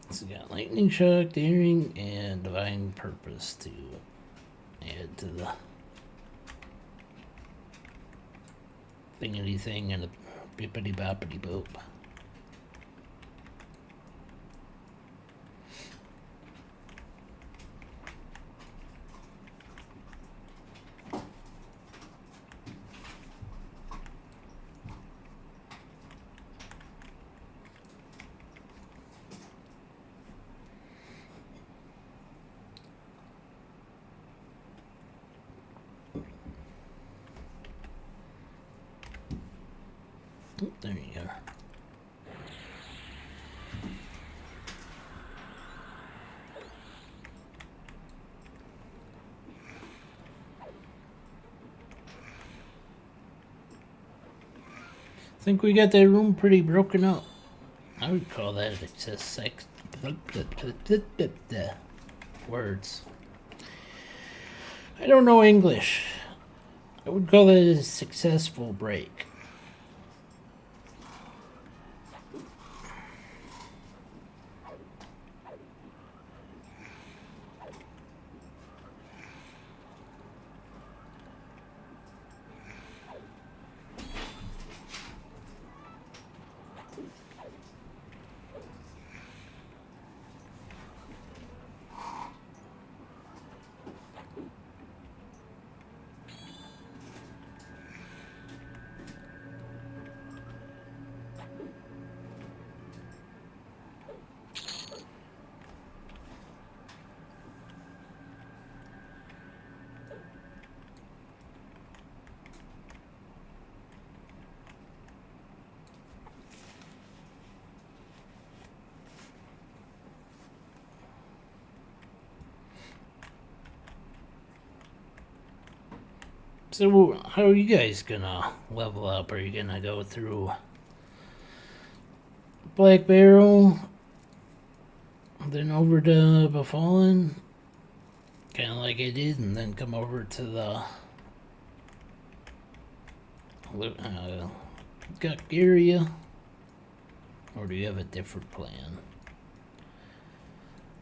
S1: So we got lightning shock, daring, and divine purpose to add to the thingity thing and a bippity boppity boop. Oh, there you are. I think we got that room pretty broken up. I would call that excess sex. Words. I don't know English. I would call it a successful break. So, how are you guys gonna level up? Are you gonna go through Black Barrel, then over to Befallen, kind of like I did, and then come over to the Gut area? Or do you have a different plan?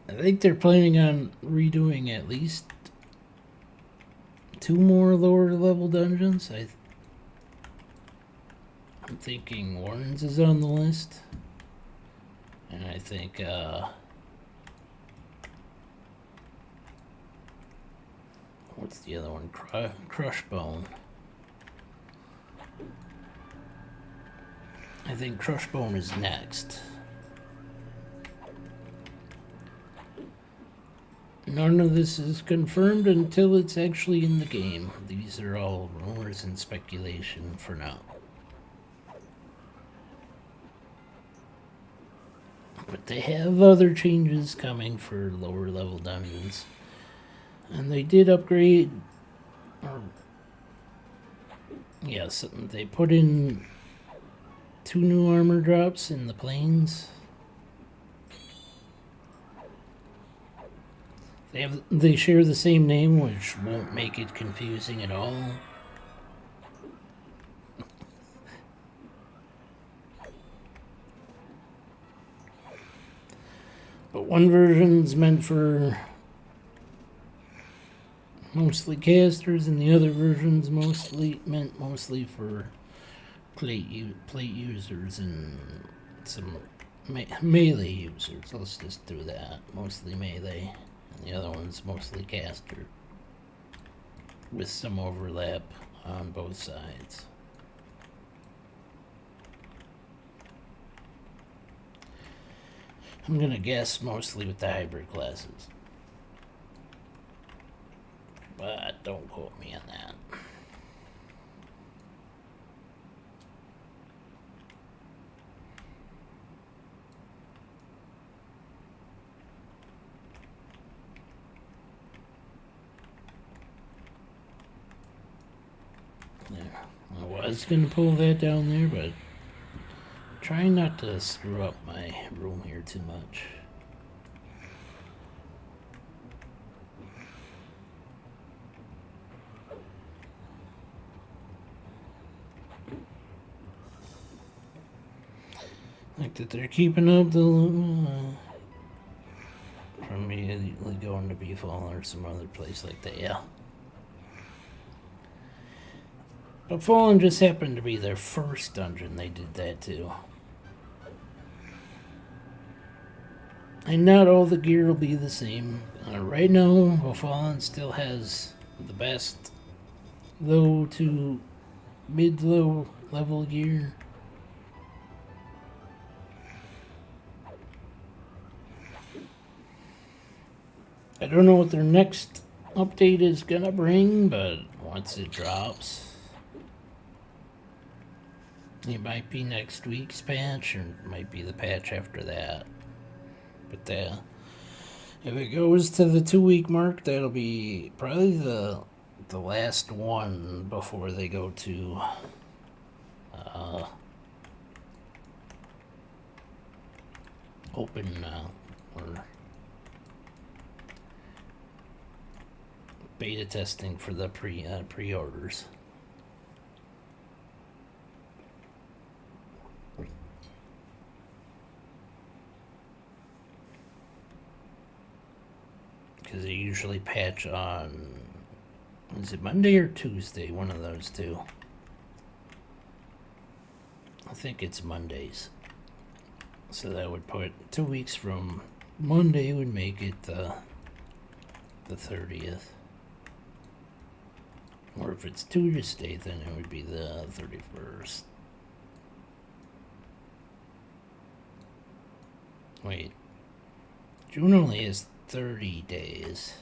S1: I think they're planning on redoing at least 2 more lower level dungeons. I'm thinking Warrens is on the list. And I think, what's the other one? Crushbone. I think Crushbone is next. None of this is confirmed until it's actually in the game. These are all rumors and speculation for now. But they have other changes coming for lower level dungeons. And they did upgrade or Yes, they put in 2 new armor drops in the planes. They share the same name, which won't make it confusing at all. But one version's meant for mostly casters, and the other version's mostly for plate users and some melee users. Let's just do that. Mostly melee, and the other one's mostly caster, with some overlap on both sides. I'm gonna guess mostly with the hybrid classes, but don't quote me on that. There. I was gonna pull that down there, but trying not to screw up my room here too much. Like that they're keeping up the from immediately going to Beefall or some other place like that, yeah. But Fallen just happened to be their first dungeon they did that to. And not all the gear will be the same. Right now, Fallen still has the best low to mid-low level gear. I don't know what their next update is gonna bring, but once it drops, it might be next week's patch, or it might be the patch after that. But if it goes to the 2-week mark, that'll be probably the last one before they go to open or beta testing for the pre-orders. Because they usually patch on, is it Monday or Tuesday? One of those two. I think it's Mondays. So that would put 2 weeks from Monday would make it the 30th. Or if it's Tuesday, then it would be the 31st. Wait. June only is 30 days.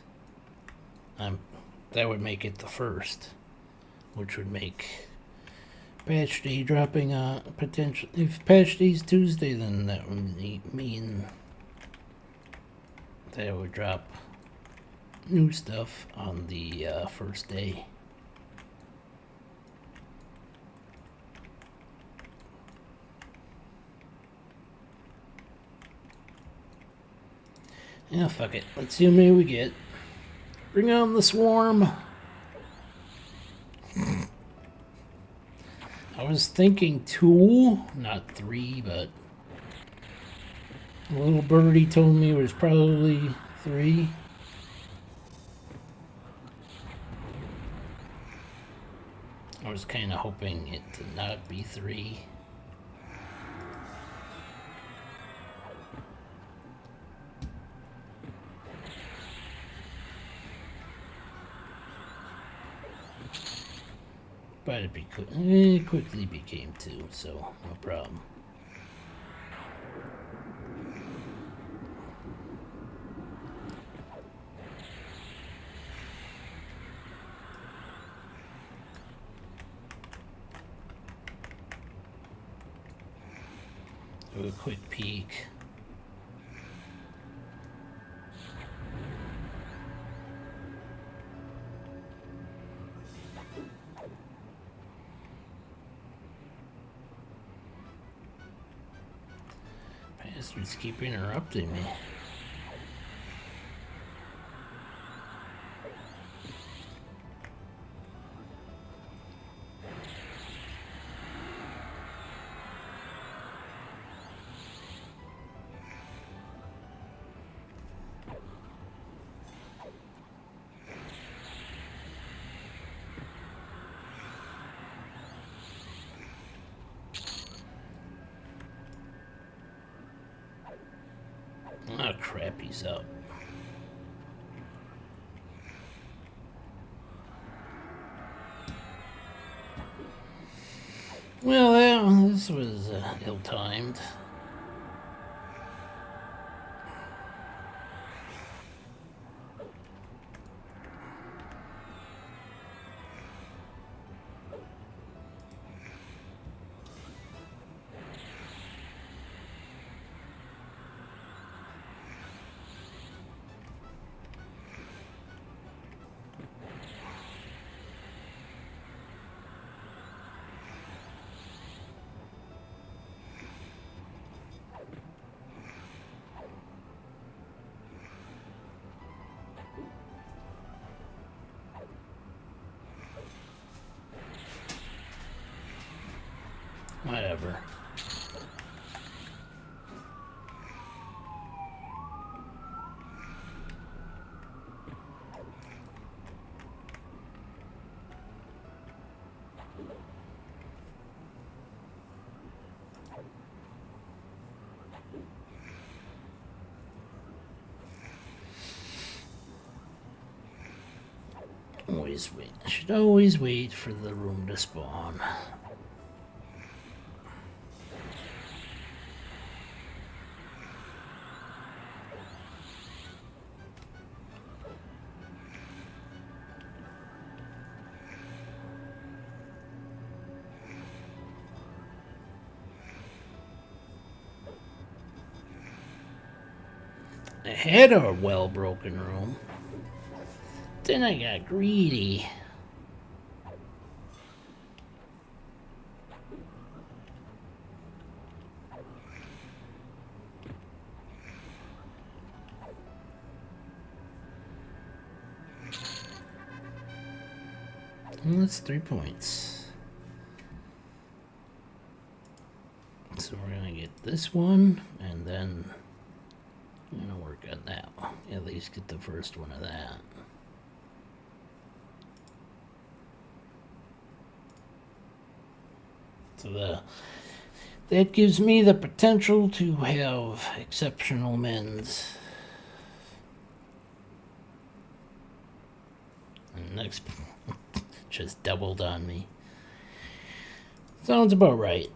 S1: That would make it the 1st, which would make patch day dropping potential. If patch day's Tuesday, then that would mean that it would drop new stuff on the first day. Yeah, fuck it. Let's see how many we get. Bring on the swarm. I was thinking 2, not 3, but a little birdie told me it was probably 3. I was kind of hoping it to not be 3. But it quickly became 2, so no problem. Do a quick peek. Bastards keep interrupting me. Oh crap, he's up. Well, this was ill-timed. Whatever. Always wait. I should always wait for the room to spawn. I had a well-broken room. Then I got greedy. Well, that's 3 points. So we're gonna get this one, and then I'm gonna work on that one. At least get the first one of that. So that gives me the potential to have exceptional men's. And next, just doubled on me. Sounds about right.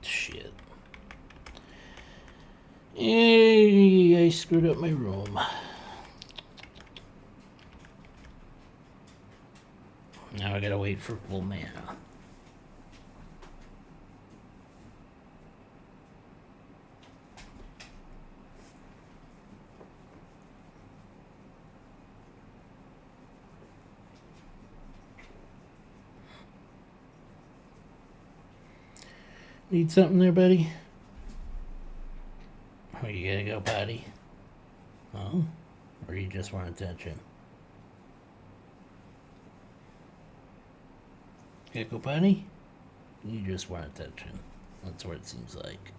S1: Shit. Hey, I screwed up my room. Now I gotta wait for full mana. Need something there, buddy? Or you gotta go potty? Oh? Or you just want attention? Gotta go potty? You just want attention. That's what it seems like.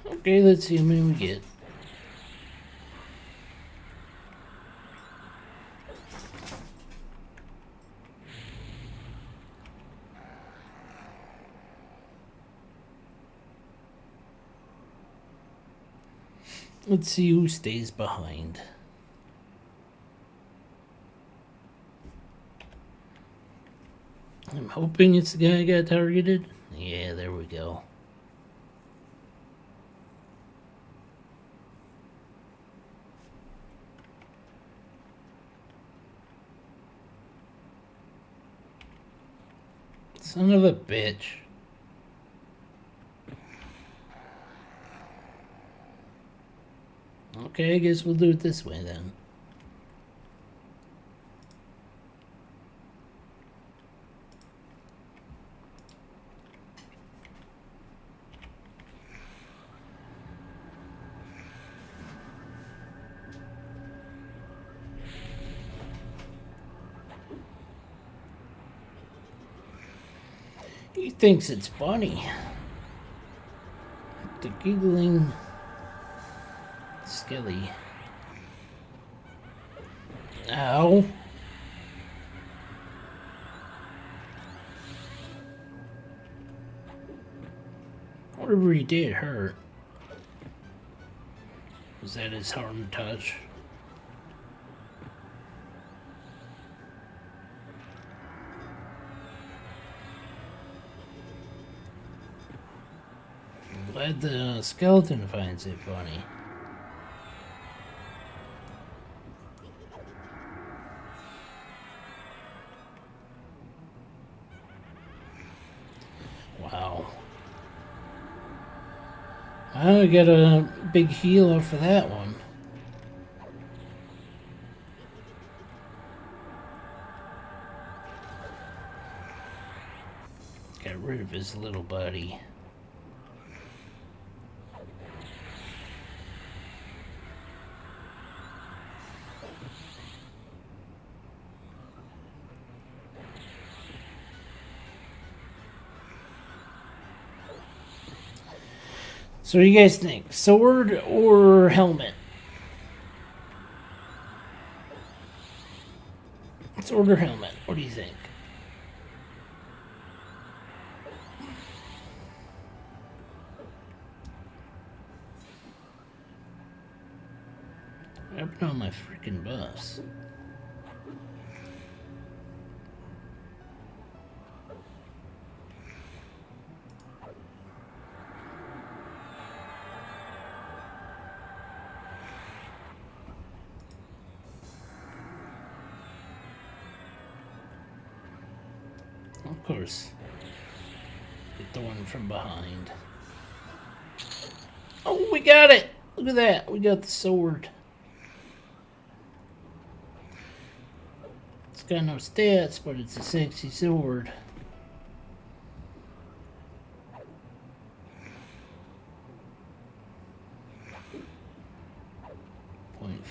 S1: Okay, let's see how many we get. Let's see who stays behind. I'm hoping it's the guy I got targeted. Yeah, there we go. Son of a bitch. Okay, I guess we'll do it this way then. He thinks it's funny. The giggling Skelly. Ow. Whatever he did hurt. Was that his harm touch? I'm glad the skeleton finds it funny. Wow. I got a big heal off of that one. Got rid of his little buddy. So what do you guys think? Sword or helmet? Sword or helmet? What do you think? What happened on my freaking bus? Of course. Get the one from behind. Oh, we got it! Look at that. We got the sword. It's got no stats, but it's a sexy sword.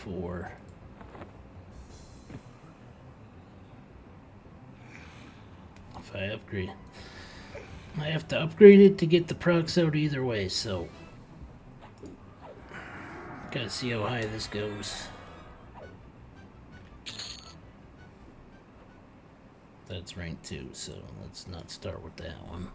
S1: .4. If I upgrade, I have to upgrade it to get the procs out either way, so gotta see how high this goes. That's rank 2, so let's not start with that one.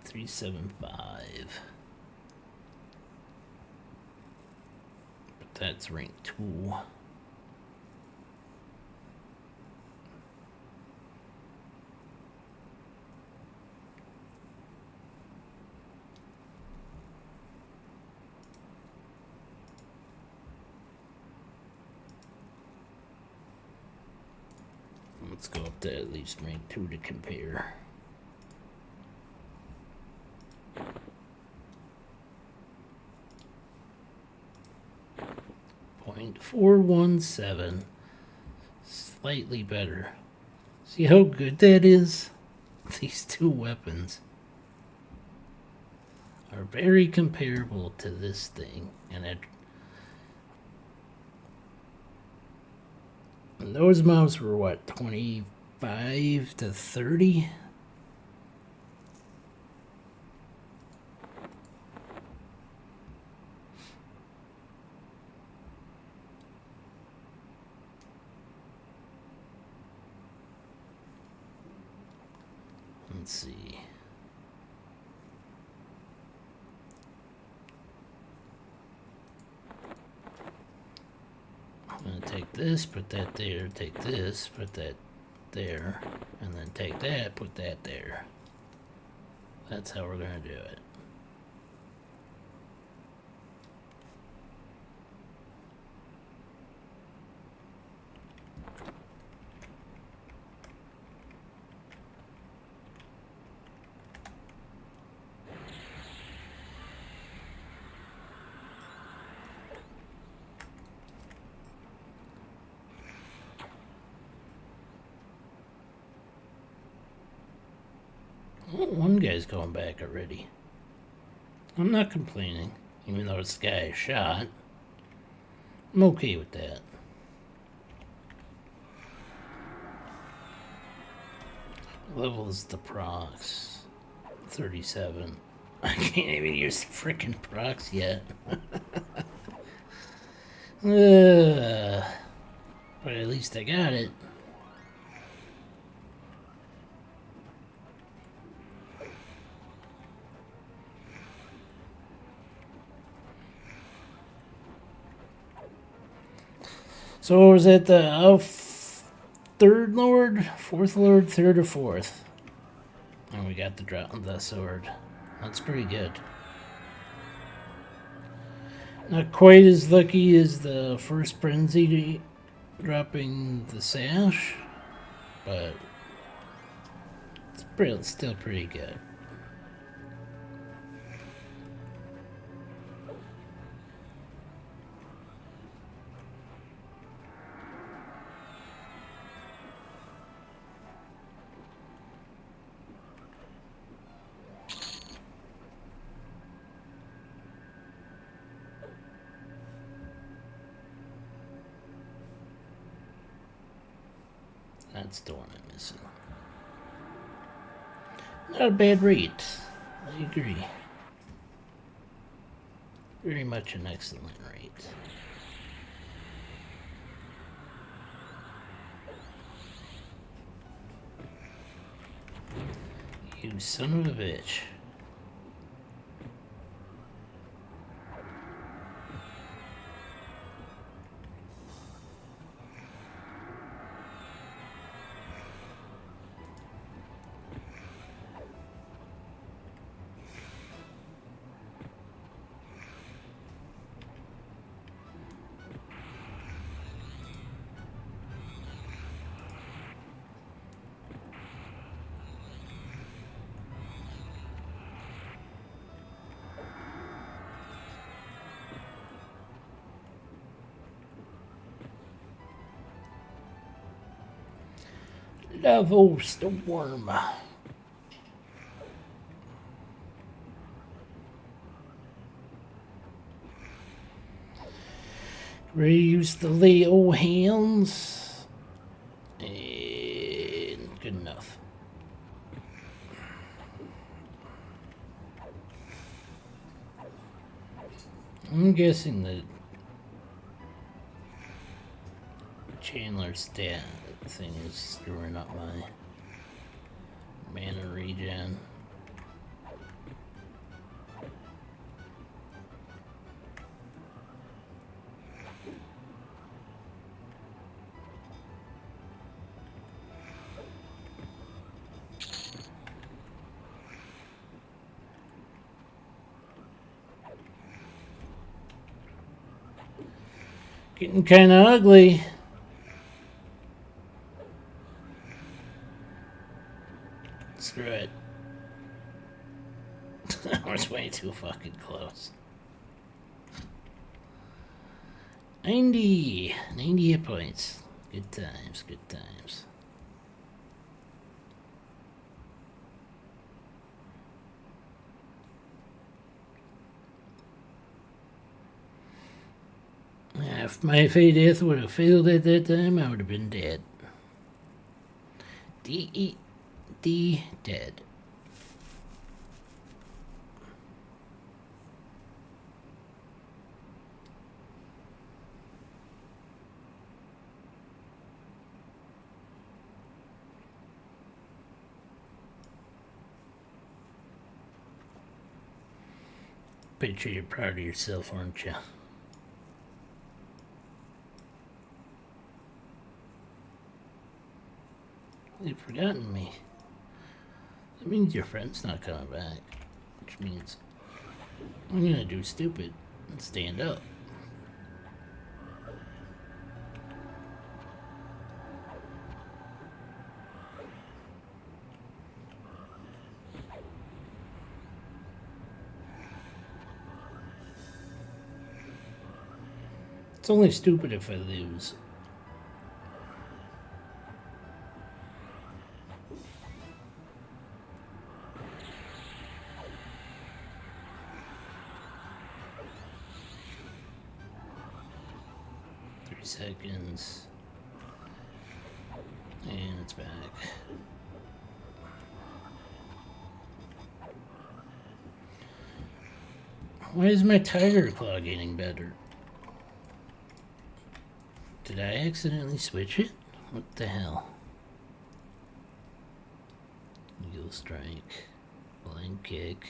S1: .375. But that's rank 2. Let's go up to at least rank 2 to compare. .417. Slightly better. See how good that is? These two weapons are very comparable to this thing, and those mobs were what, 25 to 30? Let's see. I'm going to take this, put that there, take this, put that there, and then take that, put that there. That's how we're going to do it. Oh, one guy's going back already. I'm not complaining, even though this guy is shot. I'm okay with that. Levels the procs. 37. I can't even use the frickin' procs yet. But at least I got it. So was it the third lord, fourth lord, third or fourth? And we got the sword. That's pretty good. Not quite as lucky as the first frenzy dropping the sash, but it's still pretty good. That's the one I'm missing. Not a bad rate. I agree. Very much an excellent rate. You son of a bitch. Level Storm. Reuse the Leo hands. And good enough. I'm guessing that Chandler's stat thing is screwing up my mana regen. Getting kind of ugly. Screw it. I was way too fucking close. 90 hit points. Good times, good times. If my fate death would have failed at that time, I would have been dead. Dead. Pretty sure you're proud of yourself, aren't you? You've forgotten me. That means your friend's not coming back. Which means I'm gonna do stupid and stand up. It's only stupid if I lose. seconds. And it's back. Why is my tiger claw getting better? Did I accidentally switch it? What the hell? Eagle strike. Blind kick.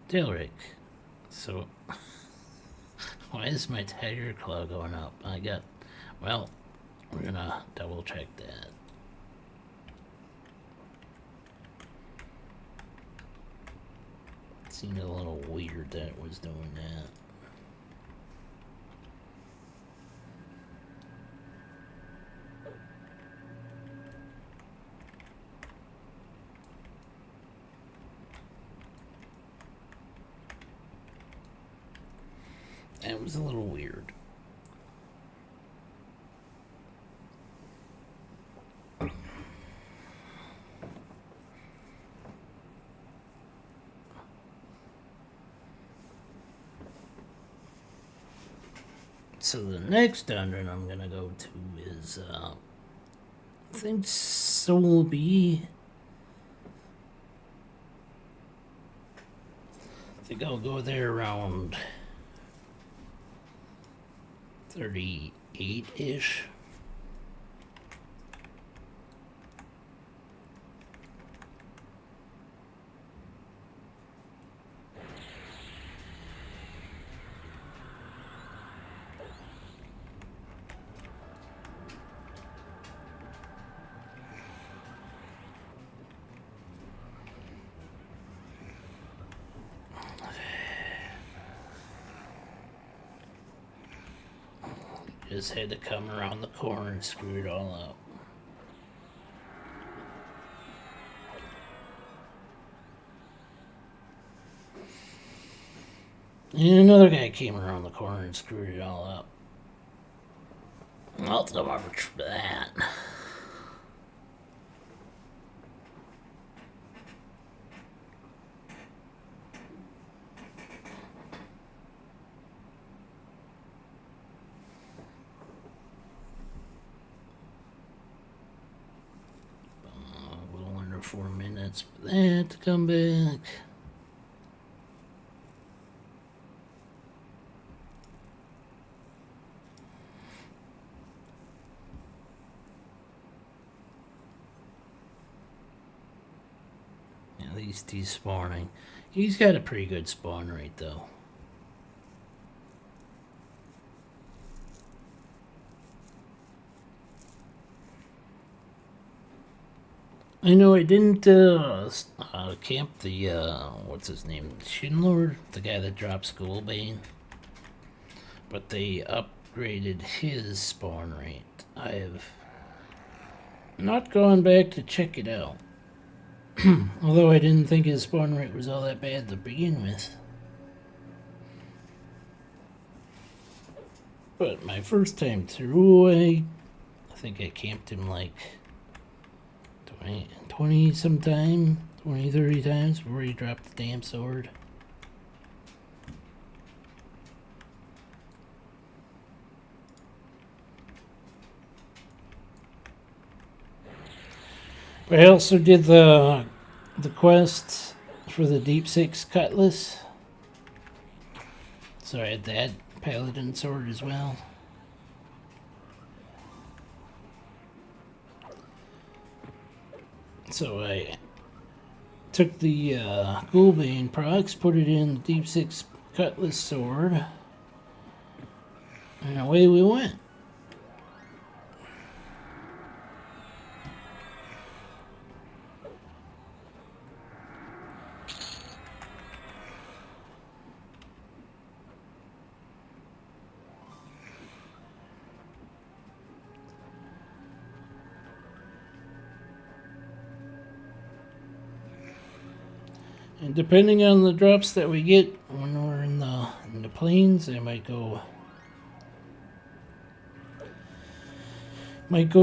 S1: Tailrick. So, why is my tiger claw going up? Well, we're gonna double check that. It seemed a little weird that it was doing that. It was a little weird. So the next dungeon I'm gonna go to is, I think Soul B. I think I'll go there around 38-ish. Just had to come around the corner and screw it all up. And another guy came around the corner and screwed it all up. I'll throw my for that. A little under 4 minutes for that to come back. At least he's spawning. He's got a pretty good spawn rate though. I know I didn't camp the, what's his name? Shinlord? The guy that drops Ghoulbane. But they upgraded his spawn rate. I have not gone back to check it out. Although I didn't think his spawn rate was all that bad to begin with. But my first time through, I think I camped him like 20 sometime, 20, 30 times before he dropped the damn sword. But I also did the quest for the Deep Six Cutlass. So I had that Paladin sword as well. So I took the Ghoulbane procs, put it in the Deep Six Cutlass sword, and away we went. And depending on the drops that we get when we're in the plains, I might go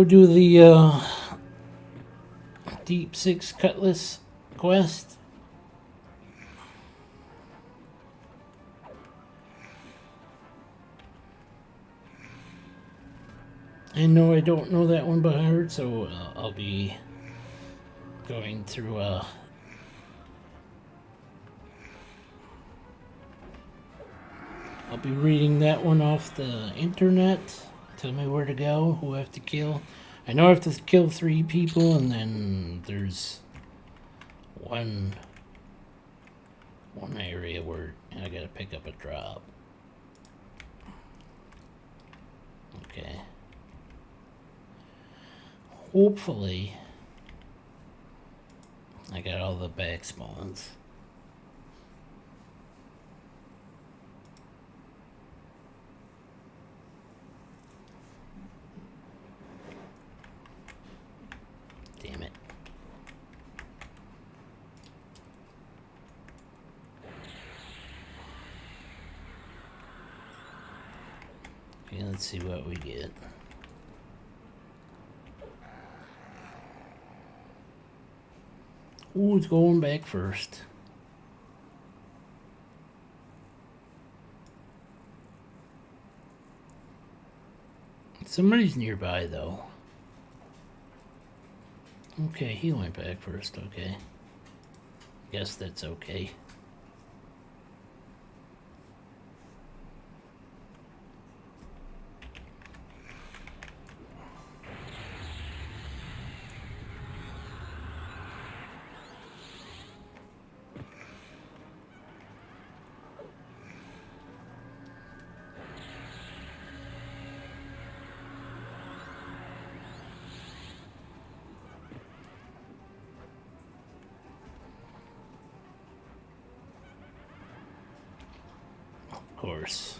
S1: do the Deep Six Cutlass quest. I know I don't know that one by heart, so I'll be going through I'll be reading that one off the internet. Tell me where to go, who I have to kill. I know I have to kill 3 people, and then there's one area where I gotta pick up a drop. Okay. Hopefully, I got all the back spawns. Damn it. Okay, let's see what we get. Ooh, it's going back first. Somebody's nearby, though. Okay, he went back first, okay. Guess that's okay. Of course.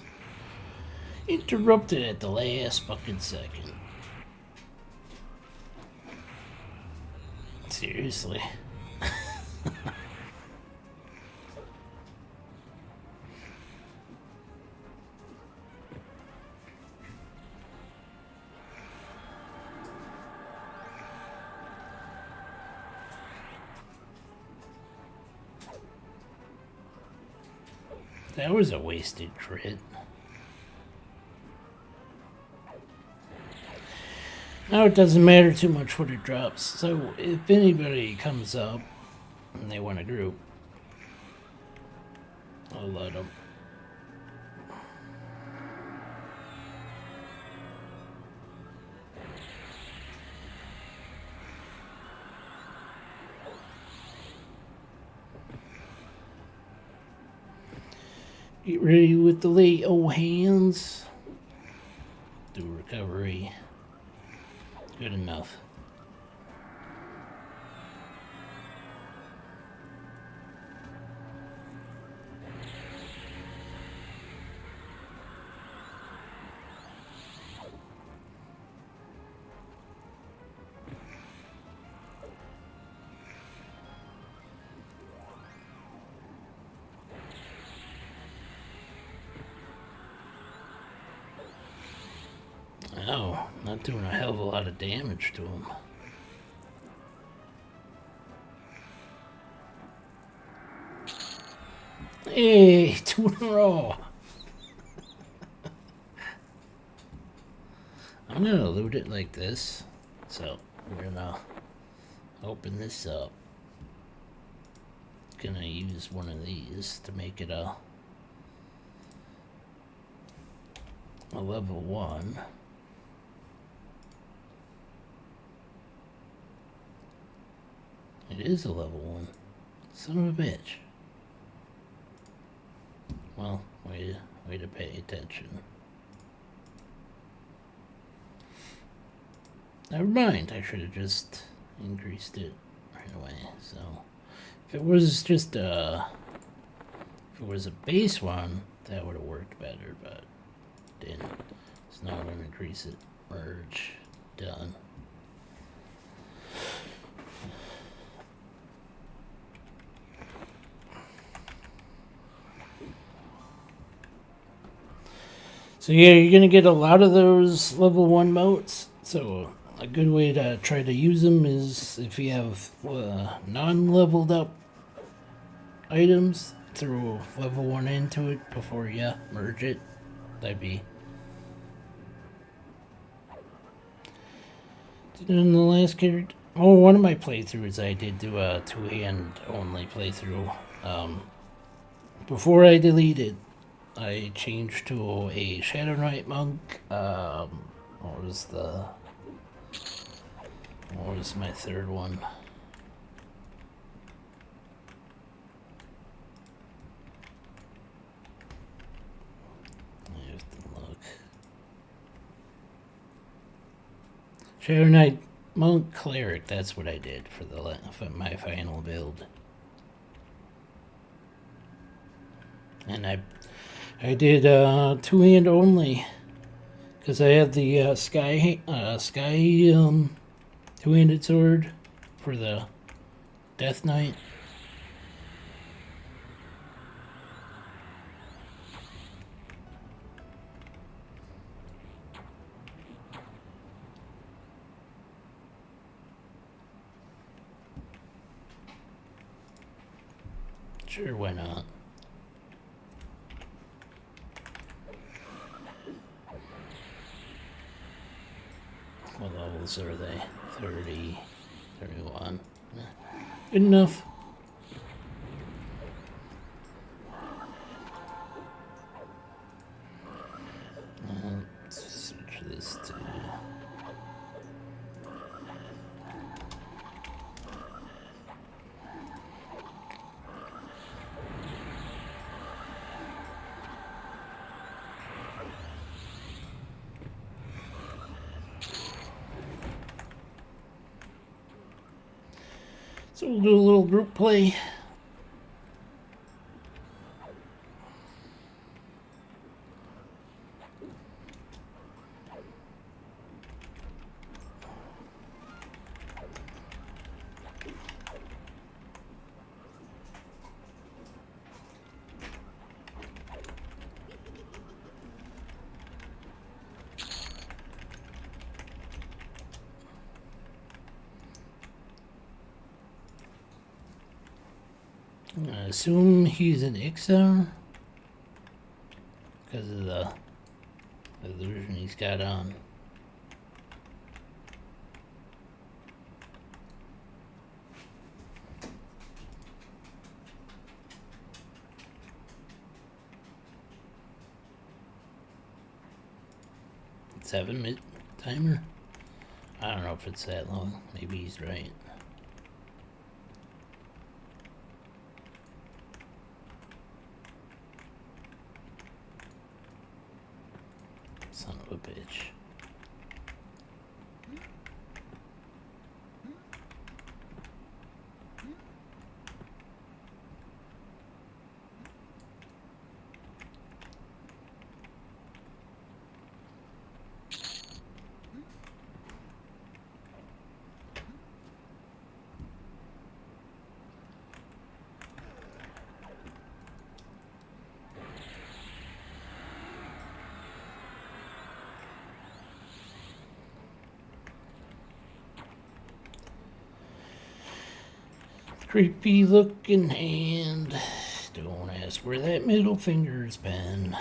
S1: Interrupted at the last fucking second. Seriously. That was a wasted crit. Now it doesn't matter too much what it drops. So if anybody comes up and they want a group, I'll let them. Get ready with the lay old hands. Do recovery. Good enough. Oh, not doing a hell of a lot of damage to him. Hey, 2 in a row. I'm gonna loot it like this. So, we're gonna open this up. Gonna use one of these to make it a level 1. It is a level 1. Son of a bitch. Well, way to pay attention. Never mind, I should have just increased it right away. So, if it was just if it was a base one, that would have worked better, but didn't. So now I'm gonna increase it. Merge. Done. So yeah, you're gonna get a lot of those level 1 motes. So a good way to try to use them is if you have non-leveled up items, throw level 1 into it before you merge it. That'd be In the last character, one of my playthroughs, I did do a two-hand only playthrough. Before I deleted, I changed to a Shadow Knight monk. What was the? What was my third one? I have to look. Shadow Knight monk cleric. That's what I did for my final build. And I did two-hand only because I had the sky two-handed sword for the Death Knight. Sure, why not? What levels are they? 30, 31. Good enough. Let's switch this to... So we'll do a little group play. I assume he's an Ixa because of the illusion he's got on. Seven-minute timer? I don't know if it's that long. Maybe he's right. Son of a bitch. Creepy looking hand. Don't ask where that middle finger's been.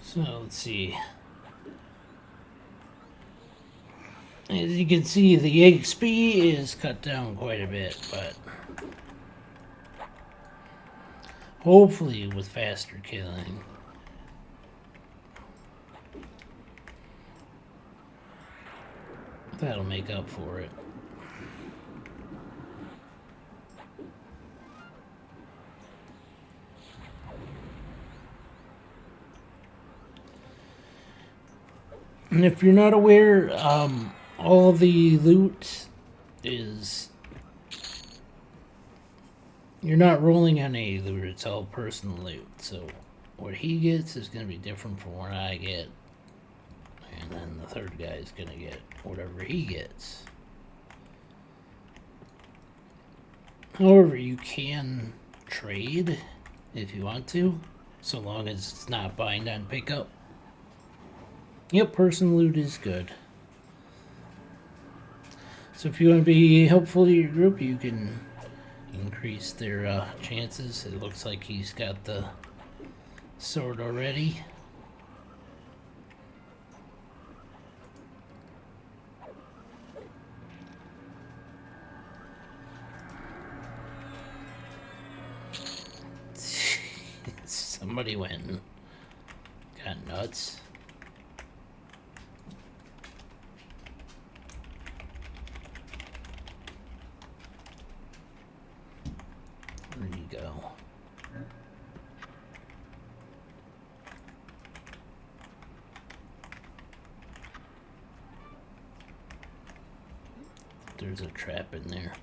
S1: So let's see. As you can see, the XP is cut down quite a bit, but hopefully with faster killing. That'll make up for it. And if you're not aware, all the loot is... You're not rolling on any loot, it's all personal loot, so what he gets is going to be different from what I get. And then the third guy is going to get whatever he gets. However, you can trade if you want to, so long as it's not bind on pickup. Yep, person loot is good. So if you want to be helpful to your group, you can increase their chances. It looks like he's got the sword already. Somebody went and got nuts. Where'd you go? There's a trap in there.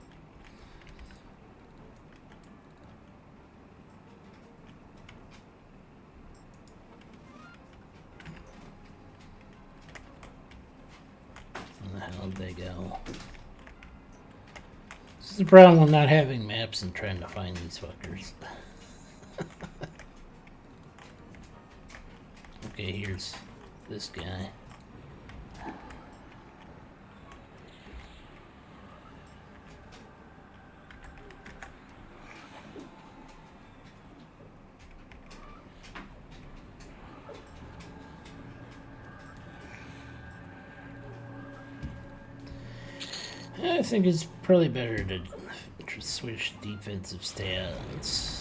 S1: Where the hell did they go? This is the problem with not having maps and trying to find these fuckers. Okay, here's this guy. I think it's probably better to switch defensive stance.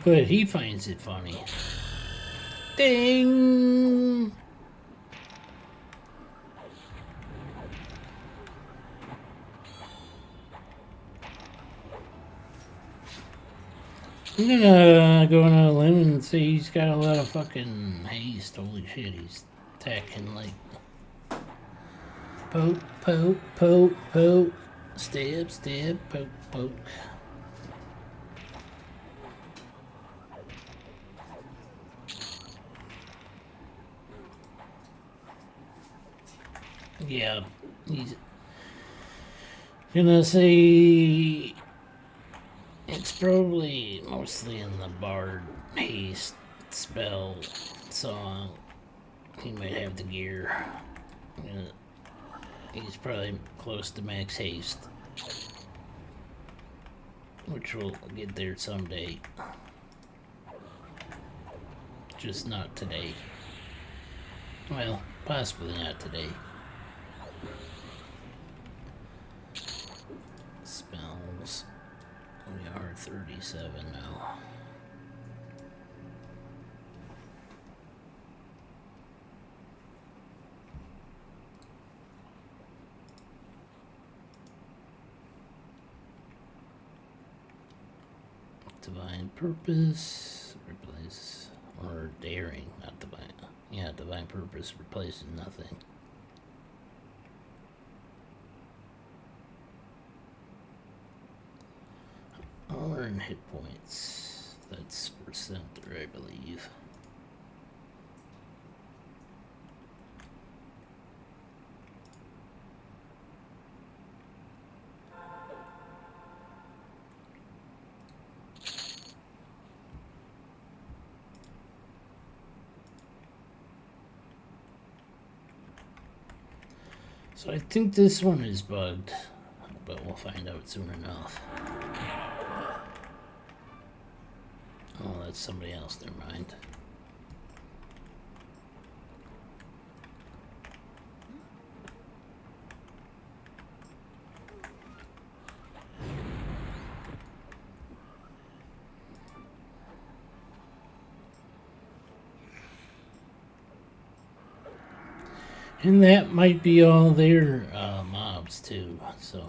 S1: But he finds it funny. Ding! I'm gonna go on a limb and say he's got a lot of fucking haste. Holy shit, he's attacking like poke, poke, poke, poke, stab, stab, poke, poke. Yeah, he's gonna say it's probably mostly in the bard haste spell song. He might have the gear. He's probably close to max haste, which will get there someday. Just not today. Well, possibly not today. Spells. We are 37 now. Divine purpose replace, or daring, not divine. Yeah, divine purpose replaces nothing. I'll earn hit points. That's percent, I believe. So I think this one is bugged, but we'll find out soon enough. Oh, that's somebody else, never mind. And that might be all their mobs too, so.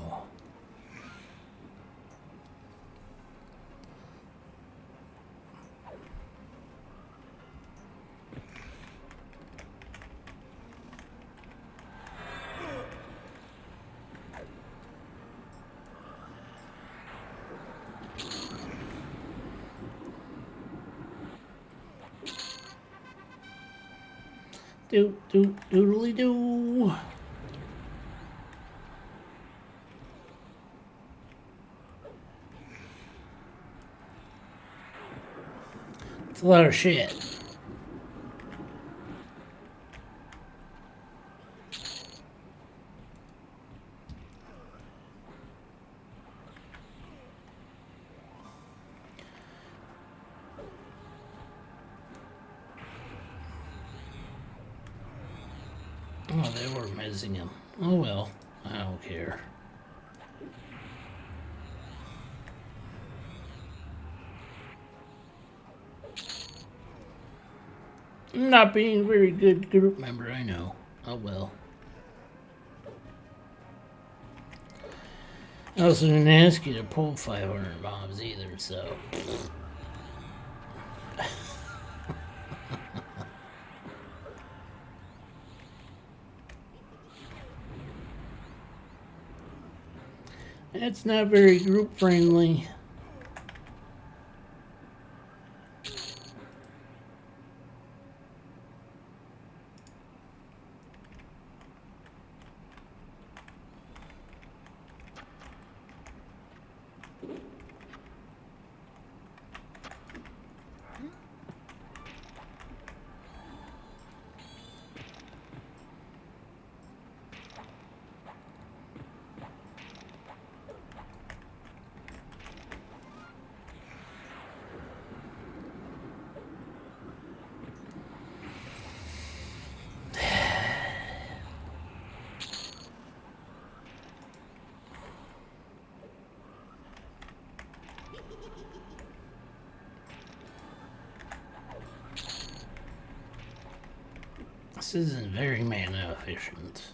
S1: Doodly doo. It's a lot of shit. Oh, they were missing him. Oh well, I don't care. I'm not being a very good group member, I know. Oh well. I also didn't ask you to pull 500 mobs either, so. That's not very group friendly. This isn't very mana efficient.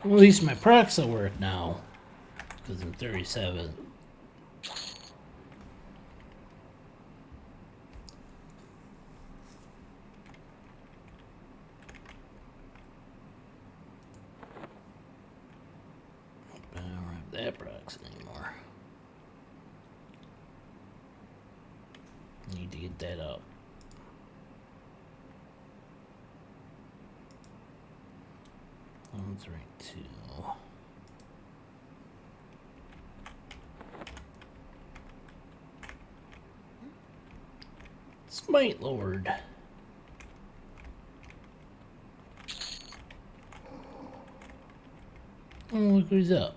S1: Well, at least my procs will work now. Because I'm 37. But I don't have that procs anymore. Need to get that up. That's right, too. Smite Lord. Oh, look who's up.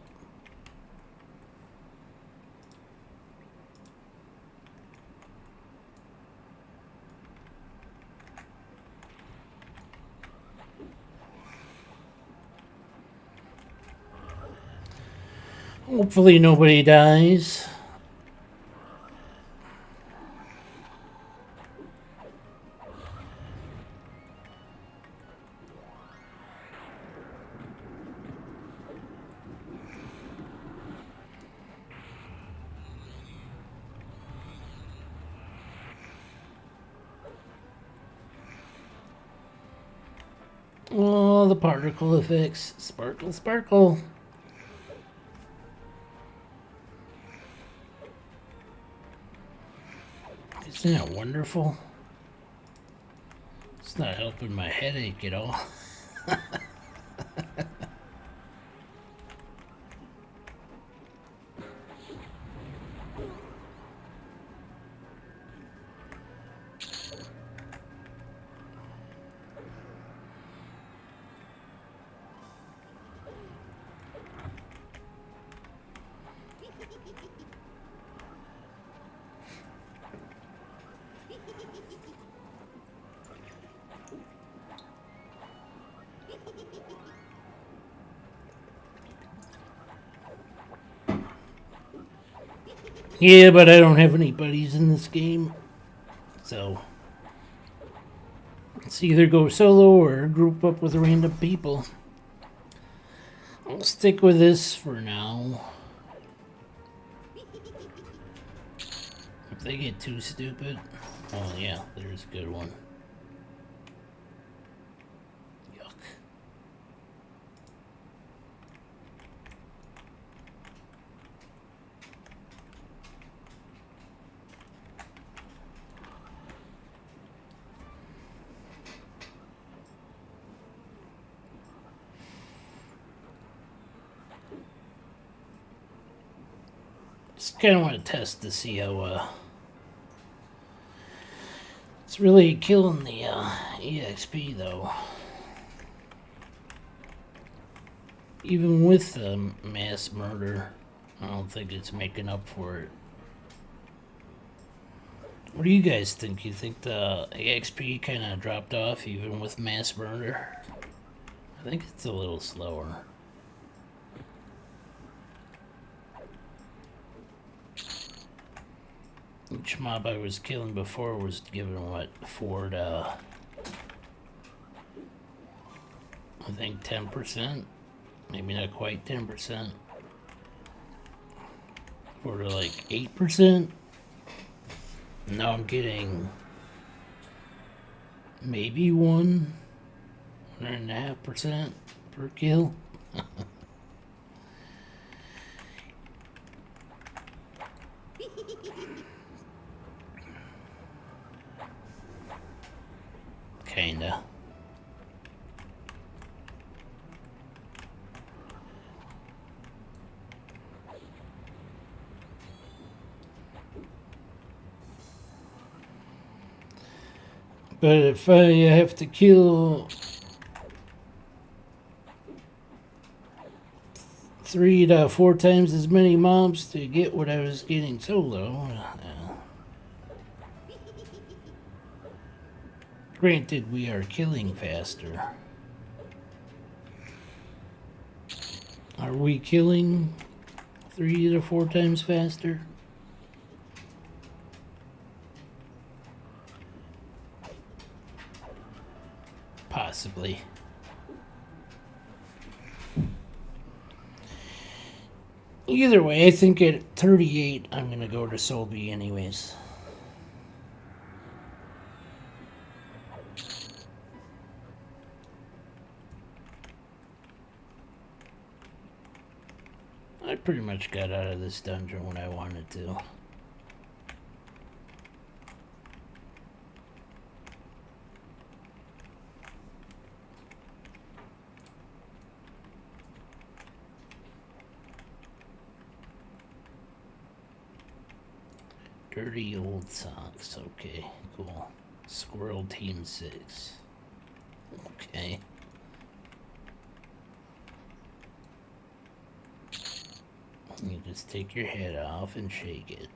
S1: Hopefully nobody dies. Oh, the particle effects. Sparkle, sparkle. Isn't that wonderful? It's not helping my headache at all. Yeah, but I don't have any buddies in this game. So, it's either go solo or group up with random people. I'll stick with this for now. If they get too stupid... Oh yeah, there's a good one. Yuck. Just kind of want to test to see how it's really killing the EXP though. Even with mass murder, I don't think it's making up for it. What do you guys think? You think the EXP kind of dropped off even with mass murder? I think it's a little slower. Each mob I was killing before was given, what, 4 to... I think 10%? Maybe not quite 10%. 4 to like 8%? Now I'm getting... maybe 1.5% per kill. Kinda. But if I have to kill 3 to 4 times as many mobs to get what I was getting solo, granted, we are killing faster. Are we killing 3 to 4 times faster? Possibly. Either way, I think at 38, I'm going to go to Solby anyways. I pretty much got out of this dungeon when I wanted to. Dirty old socks. Okay, cool. Squirrel Team 6. Okay. You just take your head off and shake it.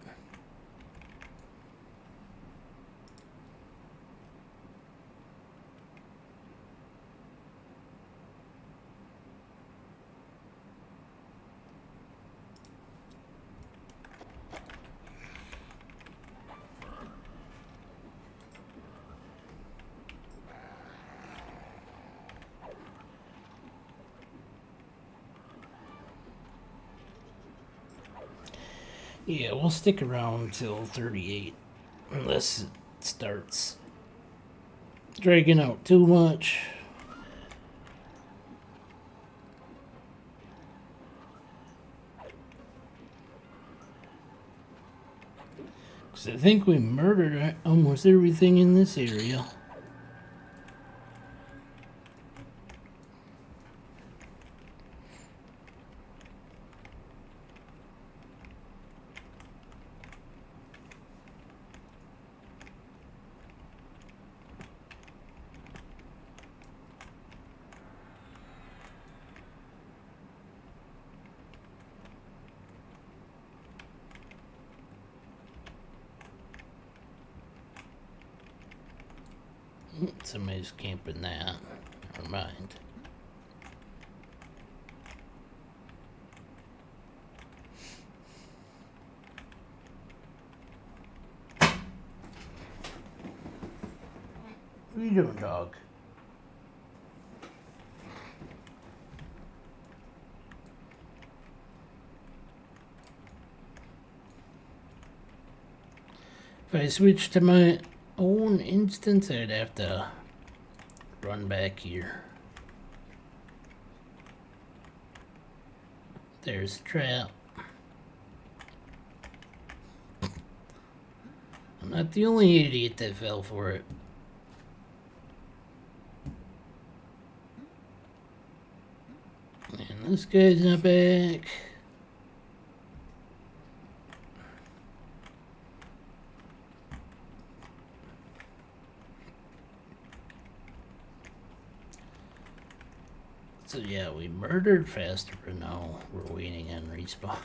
S1: Yeah, we'll stick around till 38, unless it starts dragging out too much. Because I think we murdered almost everything in this area. Somebody's camping that. Never mind. What are you doing, dog? If I switch to my own instance, I'd have to run back here. There's a trap. I'm not the only idiot that fell for it. And this guy's not back. So yeah, we murdered faster, but now we're waiting on respawn.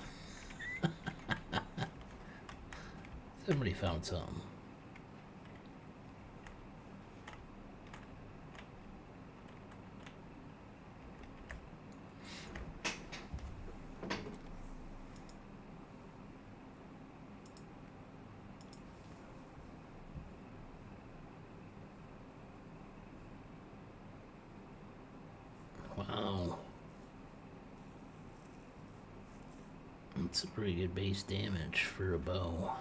S1: Somebody found something. Wow. That's a pretty good base damage for a bow.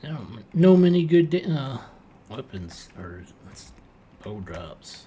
S1: I don't know many good weapons or bow drops.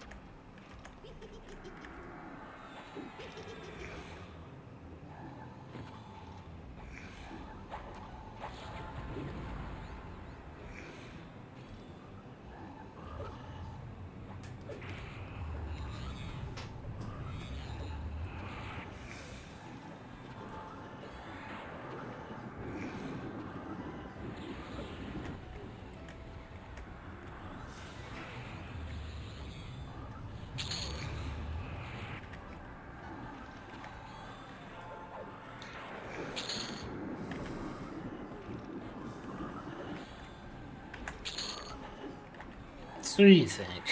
S1: So what do you think?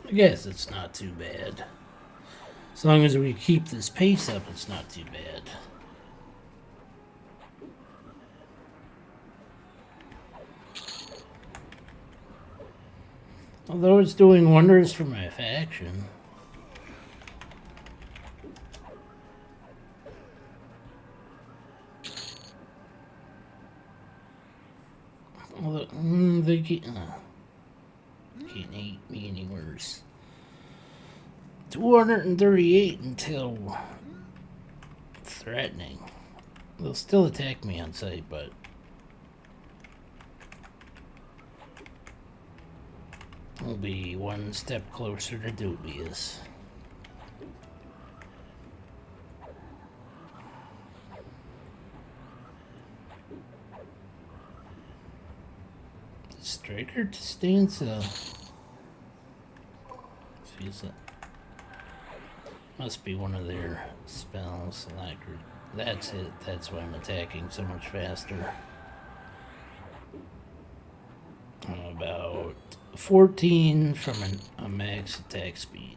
S1: I guess it's not too bad. As long as we keep this pace up, it's not too bad. Although it's doing wonders for my faction. Although, they can't eat me any worse. 238 until threatening. They'll still attack me on sight, but we'll be one step closer to dubious. Striker to stand still. Fuse it. Must be one of their spells. That's it. That's why I'm attacking so much faster. I'm about 14 from a max attack speed.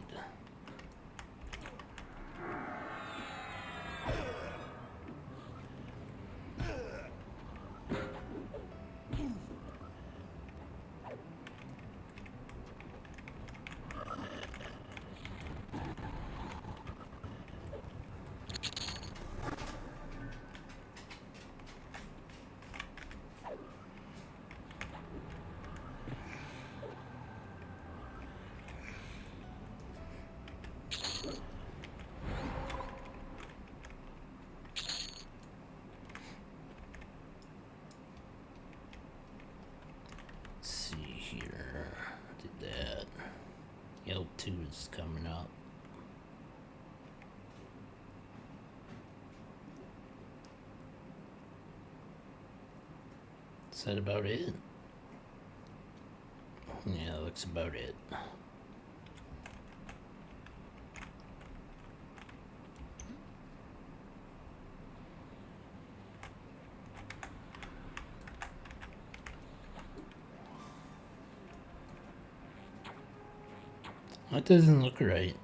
S1: here. Did that. Yelp 2 is coming up. Is that about it? Yeah, looks about it. That doesn't look right.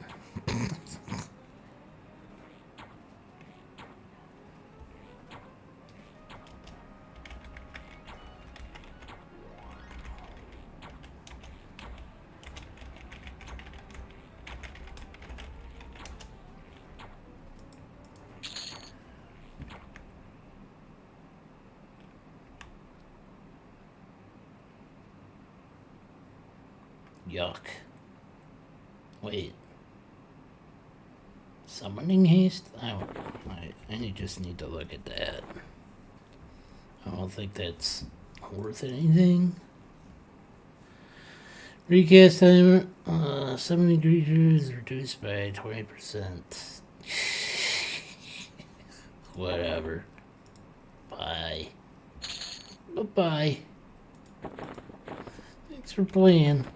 S1: Yuck. Wait. Summoning haste? I just need to look at that. I don't think that's worth anything. Recast timer, summoning creatures reduced by 20%. Whatever. Bye. Bye-bye. Thanks for playing.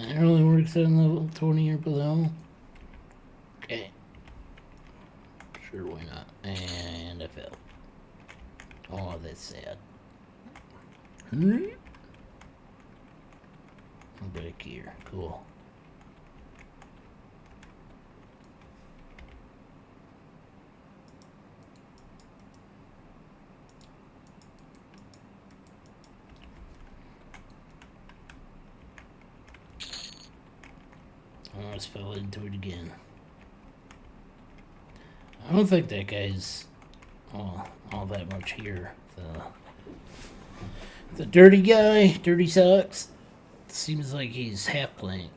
S1: It only works on level 20 or below. Okay. Sure, why not? And I fell. Oh, that's sad. I'm back here. Cool. I almost fell into it again. I don't think that guy's all that much here. The dirty guy, Dirty Socks, seems like he's half playing.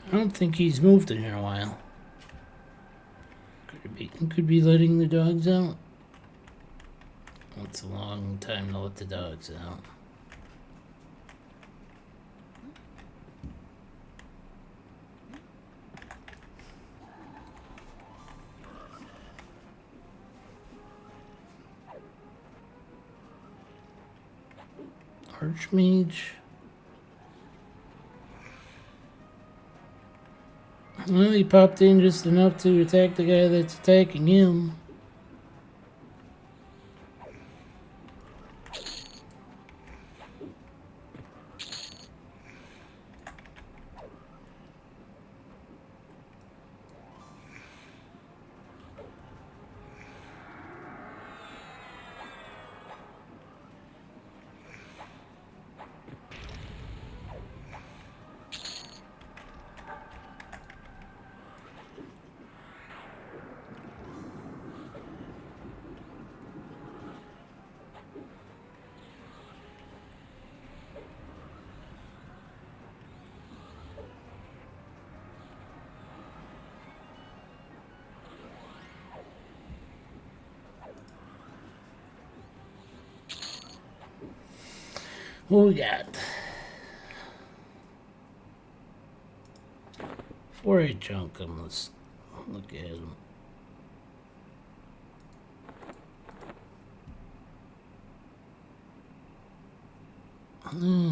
S1: I don't think he's moved in a while. Could be letting the dogs out. It's a long time to let the dogs out. Archmage. Well, he popped in just enough to attack the guy that's attacking him. What we got? 4 chunk him. Let's look at him.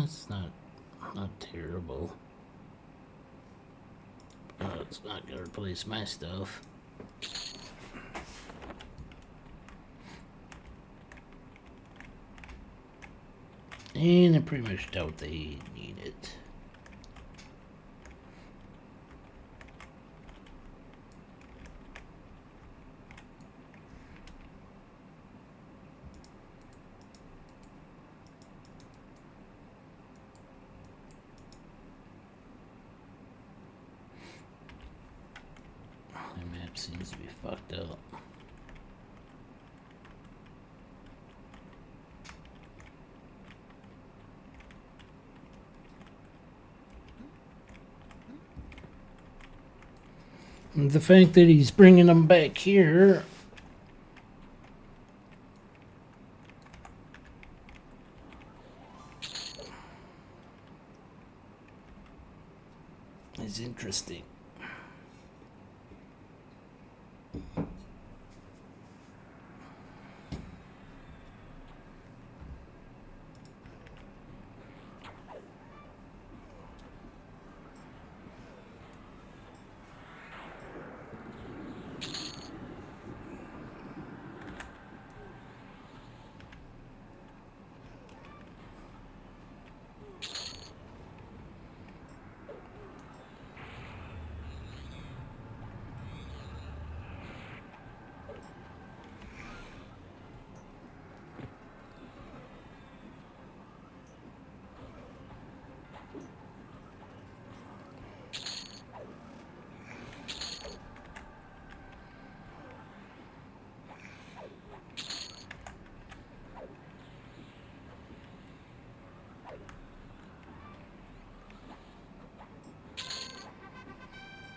S1: It's not terrible. It's not gonna replace my stuff. And I pretty much doubt they need it. My map seems to be fucked up. And the fact that he's bringing them back here is interesting.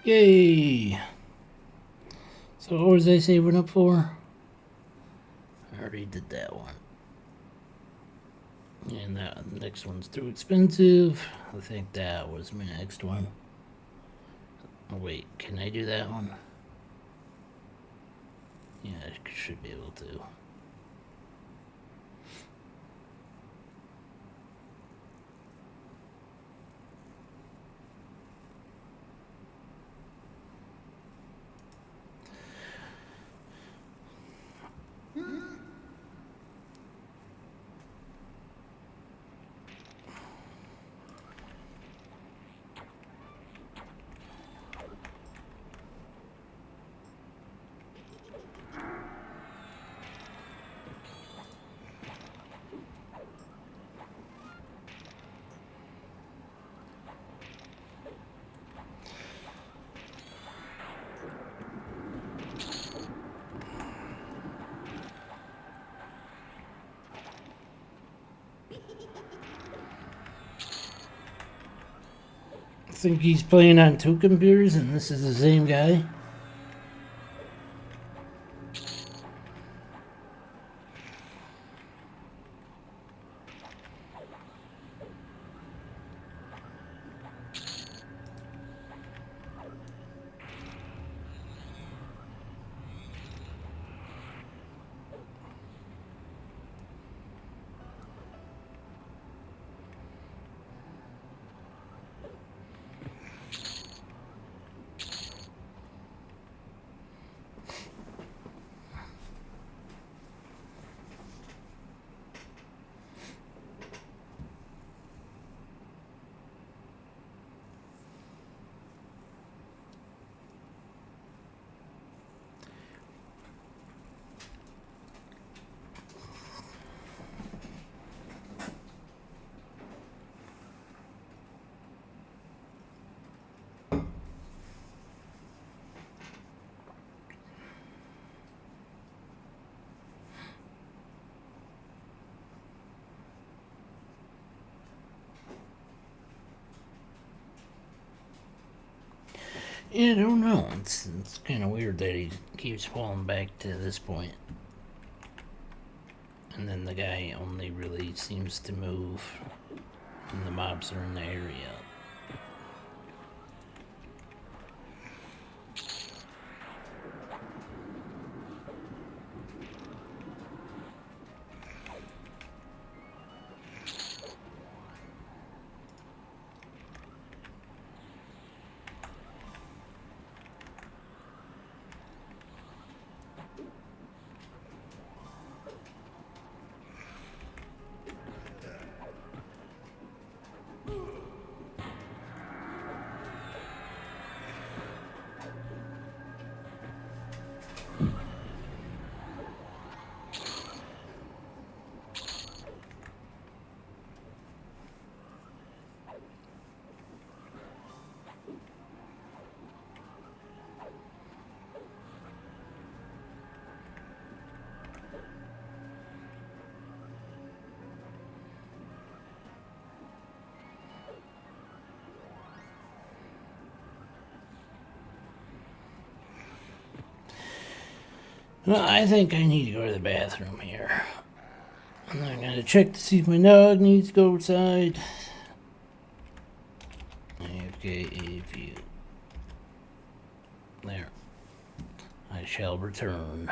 S1: Yay! So what was I saving up for? I already did that one. And that next one's too expensive. I think that was my next one. Oh wait, can I do that one? Yeah, I should be able to. I think he's playing on two computers and this is the same guy. Yeah, I don't know. It's kind of weird that he keeps falling back to this point. And then the guy only really seems to move when the mobs are in the area. Well, I think I need to go to the bathroom here. I'm not gonna check to see if my dog needs to go outside. Okay, if you... There. I shall return.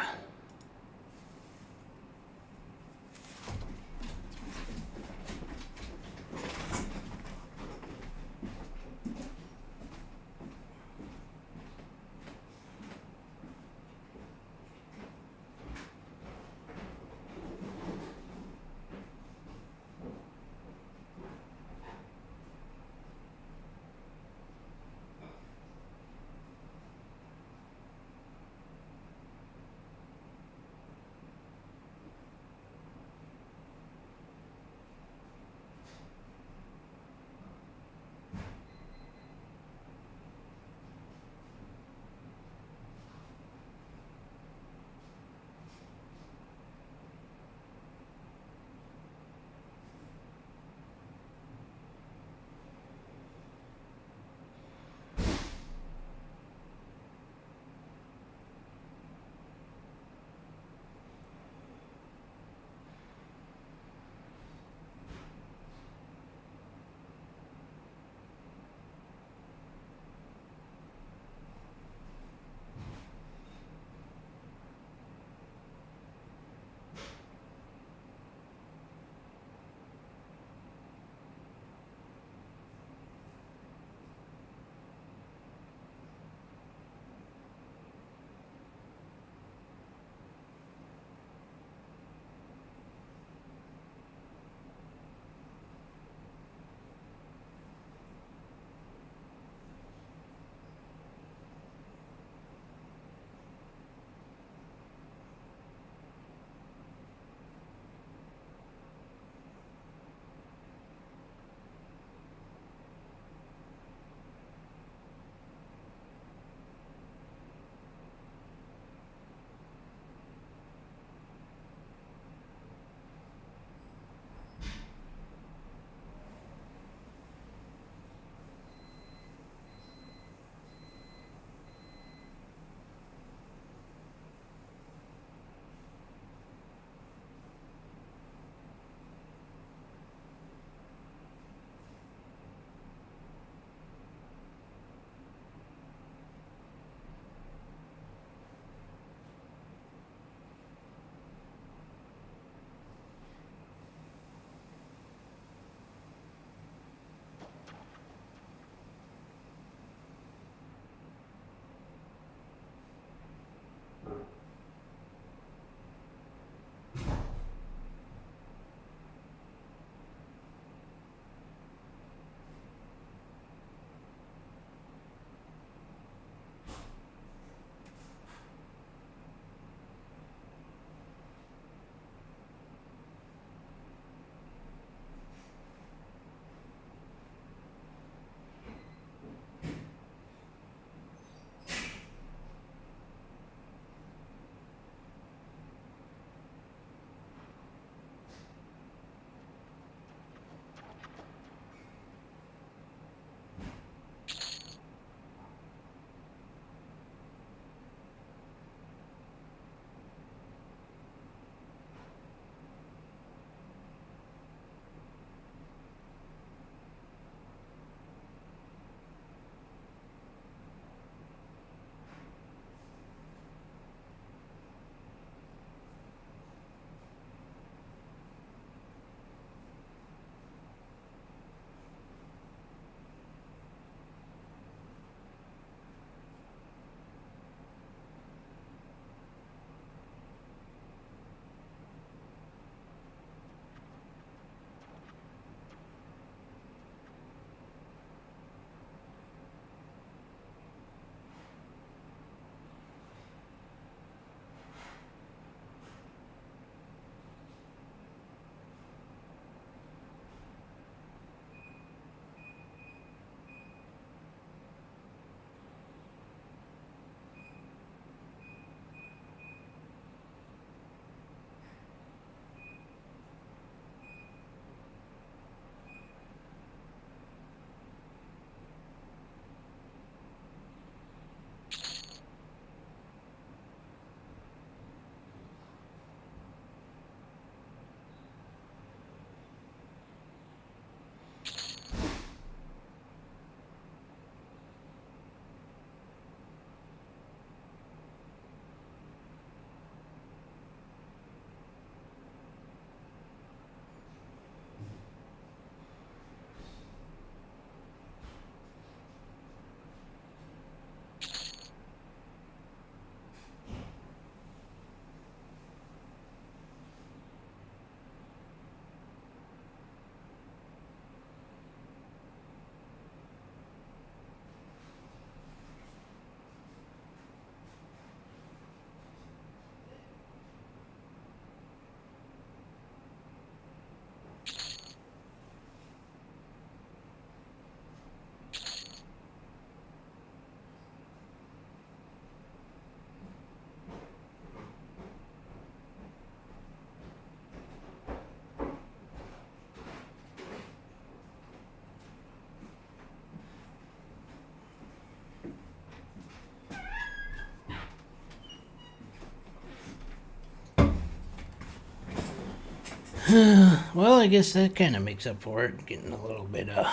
S1: Well, I guess that kind of makes up for it. Getting a little bit of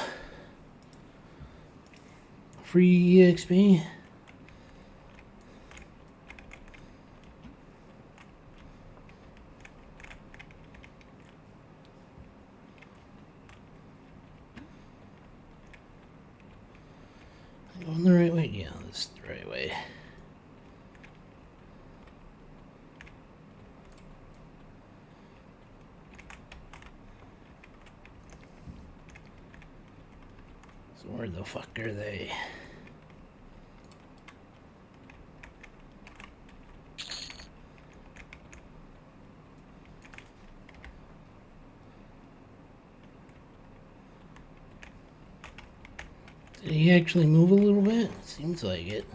S1: free EXP. Going the right way? Yeah, this is the right way. So where the fuck are they? Did he actually move a little bit? Seems like it.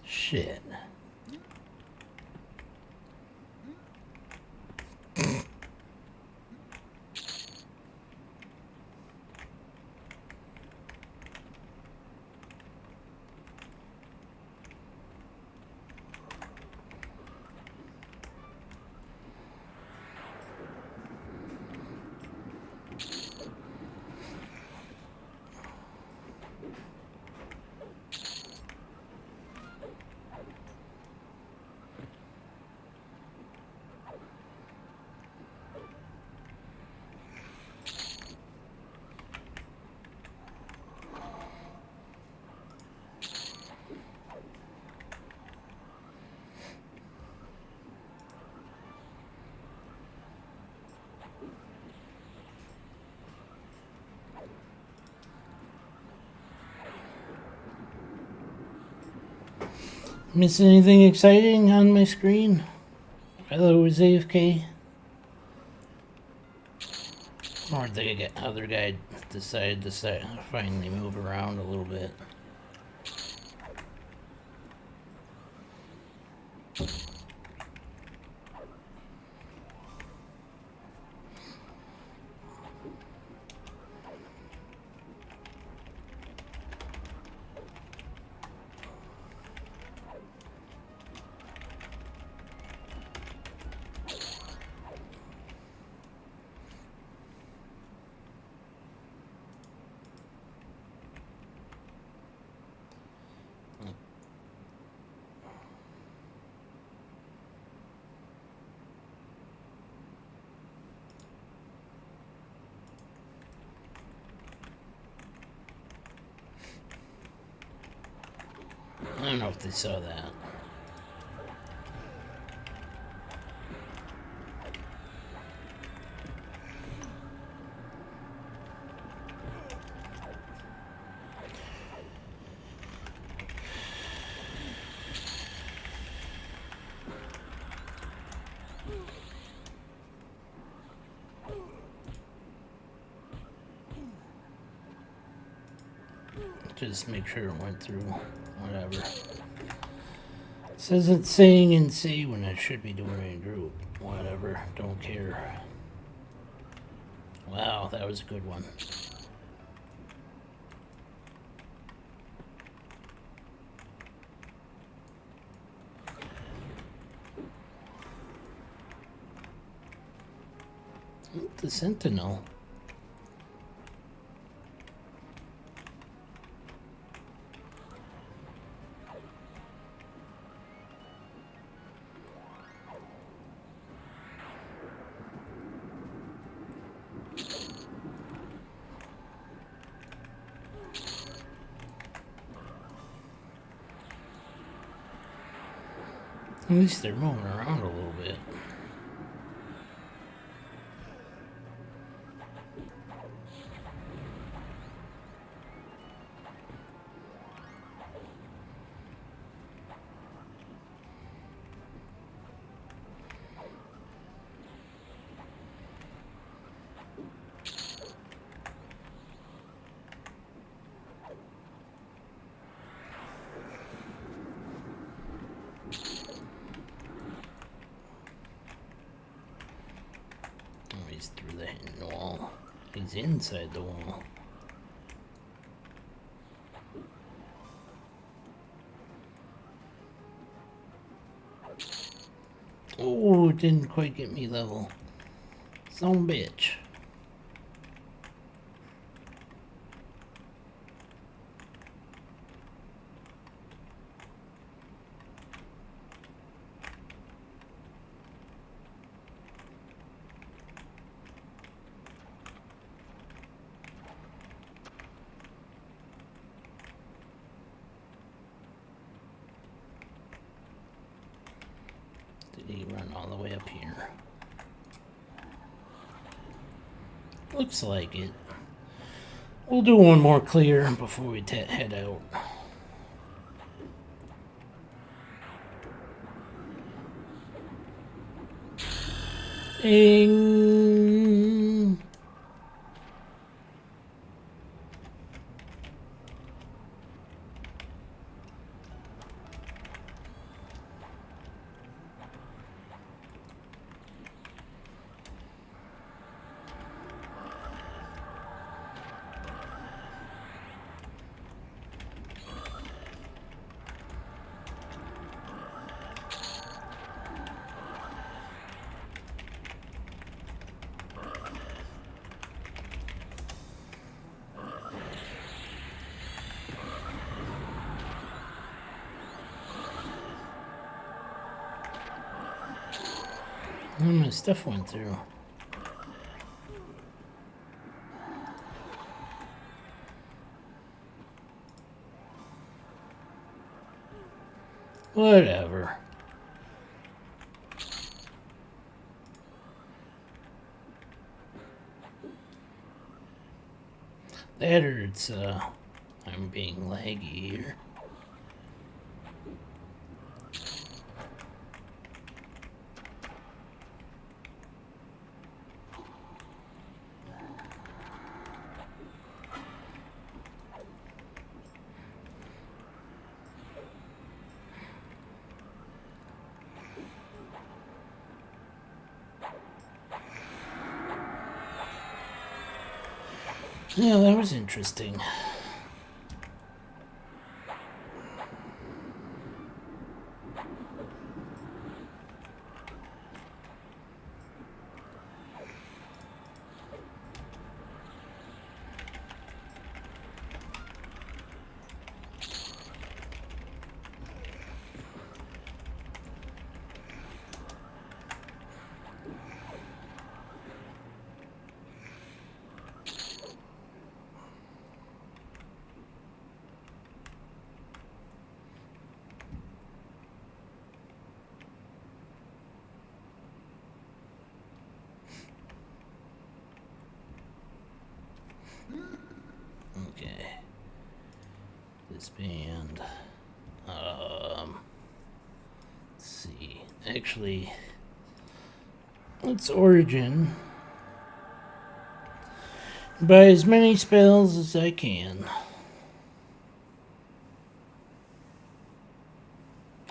S1: Shit. Miss anything exciting on my screen? I thought it was AFK. Or the other guy decided to finally move around a little bit. I don't know if they saw that. Just make sure it went through. Whatever. It says it's saying in C when it should be doing it in group. Whatever. Don't care. Wow, that was a good one. The Sentinel. At least they're moving around a little bit. hitting the wall. He's inside the wall. Oh, it didn't quite get me level. Some bitch. Did he run all the way up here? Looks like it. We'll do one more clear before we head out. Ding! Oh, my stuff went through. Whatever. That or it's, I'm being laggy here. Yeah, that was interesting. Okay. This band. Let's see. Actually, let's origin. Buy as many spells as I can.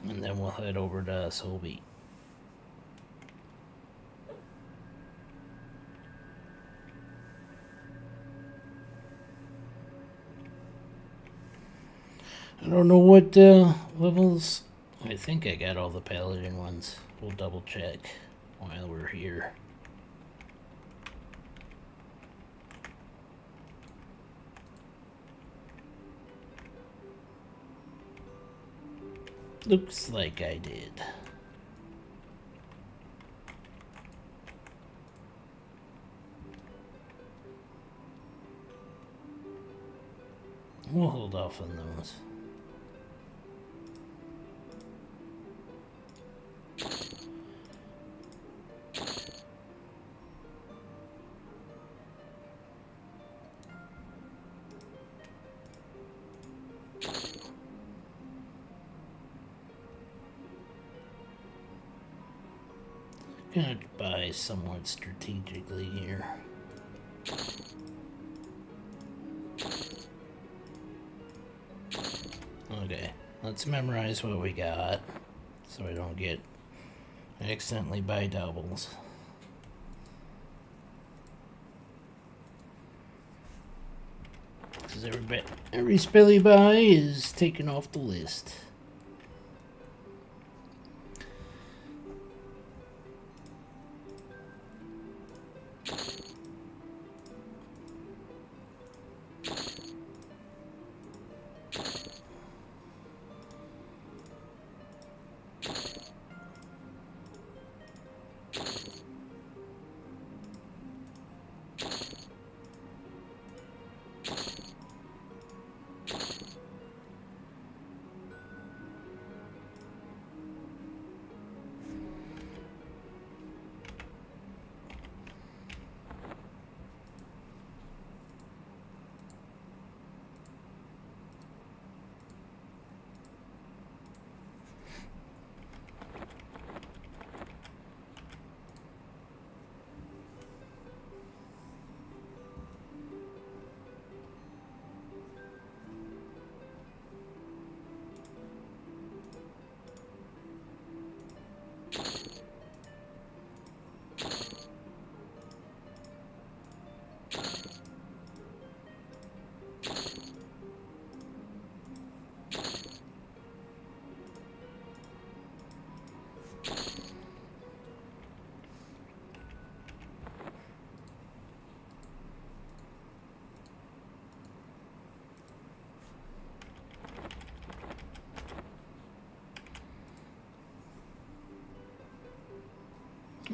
S1: And then we'll head over to Solbeat. I don't know what levels. I think I got all the paladin ones. We'll double check while we're here. Looks like I did. We'll hold off on those. Gonna buy somewhat strategically here. Okay, let's memorize what we got so I don't accidentally buy doubles. Because every spell you buy is taken off the list.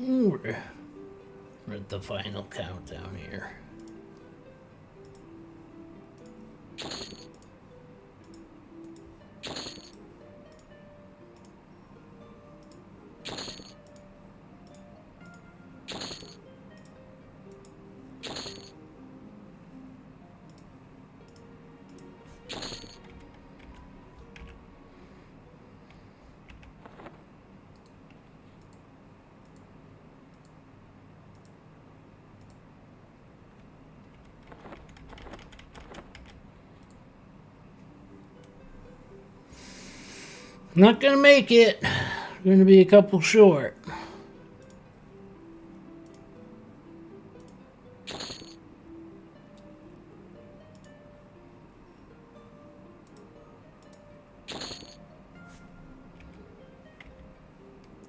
S1: Ooh, we're at the final countdown here. Not gonna make it. We're gonna be a couple short.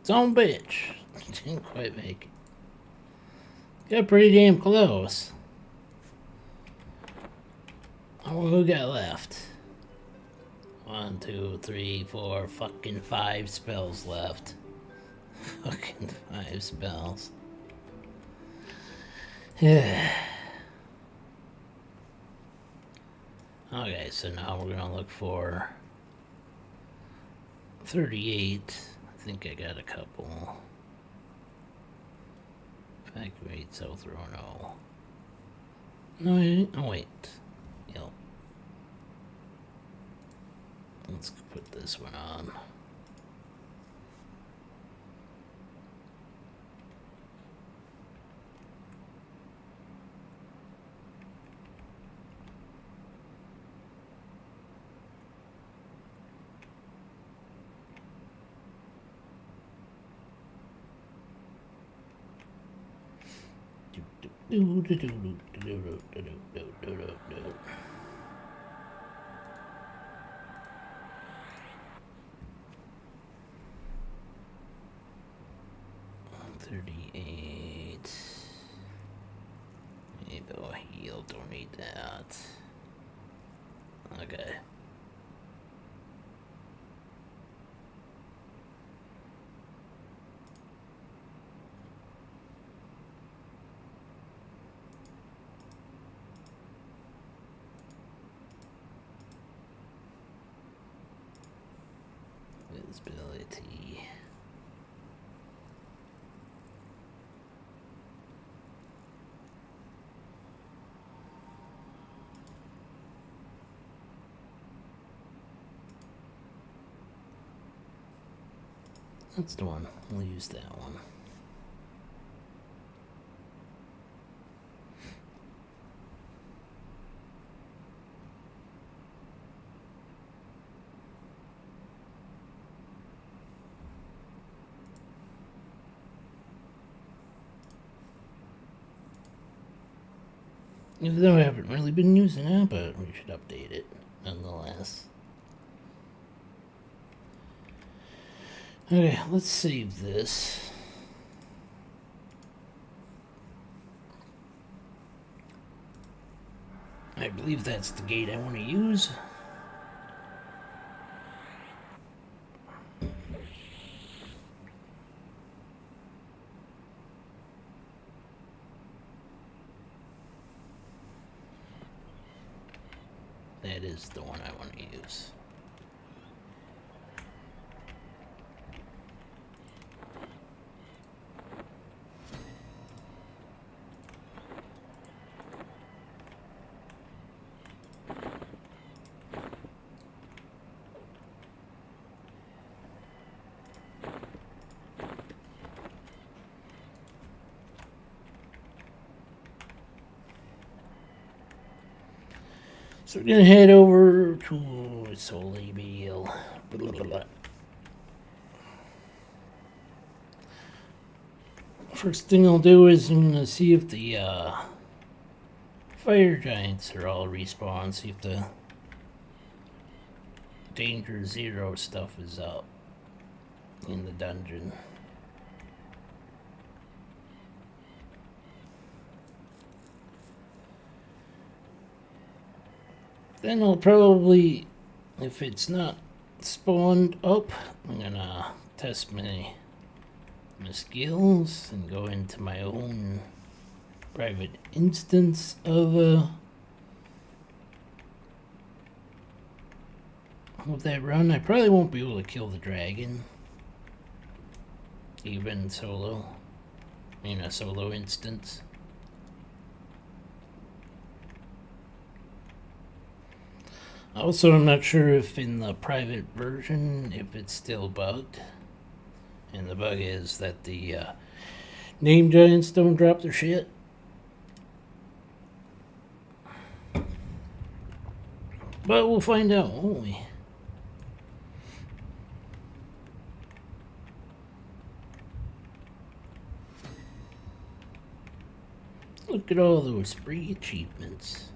S1: Son bitch. Didn't quite make it. Got pretty damn close. Oh, who got left? 1, 2, 3, 4, fucking 5 spells left. Fucking 5 spells. Okay, so now we're gonna look for 38. I think I got a couple. Evacuate South Rono. No, oh wait. Yep. Let's put this one on. Do, do, do, do, do, do, do, do, do, do, do. Maybe I'll heal, don't need that. Okay. Visibility. That's the one. We'll use that one. Even though I haven't really been using it, but we should update it nonetheless. Okay, let's save this. I believe that's the gate I want to use. That is the one I want to use. So we're gonna head over to Soleil. First thing I'll do is I'm gonna see if the fire giants are all respawned. See if the Danger Zero stuff is up in the dungeon. Then I'll probably, if it's not spawned up, I'm gonna test my skills and go into my own private instance of that run. I probably won't be able to kill the dragon, even solo, in a solo instance. Also, I'm not sure if in the private version, if it's still bugged. And the bug is that the name giants don't drop their shit. But we'll find out, won't we? Look at all those free achievements.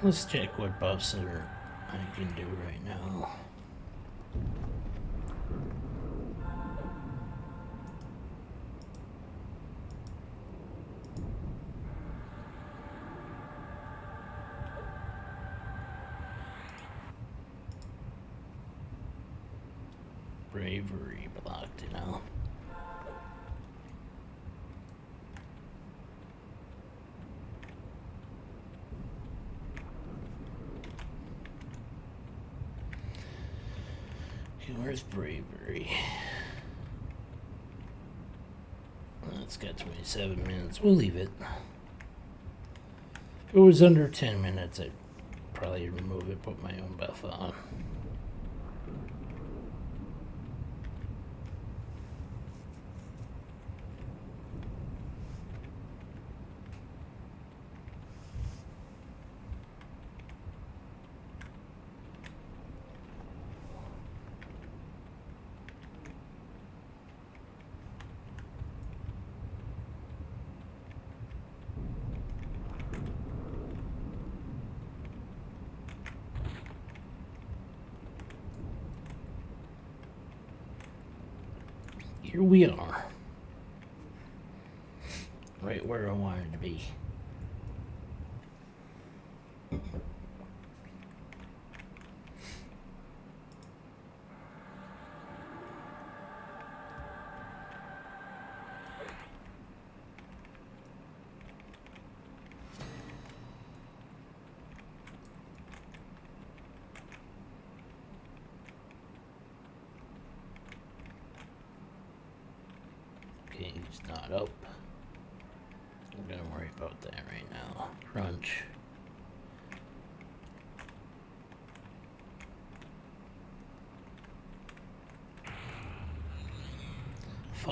S1: Let's check what buffs I can do right now. Bravery blocked, you know. Okay, where's bravery? Well, it's got 27 minutes. We'll leave it. If it was under 10 minutes, I'd probably remove it, put my own buff on. Here we are. Right where I wanted to be. Okay, he's not up. I'm gonna worry about that right now. Crunch.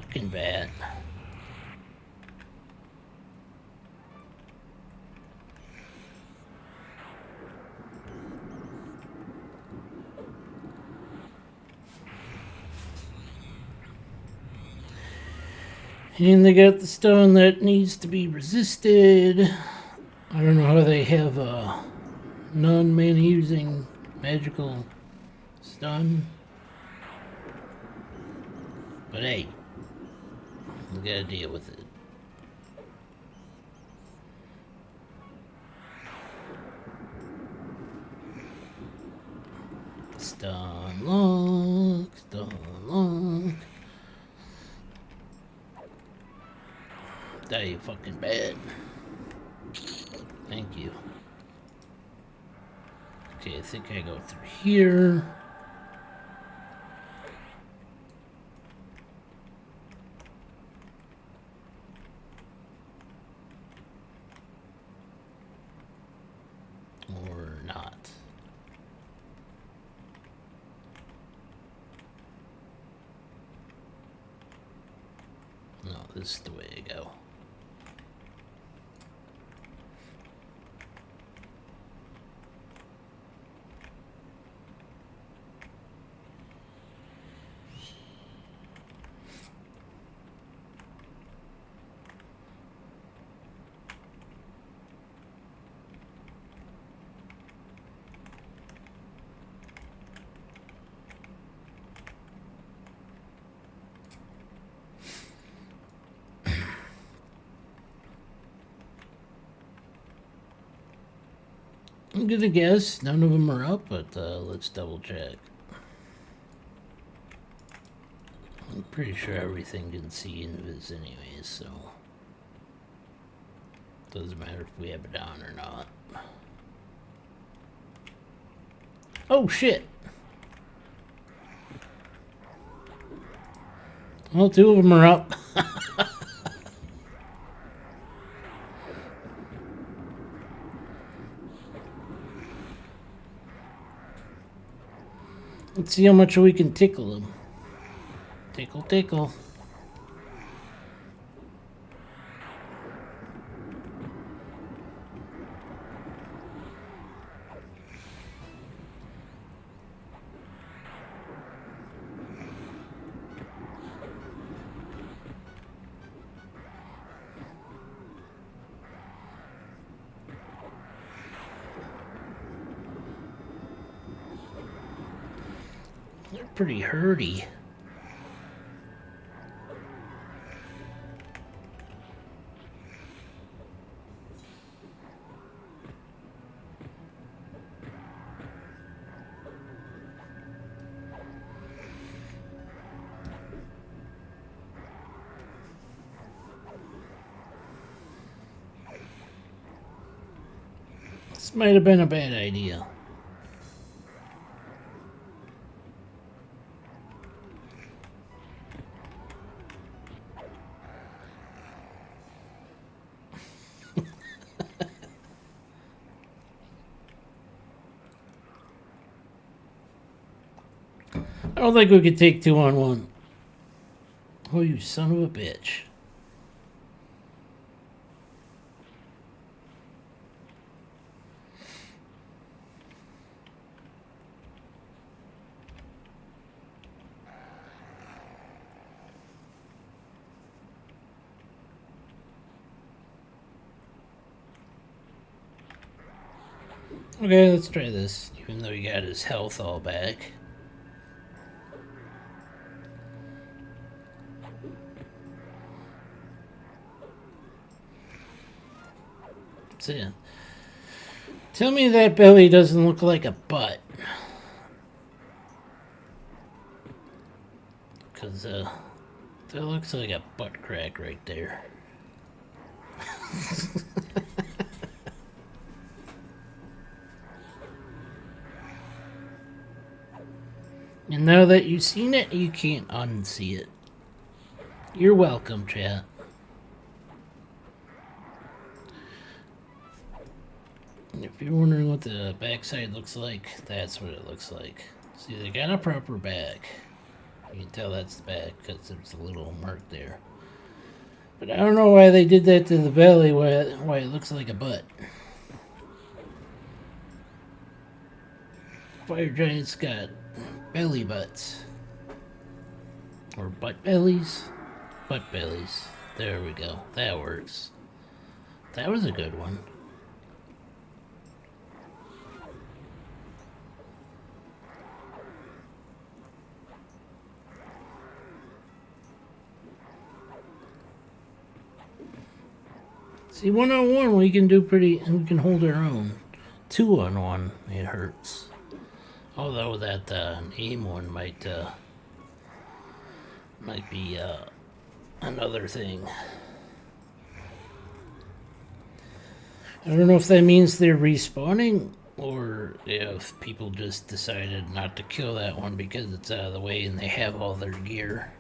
S1: fucking bat. And they got the stone that needs to be resisted. I don't know how they have a non-man using magical stun. But hey, we gotta deal with it. Stun lock, stun lock. Die, you fucking bad. Thank you. Okay, I think I go through here. Or not. No, this is the way to go. I'm gonna guess none of them are up, but let's double check. I'm pretty sure everything can see invis anyways, so doesn't matter if we have it on or not. Oh shit! Well, two of them are up. Let's see how much we can tickle them. Tickle, tickle. They're pretty hurty. This might have been a bad idea. I don't think we could take 2 on 1. Oh, you son of a bitch. Okay, let's try this, even though he got his health all back. So, yeah. Tell me that belly doesn't look like a butt. Because, that looks like a butt crack right there. And now that you've seen it, you can't unsee it. You're welcome, chat. If you're wondering what the backside looks like, that's what it looks like. See, they got a proper back. You can tell that's the back because there's a little mark there. But I don't know why they did that to the belly, why it looks like a butt. Fire giants got belly butts. Or butt bellies? Butt bellies. There we go. That works. That was a good one. See, 1-on-1 we can do we can hold our own. 2-on-1, it hurts. Although that aim one might be another thing. I don't know if that means they're respawning or if people just decided not to kill that one because it's out of the way and they have all their gear.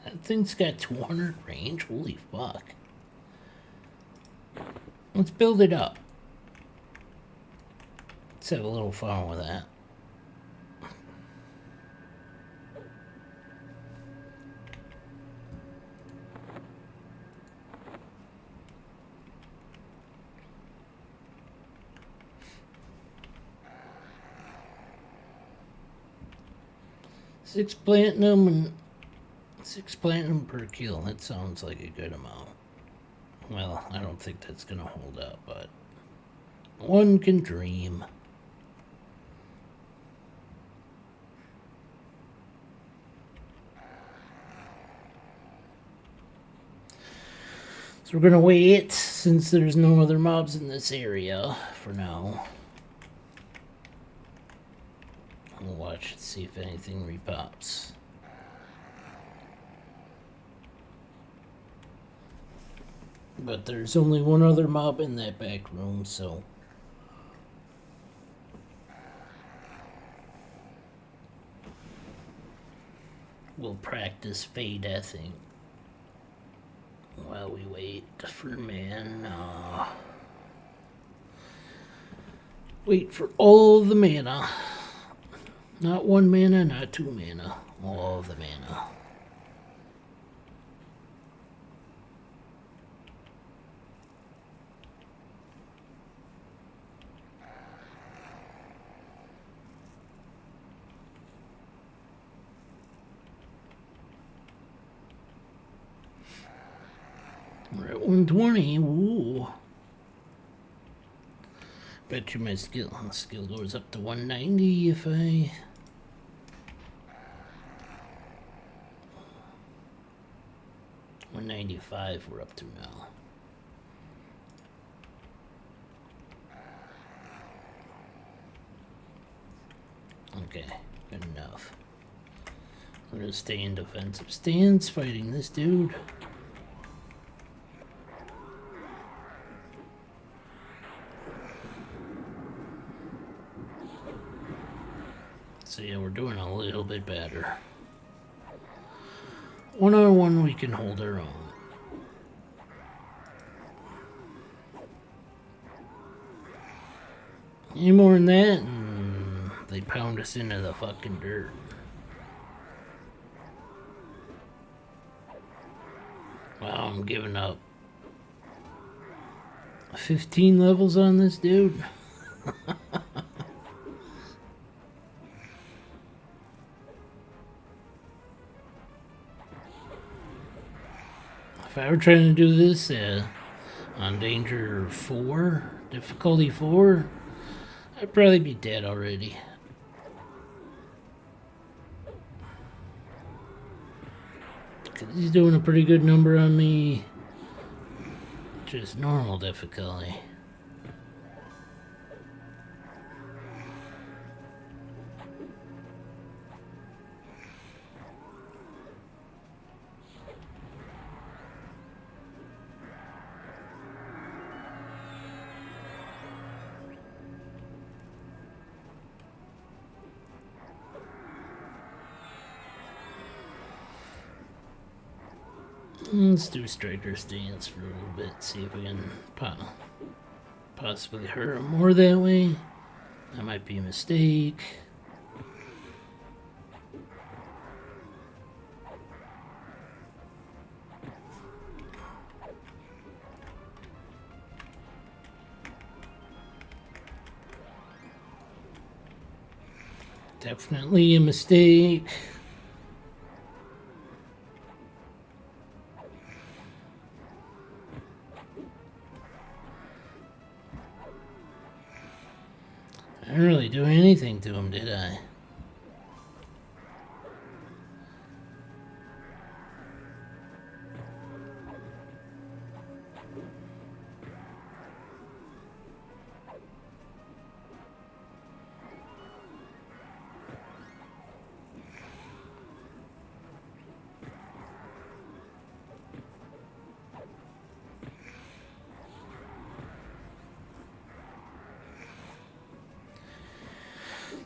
S1: That thing's got 200 range? Holy fuck. Let's build it up. Let's have a little fun with that. Six platinum per kill. That sounds like a good amount. Well, I don't think that's gonna hold up, but one can dream. So we're gonna wait since there's no other mobs in this area for now. We'll watch and see if anything repops. But there's only one other mob in that back room, so we'll practice fade deathing while we wait for mana. Wait for all the mana. Not 1 mana, not 2 mana. All the mana. We're at 120. Ooh. Bet you my skill goes up to 190 if I... 195 we're up to now. Okay, good enough. We're gonna stay in defensive stance fighting this dude. So yeah, we're doing a little bit better. 1-on-1 we can hold our own. Any more than that and they pound us into the fucking dirt. Wow, I'm giving up 15 levels on this dude. If I were trying to do this on danger 4, difficulty 4, I'd probably be dead already. Cause he's doing a pretty good number on me. which is normal difficulty. Let's do striker stance for a little bit, see if we can possibly hurt him more that way. That might be a mistake. Definitely a mistake. I didn't really do anything to him, did I?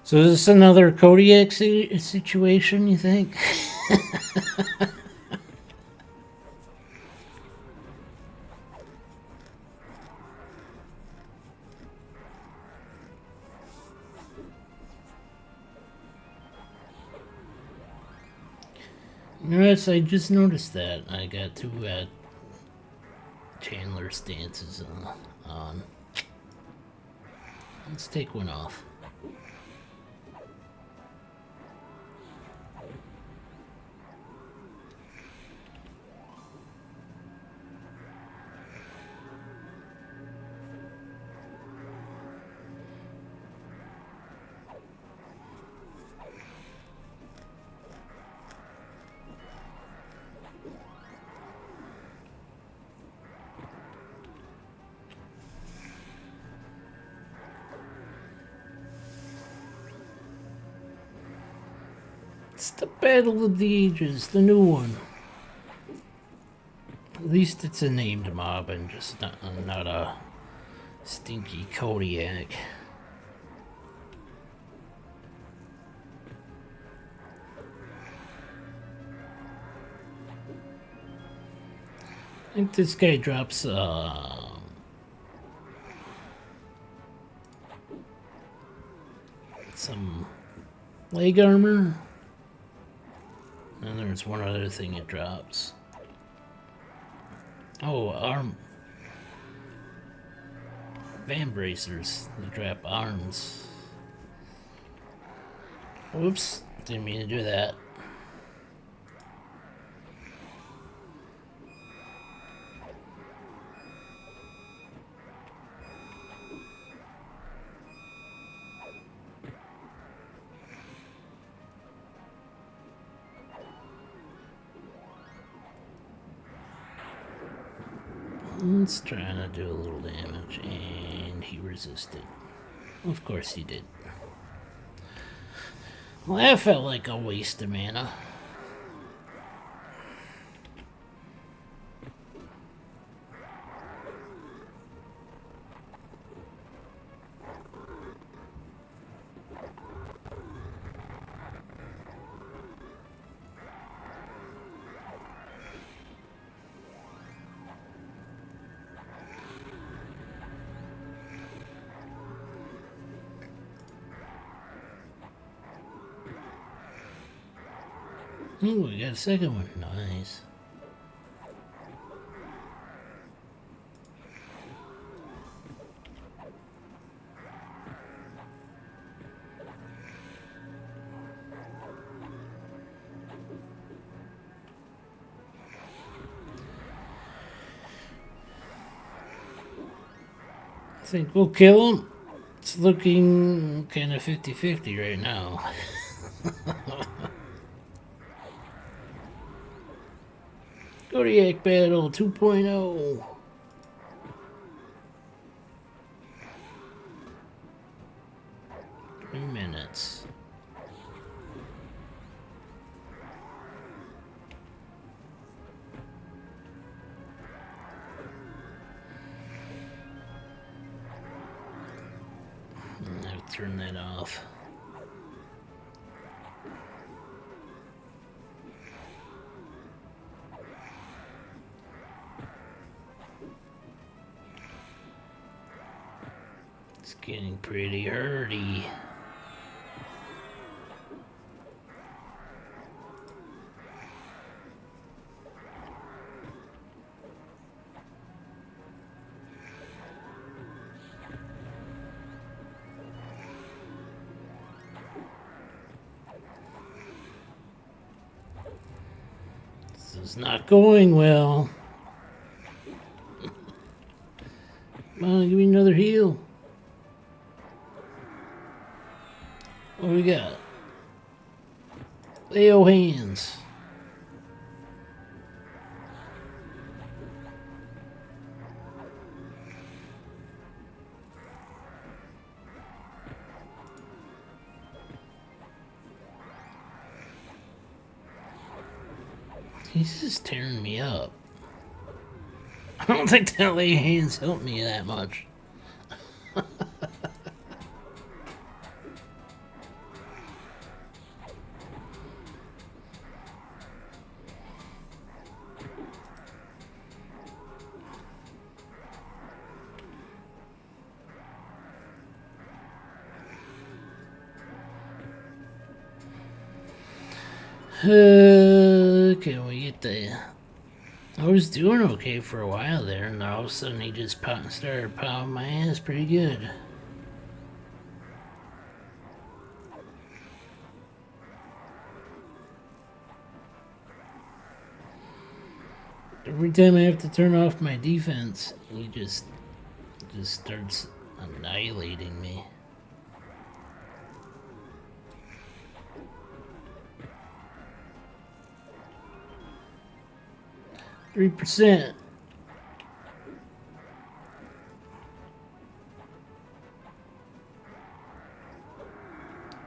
S1: So is this another Kodiak situation, you think? Yes, I just noticed that. I got two Chandler stances on. Let's take one off. It's the Battle of the Ages, the new one. At least it's a named mob and just not a stinky Kodiak. I think this guy drops some leg armor. And there's one other thing it drops. Oh, arm. Van bracers. They drop arms. Whoops. Didn't mean to do that. It's trying to do a little damage, and he resisted. Of course he did. Well, that felt like a waste of mana. Ooh, we got a second one. Nice. I think we'll kill him. It's looking kind of 50-50 right now. Kodiak Battle 2.0. turn that off. It's getting pretty hurty. This is not going well. Come on, give me another heal. What do we got? Leo hands. He's just tearing me up. I don't think that lay hands helped me that much. Can we get the... I was doing okay for a while there, and all of a sudden he just started pounding my ass pretty good. Every time I have to turn off my defense, he just starts annihilating me. %.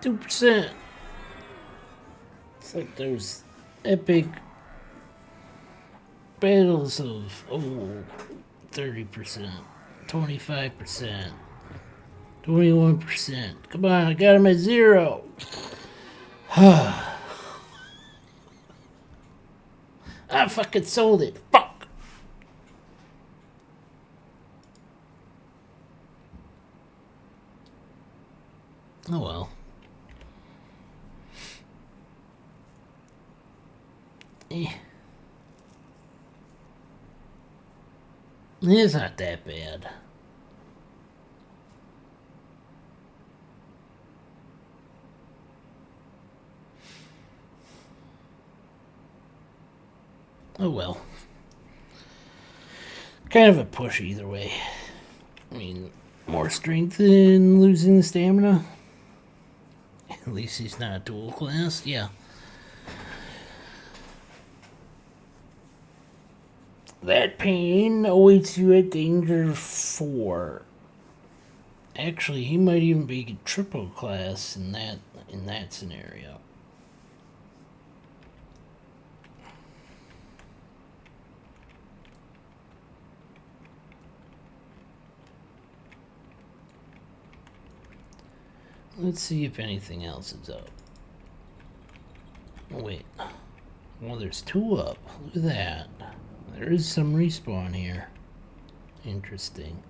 S1: 2%. It's like those epic battles of 30%, 25%, 21%. Come on, I got him at 0. I fucking sold it. Fuck. Oh well. It's not that bad. Oh well. Kind of a push either way. I mean, more strength than losing the stamina. At least he's not dual class, yeah. That pain awaits you at danger 4. Actually, he might even be triple class in that scenario. Let's see if anything else is up. Oh, wait. Well, there's 2 up. Look at that. There is some respawn here. Interesting.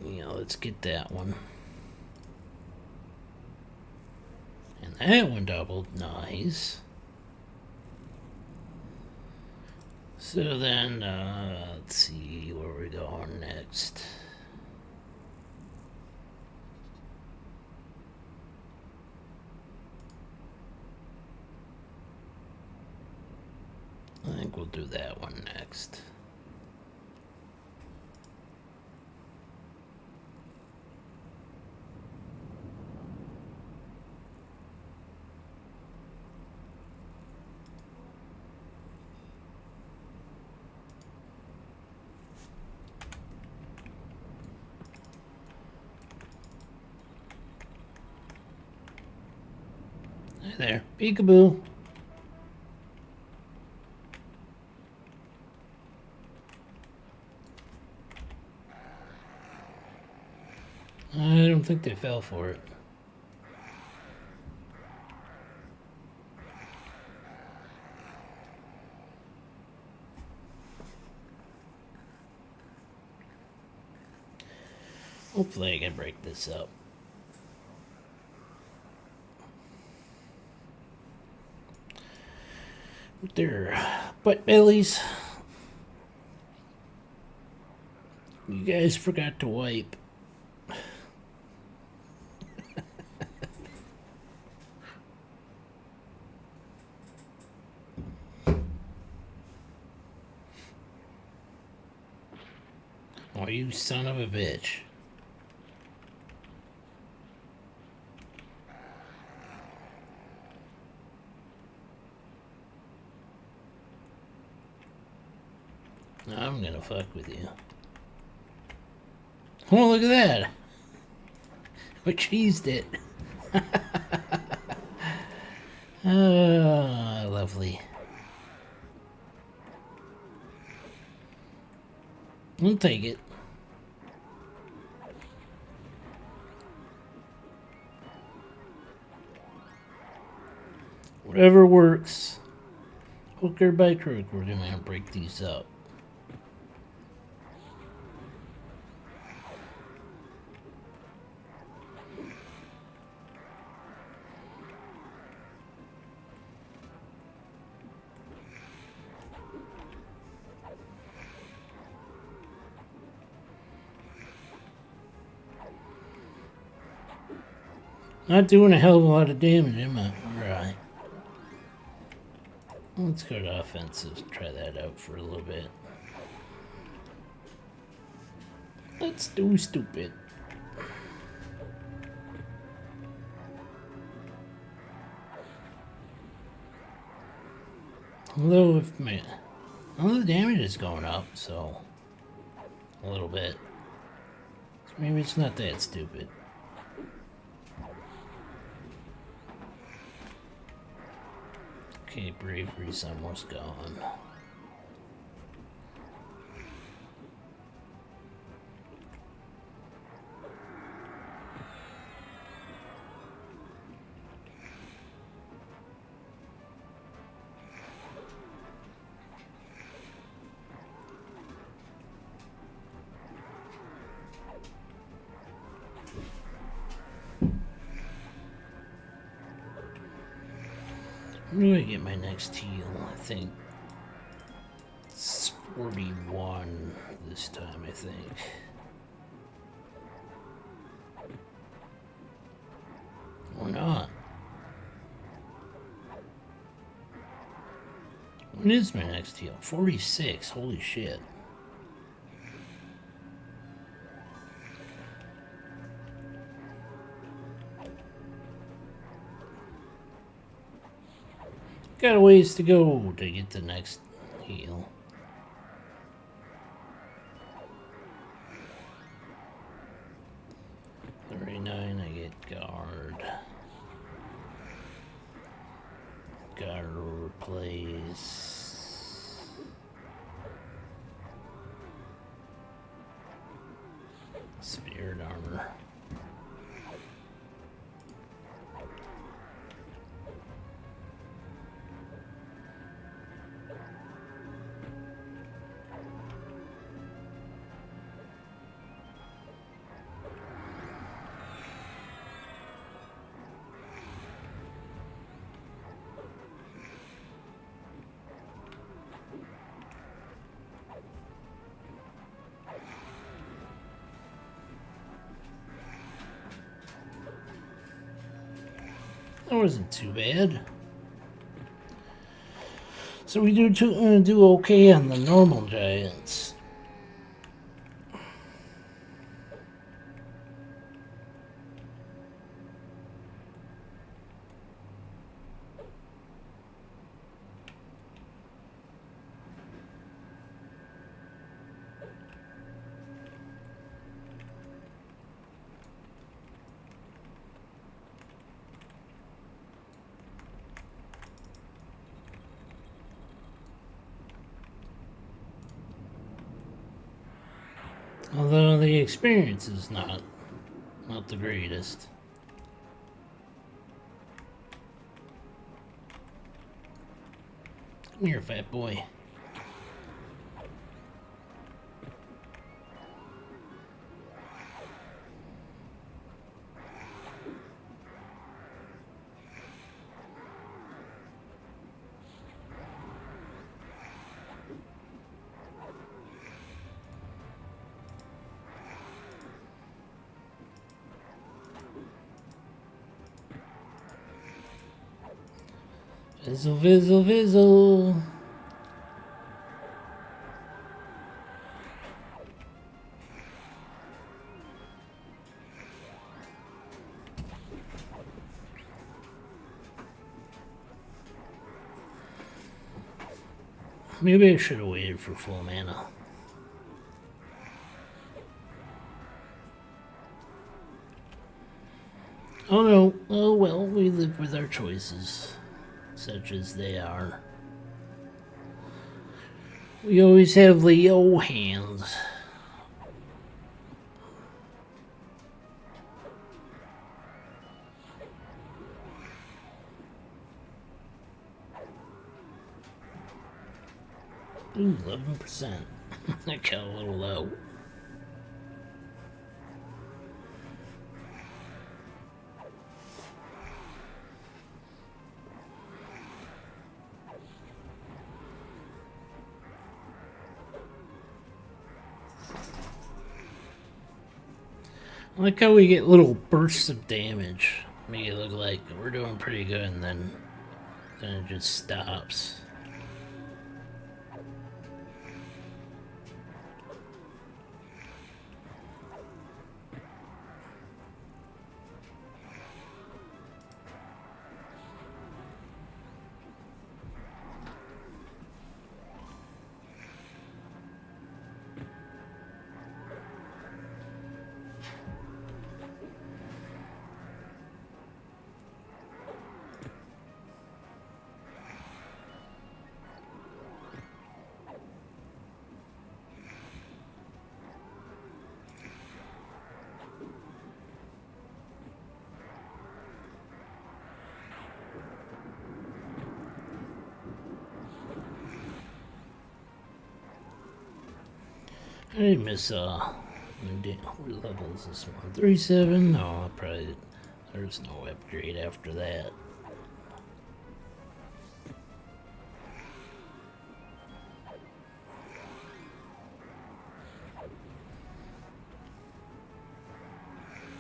S1: Yeah, let's get that one. And that one doubled. Nice. So then, let's see where we're going next. I think we'll do that one next. Hi there, peekaboo. think they fell for it. Hopefully I can break this up. With their butt bellies. You guys forgot to wipe. Oh, you son of a bitch. I'm gonna fuck with you. Oh, look at that. I cheesed it. Ah, lovely. I'll take it. Whatever works. Hook or by crook, we're gonna break these up. Not doing a hell of a lot of damage, am I? Alright. Let's go to offensive. Try that out for a little bit. Let's do stupid. Although if the damage is going up, so a little bit. So maybe it's not that stupid. Okay, bravery's almost gone. Where do I get my next heal? I think it's 41 this time, I think. Or not. What is my next heal? 46. Holy shit. Got a ways to go to get the next heal. $39, I get guard. Guard replace. Spirit armor. That wasn't too bad. So we do okay on the normal giants. Although the experience is not Not the greatest. Come here, fat boy. Vizzle, vizzle, vizzle. Maybe I should have waited for full mana. Oh no, oh well, we live with our choices, such as they are. We always have Leo hands. Ooh, 11%. That got a little low. I like how we get little bursts of damage. Make it look like we're doing pretty good, and then it just stops. I didn't miss, what level is this one? 37? No, probably, there's no upgrade after that.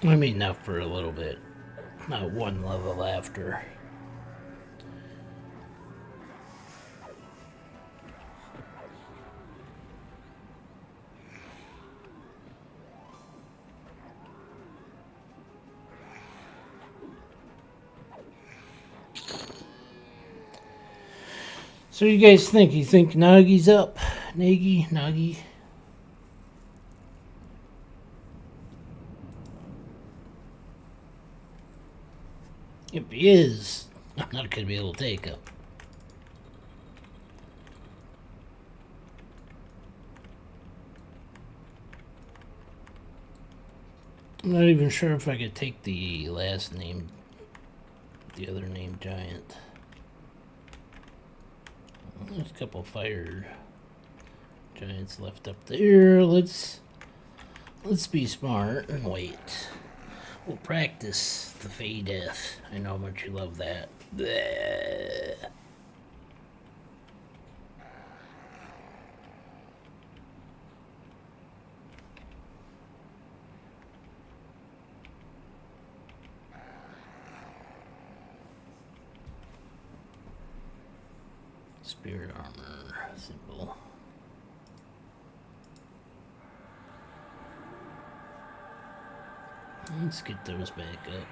S1: I mean, not for a little bit. Not one level after. So you guys think? You think Nagi's up? Nagi? If he is, I'm not going to be able to take him. I'm not even sure if I could take the last name, the other named giant. There's a couple fire giants left up there. Let's be smart and wait. We'll practice the Fey Death. I know how much you love that. Bleh. Spirit armor symbol. Let's get those back up.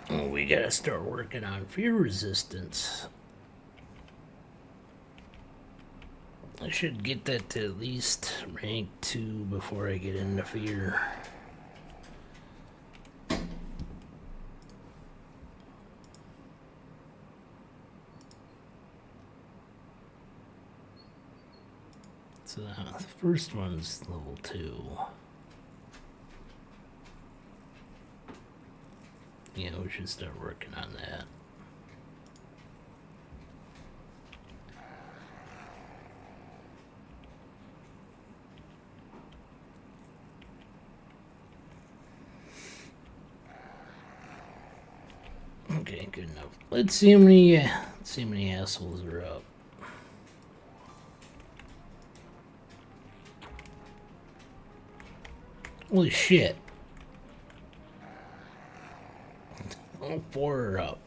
S1: Oh, we gotta start working on fear resistance. I should get that to at least rank 2 before I get into fear. So the first one's level 2. Yeah, we should start working on that. Okay, good enough. Let's see how many assholes are up. Holy shit. All 4 are up.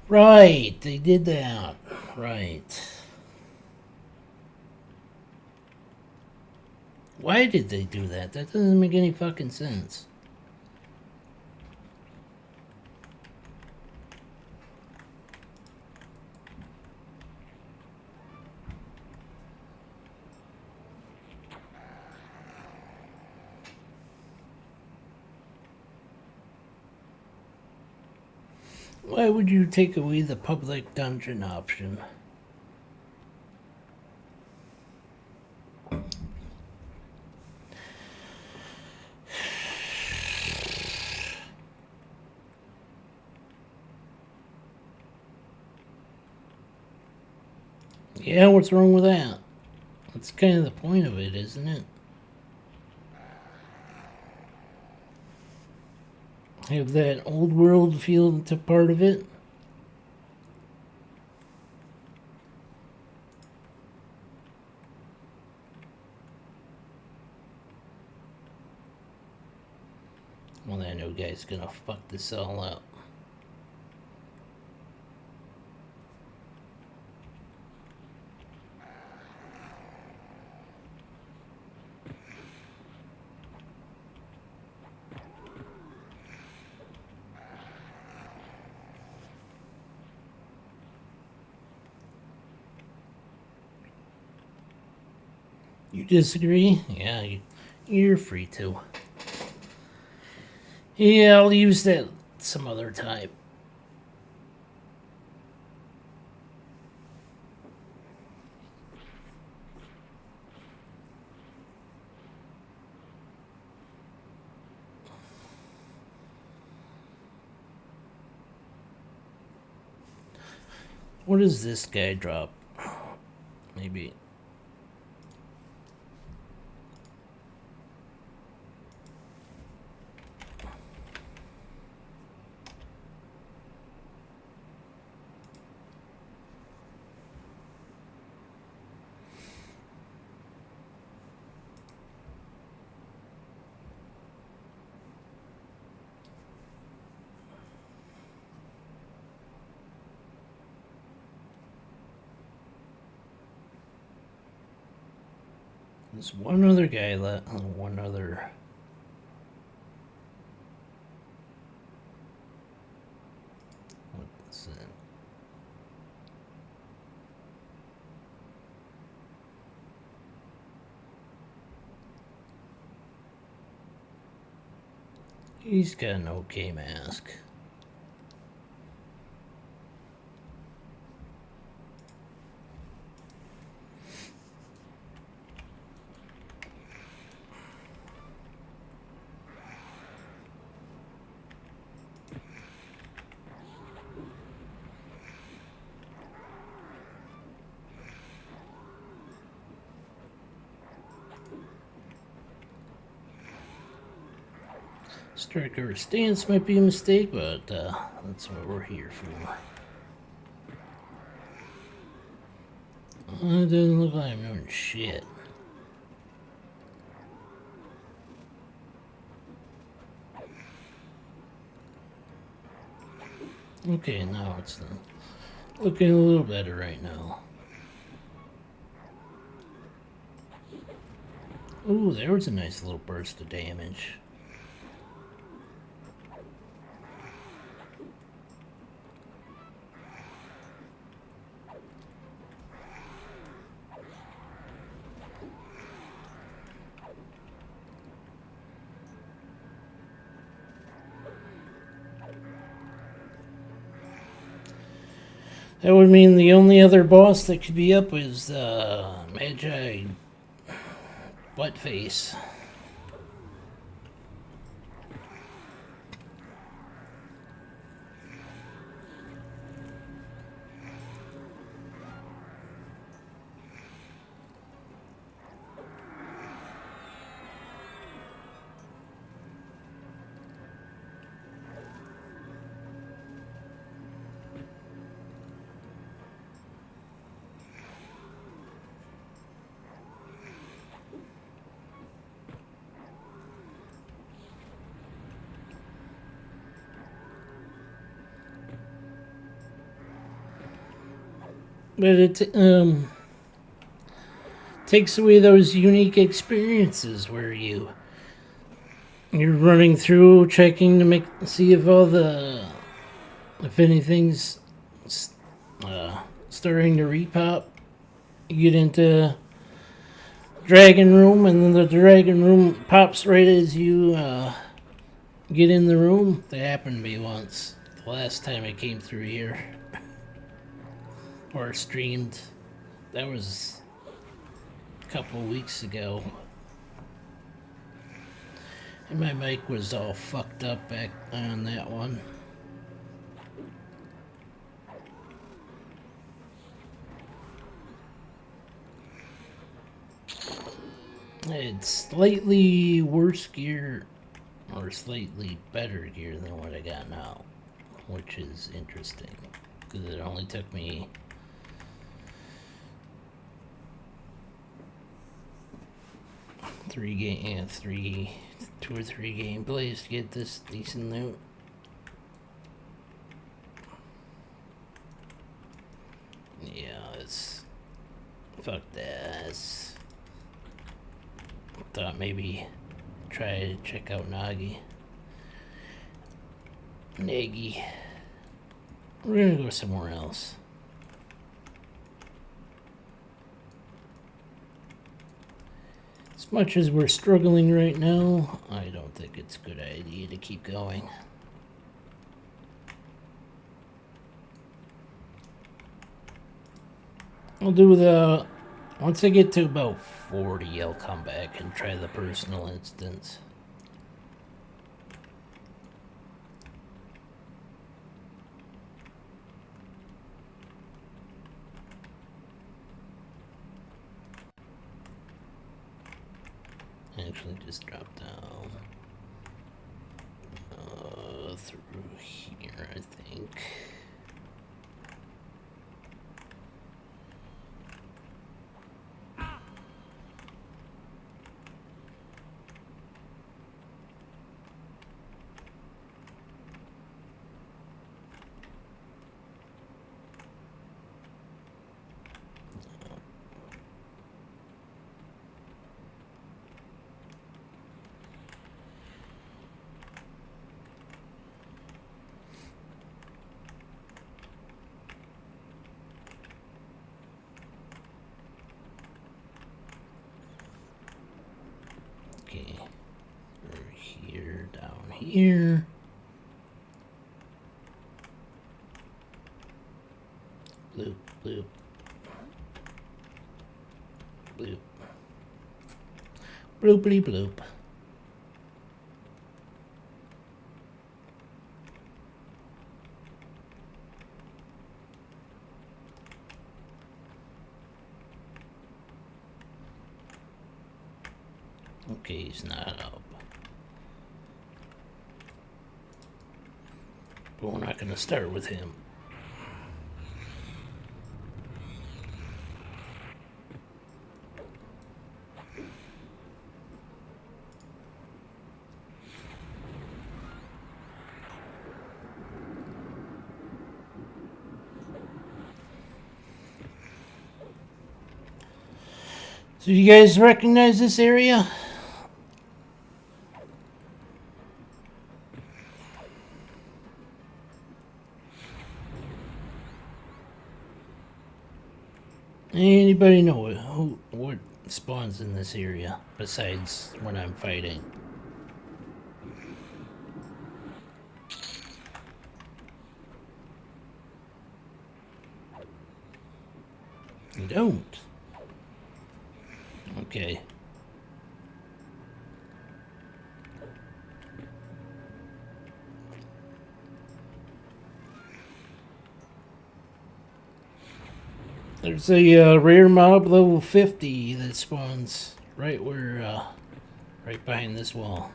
S1: Right, they did that. Right. Why did they do that? That doesn't make any fucking sense. Why would you take away the public dungeon option? Yeah, what's wrong with that? That's kind of the point of it, isn't it? Have that old world feel to part of it. Well, that new guy's gonna fuck this all up. You disagree? Yeah, you're free to. Yeah, I'll use that some other time. What does this guy drop? Maybe. There's one other guy left. One other. What's that? He's got an okay mask. Striker stance might be a mistake, but that's what we're here for. It doesn't look like I'm doing shit. Okay, now it's looking a little better right now. Ooh, there was a nice little burst of damage. That would mean the only other boss that could be up is Magi Buttface. But it takes away those unique experiences where you're running through checking to see if anything's starting to repop. You get into dragon room, and then the dragon room pops right as you get in the room. That happened to me once. The last time I came through here or streamed, that was a couple weeks ago. And my mic was all fucked up back on that one. It's slightly worse gear or slightly better gear than what I got now, which is interesting because it only took me two or three gameplays to get this decent loot. Yeah, it's fuck this. Thought maybe try to check out Nagi. We're gonna go somewhere else. As much as we're struggling right now, I don't think it's a good idea to keep going. I'll do once I get to about 40, I'll come back and try the personal instance. Actually, just drop down through here, I think. Okay, we're here, down here. Bloop, bloop. Bloop. Bloopity bloop. Okay, he's not up. But we're not gonna start with him. So you guys recognize this area? Anybody know what spawns in this area besides when I'm fighting? You don't. Okay. There's a rare mob level 50 that spawns right where, right behind this wall.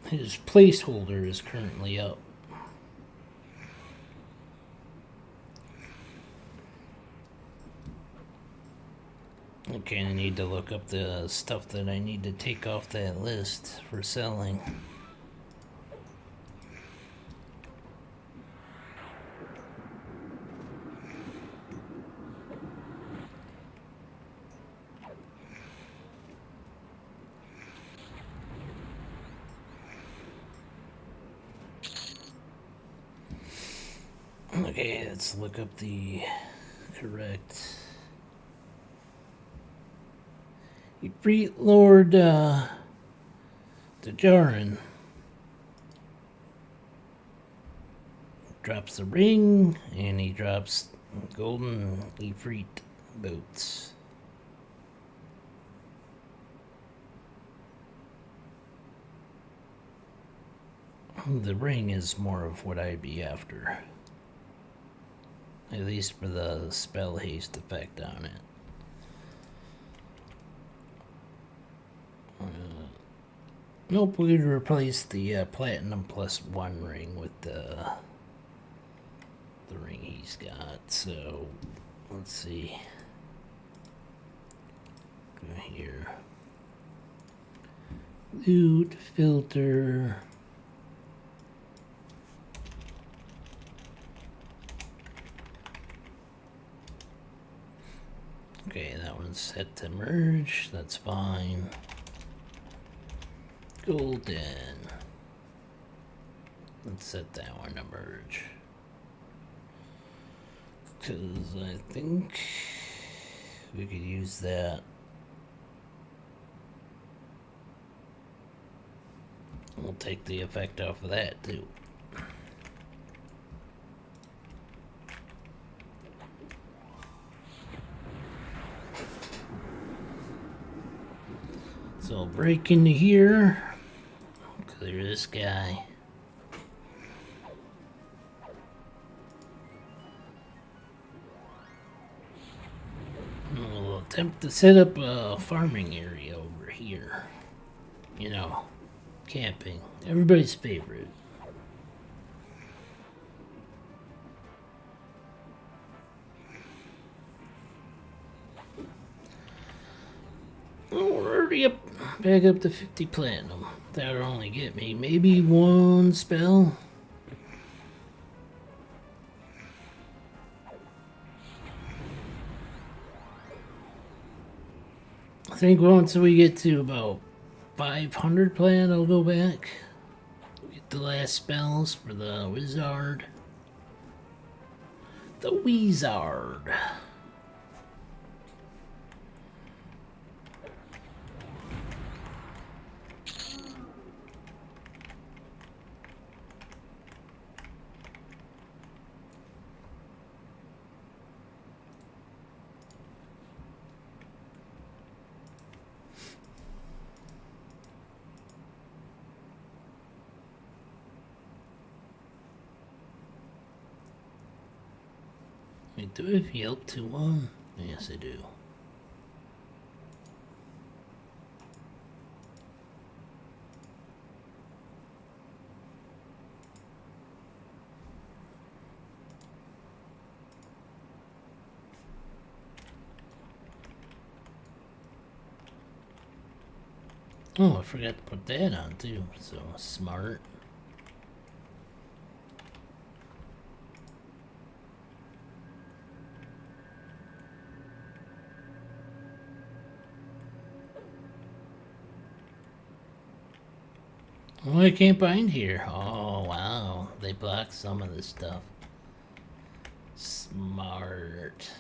S1: His placeholder is currently up. Okay, I need to look up the stuff that I need to take off that list for selling. Okay, let's look up the correct. Efreet Lord Dejarin drops the ring, and he drops golden Efreet boots. The ring is more of what I'd be after. At least for the spell haste effect on it. Nope, we'd replace the platinum +1 ring with the ring he's got. So let's see. Go here. Loot filter. Okay, that one's set to merge. That's fine. Golden. Let's set that one to merge. Because I think we could use that. We'll take the effect off of that too. So I'll break into here. Clear this guy. We'll attempt to set up a farming area over here. You know, camping. Everybody's favorite. Oh, we're already up, back up to 50 platinum. That'll only get me maybe one spell. I think once we get to about 500 platinum, I'll go back. Get the last spells for the wizard. The wizard. Wait, do I have Yelp to one? Yes, I do. Oh, I forgot to put that on too. So smart. Oh, I can't bind here. Oh, wow. They blocked some of this stuff. Smart.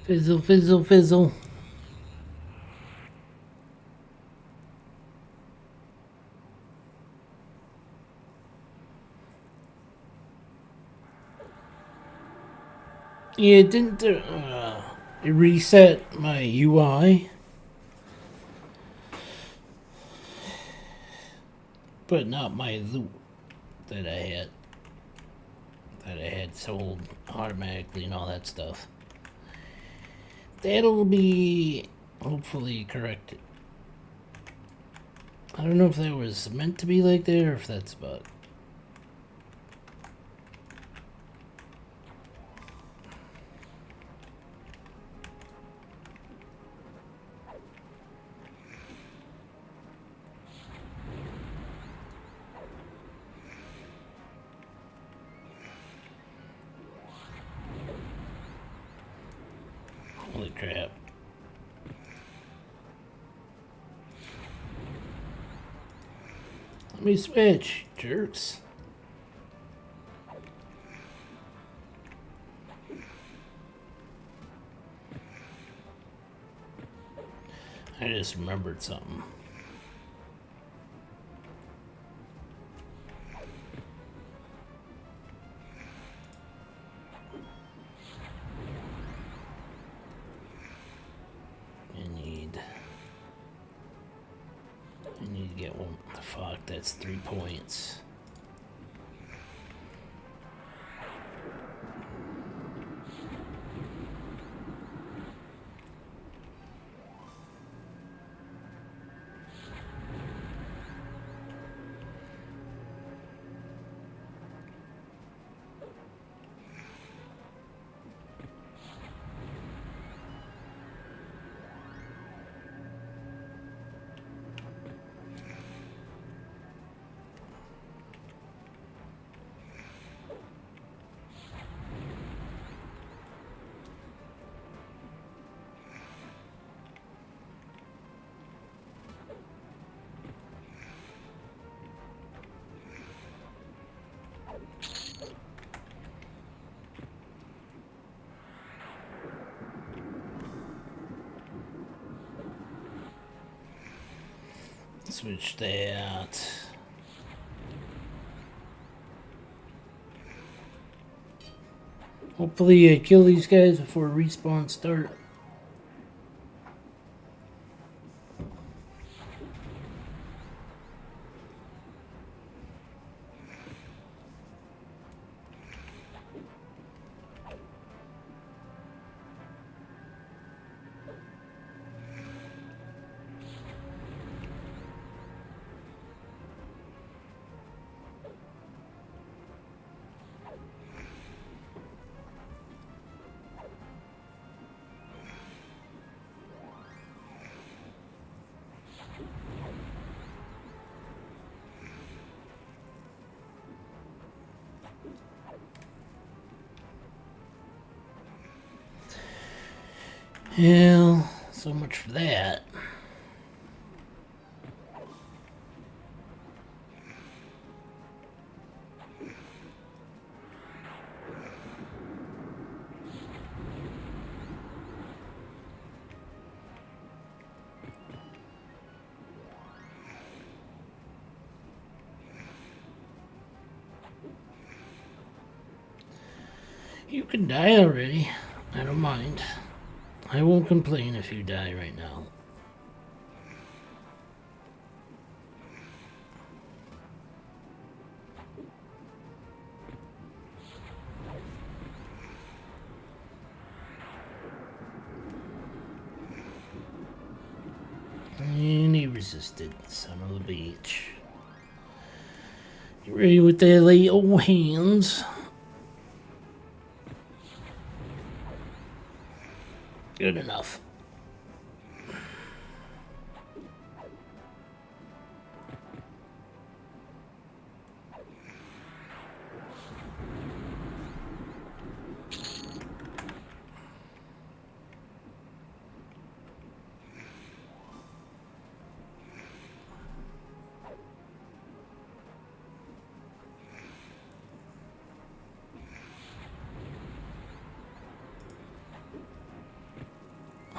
S1: Fizzle, fizzle, fizzle. Yeah, it didn't. It reset my UI, but not my loot that I had. That I had sold automatically and all that stuff. That'll be hopefully corrected. I don't know if that was meant to be like that or if that's a bug. Holy crap. Let me switch, jerks. I just remembered something. I need to get one. Fuck, that's 3 points. Switch that. Hopefully I kill these guys before respawn start. Hell, so much for that. You can die already. I don't mind. I won't complain if you die right now. And he resisted, son of a bitch. Ready with their little hands. Good enough.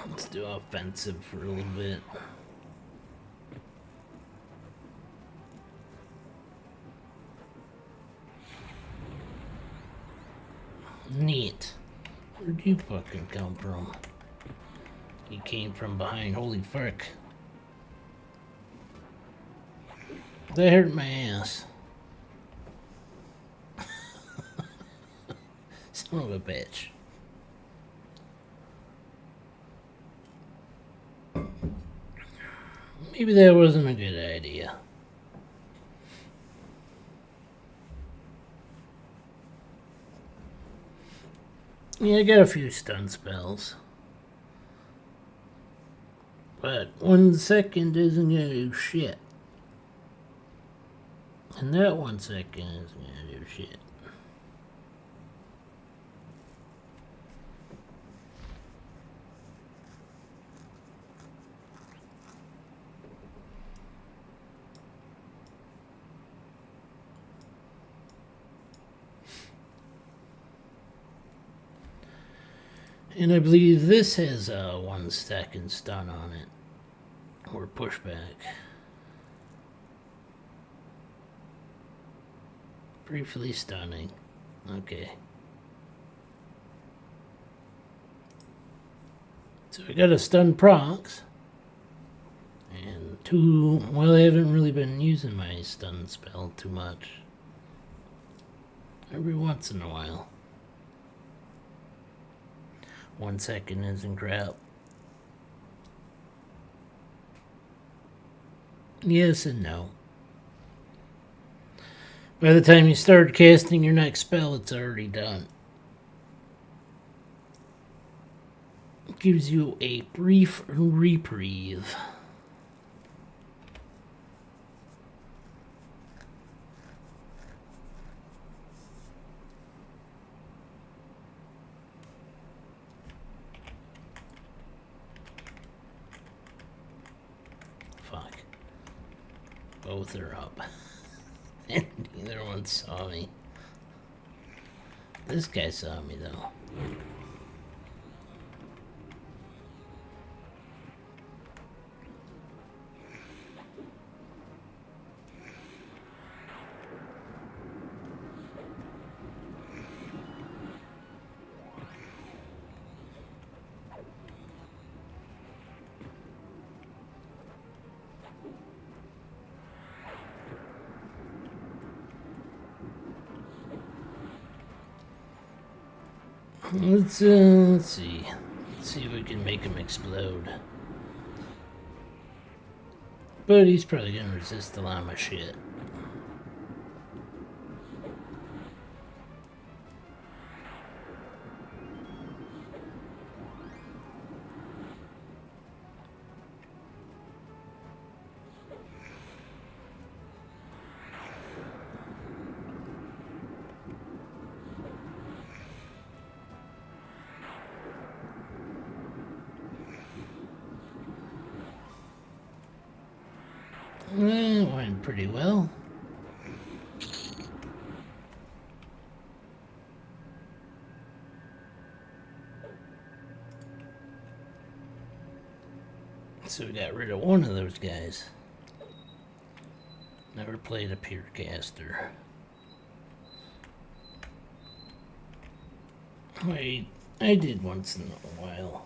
S1: Let's do offensive for a little bit. Neat. Where'd you fucking come from? You came from behind, holy fuck. That hurt my ass. Son of a bitch. Maybe that wasn't a good idea. Yeah, I got a few stun spells. But 1 second isn't gonna do shit. And that 1 second isn't gonna do shit. And I believe this has a 1 second stun on it. Or pushback. Briefly stunning. Okay. So I got a stun procs. And 2, well, I haven't really been using my stun spell too much. Every once in a while. 1 second isn't crap. Yes and no. By the time you start casting your next spell, it's already done. It gives you a brief reprieve. Fuck. Both are up. And neither one saw me. This guy saw me though. Let's see. Let's see if we can make him explode. But he's probably gonna resist a lot of my shit. It went pretty well. So we got rid of one of those guys. Never played a pure caster. Wait, I did once in a while.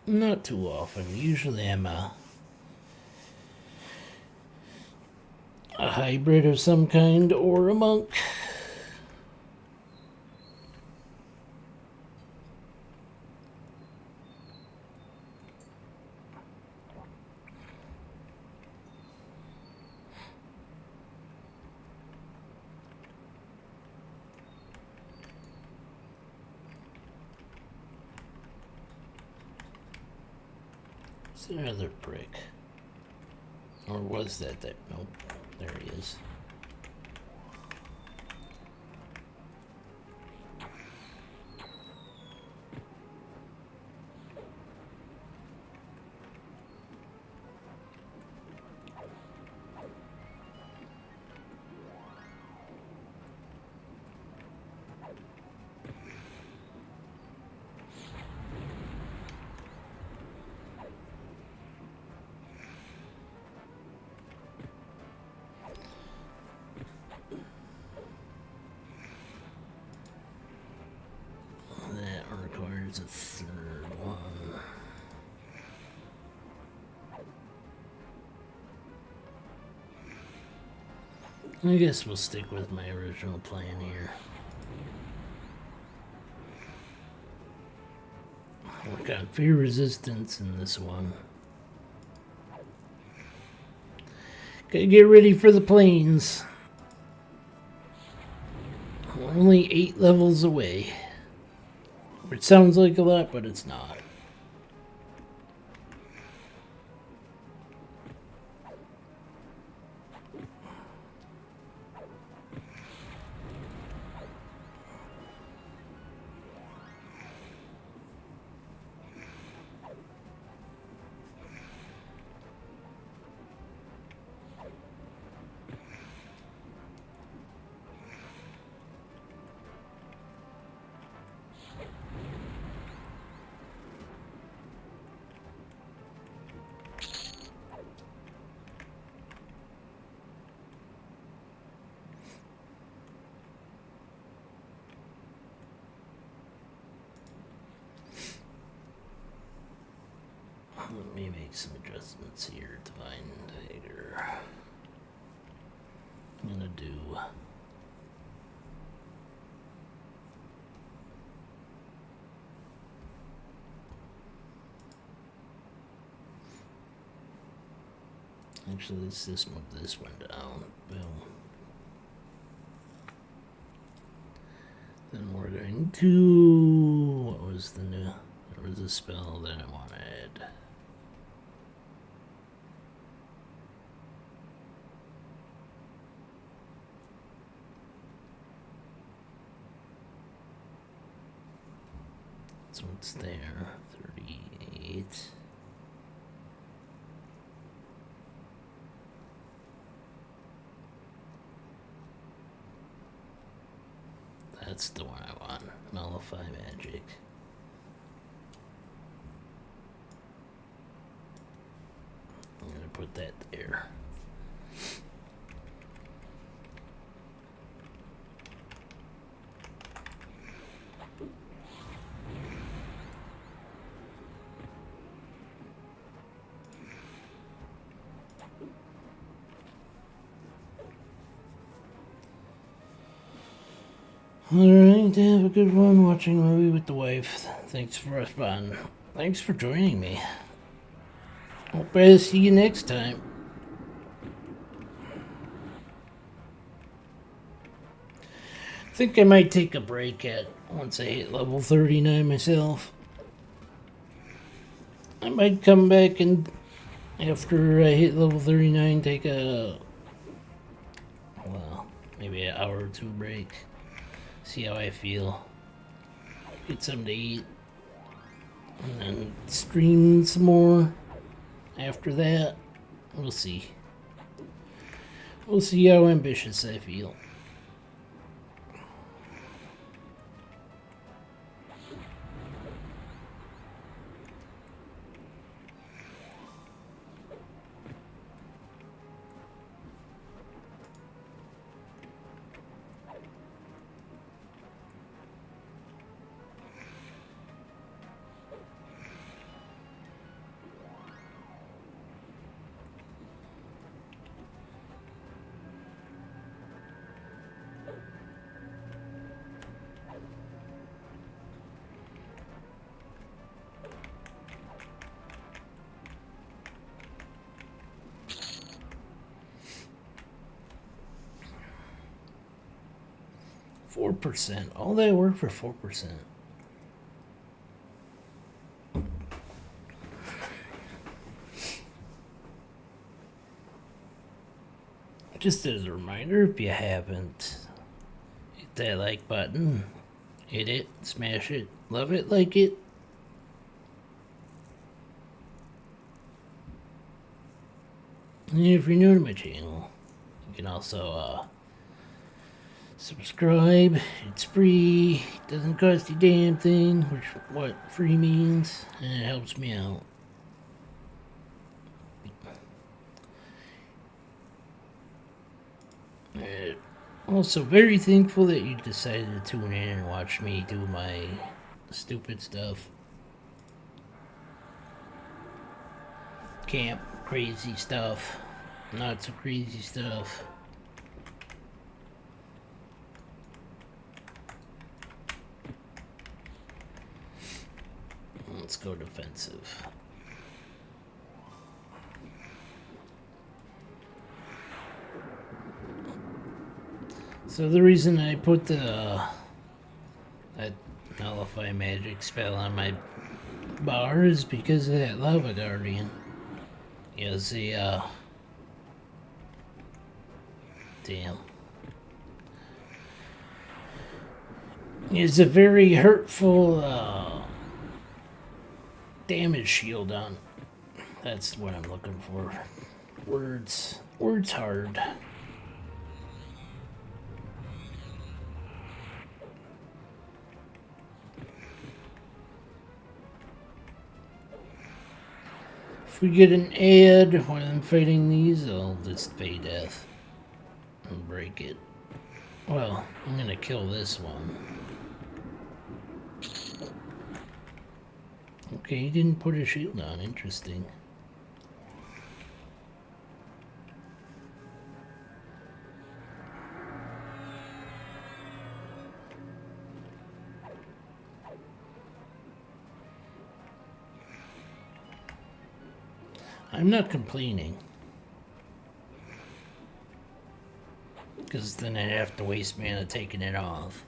S1: Not too often. Usually I'm a hybrid of some kind or a monk. Is there another brick? Or was that? Nope. There he is. That requires a third one. I guess we'll stick with my original plan here. Work on fear resistance in this one. Gotta get ready for the planes. We're only 8 levels away. Which sounds like a lot, but it's not. Let me make some adjustments here to find Hager. I'm gonna do actually let's just move this one down. Boom. Then we're going to what was the new there was a spell that I wanted. So it's there, 38. That's the one I want. Nullify magic. I'm gonna put that there. Alright, have a good one watching a movie with the wife. Thanks for responding. Thanks for joining me. Hope I see you next time. I think I might take a break at once I hit level 39 myself. I might come back and after I hit level 39 take a well, maybe an hour or two break. See how I feel. Get something to eat. And then stream some more. After that, we'll see. We'll see how ambitious I feel. %. All that work for 4%. Just as a reminder, if you haven't hit that like button, hit it, smash it, love it, like it. And if you're new to my channel, you can also subscribe. It's free, doesn't cost you a damn thing, which what free means, and it helps me out. Also, very thankful that you decided to tune in and watch me do my stupid stuff. Camp, crazy stuff, not so crazy stuff. Let's go defensive. So the reason I put that nullify magic spell on my bar is because of that lava guardian. He has a damn. He has a very hurtful damage shield on. That's what I'm looking for. Words hard. If we get an ad when I'm fighting these, I'll just pay death and break it. Well, I'm gonna kill this one. Okay, he didn't put a shield on. Interesting. I'm not complaining. Because then I'd have to waste mana taking it off.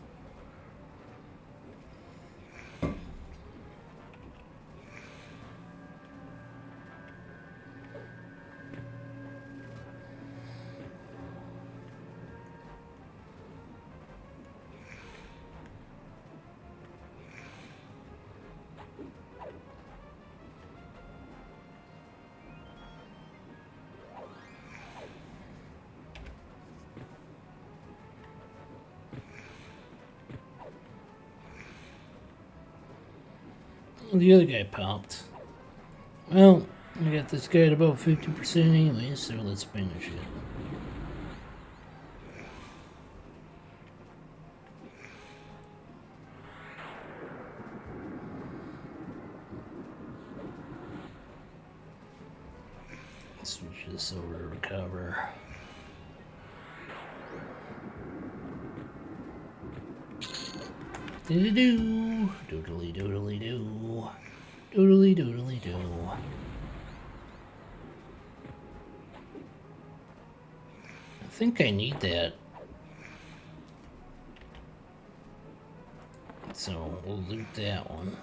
S1: The other guy popped. Well, I got this guy at about 50% anyway, so let's finish it. Switch this over to recover. Doodly-doo, doodly-doodly-doo, doodly-doodly-doo. I think I need that. So we'll loot that one.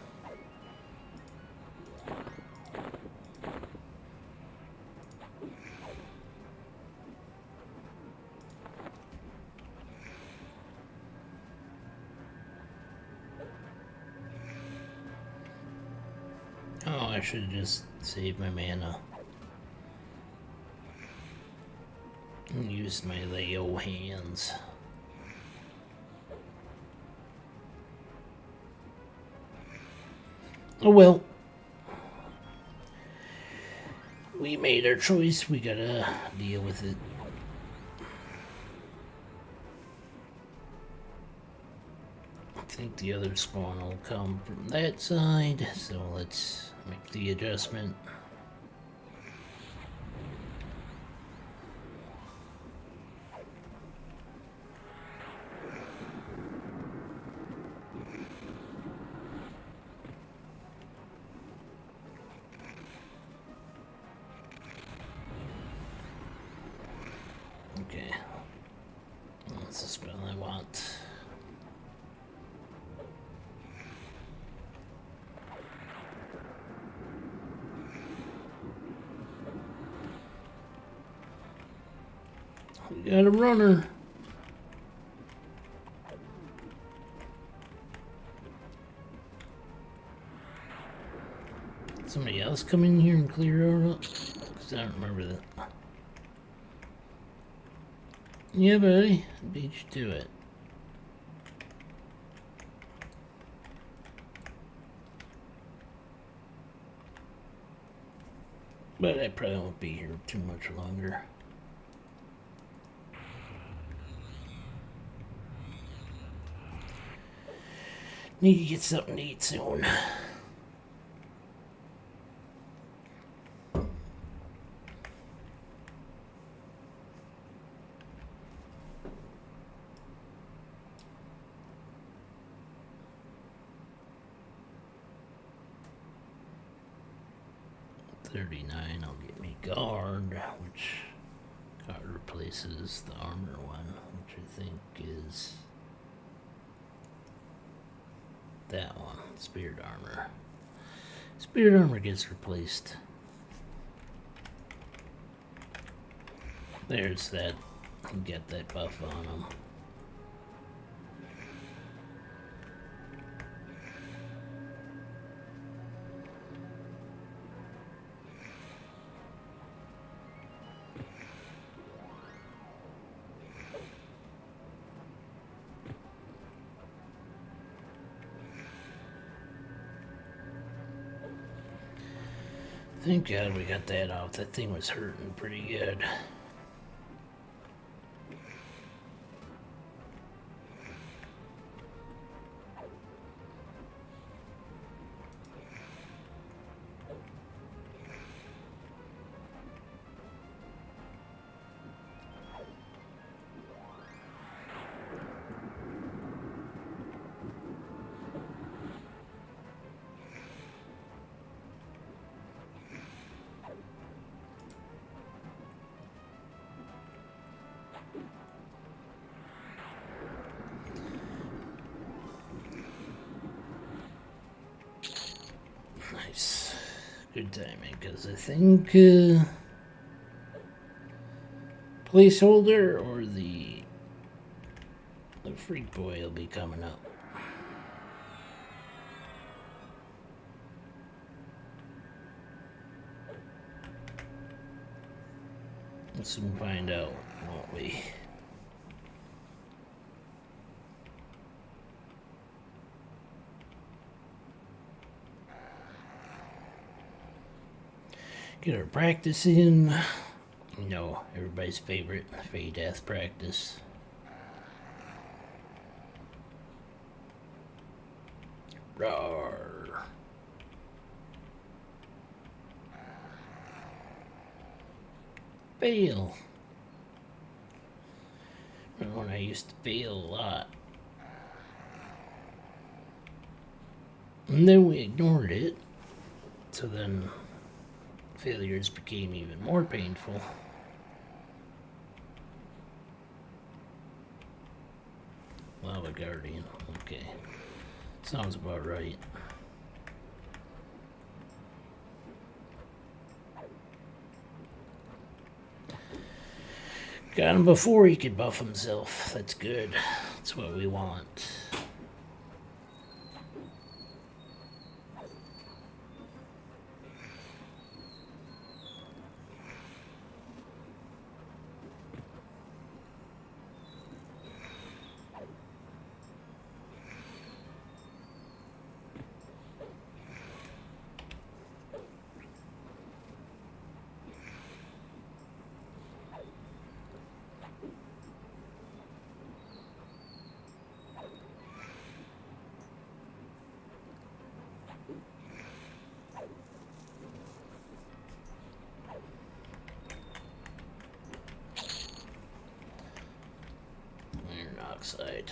S1: Oh, I should have just saved my mana. And used my Leo hands. Oh well. We made our choice, we gotta deal with it. I think the other spawn will come from that side, so let's make the adjustment. Okay, that's the spell I want. We got a runner. Somebody else come in here and clear it up? Because I don't remember that. Yeah, buddy. Beat you to it. But I probably won't be here too much longer. Need to get something to eat soon. $39, I'll get me guard, which guard replaces the armor one, which I think is that one, spirit armor. Spirit armor gets replaced. There's that. You get that buff on them. Thank God we got that off. That thing was hurting pretty good. Nice. Good timing, because I think placeholder or the freak boy will be coming up. We'll soon find out, won't we? Get our practice in. You know, everybody's favorite Fey Death practice. Roar. Fail. Remember when I used to fail a lot. And then we ignored it. So then failures became even more painful. Lava Guardian. Okay. Sounds about right. Got him before he could buff himself. That's good. That's what we want. Iron oxide.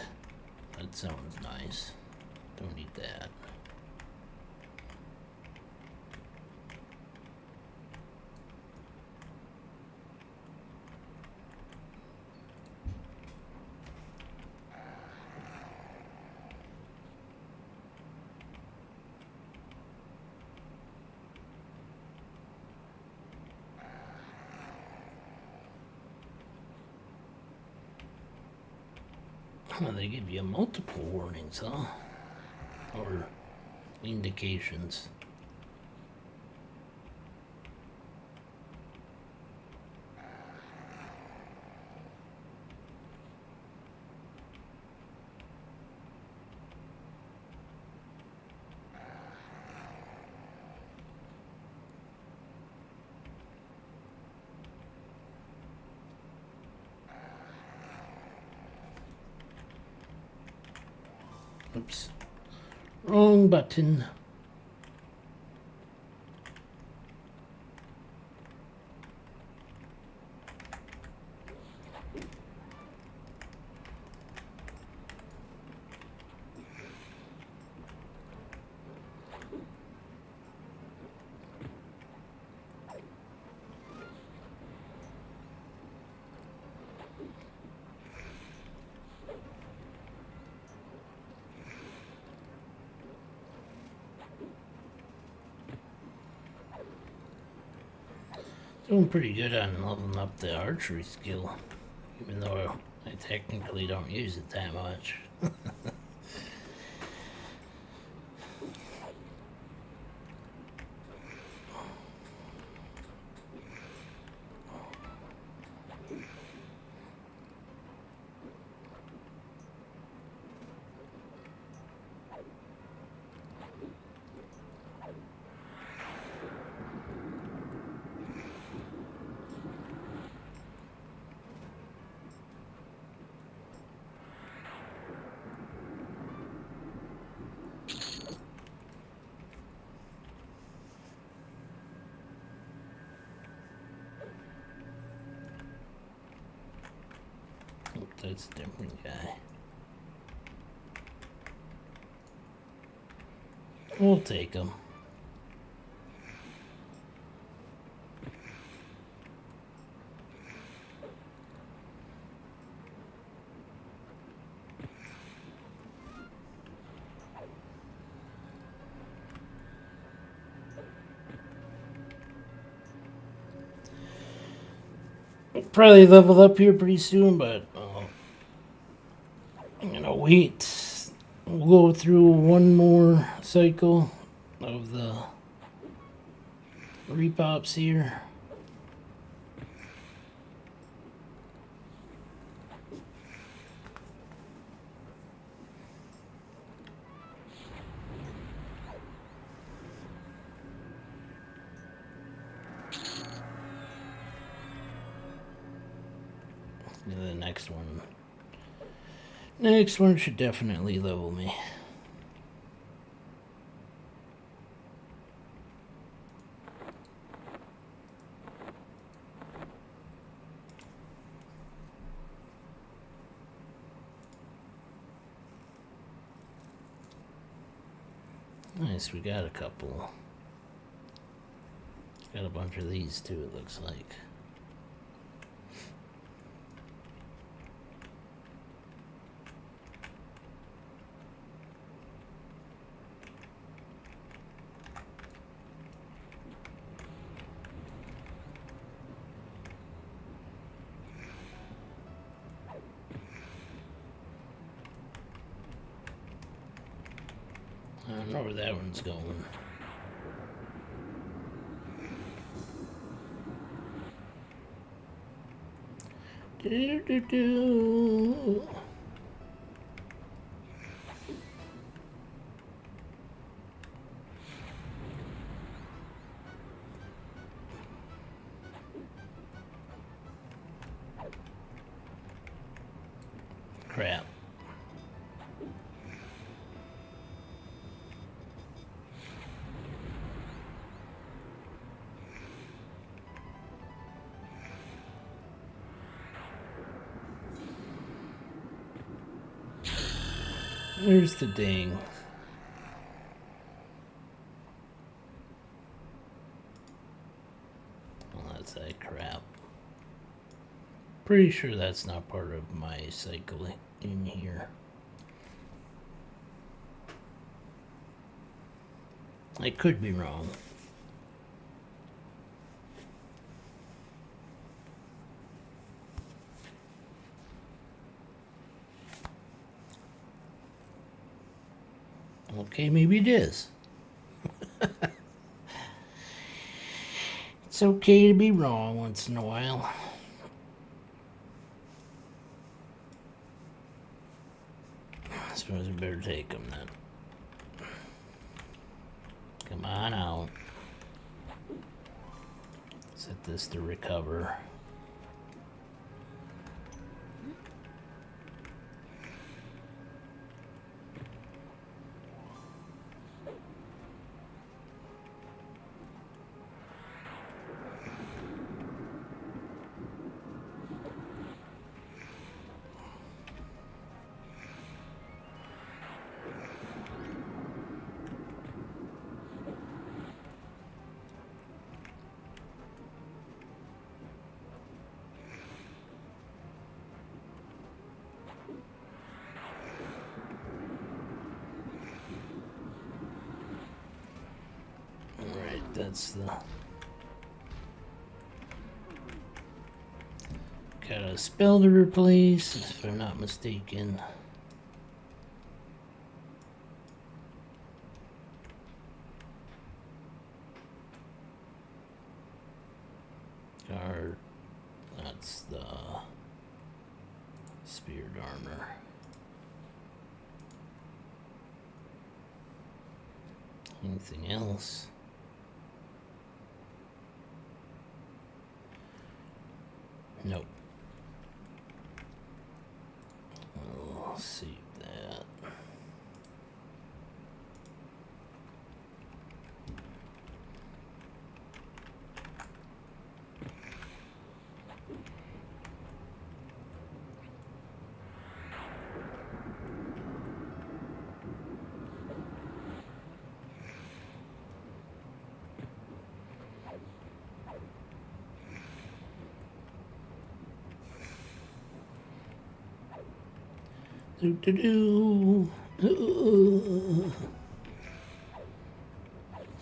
S1: That sounds nice. Don't need that. Well, they give you multiple warnings, huh? Or indications. Oops. Wrong button. Doing pretty good on leveling up the archery skill, even though I technically don't use it that much. Oh, that's a different guy. We'll take him. Probably level up here pretty soon, but I'm gonna wait. We'll go through one more cycle of the repops here. And the next one. Next one should definitely level me. Nice, we got a couple. Got a bunch of these too, it looks like. I don't know where that one's going. Do-do-do. Crap. There's the ding. Well, that's that crap. Pretty sure that's not part of my cycle in here. I could be wrong. Okay, maybe it is. It's okay to be wrong once in a while. I suppose we better take them then. Come on out. Set this to recover. That's the... Got a spell to replace, if I'm not mistaken. Guard. That's the speared armor. Anything else? Nope. I'll save that.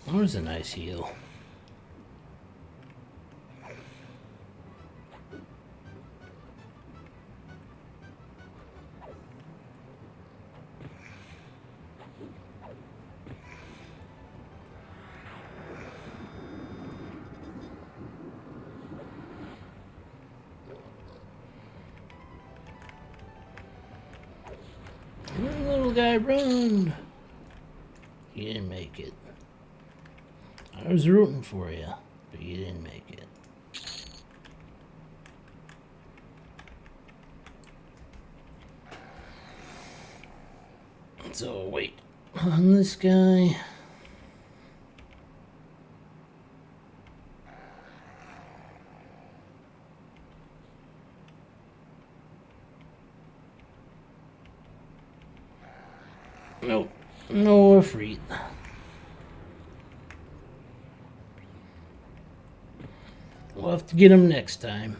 S1: That was a nice heal. Run, little guy, run! You didn't make it. I was rooting for you, but you didn't make it. So, wait. On this guy... Nope. No Efreet. We'll have to get him next time.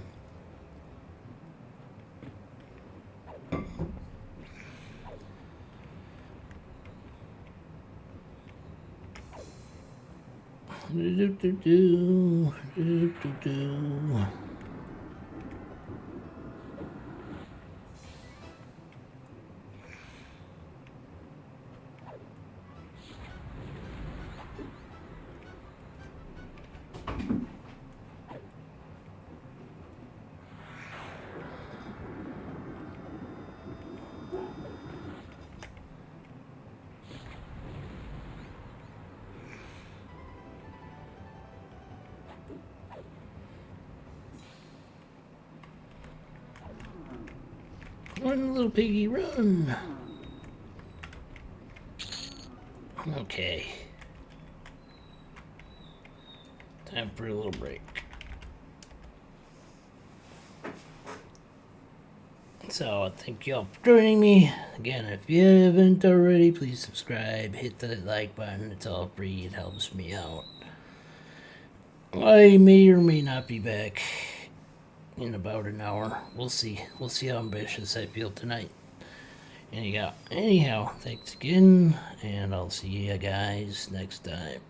S1: Run, little piggy, run! Okay. Time for a little break. So, thank you all for joining me. Again, if you haven't already, please subscribe, hit the like button. It's all free, it helps me out. I may or may not be back in about an hour. We'll see. We'll see how ambitious I feel tonight. Anyhow, thanks again, and I'll see you guys next time.